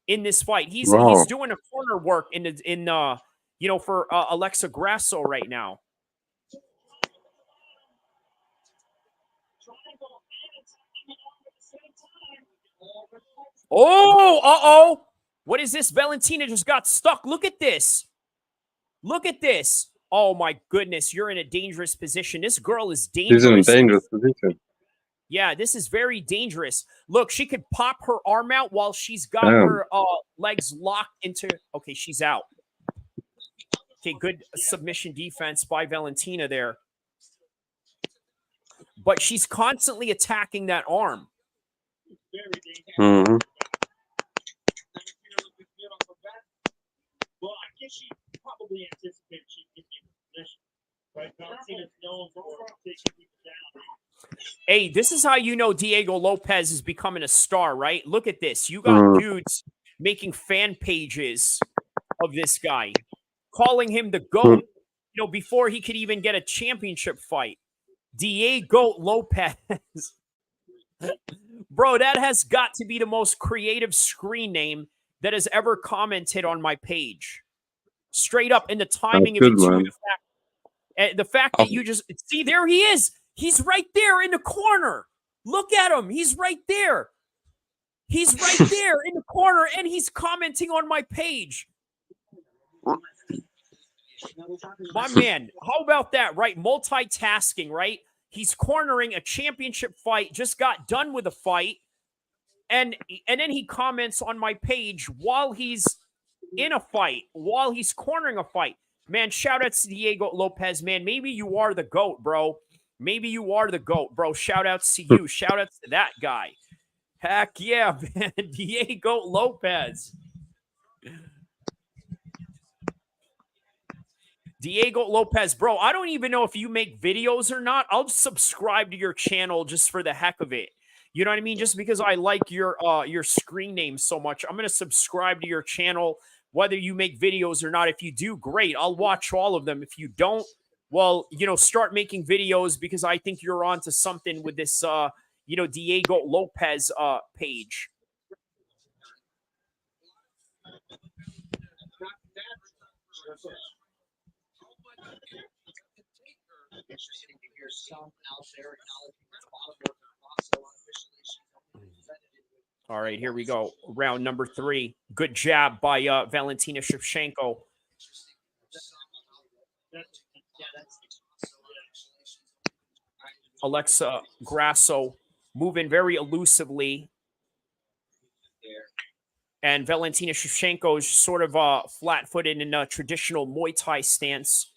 in this fight. He's doing a corner work in you know, for Alexa Grasso right now. Oh, uh-oh. What is this? Valentina just got stuck. Look at this. Look at this. Oh, my goodness. You're in a dangerous position. This girl is dangerous. She's in a dangerous position. Yeah, this is very dangerous. Look, she could pop her arm out while she's got her legs locked into... Okay, she's out. Okay, good submission defense by Valentina there. But she's constantly attacking that arm. Mm-hmm. Well, I guess she probably anticipated she'd get you in position. Right? Valentina's known for taking people down. Hey, this is how you know Diego Lopez is becoming a star, right? Look at this. You got dudes making fan pages of this guy, calling him the GOAT, you know, before he could even get a championship fight. Diego Lopez. Bro, that has got to be the most creative screen name that has ever commented on my page. Straight up, in the timing of it, too, the fact And the fact that you just see, there he is. He's right there in the corner. Look at him. He's right there. He's right there in the corner, and he's commenting on my page. My man, how about that, right? Multitasking, right? He's cornering a championship fight, just got done with a fight, and then he comments on my page while he's in a fight, while he's cornering a fight. Man, shout out to Diego Lopez, man. Maybe you are the GOAT, bro. Maybe you are the GOAT, bro. Shout outs to you. Shout outs to that guy. Heck yeah, man. Diego Lopez. Diego Lopez, bro, I don't even know if you make videos or not. I'll subscribe to your channel just for the heck of it. You know what I mean? Just because I like your screen name so much, I'm going to subscribe to your channel, whether you make videos or not. If you do, great. I'll watch all of them. If you don't, well, you know, start making videos, because I think you're onto something with this, you know, Diego Lopez page. Interesting to hear some out there acknowledging the bottom work Grasso unofficially. She's presented with. All right, here we go. Round number 3. Good jab by Valentina Shevchenko. Alexa Grasso moving very elusively. And Valentina Shevchenko is sort of flat-footed in a traditional Muay Thai stance.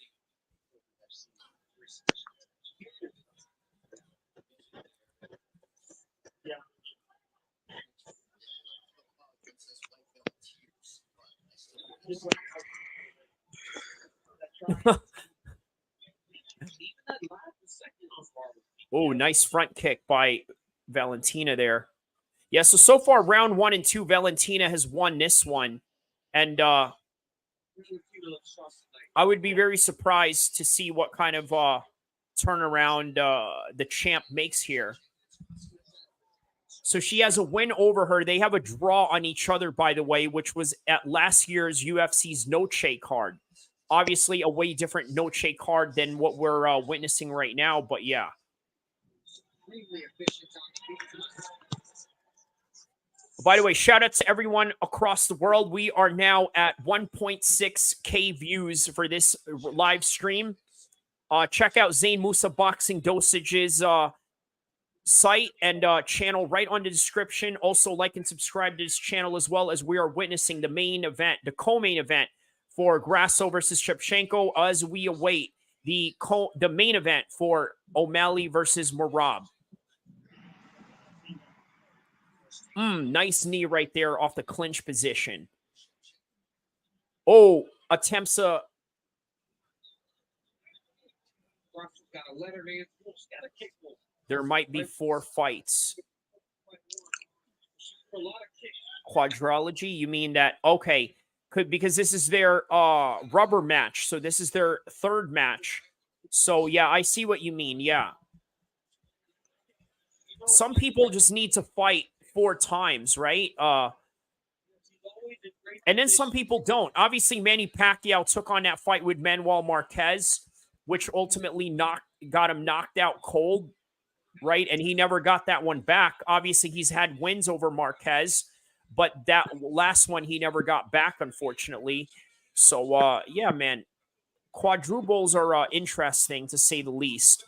Oh, nice front kick by Valentina there. Yeah, so far, round 1 and 2, Valentina has won this one. And I would be very surprised to see what kind of turnaround the champ makes here. So she has a win over her. They have a draw on each other, by the way, which was at last year's UFC's NOCHE card. Obviously, a way different NOCHE card than what we're witnessing right now, but yeah. By the way, shout out to everyone across the world. We are now at 1.6K views for this live stream. Check out Zain Musa Boxing Dosage's site and channel right on the description. Also, like and subscribe to this channel, as well as we are witnessing the main event, the co-main event for Grasso versus Shevchenko, as we await the main event for O'Malley versus Merab. Nice knee right there off the clinch position. Oh, attempts a... There might be 4 fights. Quadrology, you mean that? Okay, because this is their rubber match. So this is their 3rd match. So yeah, I see what you mean. Yeah. Some people just need to fight 4 times, right? And then some people don't. Obviously, Manny Pacquiao took on that fight with Manuel Marquez, which ultimately got him knocked out cold, right? And he never got that one back. Obviously, he's had wins over Marquez, but that last one he never got back, unfortunately. So, yeah, man, quadruples are interesting, to say the least.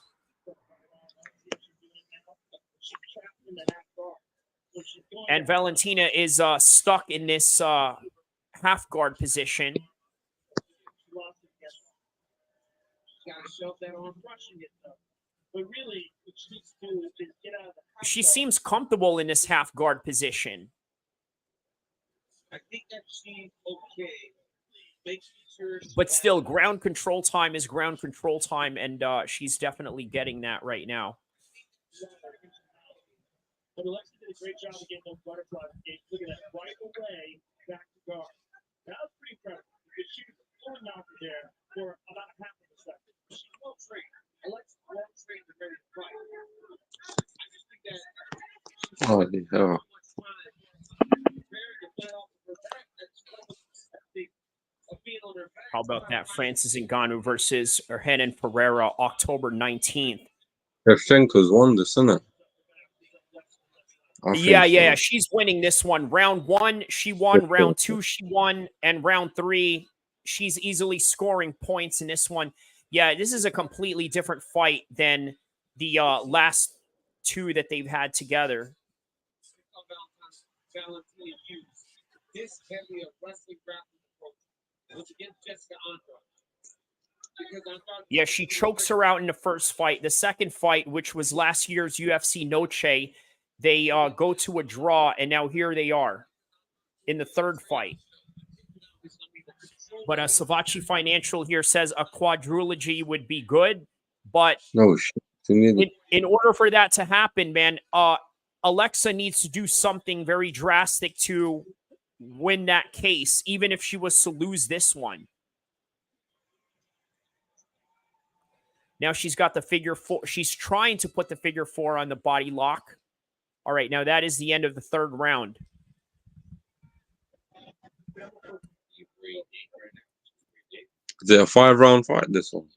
And Valentina is stuck in this half guard position. She seems comfortable in this half guard position. I think that she's okay. But still, ground control time is ground control time, and she's definitely getting that right now. But Alexa did a great job of getting those butterflies. Look at that, right away, back to guard. That was pretty impressive, because she was pulling out there for about half of a second. She's well trained. Alexa well trained to very fight. I just think that she's Holy hell. How about about that. Francis Ngannou versus Hernan Pereira, October 19th. Shevchenko's won this, isn't it? I Yeah, think so. yeah. She's winning this one. Round 1, she won. Round 2, she won. And round 3, she's easily scoring points in this one. Yeah, this is a completely different fight than the last 2 that they've had together. Valentina used this heavy of wrestling grappling approach was against Jessica Andrade. Yeah, she chokes her out in the first fight. The second fight, which was last year's UFC Noche, they go to a draw, and now here they are in the third fight. But Savachi Financial here says a quadrilogy would be good, but No shit. in order for that to happen, man, Alexa needs to do something very drastic to win that case, even if she was to lose this one. Now she's got the figure 4. She's trying to put the figure 4 on the body lock. All right, now that is the end of the third round. Is it a 5-round fight, this one?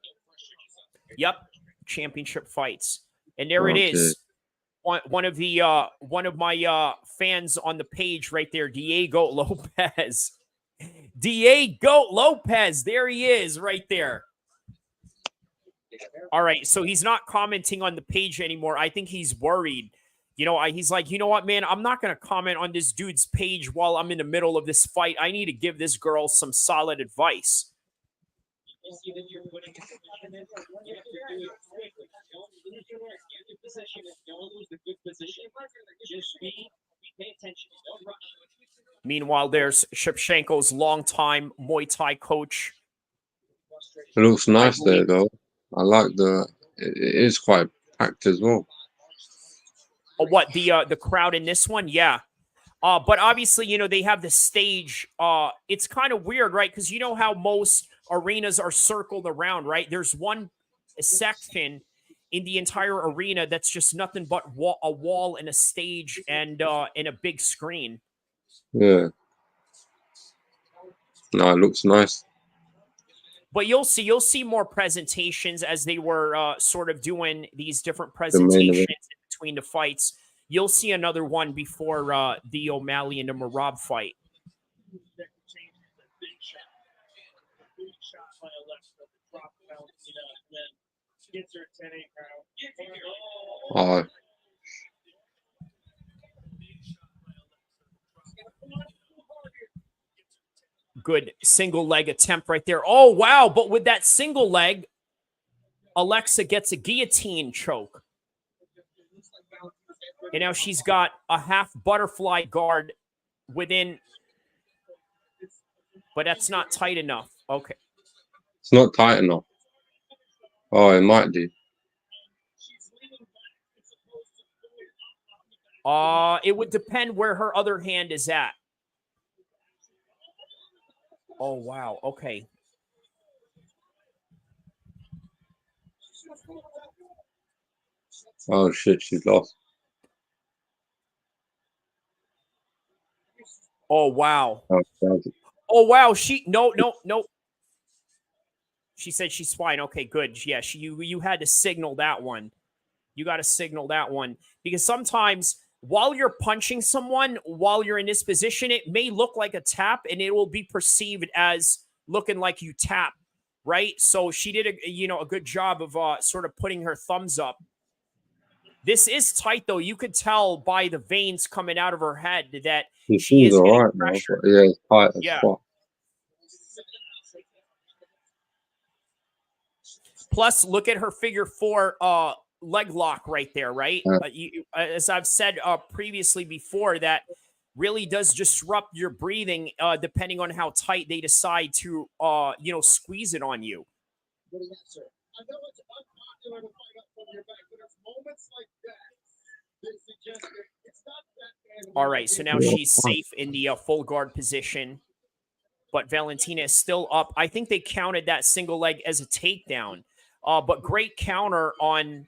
Yep, championship fights. And there it is. One of my fans on the page right there, Diego Lopez. Diego Lopez, there he is right there. All right, so he's not commenting on the page anymore. I think he's worried. You know, he's like, you know what, man? I'm not going to comment on this dude's page while I'm in the middle of this fight. I need to give this girl some solid advice. Meanwhile, there's Shevchenko's longtime Muay Thai coach. It looks nice there, though. I like it is quite packed as well. Oh, what, the crowd in this one? Yeah. But obviously, you know, they have the stage. It's kind of weird, right? Because you know how most arenas are circled around, right? There's one section in the entire arena that's just nothing but a wall and a stage and a big screen. Yeah. No, it looks nice. But you'll see more presentations as they were sort of doing these different presentations in between the fights. You'll see another one before the O'Malley and the Merab fight. Good single leg attempt right there. Oh, wow. But with that single leg, Alexa gets a guillotine choke. And now she's got a half butterfly guard within, but that's not tight enough. Okay. It's not tight enough. Oh, it might be. It would depend where her other hand is at. Oh, wow. Okay. Oh, shit. She's lost. Oh, wow. Oh, oh wow. No. She said she's fine. Okay, good. Yeah, you had to signal that one. You got to signal that one. Because sometimes while you're punching someone, while you're in this position, it may look like a tap and it will be perceived as looking like you tap, right? So she did a good job of sort of putting her thumbs up. This is tight, though. You could tell by the veins coming out of her head that she is getting pressure. Yeah, it's tight as fuck. Plus, look at her figure 4 leg lock right there, right? As I've said previously before, that really does disrupt your breathing depending on how tight they decide to, squeeze it on you. I know it's unpopular to fight up from your back, but it's moments like that that suggest that it's not that bad. All right, so now she's safe in the full guard position, but Valentina is still up. I think they counted that single leg as a takedown, but great counter on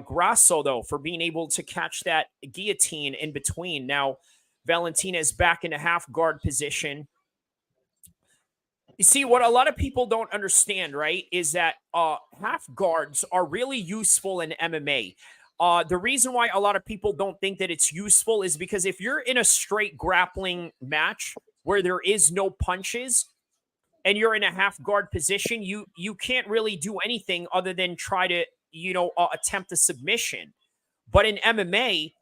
Grasso, though, for being able to catch that guillotine in between. Now, Valentina is back in a half guard position. You see, what a lot of people don't understand, right, is that half guards are really useful in MMA. The reason why a lot of people don't think that it's useful is because if you're in a straight grappling match where there is no punches and you're in a half guard position, you can't really do anything other than try to, attempt a submission. But in MMA,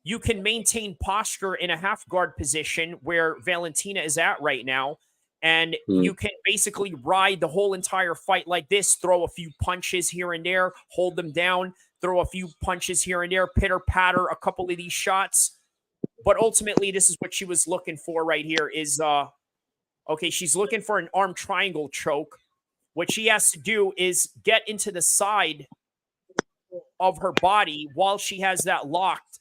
you can maintain posture in a half guard position where Valentina is at right now. And Mm. you can basically ride the whole entire fight like this, throw a few punches here and there, hold them down, throw a few punches here and there, pitter patter a couple of these shots. But ultimately, this is what she was looking for right here is, okay, she's looking for an arm triangle choke. What she has to do is get into the side of her body while she has that locked.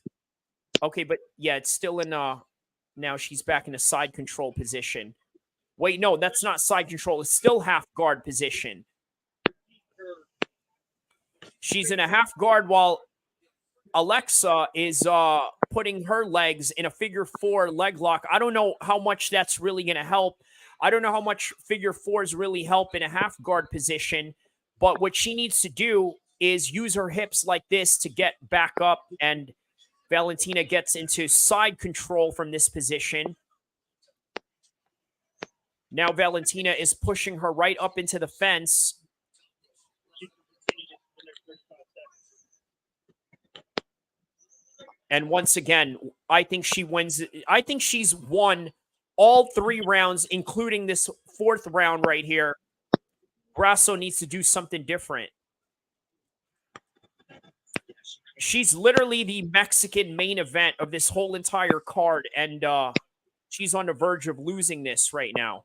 Okay, but yeah, it's still in now she's back in a side control position. Wait, no, that's not side control. It's still half guard position. She's in a half guard while Alexa is putting her legs in a figure four leg lock. I don't know how much that's really going to help. I don't know how much figure fours really help in a half guard position, but what she needs to do is use her hips like this to get back up, and Valentina gets into side control from this position. Now Valentina is pushing her right up into the fence. And once again, I think she wins. I think she's won all 3 rounds, including this 4th round right here. Grasso needs to do something different. She's literally the Mexican main event of this whole entire card, and she's on the verge of losing this right now.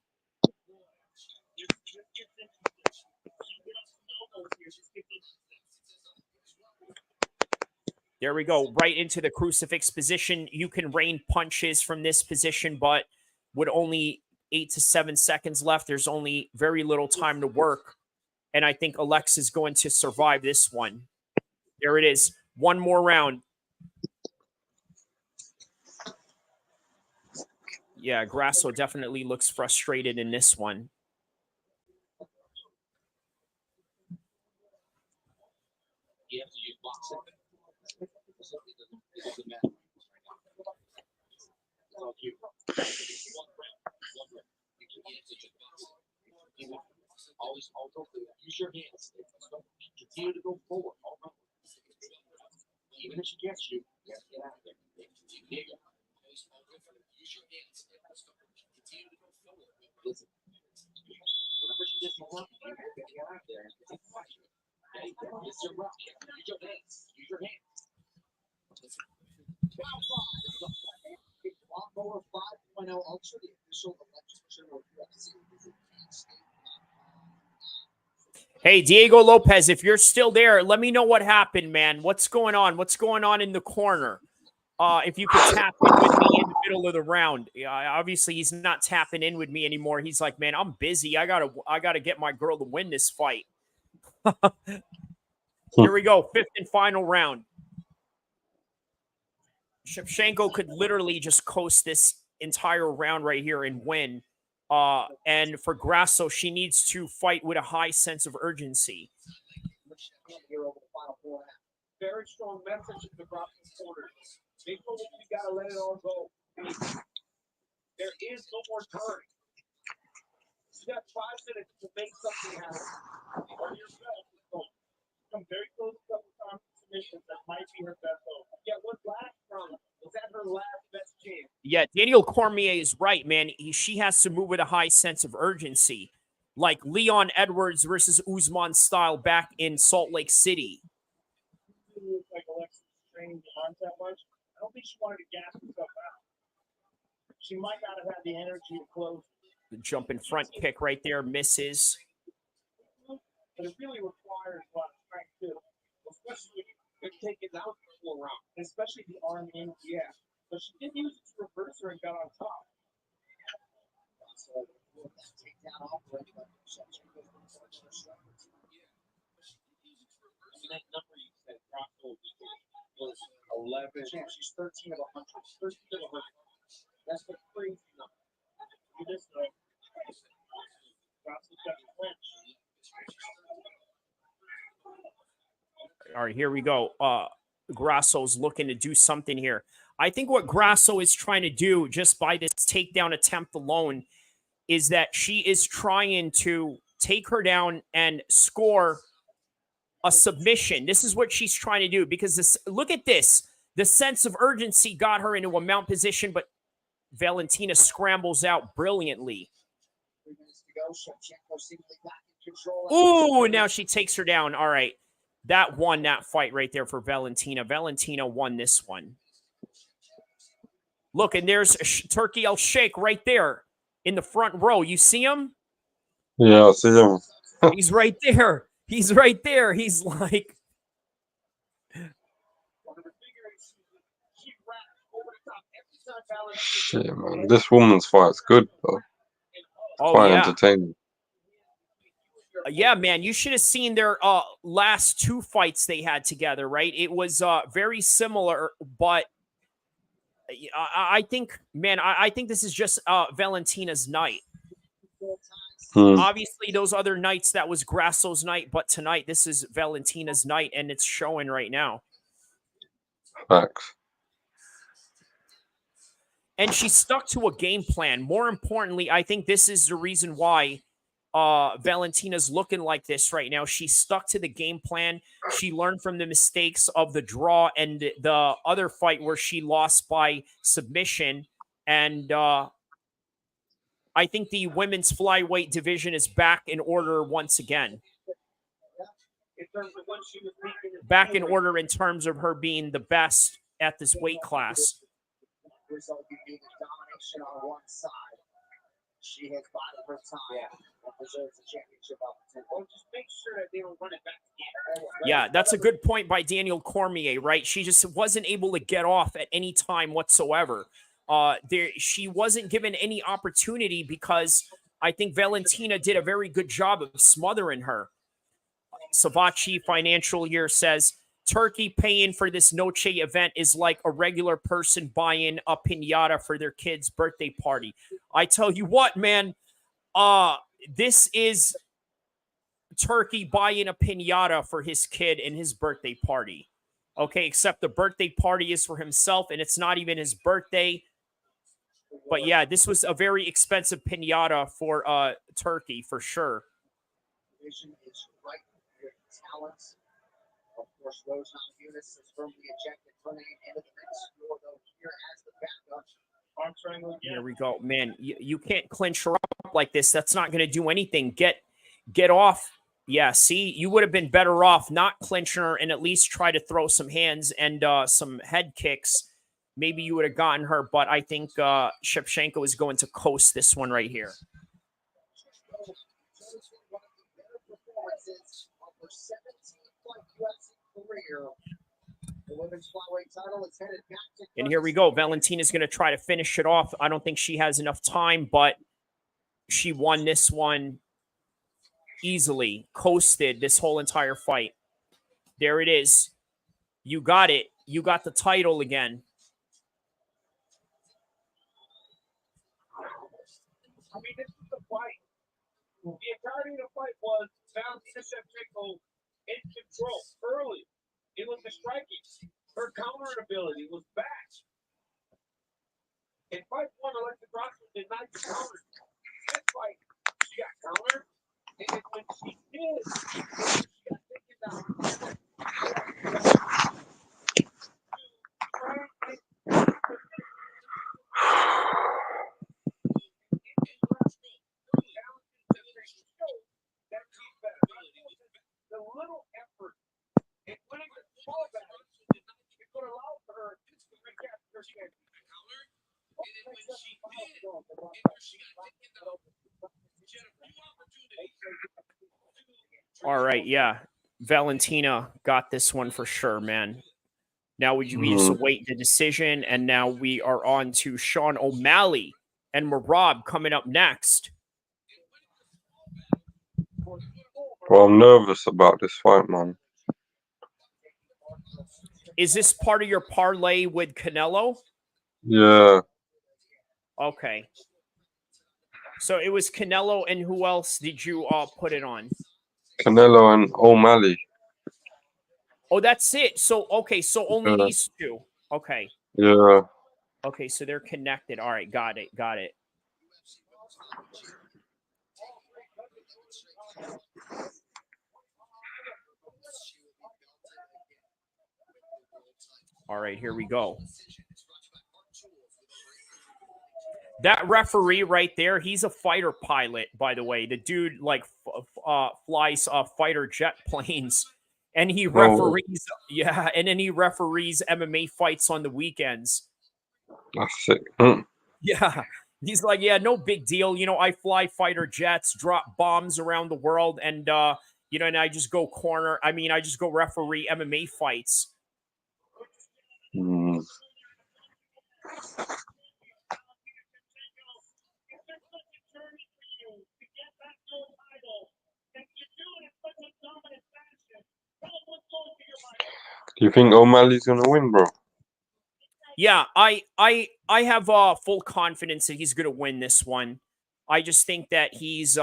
There we go, right into the crucifix position. You can rain punches from this position, but with only 8 to 7 seconds left, there's only very little time to work. And I think Alexa's going to survive this one. There it is. One more round. Yeah, Grasso definitely looks frustrated in this one. You have to use boxing. It doesn't matter. It's all you. One round. You can get into just boxing. Always use your hands. Continue to go forward. All right. Even if she gets you, you have to get out of there. There you go. Use your hands. Continue to go forward. Listen. Whenever she gets more, you have to get out there and take fight. Okay? It's your rock. Use your hands. Use your hands. Lawnmower 5.0 Ultra, the official electric trimmer of UFC. Hey, Diego Lopez, if you're still there, let me know what happened, man. What's going on? What's going on in the corner? If you could tap in with me in the middle of the round. Obviously, he's not tapping in with me anymore. He's like, man, I'm busy. I gotta get my girl to win this fight. Here we go, 5th and final round. Shevchenko could literally just coast this entire round right here and win. And for Grasso, she needs to fight with a high sense of urgency. Very strong message to the Grasso supporters. They told you gotta let it all go. There is no more time. You got 5 minutes to make something happen. On yourself, come very close a couple times to submissions. That might be her best hope. Yeah, what last round? Was that her last best chance? Yeah, Daniel Cormier is right, man. She has to move with a high sense of urgency, like Leon Edwards versus Usman style back in Salt Lake City. Like Alexa's training the arms that much. I don't think she wanted to gas herself out. She might not have had the energy to close. The jumping front kick right there misses. But it really requires a lot of strength too, especially if you're taking out the full round, especially the arm in the air. But she did use it to reverse her and got on top. That number you said, Grasso was 11. She's 13 of 100. 13 of 100. That's the crazy number. You just All right, here we go. Grasso's looking to do something here. I think what Grasso is trying to do just by this takedown attempt alone is that she is trying to take her down and score a submission. This is what she's trying to do because this, look at this. The sense of urgency got her into a mount position, but Valentina scrambles out brilliantly. Ooh, now she takes her down. All right. That won that fight right there for Valentina. Valentina won this one. Look, and there's Turkey El-Sheikh right there in the front row. You see him? Yeah, I see him. He's right there. He's right there. He's like... Shit, man. This woman's fight's good, though. Oh, Quite yeah. entertaining. Yeah, man, you should have seen their last two fights they had together, right? It was very similar, but I think, man, I think this is just Valentina's night. Obviously, those other nights, that was Grasso's night, but tonight, this is Valentina's night, and it's showing right now. Facts. And she stuck to a game plan. More importantly, I think this is the reason why Valentina's looking like this right now. She stuck to the game plan. She learned from the mistakes of the draw and the other fight where she lost by submission. And I think the women's flyweight division is back in order once again. Back in order in terms of her being the best at this weight class. Domination on one side. She has bottom her time. Deserves a championship opportunity. Well, just make sure that they don't run it back again. Yeah, that's a good point by Daniel Cormier, right? She just wasn't able to get off at any time whatsoever. She wasn't given any opportunity because I think Valentina did a very good job of smothering her. Savachi Financial Year says, Turkey paying for this Noche event is like a regular person buying a piñata for their kid's birthday party. I tell you what, man, this is Turkey buying a piñata for his kid and his birthday party. Okay, except the birthday party is for himself, and it's not even his birthday. But yeah, this was a very expensive piñata for Turkey, for sure. Of course, those units is firmly ejected, running into the next score, though, here as the backup. Arm triangle again. Here we go. Man, you can't clinch her up like this. That's not going to do anything. Get off. Yeah, see, you would have been better off not clinching her and at least try to throw some hands and some head kicks. Maybe you would have gotten her, but I think Shevchenko is going to coast this one right here. And here we go. Valentina's going to try to finish it off. I don't think she has enough time, but she won this one easily. Coasted this whole entire fight. There it is. You got it. You got the title again. I mean, this is the fight. The entirety of the fight was Valentina Shevchenko in control early. It was the striking. Her counter ability was back. In fight one, Alexa Grasso did not counter. This fight, she got countered. And when she did, she got taken down. The little effort in winning the small battle is going to allow her to recapture her championship. All right, yeah. Valentina got this one for sure, man. Now we just await the decision, and now we are on to Sean O'Malley and Merab coming up next. Well, I'm nervous about this fight, man. Is this part of your parlay with Canelo? Yeah. Okay. So it was Canelo, and who else did you put it on? Canelo and O'Malley. Oh, that's it. So okay, so only Yeah. these two. Okay. Yeah. Okay, so they're connected. All right, got it. Got it. All right, here we go. That referee right there, he's a fighter pilot, by the way. The dude like flies fighter jet planes, and he referees. Yeah, and then he referees MMA fights on the weekends. That's sick. Mm. Yeah, he's like, yeah, no big deal. You know, I fly fighter jets, drop bombs around the world, and you know, and I just go corner. I mean, I just go referee MMA fights. Mm. Do you think O'Malley's gonna win, bro? Yeah, I have full confidence that he's going to win this one. I just think that he's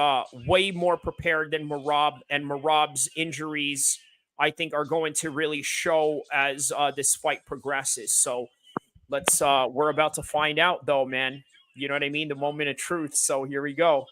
way more prepared than Merab, and Merab's injuries, I think, are going to really show as this fight progresses. So let's we're about to find out, though, man. You know what I mean? The moment of truth. So here we go.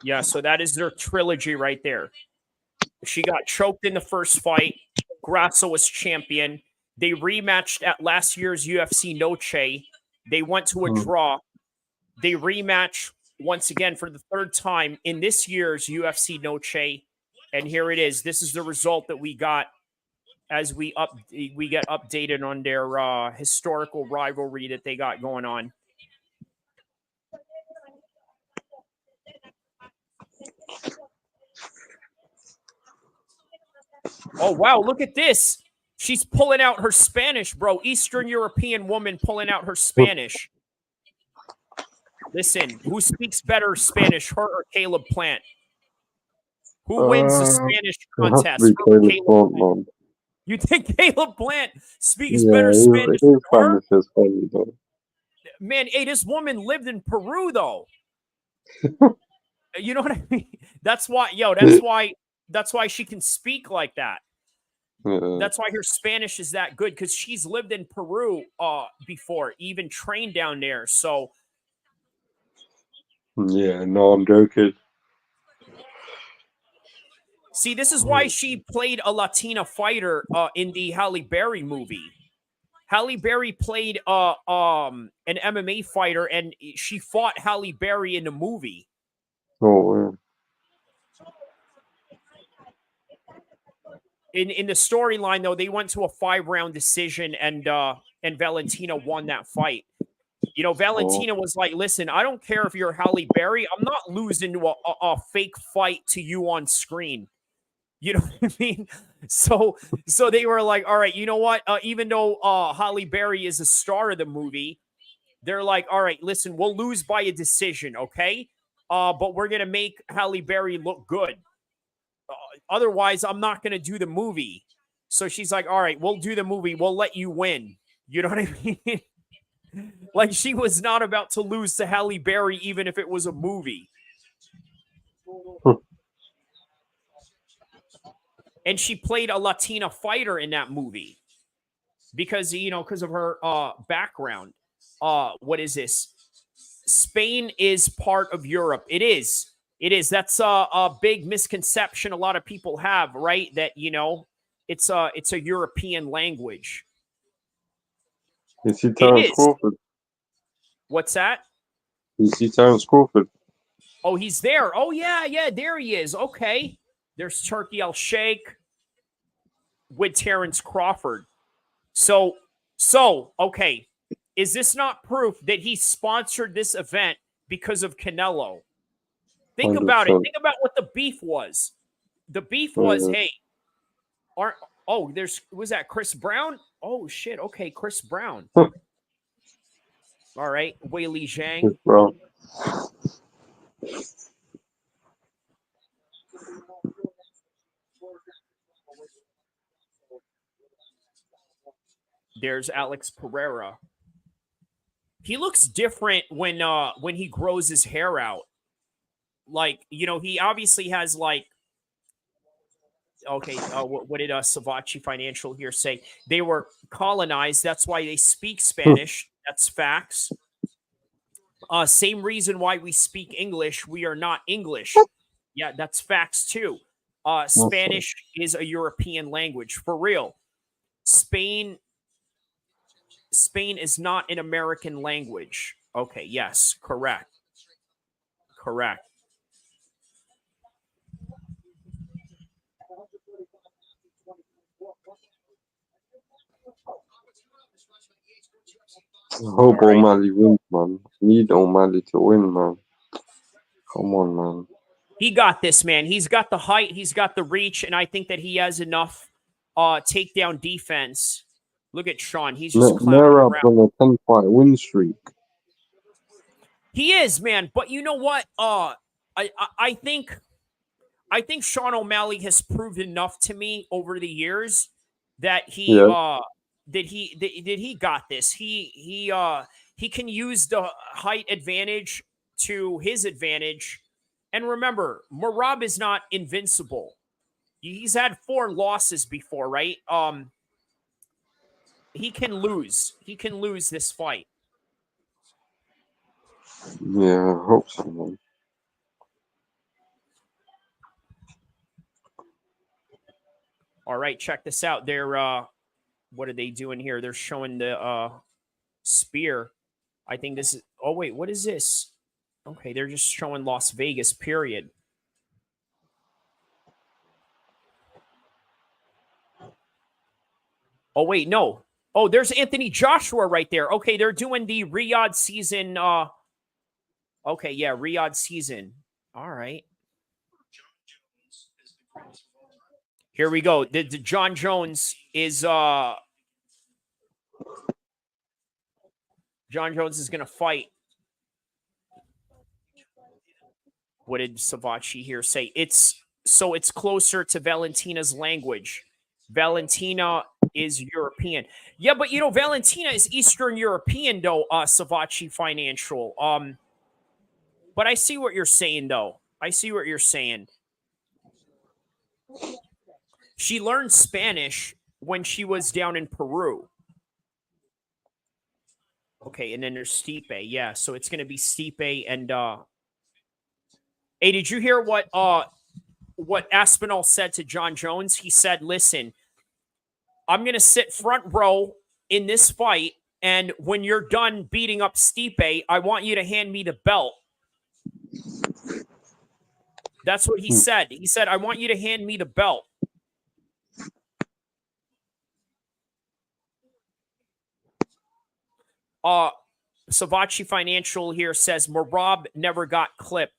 Yeah, so that is their trilogy right there. She got choked in the first fight. Grasso was champion. They rematched at last year's UFC NOCHE. They went to a draw. They rematch once again for the third time in this year's UFC NOCHE. And here it is. This is the result that we got as we get updated on their historical rivalry that they got going on. Oh, wow. Look at this. She's pulling out her Spanish, bro. Eastern European woman pulling out her Spanish. Listen, who speaks better Spanish, her or Caleb Plant? Who wins the Spanish contest? Plant, you think Caleb Plant speaks yeah, better Spanish than her? Spanish is funny, though. Man, hey, this woman lived in Peru, though. You know what I mean? That's why, that's why she can speak like that. Yeah. That's why her Spanish is that good, because she's lived in Peru before, even trained down there. So Yeah, no, I'm joking. see, this is why she played a Latina fighter in the Halle Berry movie. Halle Berry played an MMA fighter, and she fought Halle Berry in the movie. Oh, yeah. In the storyline, though, they went to a 5-round decision, and Valentina won that fight. You know, Valentina was like, listen, I don't care if you're Halle Berry. I'm not losing to a fake fight to you on screen. You know what I mean? So they were like, all right, you know what? Even though Halle Berry is a star of the movie, they're like, all right, listen, we'll lose by a decision, okay? But we're going to make Halle Berry look good. Otherwise, I'm not going to do the movie. So she's like, all right, we'll do the movie. We'll let you win. You know what I mean? Like, she was not about to lose to Halle Berry, even if it was a movie. And she played a Latina fighter in that movie because, you know, because of her background. What is this? Spain is part of Europe. It is. It is. That's a big misconception a lot of people have, right? That, you know, it's a European language. You see Terence Crawford? What's that? You see Terence Crawford? Oh, he's there. Oh, yeah, there he is. Okay. There's Turkey El-Sheikh with Terence Crawford. So, okay. is this not proof that he sponsored this event because of Canelo? Think about it. 100%. Think about what the beef was. The beef was, Yeah. hey, was that Chris Brown? Oh shit. Okay, Chris Brown. Huh. All right, Wei Li Zhang. Bro. There's Alex Pereira. He looks different when he grows his hair out. Like, you know, he obviously has like, okay, what did Savachi Financial here say? They were colonized. That's why they speak Spanish. That's facts. Same reason why we speak English. We are not English. Yeah, that's facts too. Spanish is a European language. For real. Spain is not an American language. Okay, yes, correct. Correct. I hope All right. O'Malley wins, man. Need O'Malley to win, man. Come on, man. He got this, man. He's got the height, he's got the reach, and I think that he has enough takedown defense. Look at Sean. He's just clowning Merab's around. on a 10-fight win streak. He is, man. But you know what? I think Sean O'Malley has proved enough to me over the years that he that he got this. He can use the height advantage to his advantage. And remember, Merab is not invincible. He's had 4 losses before, right? He can lose. He can lose this fight. Yeah, I hope so, man. All right, check this out. They're what are they doing here? They're showing the spear. I think this is oh wait, what is this? Okay, they're just showing Las Vegas, period. Oh wait, no. Oh, there's Anthony Joshua right there. Okay, they're doing the Riyadh season. Okay, yeah, Riyadh season. All right. Here we go. The John Jones is John Jones is gonna fight. What did Savachi here say? It's closer to Valentina's language. Valentina is European. Yeah, but you know, Valentina is Eastern European though, Savachi Financial. But I see what you're saying though. I see what you're saying. She learned Spanish when she was down in Peru. Okay, and then there's Stipe. Yeah, so it's gonna be Stipe and hey, did you hear what Aspinall said to John Jones? He said, listen, I'm going to sit front row in this fight, and when you're done beating up Stipe, I want you to hand me the belt. That's what he said. He said, I want you to hand me the belt. Savachi Financial here says Merab never got clipped.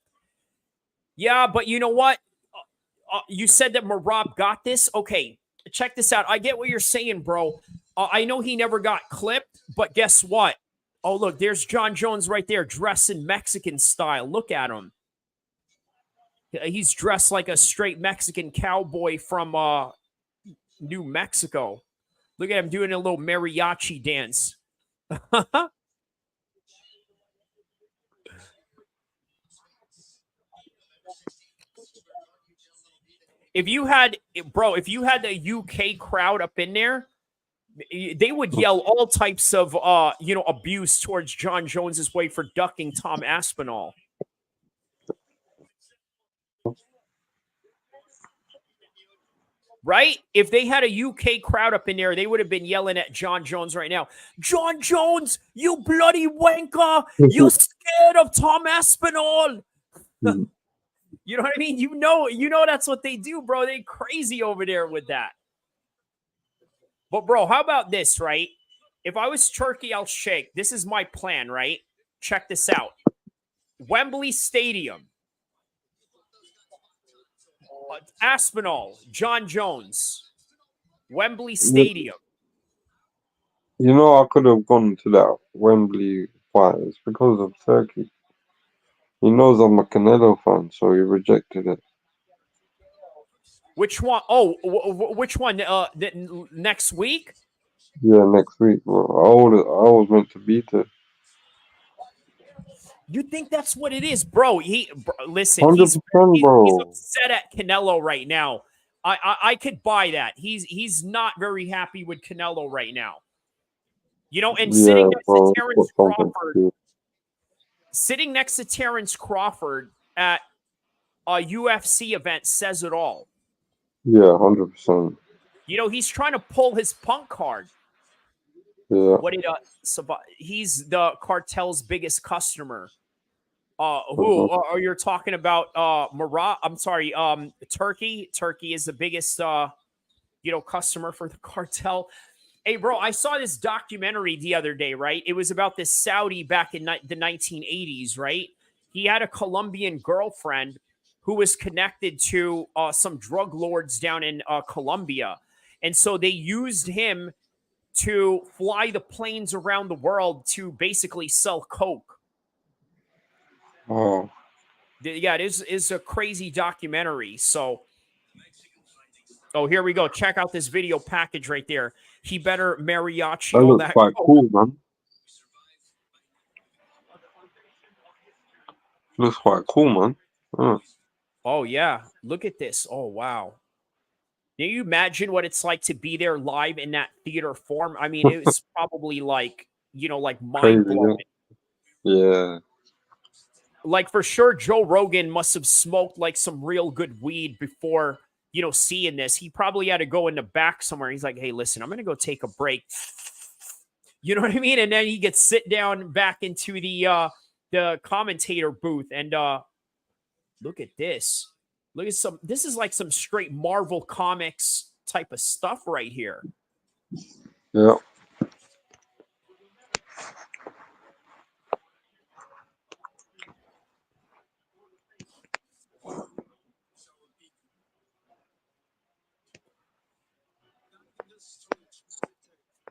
Yeah, but you know what? You said that Merab got this? Okay, check this out. I get what you're saying, bro. I know he never got clipped, but guess what? Oh, look, there's John Jones right there dressed in Mexican style. Look at him. He's dressed like a straight Mexican cowboy from New Mexico. Look at him doing a little mariachi dance. If you had the UK crowd up in there, they would yell all types of abuse towards John Jones's way for ducking Tom Aspinall. Right? If they had a UK crowd up in there, they would have been yelling at John Jones right now. John Jones, you bloody wanker! You're scared of Tom Aspinall. You know what I mean? You know that's what they do, bro. They crazy over there with that. But bro, how about this, right? If I was Turkey, I'll shake. This is my plan, right? Check this out. Wembley Stadium. Aspinall, John Jones. Wembley Stadium. You know, I could have gone to that Wembley fight. It's because of Turkey. He knows I'm a Canelo fan, so he rejected it. Which one? Oh, which one? Next week? Yeah, next week, bro. I was meant to beat it. You think that's what it is, bro? Listen, 100%, he's bro. upset at Canelo right now. I could buy that. He's not very happy with Canelo right now. You know, and Yeah, sitting next bro. to It's Terrence got something to Crawford, do. sitting next to Terrence Crawford at a UFC event says it all. Yeah, 100%. You know, he's trying to pull his punk card. Yeah. What did he's the cartel's biggest customer. Mhm. Or you're talking about I'm sorry, Turkey. Turkey is the biggest customer for the cartel. Hey, bro, I saw this documentary the other day, right? It was about this Saudi back in the 1980s, right? He had a Colombian girlfriend who was connected to some drug lords down in Colombia. And so they used him to fly the planes around the world to basically sell coke. Oh, Yeah, it is a crazy documentary. So, here we go. Check out this video package right there. He better mariachi that all looks that quite coke. cool, man. Looks quite cool, man. Oh, yeah. Look at this. Oh, wow. Can you imagine what it's like to be there live in that theater form? I mean, it was probably like mind Crazy, blowing. yeah. Like for sure, Joe Rogan must have smoked like some real good weed before, seeing this. He probably had to go in the back somewhere. He's like, hey, listen, I'm going to go take a break. You know what I mean? And then he gets sit down back into the commentator booth and look at this. Look at this is like some straight Marvel Comics type of stuff right here. Yeah.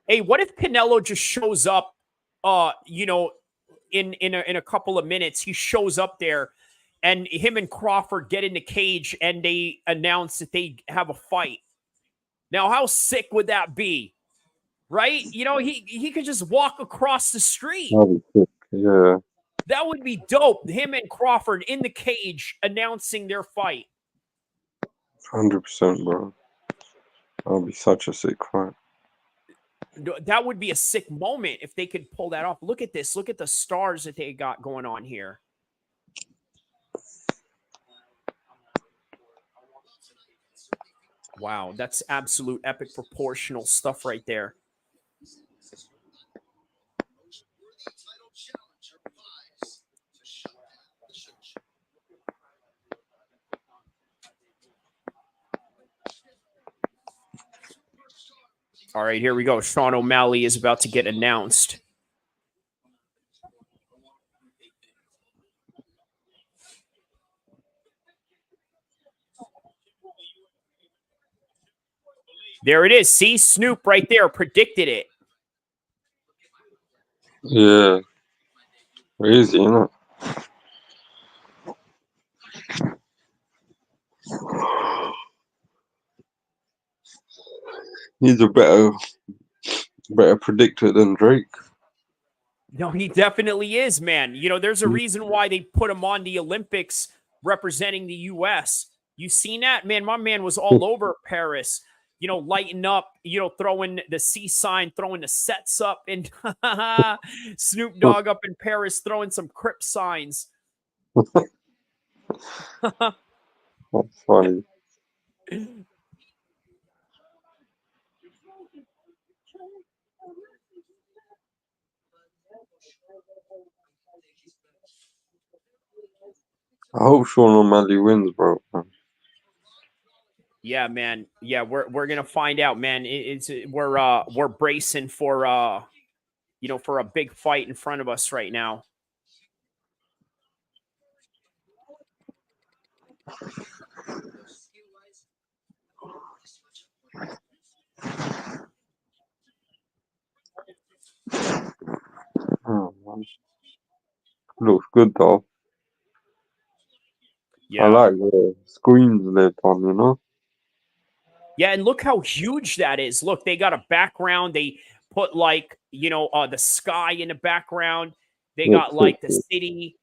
Hey, what if Canelo just shows up in a couple of minutes, he shows up there and him and Crawford get in the cage and they announce that they have a fight. Now, how sick would that be? Right? You know, he could just walk across the street. That'd be sick. Yeah. That would be dope. Him and Crawford in the cage announcing their fight. 100%, bro. That'd be such a sick fight. That would be a sick moment if they could pull that off. Look at this. Look at the stars that they got going on here. Wow, that's absolute epic proportional stuff right there. All right, here we go. Sean O'Malley is about to get announced. There it is. See, Snoop right there predicted it. Yeah. Crazy, you know. He's a better predictor than Drake. No, he definitely is, man. You know, there's a reason why they put him on the Olympics representing the U.S. You seen that? Man, my man was all over Paris, lighting up, throwing the C sign, throwing the sets up, and Snoop Dogg up in Paris throwing some Crip signs. That's funny. I hope Sean O'Malley wins, bro. Yeah, man. Yeah, we're gonna find out, man. We're bracing for for a big fight in front of us right now. Oh, man. Looks good though. Yeah. I like the screens they've done. Yeah, and look how huge that is. Look, they got a background. They put like, the sky in the background. They got Looks like the sick. city.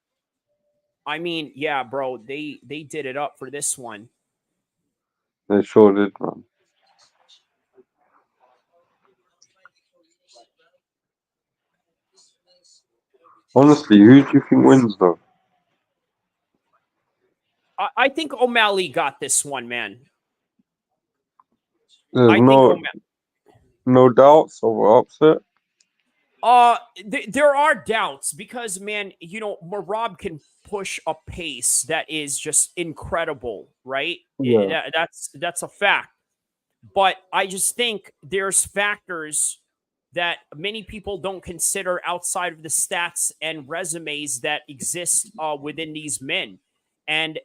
I mean, yeah, bro, they did it up for this one. They sure did, man. Honestly, who do you think wins though? I think O'Malley got this one, man. There's I think no doubts over upset. there are doubts because, man, Merab can push a pace that is just incredible, right? Yeah. That's a fact. But I just think there's factors that many people don't consider outside of the stats and resumes that exist within these men. And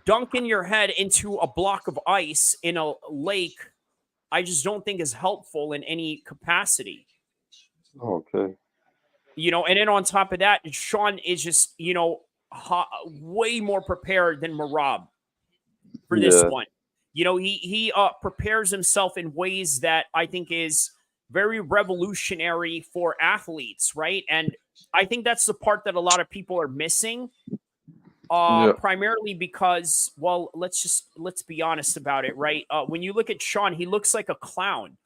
dunking your head into a block of ice in a lake, I just don't think is helpful in any capacity. Okay. And then on top of that, Sean is just, way more prepared than Merab for this Yeah. one. He prepares himself in ways that I think is very revolutionary for athletes, right? And I think that's the part that a lot of people are missing. Yeah. Primarily because, well, let's be honest about it, right? When you look at Sean, he looks like a clown.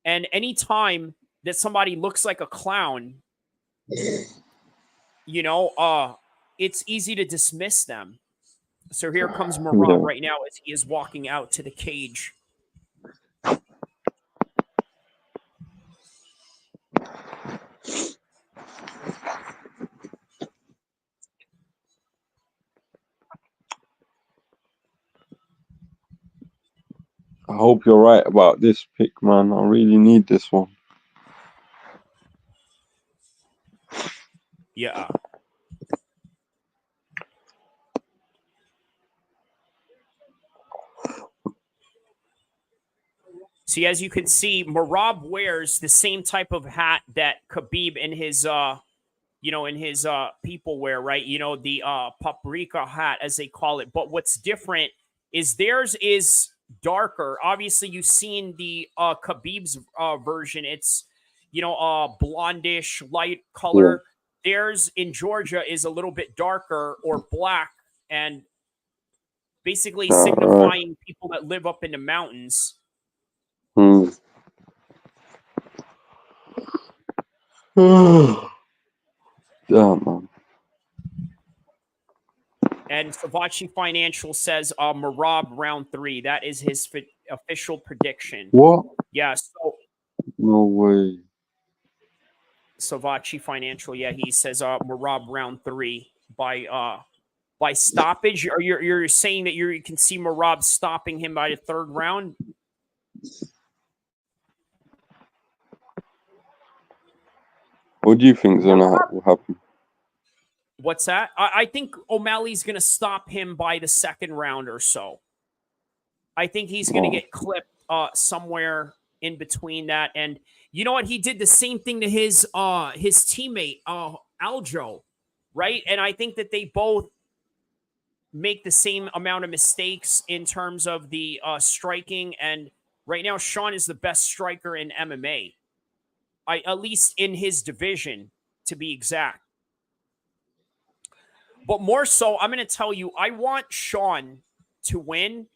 And anytime that somebody looks like a clown, it's easy to dismiss them. So here comes Merab right now as he is walking out to the cage. I hope you're right about this pick, man. I really need this one. Yeah. See, as you can see, Merab wears the same type of hat that Khabib in his people wear, right? The paprika hat, as they call it. But what's different is theirs is darker. Obviously, you've seen the Khabib's version. It's blondish, light color. Yeah. Theirs in Georgia is a little bit darker or black, and basically signifying people that live up in the mountains. Damn, man. And Savachi Financial says Merab round 3. That is his official prediction. What? Yeah. So no way. Savachi Financial. Yeah, he says Merab round 3 by stoppage. Or you're saying that you can see Merab stopping him by the 3rd round? What do you think is gonna happen? What's that? I think O'Malley's gonna stop him by the 2nd round or so. I think he's gonna get clipped somewhere in between that. And you know what? He did the same thing to his teammate Aljo, right? And I think that they both make the same amount of mistakes in terms of the striking. And right now, Sean is the best striker in MMA, at least in his division, to be exact. But more so, I'm going to tell you, I want Sean to win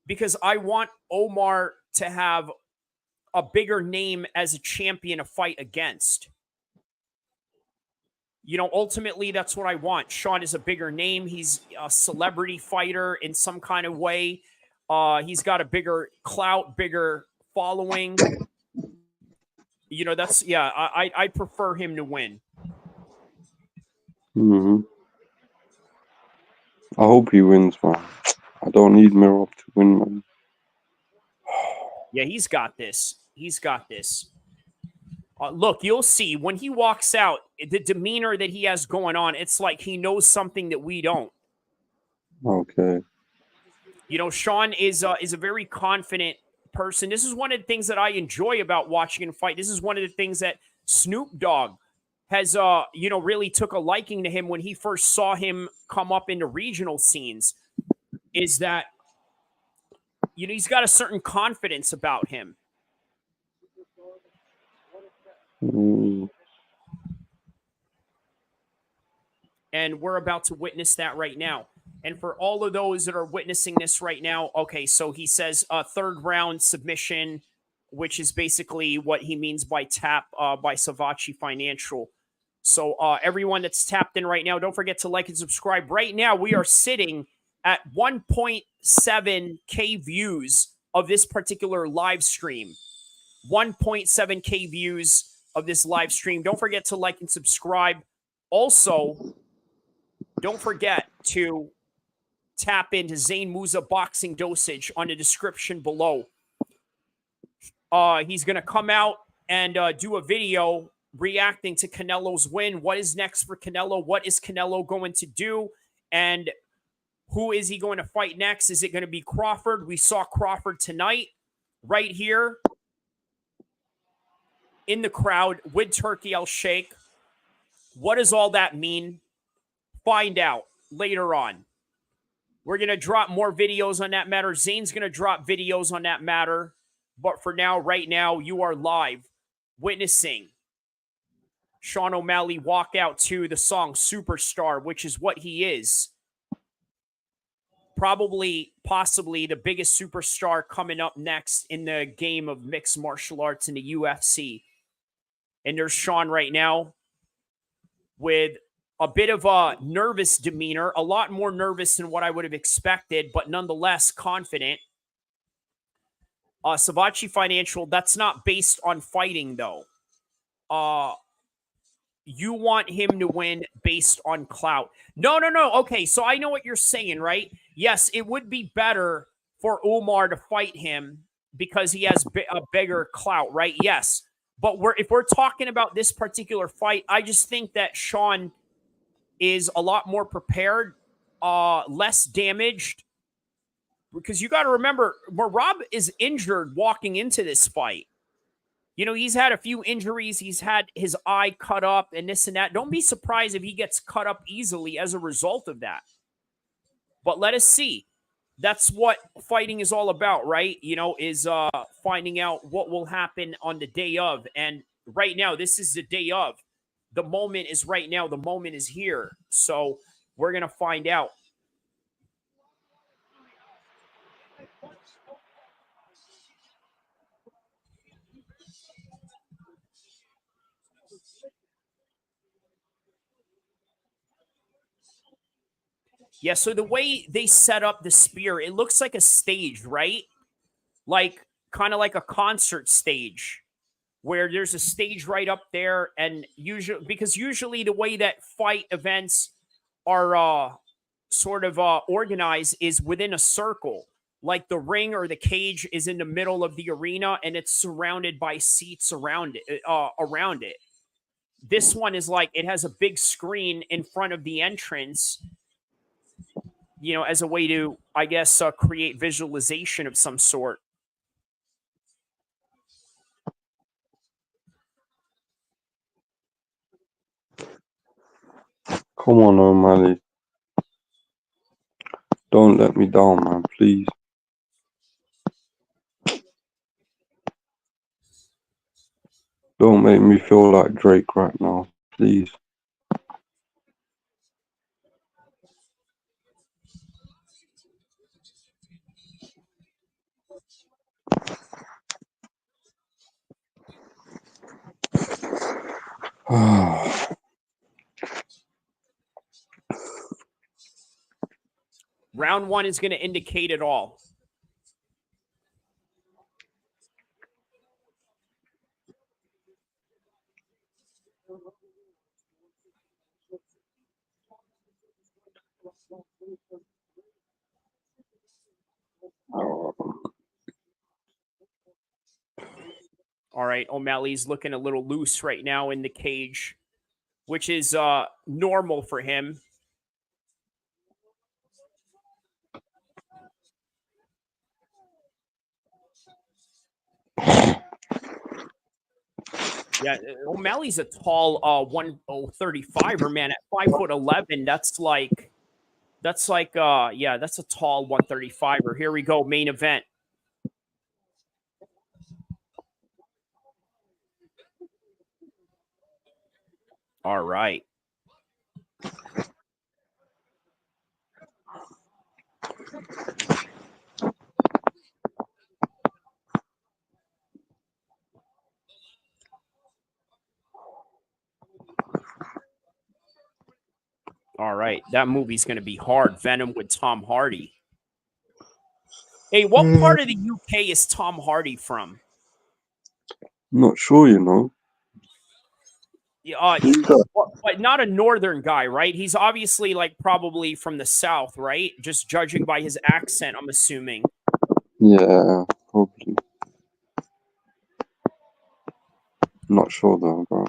because I want Omar to have a bigger name as a champion to fight against. Ultimately, that's what I want. Sean is a bigger name. He's a celebrity fighter in some kind of way. He's got a bigger clout, bigger following. I prefer him to win. I hope he wins, man. I don't need Merab to win, man. Yeah, he's got this. He's got this. Look, you'll see when he walks out, the demeanor that he has going on, it's like he knows something that we don't. Okay. You know, Sean is a very confident person. This is one of the things that I enjoy about watching him fight. This is one of the things that Snoop Dogg has really took a liking to him when he first saw him come up into regional scenes, is that he's got a certain confidence about him. Mm. And we're about to witness that right now. And for all of those that are witnessing this right now, okay, so he says third round submission, which is basically what he means by tap by Savachi Financial. So everyone that's tapped in right now, don't forget to like and subscribe. Right now, we are sitting at 1.7K views of this particular live stream. 1.7K views of this live stream. Don't forget to like and subscribe. Also, don't forget to tap into Zane Musa Boxing Dosage on the description below. He's going to come out and do a video reacting to Canelo's win. What is next for Canelo? What is Canelo going to do? And who is he going to fight next? Is it going to be Crawford? We saw Crawford tonight right here in the crowd with Turkey El-Sheikh. What does all that mean? Find out later on. We're going to drop more videos on that matter. Zane's going to drop videos on that matter. But for now, right now, you are live witnessing Sean O'Malley walk out to the song Superstar, which is what he is. Probably, possibly the biggest superstar coming up next in the game of mixed martial arts in the UFC. And there's Sean right now with a bit of a nervous demeanor, a lot more nervous than what I would have expected, but nonetheless confident. Savachi Financial, that's not based on fighting, though. You want him to win based on clout. No. Okay, so I know what you're saying, right? Yes, it would be better for Umar to fight him because he has a bigger clout, right? Yes. But if we're talking about this particular fight, I just think that Sean is a lot more prepared, less damaged. Because you got to remember, Merab is injured walking into this fight. You know, he's had a few injuries. He's had his eye cut up and this and that. Don't be surprised if he gets cut up easily as a result of that. But let us see. That's what fighting is all about, right? You know, is finding out what will happen on the day of. And right now, this is the day of. The moment is right now. The moment is here. So we're going to find out. Yeah, so the way they set up the spear, it looks like a stage, right? Like kind of like a concert stage where there's a stage right up there, and usually the way that fight events are sort of organized is within a circle. Like the ring or the cage is in the middle of the arena and it's surrounded by seats around it. This one is like it has a big screen in front of the entrance, you know, as a way to, I guess, create visualization of some sort. Come on, O'Malley. Don't let me down, man, please. Don't make me feel like Drake right now, please. Round one is going to indicate it all. All right, O'Malley's looking a little loose right now in the cage, which is normal for him. Yeah, O'Malley's a tall 135er, man. At 5'11", that's like that's a tall 135er. Here we go, main event. All right. All right, that movie's going to be hard. Venom with Tom Hardy. Hey, what part of the UK is Tom Hardy from? Not sure, you know. But not a northern guy, right? He's obviously like probably from the south, right? Just judging by his accent, I'm assuming. Yeah, probably. Not sure though, bro.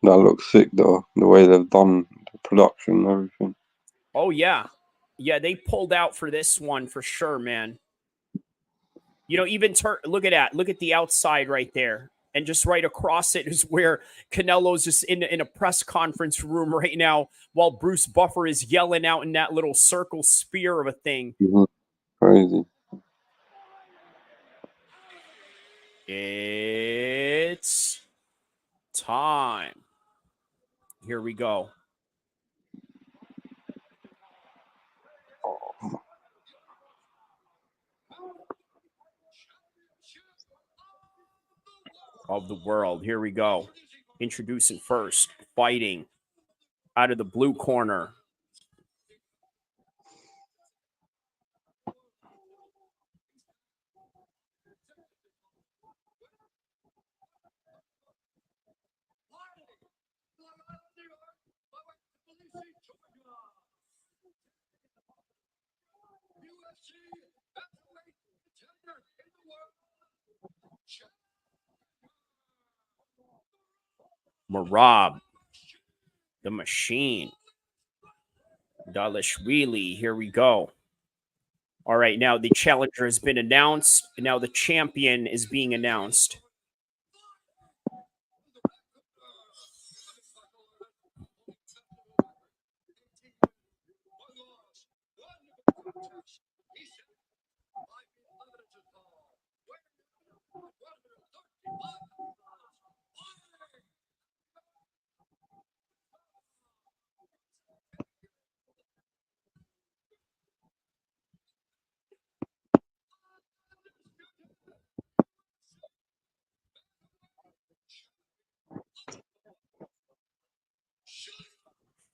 That looks sick though, the way they've done the production and everything. Oh yeah. Yeah, they pulled out for this one for sure, man. You know, even look at that. Look at the outside right there. And just right across it is where Canelo's just in a press conference room right now while Bruce Buffer is yelling out in that little circle spear of a thing. Mm-hmm. Crazy. It's time. Here we go. Of the world. Here we go. Introducing first, fighting out of the blue corner. Marab, the machine. Dvalishvili. Here we go. All right, now the challenger has been announced. Now the champion is being announced.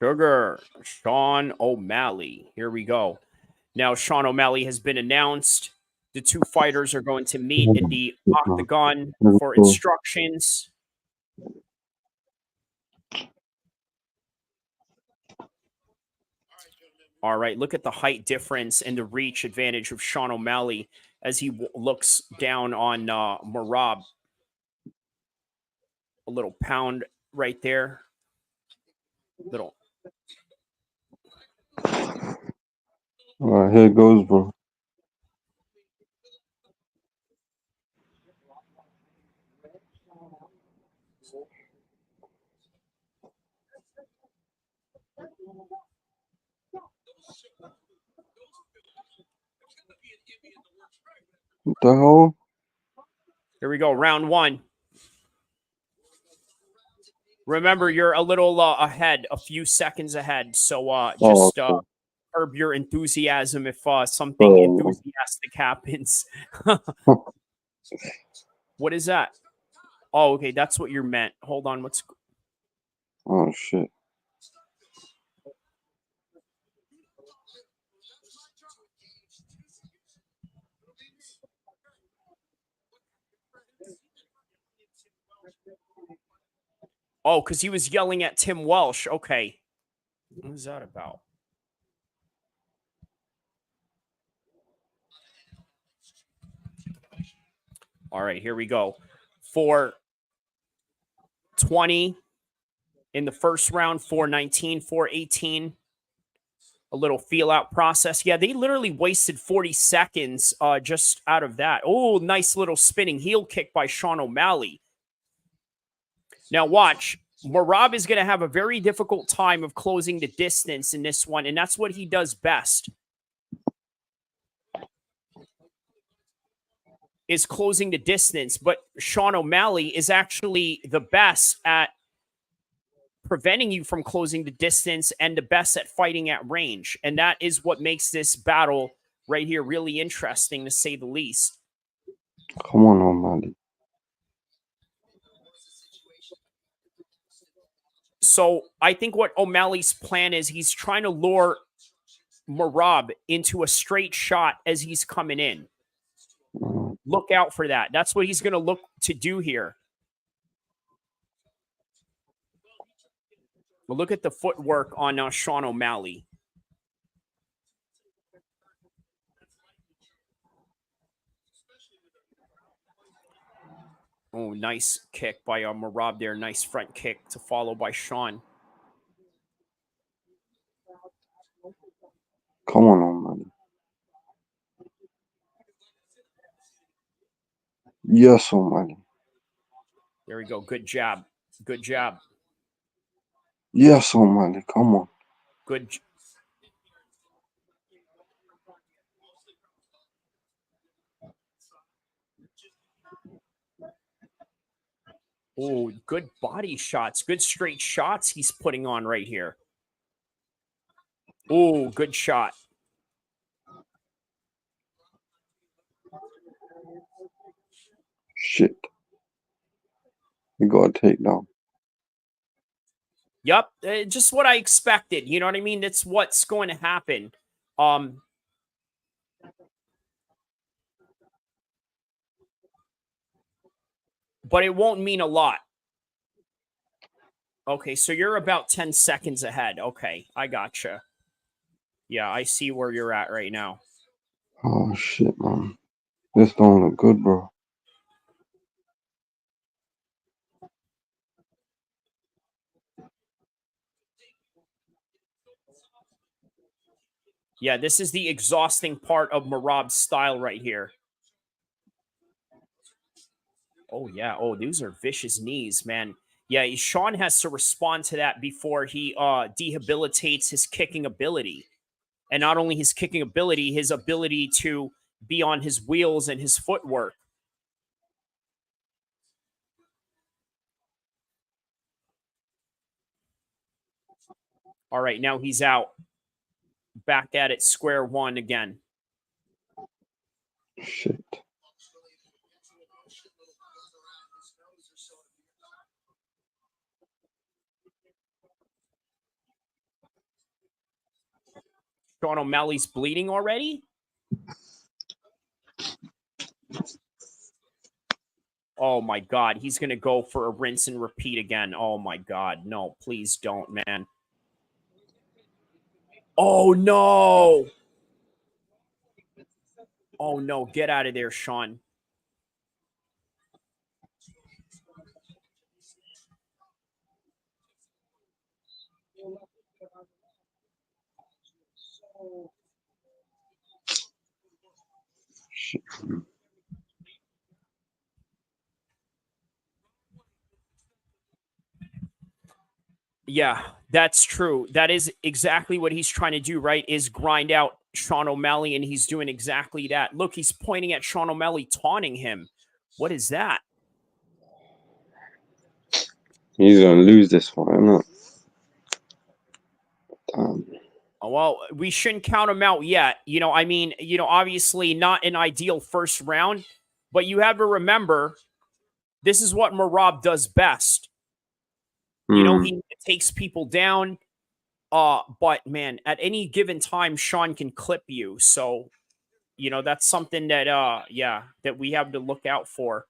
Sugar, Sean O'Malley. Here we go. Now Sean O'Malley has been announced. The two fighters are going to meet in the octagon for instructions. All right, look at the height difference and the reach advantage of Sean O'Malley as he looks down on Marab. A little pound right there. Little. All right, here it goes, bro. What the hell? Here we go, round one. Remember, you're a little ahead, a few seconds ahead. So just curb your enthusiasm if something enthusiastic happens. What is that? Oh, okay, that's what you meant. Hold on, what's... Oh, shit. Oh, because he was yelling at Tim Welsh. Okay. What is that about? All right, here we go. For 20 in the first round, 419, 418. A little feel out process. Yeah, they literally wasted 40 seconds just out of that. Oh, nice little spinning heel kick by Sean O'Malley. Now watch. Merab is going to have a very difficult time of closing the distance in this one, and that's what he does best. Is closing the distance, but Sean O'Malley is actually the best at preventing you from closing the distance and the best at fighting at range. And that is what makes this battle right here really interesting, to say the least. Come on, O'Malley. So I think what O'Malley's plan is, he's trying to lure Merab into a straight shot as he's coming in. Look out for that. That's what he's going to look to do here. Well, look at the footwork on Sean O'Malley. Oh, nice kick by Merab there. Nice front kick to follow by Sean. Come on, O'Malley. Yes, O'Malley. There we go. Good jab. Good jab. Yes, O'Malley. Come on. Good. Oh, good body shots. Good straight shots he's putting on right here. Oh, good shot. Shit. You got to take down. Yep, just what I expected. You know what I mean? That's what's going to happen. But it won't mean a lot. Okay, so you're about 10 seconds ahead. Okay, I gotcha. Yeah, I see where you're at right now. Oh, shit, man. This don't look good, bro. Yeah, this is the exhausting part of Merab's style right here. Oh, yeah. Oh, these are vicious knees, man. Yeah, Sean has to respond to that before he dehabilitates his kicking ability. And not only his kicking ability, his ability to be on his wheels and his footwork. All right, now he's out. Back at it, square one again. Shit. Sean O'Malley's bleeding already? Oh, my God. He's going to go for a rinse and repeat again. Oh, my God. No, please don't, man. Oh, no. Oh, no. Get out of there, Sean. Shit. Yeah, that's true. That is exactly what he's trying to do, right? Is grind out Sean O'Malley, and he's doing exactly that. Look, he's pointing at Sean O'Malley, taunting him. What is that? He's going to lose this fight, innit? Damn. Well, we shouldn't count him out yet. You know, I mean, obviously not an ideal first round, but you have to remember, this is what Merab does best. You know, he takes people down. But man, at any given time, Sean can clip you. So, that's something that that we have to look out for.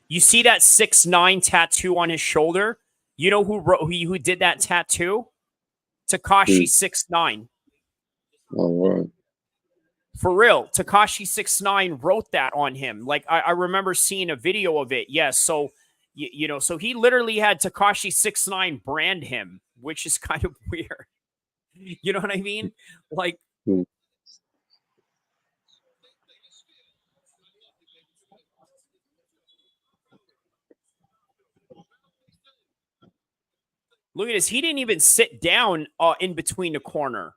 You see that 6'9" tattoo on his shoulder? You know who did that tattoo? Tekashi 6ix9ine. Oh, right. For real, Tekashi 6ix9ine wrote that on him. Like I remember seeing a video of it. Yes, so you know, so he literally had Tekashi 6ix9ine brand him, which is kind of weird. You know what I mean? Like, Hmm. look at this. He didn't even sit down in between the corner.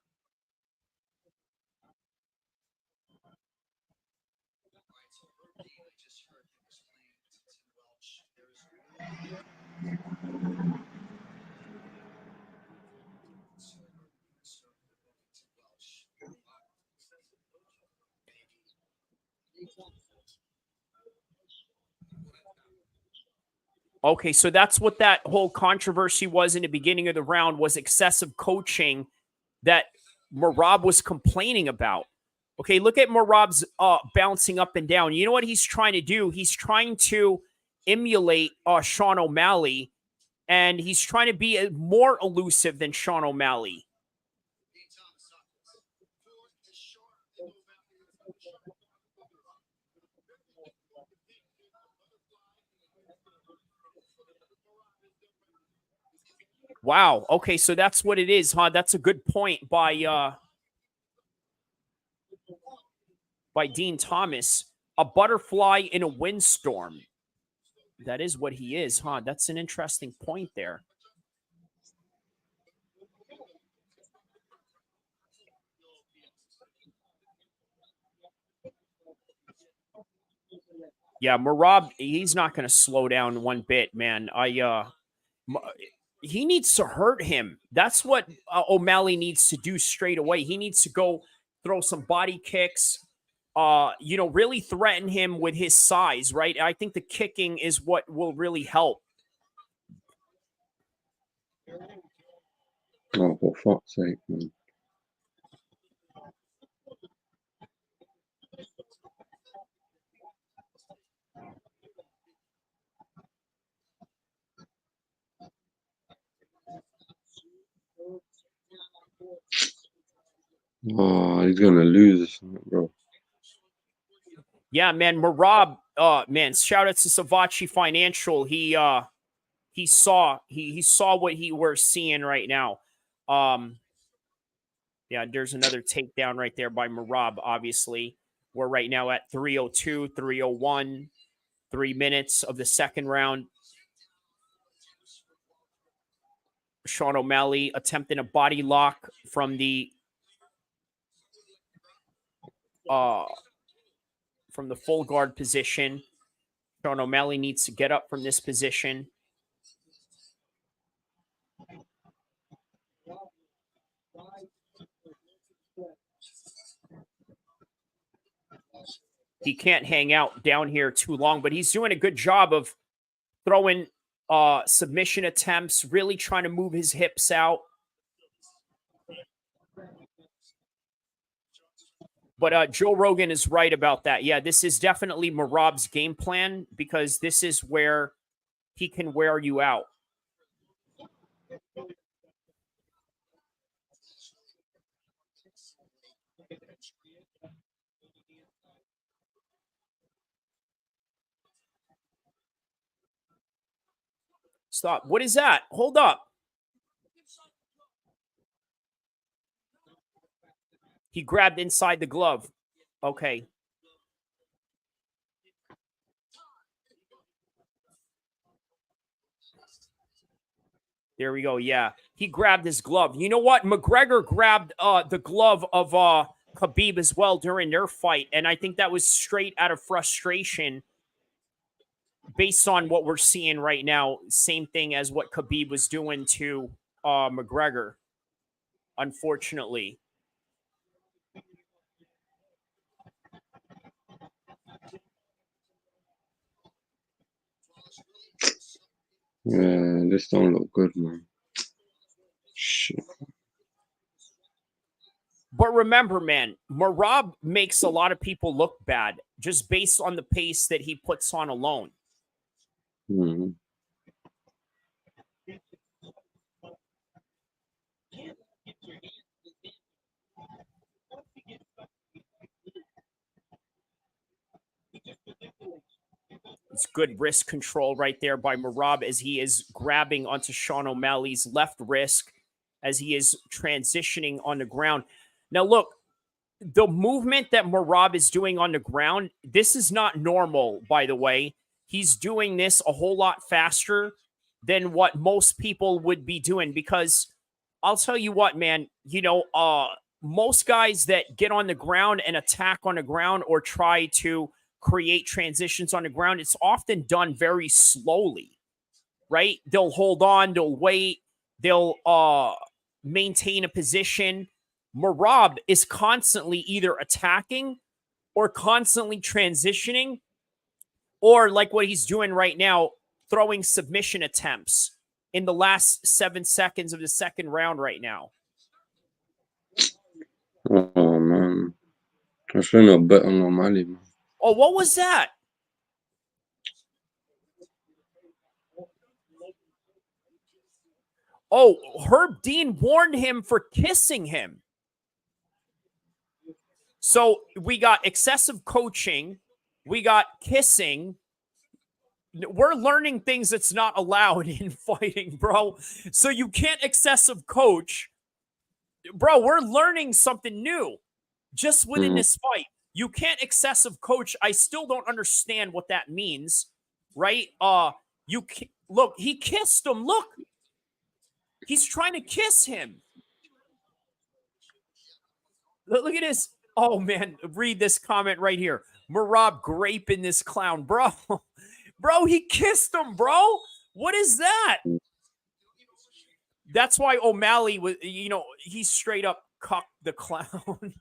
Okay, so that's what that whole controversy was in the beginning of the round, was excessive coaching that Merab was complaining about. Okay, look at Merab's bouncing up and down. You know what he's trying to do? He's trying to emulate Sean O'Malley, and he's trying to be more elusive than Sean O'Malley. Wow. Okay, so that's what it is, huh? That's a good point by Dean Thomas. A butterfly in a windstorm. That is what he is, huh? That's an interesting point there. Yeah, Merab, he's not going to slow down one bit, man. He needs to hurt him. That's what O'Malley needs to do straight away. He needs to go throw some body kicks, you know, really threaten him with his size, right? I think the kicking is what will really help. Oh, for fuck's sake, man. Oh, he's gonna lose, bro. Yeah, man, Merab, man, shout out to Savachi Financial. He saw what he were seeing right now. Yeah, there's another takedown right there by Merab, obviously. We're right now at 302, 301, 3 minutes of the second round. Sean O'Malley attempting a body lock from the full guard position. Sean O'Malley needs to get up from this position. He can't hang out down here too long, but he's doing a good job of throwing submission attempts, really trying to move his hips out. But Joe Rogan is right about that. Yeah, this is definitely Merab's game plan, because this is where he can wear you out. Stop. What is that? Hold up. He grabbed inside the glove. Okay. There we go. Yeah. He grabbed his glove. You know what? McGregor grabbed the glove of Khabib as well during their fight. And I think that was straight out of frustration based on what we're seeing right now. Same thing as what Khabib was doing to McGregor, unfortunately. Yeah, this don't look good, man. Shit. But remember, man, Merab makes a lot of people look bad just based on the pace that he puts on alone. Mm. It's good wrist control right there by Merab as he is grabbing onto Sean O'Malley's left wrist as he is transitioning on the ground. Now, look, the movement that Merab is doing on the ground, this is not normal, by the way. He's doing this a whole lot faster than what most people would be doing because I'll tell you what, man, most guys that get on the ground and attack on the ground or try to create transitions on the ground, it's often done very slowly, right? They'll hold on, they'll wait, they'll maintain a position. Merab is constantly either attacking or constantly transitioning, or like what he's doing right now, throwing submission attempts in the last 7 seconds of the second round right now. Oh, man. I shouldn't have bet on O'Malley, man. Oh, what was that? Oh, Herb Dean warned him for kissing him. So we got excessive coaching. We got kissing. We're learning things that's not allowed in fighting, bro. So you can't excessive coach. Bro, we're learning something new just within this fight. You can't excessive coach. I still don't understand what that means, right? Look, he kissed him. Look. He's trying to kiss him. Look at this. Oh, man. Read this comment right here. Merab graping this clown. Bro. Bro, he kissed him, bro. What is that? That's why O'Malley was, he straight up cucked the clown.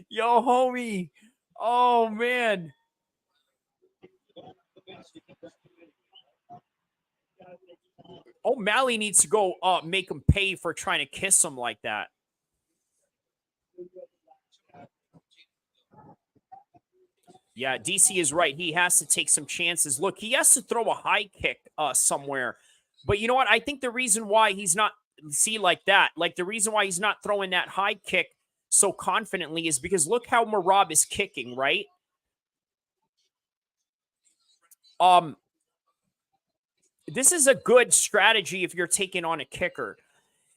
Yo, homie. Oh, man. O'Malley needs to go make him pay for trying to kiss him like that. Yeah, DC is right. He has to take some chances. Look, he has to throw a high kick somewhere. But you know what? I think the reason why he's not, the reason why he's not throwing that high kick so confidently is because look how Merab is kicking, right? This is a good strategy if you're taking on a kicker.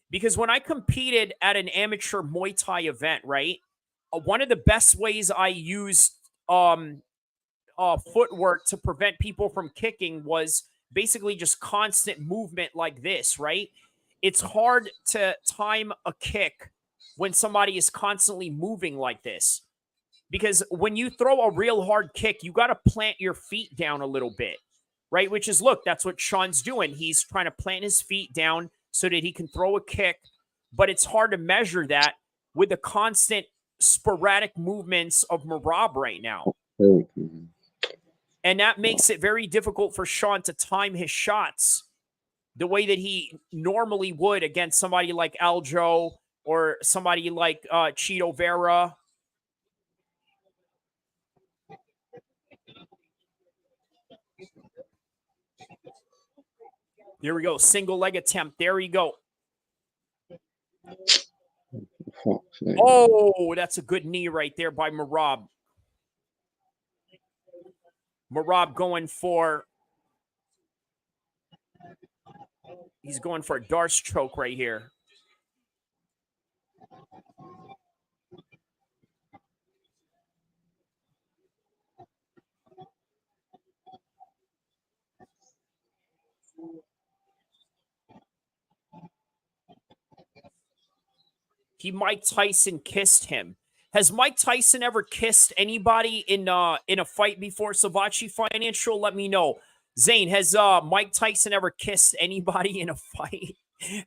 Because when I competed at an amateur Muay Thai event, right, one of the best ways I used footwork to prevent people from kicking was basically just constant movement like this, right? It's hard to time a kick when somebody is constantly moving like this. Because when you throw a real hard kick, you got to plant your feet down a little bit, right? Which is, look, that's what Sean's doing. He's trying to plant his feet down so that he can throw a kick. But it's hard to measure that with the constant sporadic movements of Merab right now. And that makes it very difficult for Sean to time his shots the way that he normally would against somebody like Aljo or somebody like Cheeto Vera. Here we go. Single leg attempt. There we go. Oh, that's a good knee right there by Merab. Merab going for, he's going for a Darce choke right here. Mike Tyson kissed him. Has Mike Tyson ever kissed anybody in a fight before? Savachi Financial, let me know. Zane, has Mike Tyson ever kissed anybody in a fight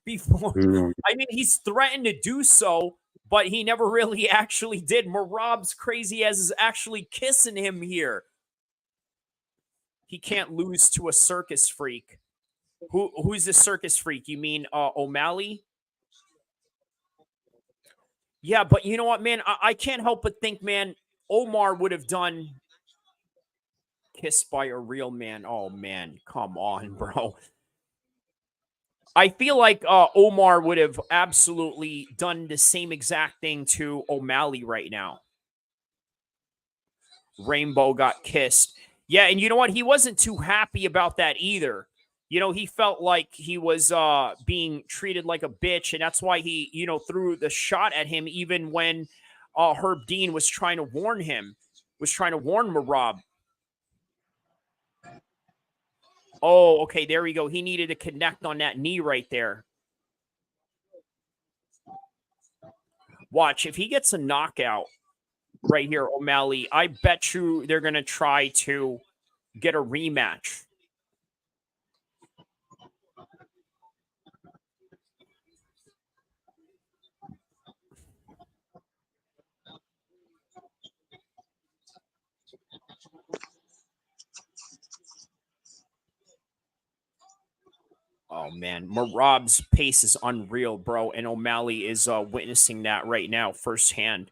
before? No. I mean, he's threatened to do so, but he never really actually did. Merab's crazy as is actually kissing him here. He can't lose to a circus freak. Who's the circus freak? You mean O'Malley? Yeah, but you know what, man? I can't help but think, man, Omar would have done kissed by a real man. Oh, man, come on, bro. I feel like Omar would have absolutely done the same exact thing to O'Malley right now. Rainbow got kissed. Yeah, and you know what? He wasn't too happy about that either. You know, he felt like he was being treated like a bitch, and that's why he, you know, threw the shot at him even when Herb Dean was trying to warn him, was trying to warn Merab. Oh, okay, there we go. He needed to connect on that knee right there. Watch, if he gets a knockout right here, O'Malley, I bet you they're going to try to get a rematch. Oh man, Merab's pace is unreal, bro, and O'Malley is witnessing that right now firsthand.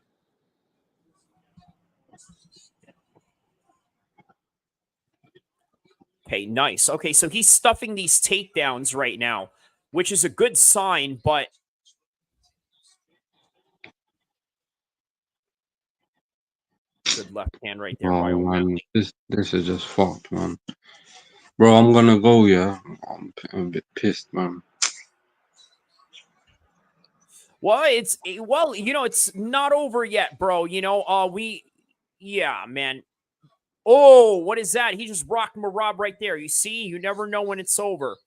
Okay, nice. Okay, so he's stuffing these takedowns right now, which is a good sign, but good left hand right there by Oh man, O'Malley. this is just fucked, man. Bro, I'm gonna go. Yeah, I'm a bit pissed, man. Well, you know, it's not over yet, bro. You know, yeah, man. Oh, what is that? He just rocked Merab right there. You see, you never know when it's over.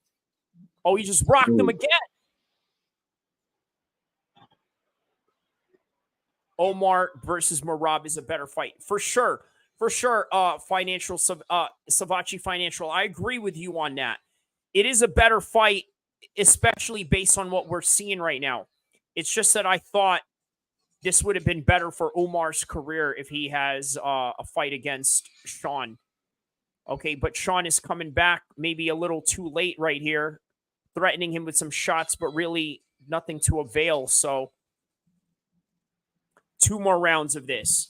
Oh, he just rocked him again. Omar versus Merab is a better fight for sure. For sure, Savachi Financial. I agree with you on that. It is a better fight, especially based on what we're seeing right now. It's just that I thought this would have been better for Omar's career if he has a fight against Sean. Okay, but Sean is coming back maybe a little too late right here, threatening him with some shots, but really nothing to avail. So 2 more rounds of this.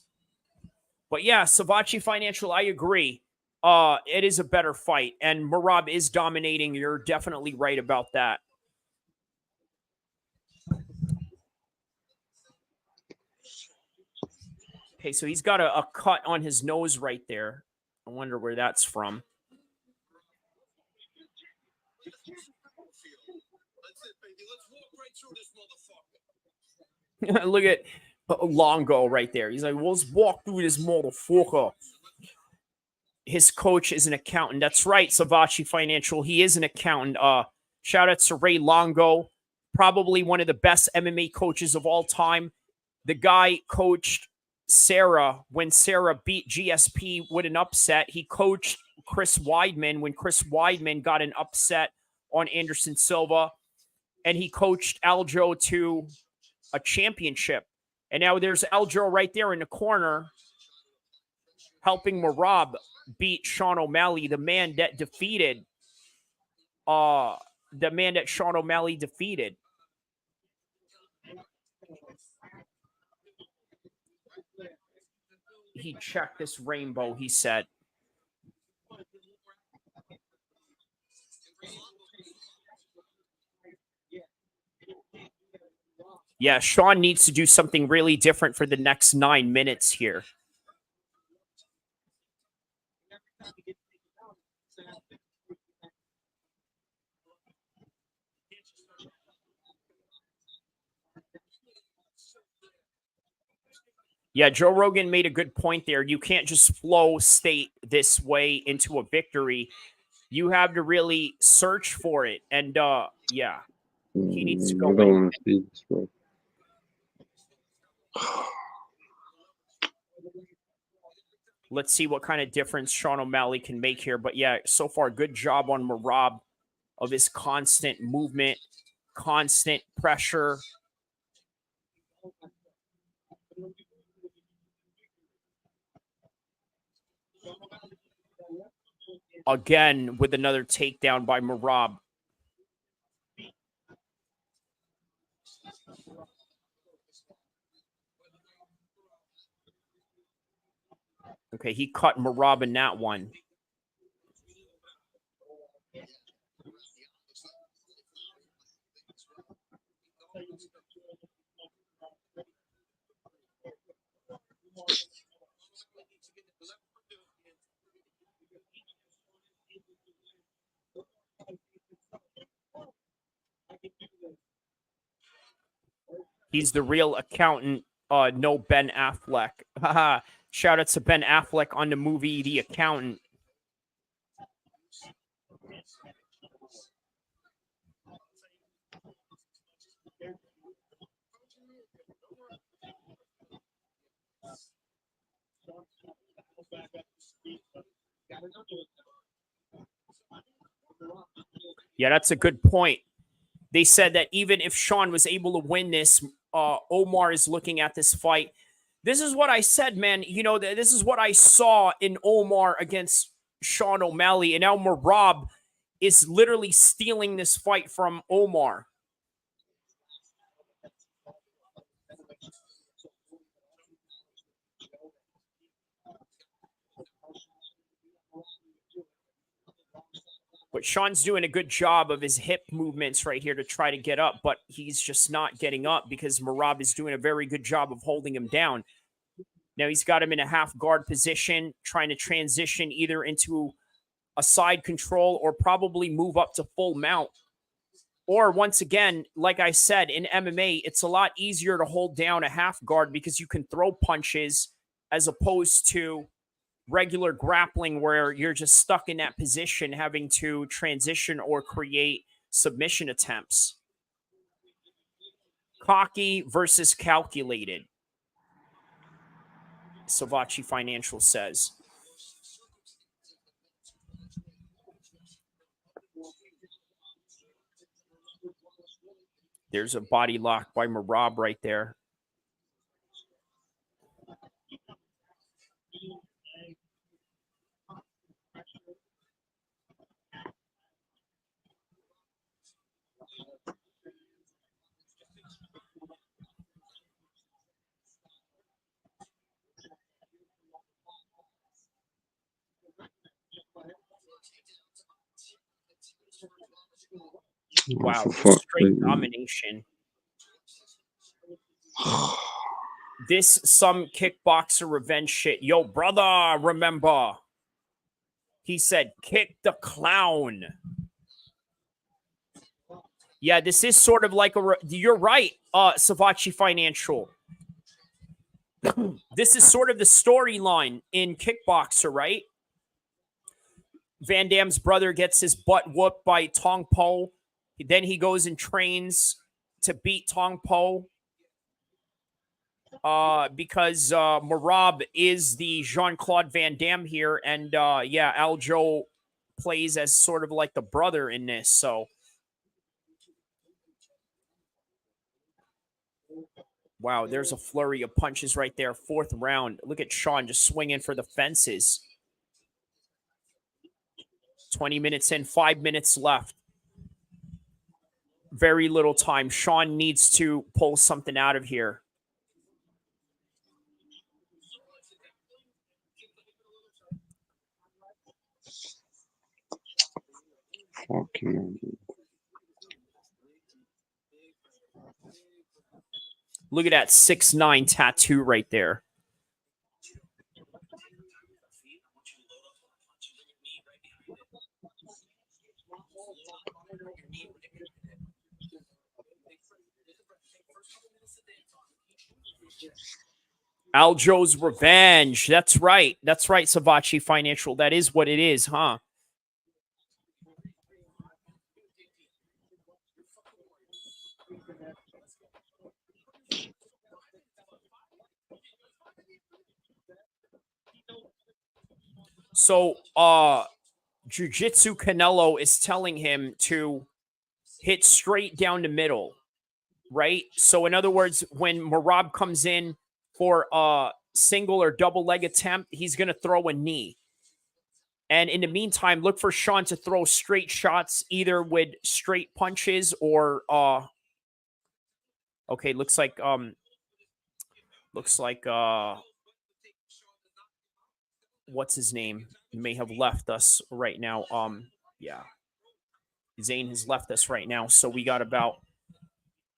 But yeah, Savachi Financial, I agree. It is a better fight, and Merab is dominating. You're definitely right about that. Okay, so he's got a cut on his nose right there. I wonder where that's from. Look at Longo right there. He's like, well, let's walk through this motherfucker. His coach is an accountant. That's right, Savachi Financial. He is an accountant. Shout out to Ray Longo, probably one of the best MMA coaches of all time. The guy coached Sarah when Sarah beat GSP with an upset. He coached Chris Weidman when Chris Weidman got an upset on Anderson Silva. And he coached Aljo to a championship. And now there's Aljo right there in the corner helping Merab beat Sean O'Malley, the man that defeated Sean O'Malley defeated. He checked this Rainbow, he said. Yeah, Sean needs to do something really different for the next 9 minutes here. Yeah, Joe Rogan made a good point there. You can't just flow state this way into a victory. You have to really search for it. And yeah, he needs to I go don't in. want to see this, bro. Let's see what kind of difference Sean O'Malley can make here. But yeah, so far, good job on Merab of his constant movement, constant pressure. Again, with another takedown by Merab. Okay, he cut Merab in that one. He's the real accountant. No Ben Affleck. Haha. Shout out to Ben Affleck on the movie The Accountant. Yeah, that's a good point. They said that even if Sean was able to win this, Omar is looking at this fight. This is what I said, man. You know, this is what I saw in Omar against Sean O'Malley. And now Merab is literally stealing this fight from Omar. But Sean's doing a good job of his hip movements right here to try to get up, but he's just not getting up because Merab is doing a very good job of holding him down. Now he's got him in a half guard position, trying to transition either into a side control or probably move up to full mount. Or once again, like I said, in MMA, it's a lot easier to hold down a half guard because you can throw punches as opposed to regular grappling where you're just stuck in that position having to transition or create submission attempts. Cocky versus calculated, Savachi Financial says. There's a body lock by Merab right there. Wow, straight domination. This some kickboxer revenge shit. Yo, brother, remember. He said, kick the clown. Yeah, this is sort of like you're right, Savachi Financial. This is sort of the storyline in Kickboxer, right? Van Damme's brother gets his butt whooped by Tong Po. Then he goes and trains to beat Tong Po. Because Merab is the Jean-Claude Van Damme here. And yeah, Aljo plays as sort of like the brother in this. So, wow, there's a flurry of punches right there. Fourth round. Look at Sean just swinging for the fences. 20 minutes in, 5 minutes left. Very little time. Sean needs to pull something out of here. Fucking. Look at that 6'9" tattoo right there. Aljo's revenge. That's right. That's right, Savachi Financial. That is what it is, huh? So, Jiu-Jitsu Canelo is telling him to hit straight down the middle, right? So, in other words, when Merab comes in for a single or double leg attempt, he's going to throw a knee. And in the meantime, look for Sean to throw straight shots, either with straight punches or, okay, looks like, what's his name? He may have left us right now. Yeah. Zane has left us right now. So we got about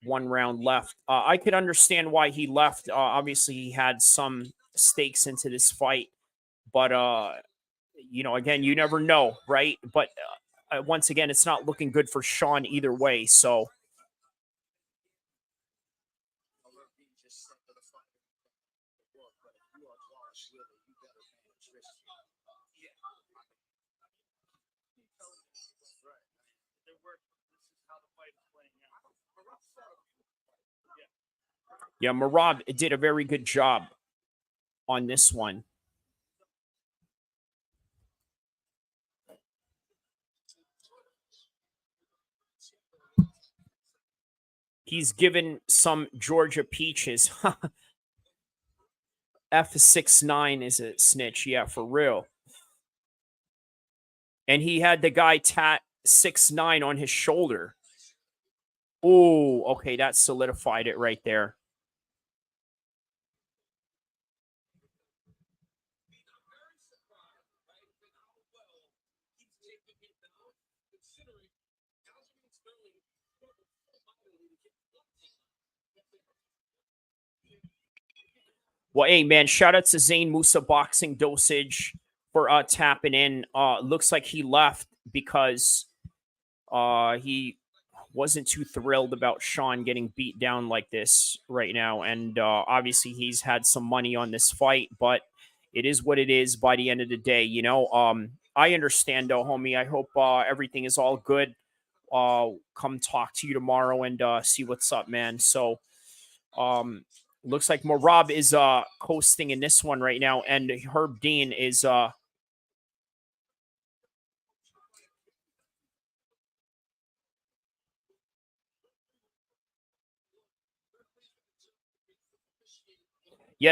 1 round left. I could understand why he left. Obviously, he had some stakes into this fight. But, you know, again, you never know, right? But once again, it's not looking good for Sean either way. So but if you are Dvalishvili, you better manage this. Yeah. That's right. They work. This is how the fight is playing out. Yeah, Marab did a very good job on this one. He's given some Georgia peaches. F69 is a snitch. Yeah, for real. And he had the guy tat 6'9" on his shoulder. Oh, okay. That solidified it right there. Well, hey, man, shout out to Zane Musa Boxing Dosage for tapping in. Looks like he left because he wasn't too thrilled about Sean getting beat down like this right now. And obviously he's had some money on this fight, but it is what it is by the end of the day, you know. I understand though, homie. I hope everything is all good. Come talk to you tomorrow and see what's up, man. So looks like Marab is coasting in this one right now, and Herb Dean is yeah,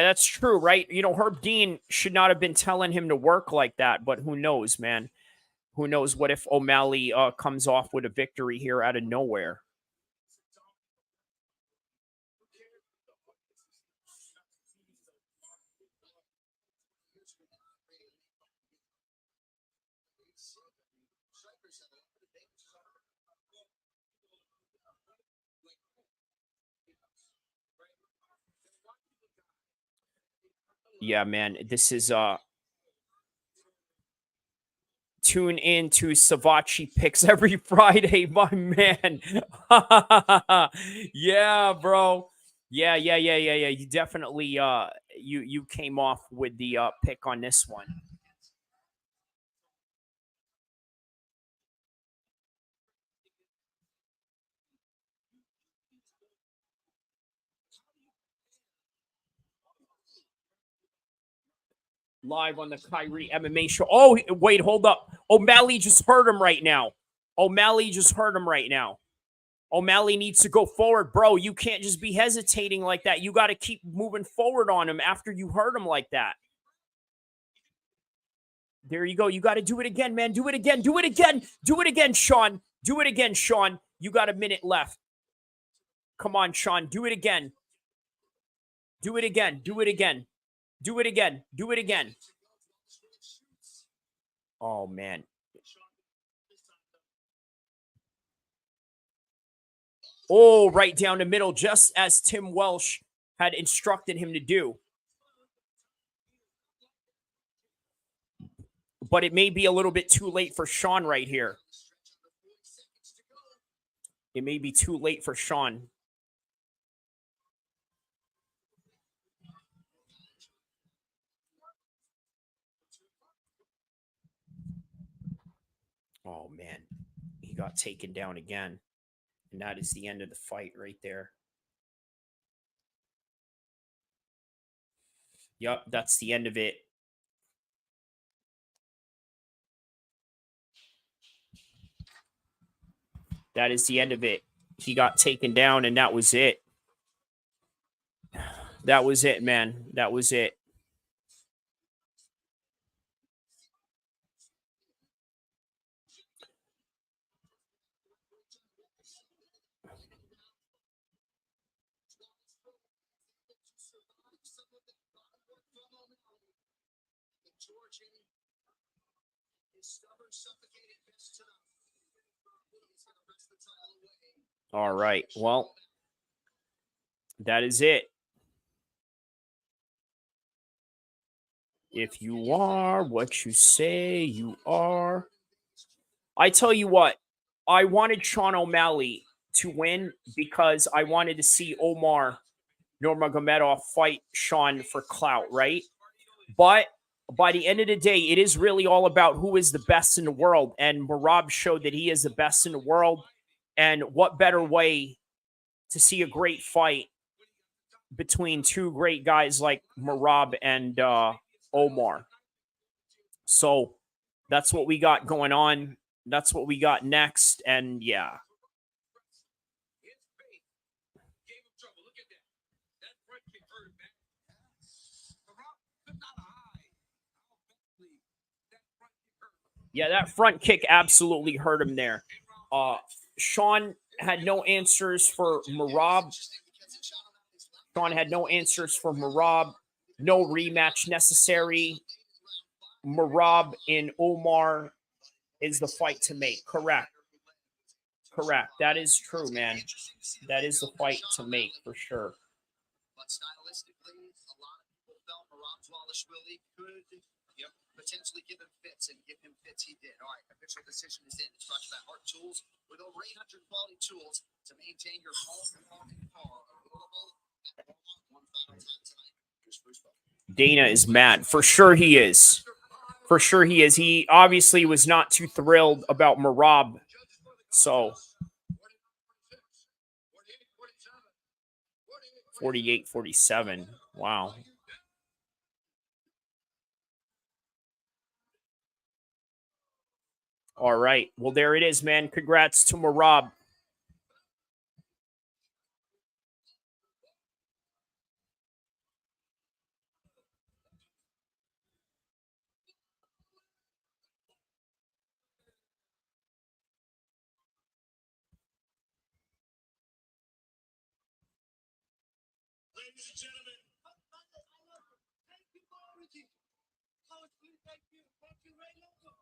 that's true, right? You know, Herb Dean should not have been telling him to work like that, but who knows, man? Who knows what if O'Malley comes off with a victory here out of nowhere? Yeah, man, this is tune in to Savachi Picks every Friday, my man. Yeah, bro. Yeah. You definitely you came off with the pick on this one. Live on the Kyrie MMA show. Oh, wait, hold up. O'Malley just hurt him right now. O'Malley just hurt him right now. O'Malley needs to go forward, bro. You can't just be hesitating like that. You got to keep moving forward on him after you hurt him like that. There you go. You got to do it again, man. Do it again. Do it again. Do it again, Sean. Do it again, Sean. You got a minute left. Come on, Sean. Do it again. Do it again. Do it again. Do it again. Do it again. Oh, man. Oh, right down the middle, just as Tim Welsh had instructed him to do. But it may be a little bit too late for Sean right here. It may be too late for Sean. Oh, man. He got taken down again. And that is the end of the fight right there. Yep, that's the end of it. That is the end of it. He got taken down, and that was it. That was it, man. That was it. All right. Well, that is it. If you are what you say you are. I tell you what, I wanted Sean O'Malley to win because I wanted to see Omar Nurmagomedov fight Sean for clout, right? But by the end of the day, it is really all about who is the best in the world. And Merab showed that he is the best in the world. And what better way to see a great fight between two great guys like Merab and Omar. So that's what we got going on. That's what we got next. And yeah. Yeah, that front kick absolutely hurt him there. Sean had no answers for Merab. Sean had no answers for Merab. No rematch necessary. Merab and Omar is the fight to make. Correct. Correct. That is true, man. That is the fight to make for sure. But stylistically, a lot of people felt Merab Dvalishvili could potentially give him fits, and give him fits he did. All right, official decision is in. It's brought to you by Heart Tools, with over 800 quality tools to maintain your home car. One final time tonight. Here's Bruce Bowman. Dana is mad. For sure he is. For sure he is. He obviously was not too thrilled about Merab. So 48-47. Wow. All right. Well, there it is, man. Congrats to Merab. Ladies and gentlemen, Thank you for everything. Coach, please, thank you. Thank you, Ray Loco.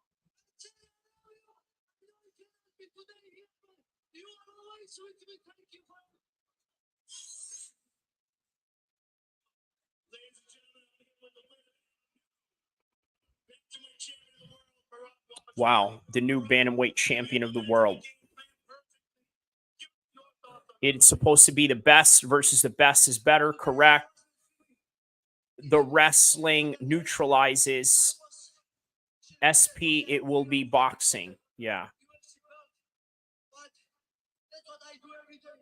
You are always with me. Thank you for ladies and gentlemen, I'm here with the winner. Bantamweight champion of the world, Merab Dvalishvili. Wow. The new bantamweight champion of the world. It's supposed to be the best versus the best is better. Correct. The wrestling neutralizes SP. It will be boxing. Yeah. UFC belt. But that's what I do every day.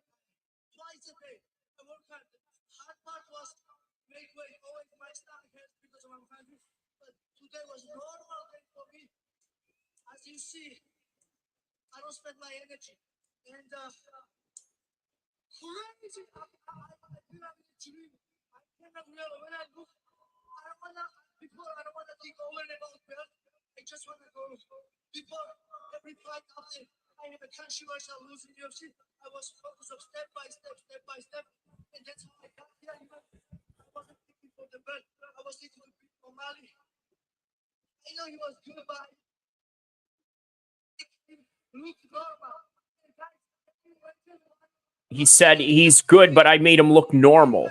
Twice a day. I work hard. The hard part was make weight. Always my stomach hurts because I'm hungry. But today was a normal day for me. As you see, I don't spend my energy. And crazy. I feel I'm in a dream. I cannot really. When I look, I don't wanna. Before I don't wanna think over and about belt. I just wanna go. Before every fight after I have a controversial lose in UFC, I was focused on step by step, and that's how I got here. I wasn't thinking for the belt. I was thinking to beat O'Malley. I know he was good, but it looked normal. And guys, He said he's good, but I made him look normal.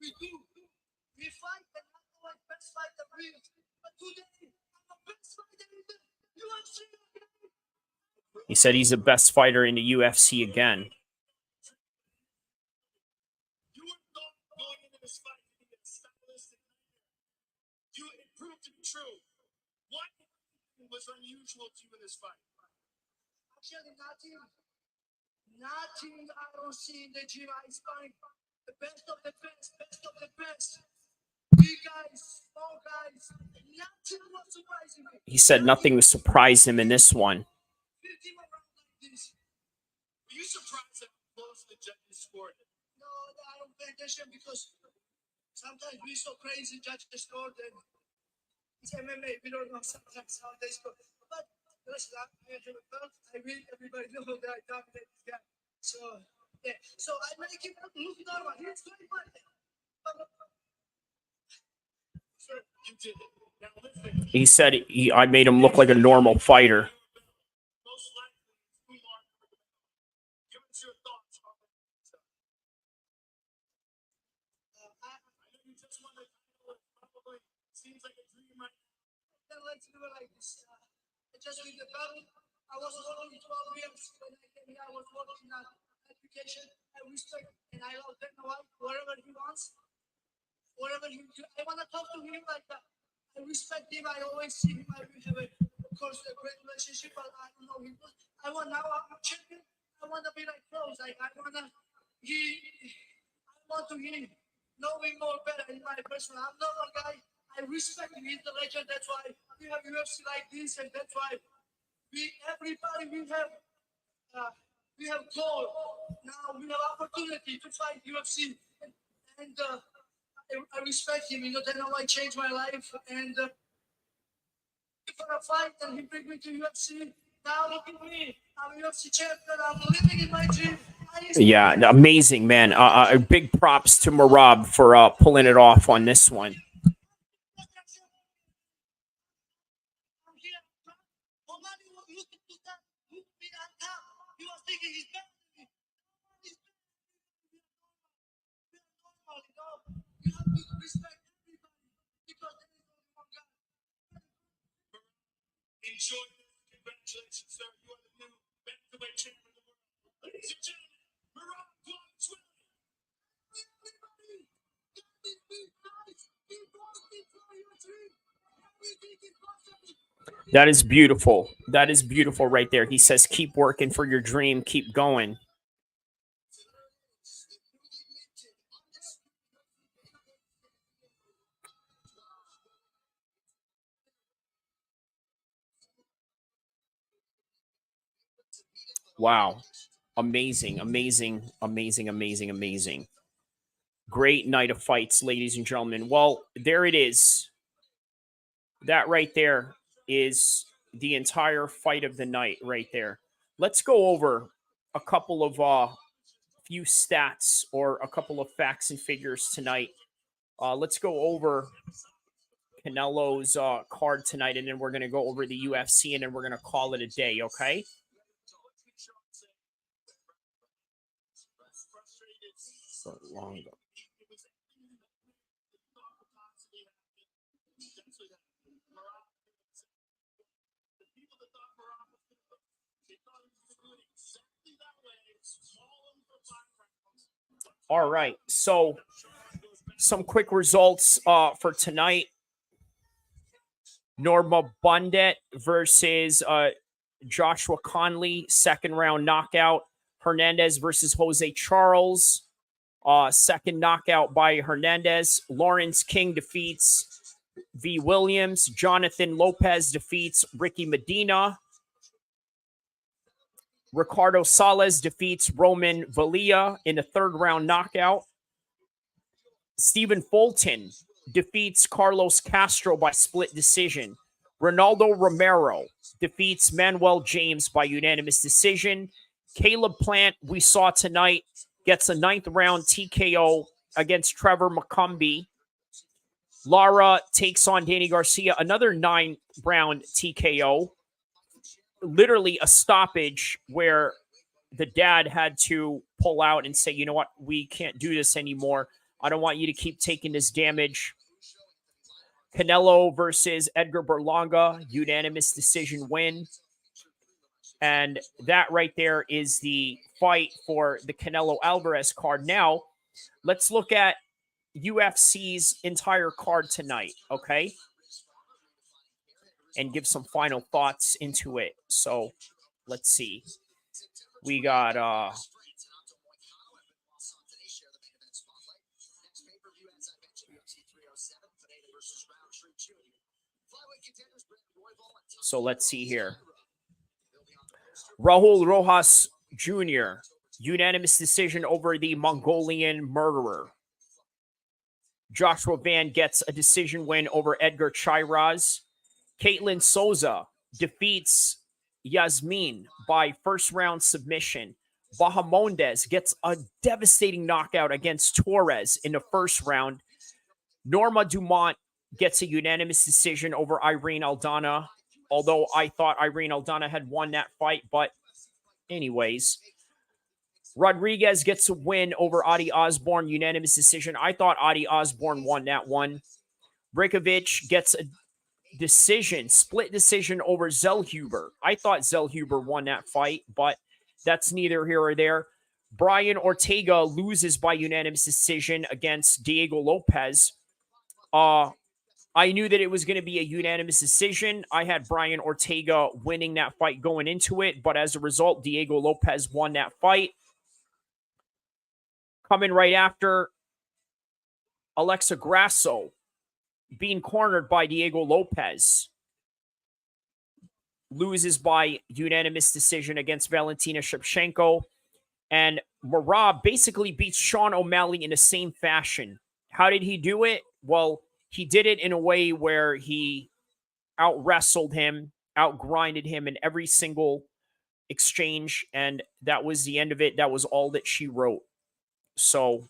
we do. We fight and I'm the like best fighter wins. But today, I'm the best fighter in the UFC. He said he's the best fighter in the UFC again. You were not going into this fight to be a stylistic nightmare. It proved to be true. What was unusual to you in this fight? Actually, nothing I don't see in the gym. I find the best of the best. Big guys, small guys, nothing was surprising me. He said nothing surprised him in this one. 15 around like this. Were you surprised at how close the judges scored it? No, I don't pay attention because sometimes we're so crazy, judges score, then it's MMA. We don't know sometimes how they score. But listen, I have a belt. I win. Everybody knows that I dominate this guy. So, yeah. So I make him look normal. He's very funny. Sure, you did it. Now listen, He said I made him look like a normal fighter. most likely it's Umar Nurmagomedov. Give us your thoughts on that stuff. I know you just won the title. It probably seems like a dream right now. Then let's do it like this. I just win the battle. I was working 12 years when I came here. I was working on education. I respect and I love Dana White, whatever he wants, whatever he. I want to talk to him like that. I respect him. I always see him. We have, of course, a great relationship, but I don't know him. I want now. I'm champion. I want to be like close. I want to. I want to know him more better in my person. I'm not one guy. I respect him. He's the legend. That's why we have UFC like this, and that's why everybody we have goal. Now we have opportunity to fight UFC, and I respect him. You know, that now I changed my life, and for a fight, and he bring me to UFC. Now look at me. I'm a UFC champion. I'm living in my dream. Yeah, amazing, man. Big props to Merab for pulling it off on this one. Enjoy. Congratulations, sir. You are the new bantamweight champion of the world. Ladies and gentlemen, Merab Dvalishvili. Everybody, this big guys, he wants me for your dream. Everything is possible. That is beautiful. That is beautiful right there. He says, keep working for your dream. Keep going. Wow. Amazing, amazing, amazing, amazing, amazing. Great night of fights, ladies and gentlemen. Well, there it is. That right there is the entire fight of the night right there. Let's go over a couple of few stats or a couple of facts and figures tonight. Let's go over Canelo's card tonight, and then we're going to go over the UFC, and then we're going to call it a day, okay? Berlanga. All right, so some quick results for tonight. Norma Bundet versus Joshua Conley, second round knockout. Hernandez versus Jose Charles, second knockout by Hernandez. Lawrence King defeats V. Williams. Jonathan Lopez defeats Ricky Medina. Ricardo Salas defeats Roman Valia in a third round knockout. Stephen Fulton defeats Carlos Castro by split decision. Ronaldo Romero defeats Manuel James by unanimous decision. Caleb Plant, we saw tonight, gets a ninth round TKO against Trevor McCumbee. Lara takes on Danny Garcia, another ninth round TKO. Literally a stoppage where the dad had to pull out and say, you know what, we can't do this anymore. I don't want you to keep taking this damage. Canelo versus Edgar Berlanga, unanimous decision win. And that right there is the fight for the Canelo Alvarez card. Now, let's look at UFC's entire card tonight, okay? And give some final thoughts into it. So, let's see. We got so let's see here. Raul Rojas Jr., unanimous decision over the Mongolian murderer. Joshua Van gets a decision win over Edgar Chairaz. Caitlin Souza defeats Yasmin by first round submission. Bahamondes gets a devastating knockout against Torres in the first round. Norma Dumont gets a unanimous decision over Irene Aldana, although I thought Irene Aldana had won that fight, but anyways. Rodriguez gets a win over Adi Osborne, unanimous decision. I thought Adi Osborne won that one. Brikovic gets a decision, split decision over Zellhuber. I thought Zellhuber won that fight, but that's neither here or there. Brian Ortega loses by unanimous decision against Diego Lopez. I knew that it was going to be a unanimous decision. I had Brian Ortega winning that fight going into it, but as a result, Diego Lopez won that fight. Coming right after, Alexa Grasso being cornered by Diego Lopez loses by unanimous decision against Valentina Shevchenko. And Merab basically beats Sean O'Malley in the same fashion. How did he do it? Well, he did it in a way where he out-wrestled him, out-grinded him in every single exchange, and that was the end of it. That was all that she wrote. So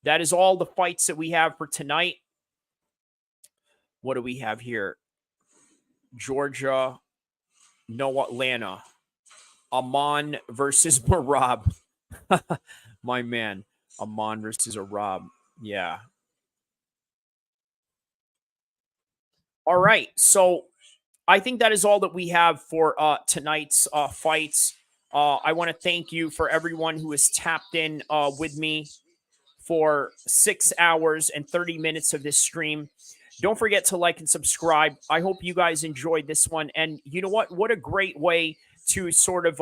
that is all the fights that we have for tonight. What do we have here? Georgia, no Atlanta. Amon versus Merab. My man. Amon versus Arab. Yeah. All right. So I think that is all that we have for tonight's fights. I want to thank you for everyone who has tapped in with me for 6 hours and 30 minutes of this stream. Don't forget to like and subscribe. I hope you guys enjoyed this one. And you know what? What a great way to sort of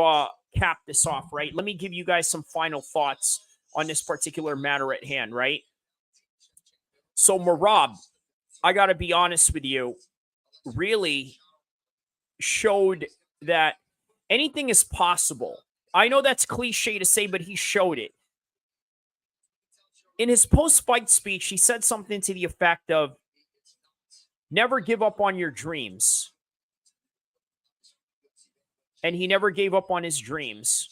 cap this off, right? Let me give you guys some final thoughts on this particular matter at hand, right? So Merab, I got to be honest with you, really showed that anything is possible. I know that's cliche to say, but he showed it. In his post-fight speech, he said something to the effect of, never give up on your dreams. And he never gave up on his dreams.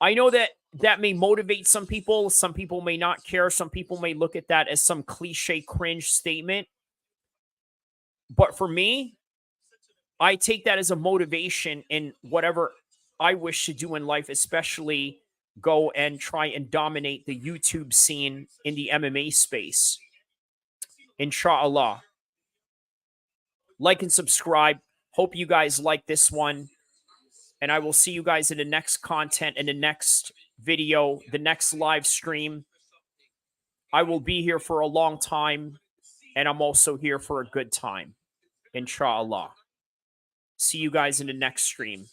I know that that may motivate some people. Some people may not care. Some people may look at that as some cliche cringe statement. But for me, I take that as a motivation in whatever I wish to do in life, especially go and try and dominate the YouTube scene in the MMA space. Inshallah. Like and subscribe. Hope you guys like this one. And I will see you guys in the next content, in the next video, the next live stream. I will be here for a long time. And I'm also here for a good time. Inshallah. See you guys in the next stream.